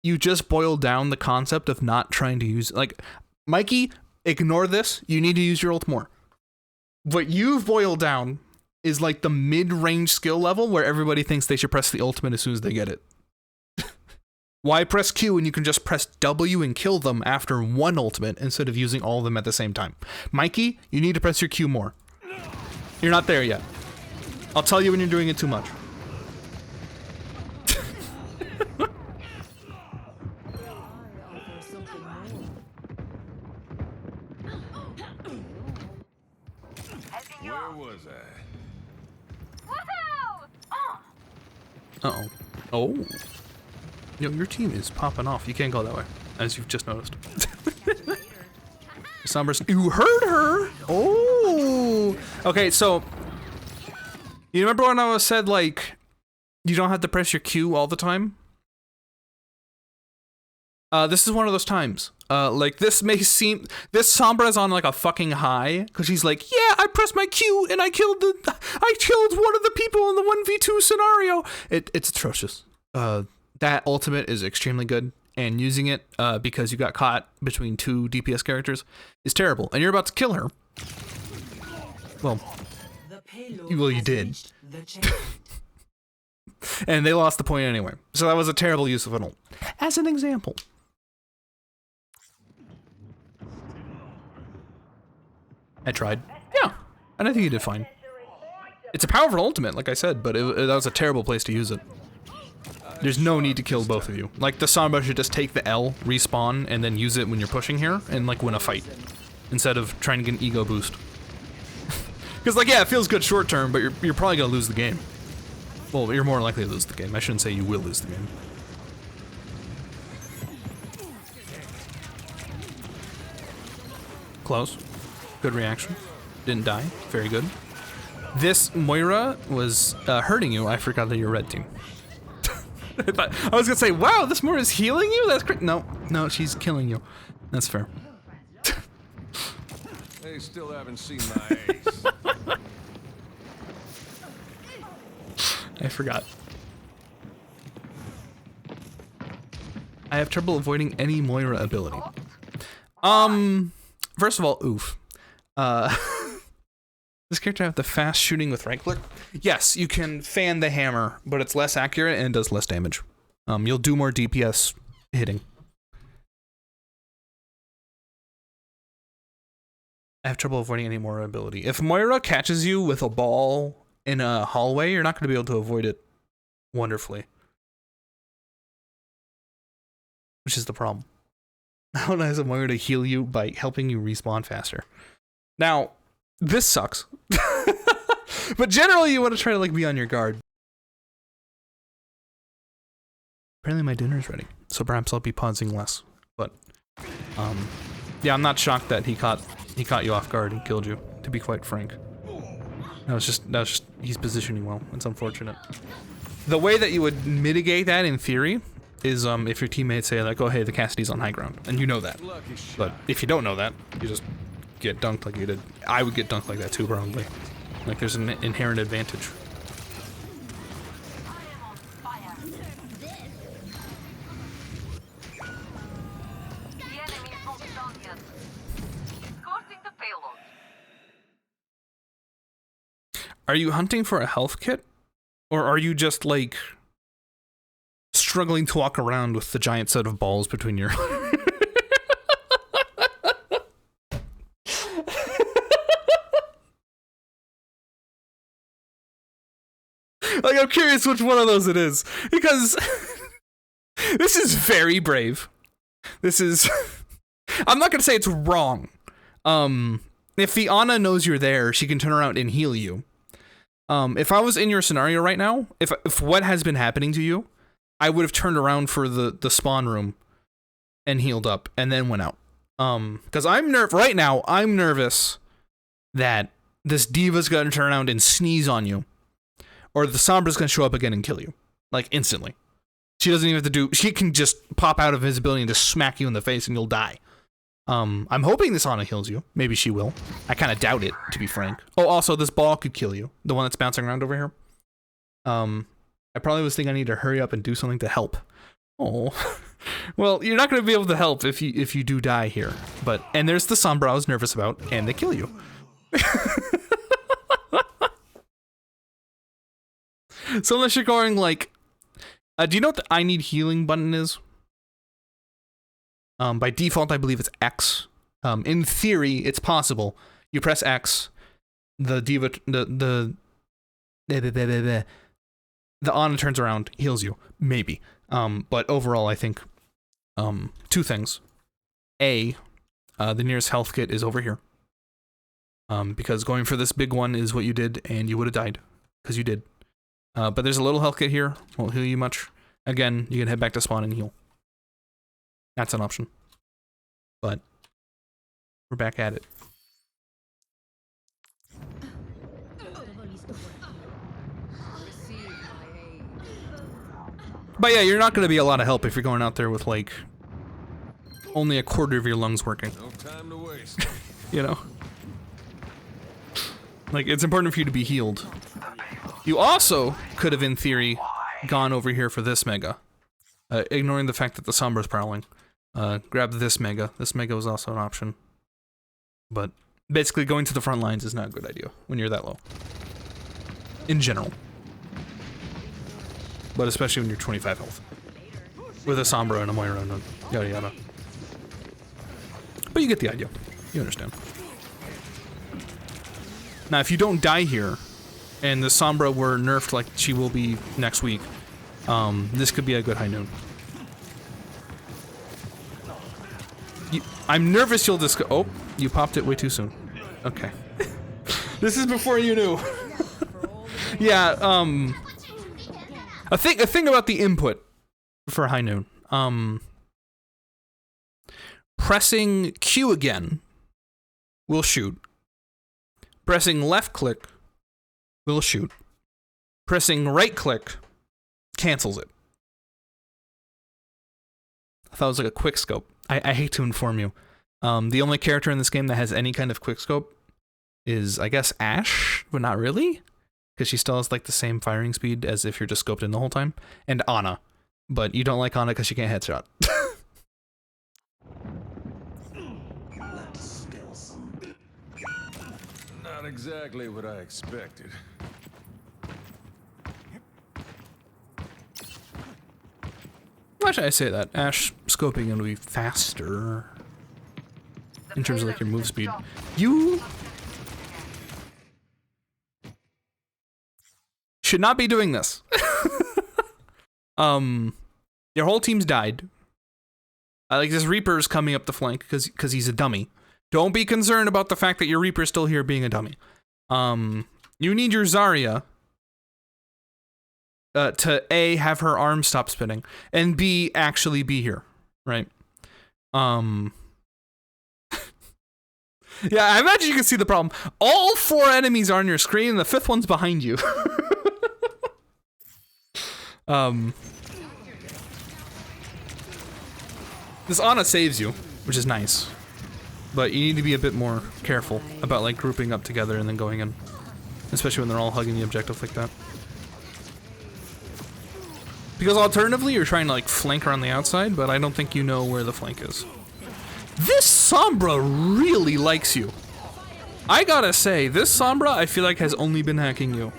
You just boiled down the concept of not trying to use... Like, Mikey, ignore this. You need to use your ult more. What you've boiled down is like the mid-range skill level where everybody thinks they should press the ultimate as soon as they get it. Why press Q when you can just press W and kill them after one ultimate instead of using all of them at the same time? Mikey, you need to press your Q more. You're not there yet. I'll tell you when you're doing it too much. Where was I? Uh-oh. Oh. Yo, your team is popping off. You can't go that way, as you've just noticed. Sombra, you heard her! Oh! Okay, so... You remember when I said, like, you don't have to press your Q all the time? This is one of those times. Like, this may seem... This Sombra's on, like, a fucking high, because she's like, yeah, I pressed my Q, and I killed one of the people in the 1v2 scenario! It's atrocious. That ultimate is extremely good, and using it because you got caught between two DPS characters is terrible, and you're about to kill her. Well, you did. And they lost the point anyway. So that was a terrible use of an ult. As an example. I tried. Yeah, and I think you did fine. It's a powerful ultimate, like I said, but that was a terrible place to use it. There's no need to kill both of you. Like, the Sombra should just take the L, respawn, and then use it when you're pushing here, and, like, win a fight. Instead of trying to get an ego boost. Because, like, yeah, it feels good short term, but you're probably gonna lose the game. Well, you're more likely to lose the game. I shouldn't say you will lose the game. Close. Good reaction. Didn't die. Very good. This Moira was hurting you. I forgot that you're red team. I was gonna say, wow, this Moira's healing you? That's great. No, she's killing you. That's fair. They still haven't seen my ace. I forgot. I have trouble avoiding any Moira ability. First of all, oof. This character have the fast shooting with right click? Yes, you can fan the hammer, but it's less accurate and does less damage. You'll do more DPS hitting. I have trouble avoiding any more ability. If Moira catches you with a ball in a hallway, you're not going to be able to avoid it wonderfully. Which is the problem. How nice of Moira to heal you by helping you respawn faster. Now, this sucks. But generally you want to try to like be on your guard. Apparently my dinner's ready, so perhaps I'll be pausing less. But yeah, I'm not shocked that he caught you off guard and killed you, to be quite frank. That was just he's positioning well. It's unfortunate. The way that you would mitigate that in theory is if your teammates say like, oh hey, the Cassidy's on high ground, and you know that. But if you don't know that, you just get dunked like you did. I would get dunked like that too, probably. Like there's an inherent advantage. Are you hunting for a health kit? Or are you just, like, struggling to walk around with the giant set of balls between your... Like, I'm curious which one of those it is. Because... this is very brave. This is... I'm not gonna say it's wrong. If the Ana knows you're there, she can turn around and heal you. If I was in your scenario right now, if what has been happening to you, I would have turned around for the spawn room and healed up and then went out. Because right now, I'm nervous that this diva's gonna turn around and sneeze on you, or the Sombra's gonna show up again and kill you, like instantly. She doesn't even have to do, she can just pop out of invisibility and just smack you in the face and you'll die. I'm hoping this Ana heals you. Maybe she will. I kind of doubt it, to be frank. Oh, also, this ball could kill you. The one that's bouncing around over here. I probably was thinking I need to hurry up and do something to help. Oh. Well, you're not going to be able to help if you do die here. And there's the Sombra I was nervous about, and they kill you. So unless you're going like... do you know what the I need healing button is? By default, I believe it's X. In theory, it's possible. You press X, the diva, the Ana turns around, heals you. Maybe. But overall, I think, two things. A, the nearest health kit is over here. Because going for this big one is what you did, and you would have died. Because you did. But there's a little health kit here. Won't heal you much. Again, you can head back to spawn and heal. That's an option. But we're back at it. But yeah, you're not going to be a lot of help if you're going out there with like only a quarter of your lungs working. No time to waste. You know? Like, it's important for you to be healed. You also could have, in theory, gone over here for this mega. Ignoring the fact that the Sombra's prowling. Grab this mega. This mega was also an option. But basically going to the front lines is not a good idea when you're that low. In general. But especially when you're 25 health. With a Sombra and a Moira and a yada yada. But you get the idea. You understand. Now if you don't die here, and the Sombra were nerfed like she will be next week, this could be a good high noon. I'm nervous you'll just go. Oh, you popped it way too soon. Okay. This is before you knew. Yeah, a thing about the input for high noon. Pressing Q again will shoot. Pressing left click will shoot. Pressing right click cancels it. I thought it was like a quick scope. I hate to inform you. The only character in this game that has any kind of quick scope is, I guess, Ashe, but not really, because she still has like the same firing speed as if you're just scoped in the whole time. And Ana, but you don't like Ana because she can't headshot. Not exactly what I expected. Why should I say that? Ash scoping gonna be faster in terms of like your move speed. You should not be doing this. Your whole team's died. Like this Reaper's coming up the flank because he's a dummy. Don't be concerned about the fact that your Reaper's still here being a dummy. You need your Zarya to A, have her arm stop spinning, and B, actually be here, right? Yeah, I imagine you can see the problem. All 4 enemies are on your screen, and the 5th one's behind you. This Ana saves you, which is nice. But you need to be a bit more careful about like grouping up together and then going in. Especially when they're all hugging the objective like that. Because alternatively, you're trying to like flank around the outside, but I don't think you know where the flank is. This Sombra really likes you. I gotta say, this Sombra I feel like has only been hacking you.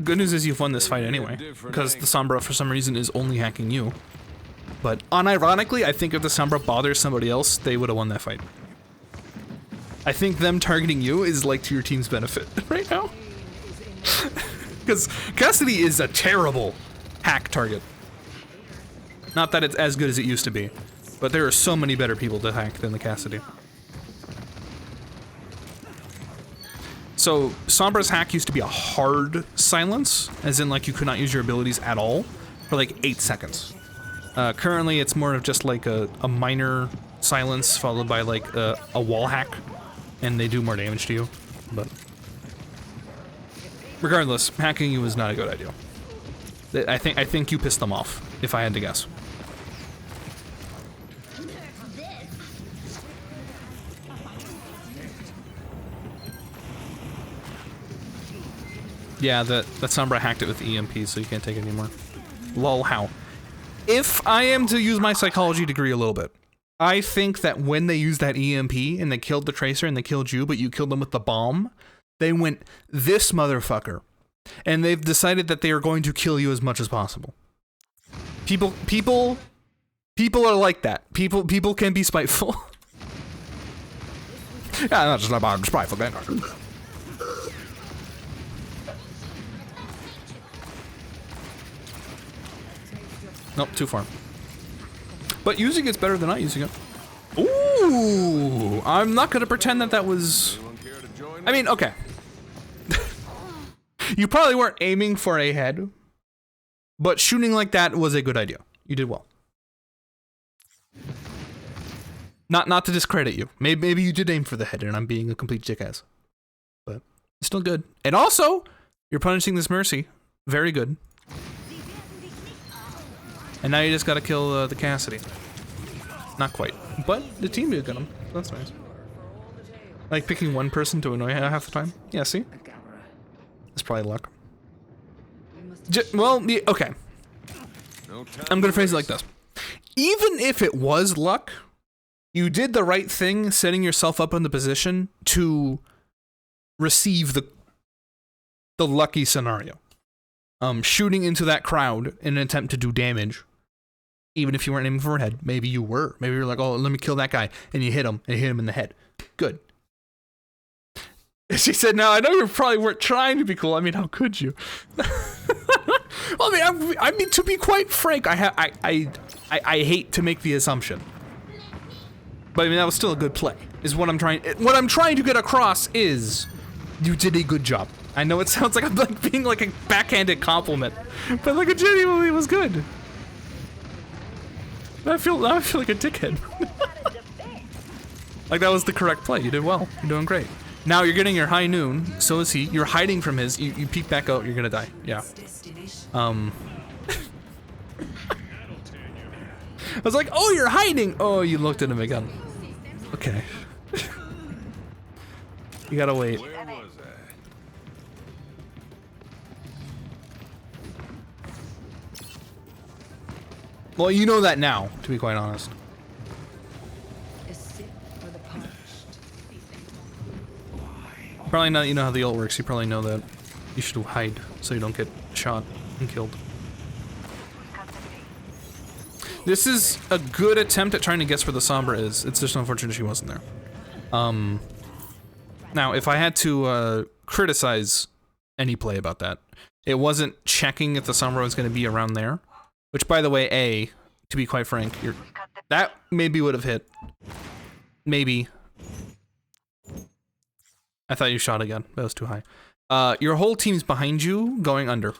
Good news is you've won this fight anyway, because the Sombra for some reason is only hacking you. But unironically, I think if the Sombra bothers somebody else, they would have won that fight. I think them targeting you is like to your team's benefit right now. Because Cassidy is a terrible hack target. Not that it's as good as it used to be, but there are so many better people to hack than the Cassidy. So, Sombra's hack used to be a hard silence, as in like you could not use your abilities at all, for like 8 seconds. Currently it's more of just like a minor silence followed by like a wall hack, and they do more damage to you, but... Regardless, hacking you is not a good idea. I think you pissed them off, if I had to guess. Yeah, that Sombra hacked it with the EMP, so you can't take it anymore. Lol, how? If I am to use my psychology degree a little bit, I think that when they used that EMP and they killed the Tracer and they killed you, but you killed them with the bomb, they went, this motherfucker. And they've decided that they are going to kill you as much as possible. People are like that. People can be spiteful. Yeah, that's just about spiteful. Nope, too far. But using it's better than not using it. Ooh, I'm not gonna pretend that was... I mean, okay. You probably weren't aiming for a head, but shooting like that was a good idea. You did well. Not to discredit you. Maybe you did aim for the head and I'm being a complete jackass. But it's still good. And also, you're punishing this Mercy. Very good. And now you just gotta kill the Cassidy. Not quite. But the team did get him. That's nice. Like picking one person to annoy half the time. Yeah, see? It's probably luck. Well, yeah, okay. I'm gonna phrase it like this. Even if it was luck, you did the right thing setting yourself up in the position to receive the lucky scenario. Shooting into that crowd in an attempt to do damage. Even if you weren't aiming for a head. Maybe you were. Maybe you're like, oh, let me kill that guy. And you hit him, and you hit him in the head. Good. She said, now, I know you probably weren't trying to be cool. I mean, how could you? Well, I mean, to be quite frank, I hate to make the assumption. But I mean, that was still a good play, is what I'm trying to get across is, you did a good job. I know it sounds like I'm like being like a backhanded compliment, but like it genuinely was good. I feel like a dickhead. Like that was the correct play. You did well. You're doing great. Now you're getting your high noon. So is he. You're hiding from his. You peek back out. You're gonna die. Yeah. I was like, oh, you're hiding. Oh, you looked at him again. Okay. You gotta wait. Well, you know that now, to be quite honest. Probably now that you know how the ult works, you probably know that you should hide so you don't get shot and killed. This is a good attempt at trying to guess where the Sombra is. It's just unfortunate she wasn't there. Now, if I had to criticize any play about that, it wasn't checking if the Sombra was going to be around there. Which, by the way, to be quite frank, that maybe would have hit. Maybe. I thought you shot again. That was too high. Your whole team's behind you, going under.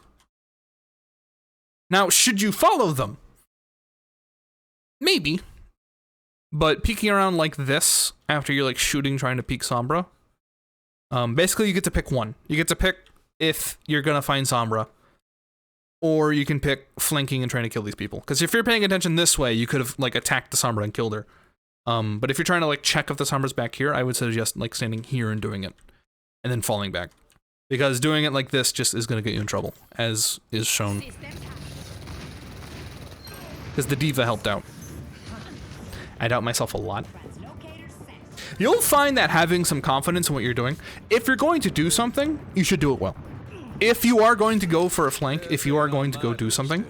Now, should you follow them? Maybe. But peeking around like this, after you're like shooting, trying to peek Sombra, basically you get to pick one. You get to pick if you're gonna find Sombra, or you can pick flanking and trying to kill these people. Because if you're paying attention this way, you could have like attacked the Sombra and killed her. But if you're trying to like check if the Sombra's back here, I would suggest like standing here and doing it, and then falling back. Because doing it like this just is gonna get you in trouble, as is shown. Because the D.Va helped out. I doubt myself a lot. You'll find that having some confidence in what you're doing, if you're going to do something, you should do it well. If you are going to go for a flank, if you are going to go do something,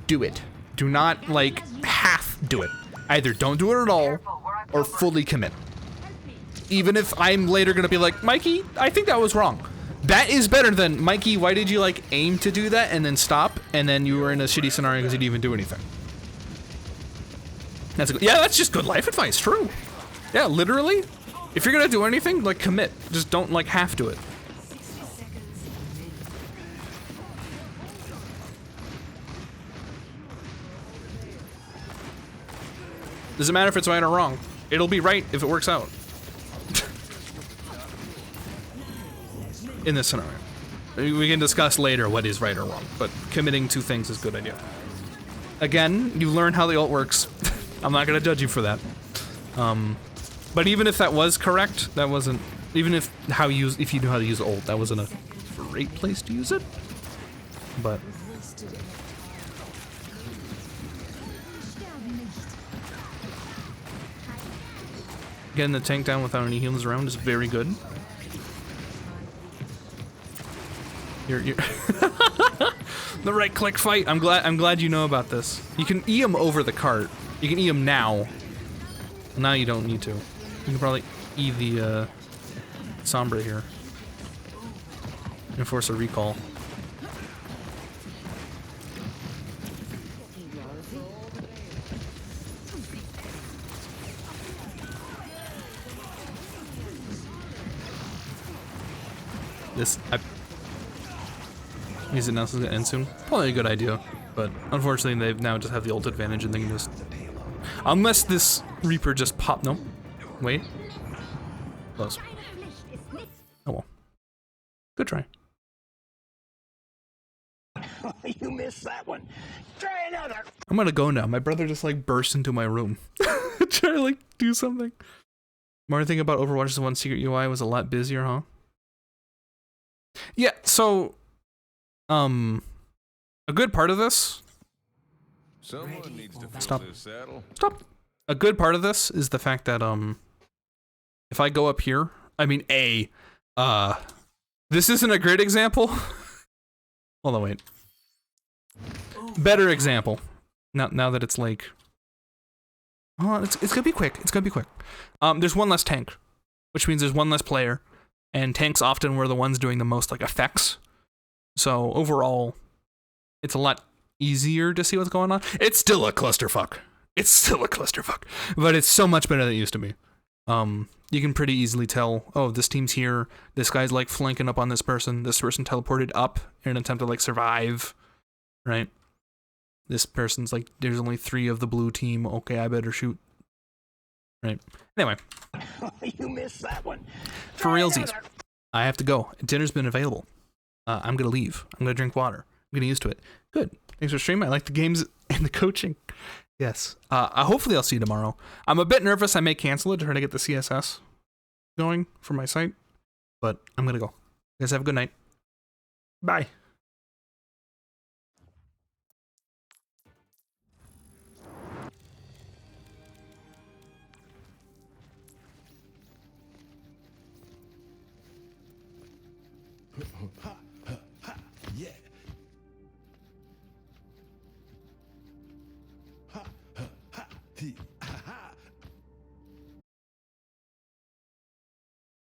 do it. Do not, like, half do it. Either don't do it at all, or fully commit. Even if I'm later gonna be like, Mikey, I think that was wrong. That is better than, Mikey, why did you, like, aim to do that and then stop, and then you were in a shitty scenario because you didn't even do anything. That's good. Yeah, that's just good life advice, true. Yeah, literally, if you're gonna do anything, like, commit. Just don't, like, half do it. Doesn't matter if it's right or wrong. It'll be right if it works out. In this scenario. We can discuss later what is right or wrong, but committing to things is a good idea. Again, you learn how the ult works. I'm not gonna judge you for that. But even if that was correct, that wasn't, even if you knew how to use ult, that wasn't a great place to use it. But getting the tank down without any healers around is very good. You're the right click fight. I'm glad you know about this. You can E him over the cart. You can E him now. Now you don't need to. You can probably E the Sombra here and force a recall. These announcements gonna end soon. Probably a good idea, but unfortunately they now just have the ult advantage and they can just, unless this Reaper just pop. No, wait, close. Oh well, good try. You missed that one. Try another. I'm gonna go now. My brother just like burst into my room, try to like do something. More thing about Overwatch is the one secret UI was a lot busier, huh? Yeah, so a good part of this. Someone needs to Stop. fill this saddle. Stop. A good part of this is the fact that if I go up here, I mean this isn't a great example. Hold on, wait. Better example. Now that it's like, oh, it's gonna be quick. It's gonna be quick. There's one less tank, which means there's one less player, and tanks often were the ones doing the most like effects. So overall, it's a lot easier to see what's going on. It's still a clusterfuck. It's still a clusterfuck, but it's so much better than it used to be. You can pretty easily tell, oh, this team's here. This guy's like flanking up on this person. This person teleported up in an attempt to like survive, right? This person's like, there's only 3 of the blue team. Okay, I better shoot. Right. Anyway. You missed that one. For realsies, I have to go. Dinner's been available. I'm gonna leave. I'm gonna drink water. I'm getting used to it. Good. Thanks for streaming. I like the games and the coaching. Yes. Hopefully I'll see you tomorrow. I'm a bit nervous. I may cancel it to try to get the CSS going for my site, but I'm gonna go. You guys have a good night. Bye. Yeah. Ha, ha, ha,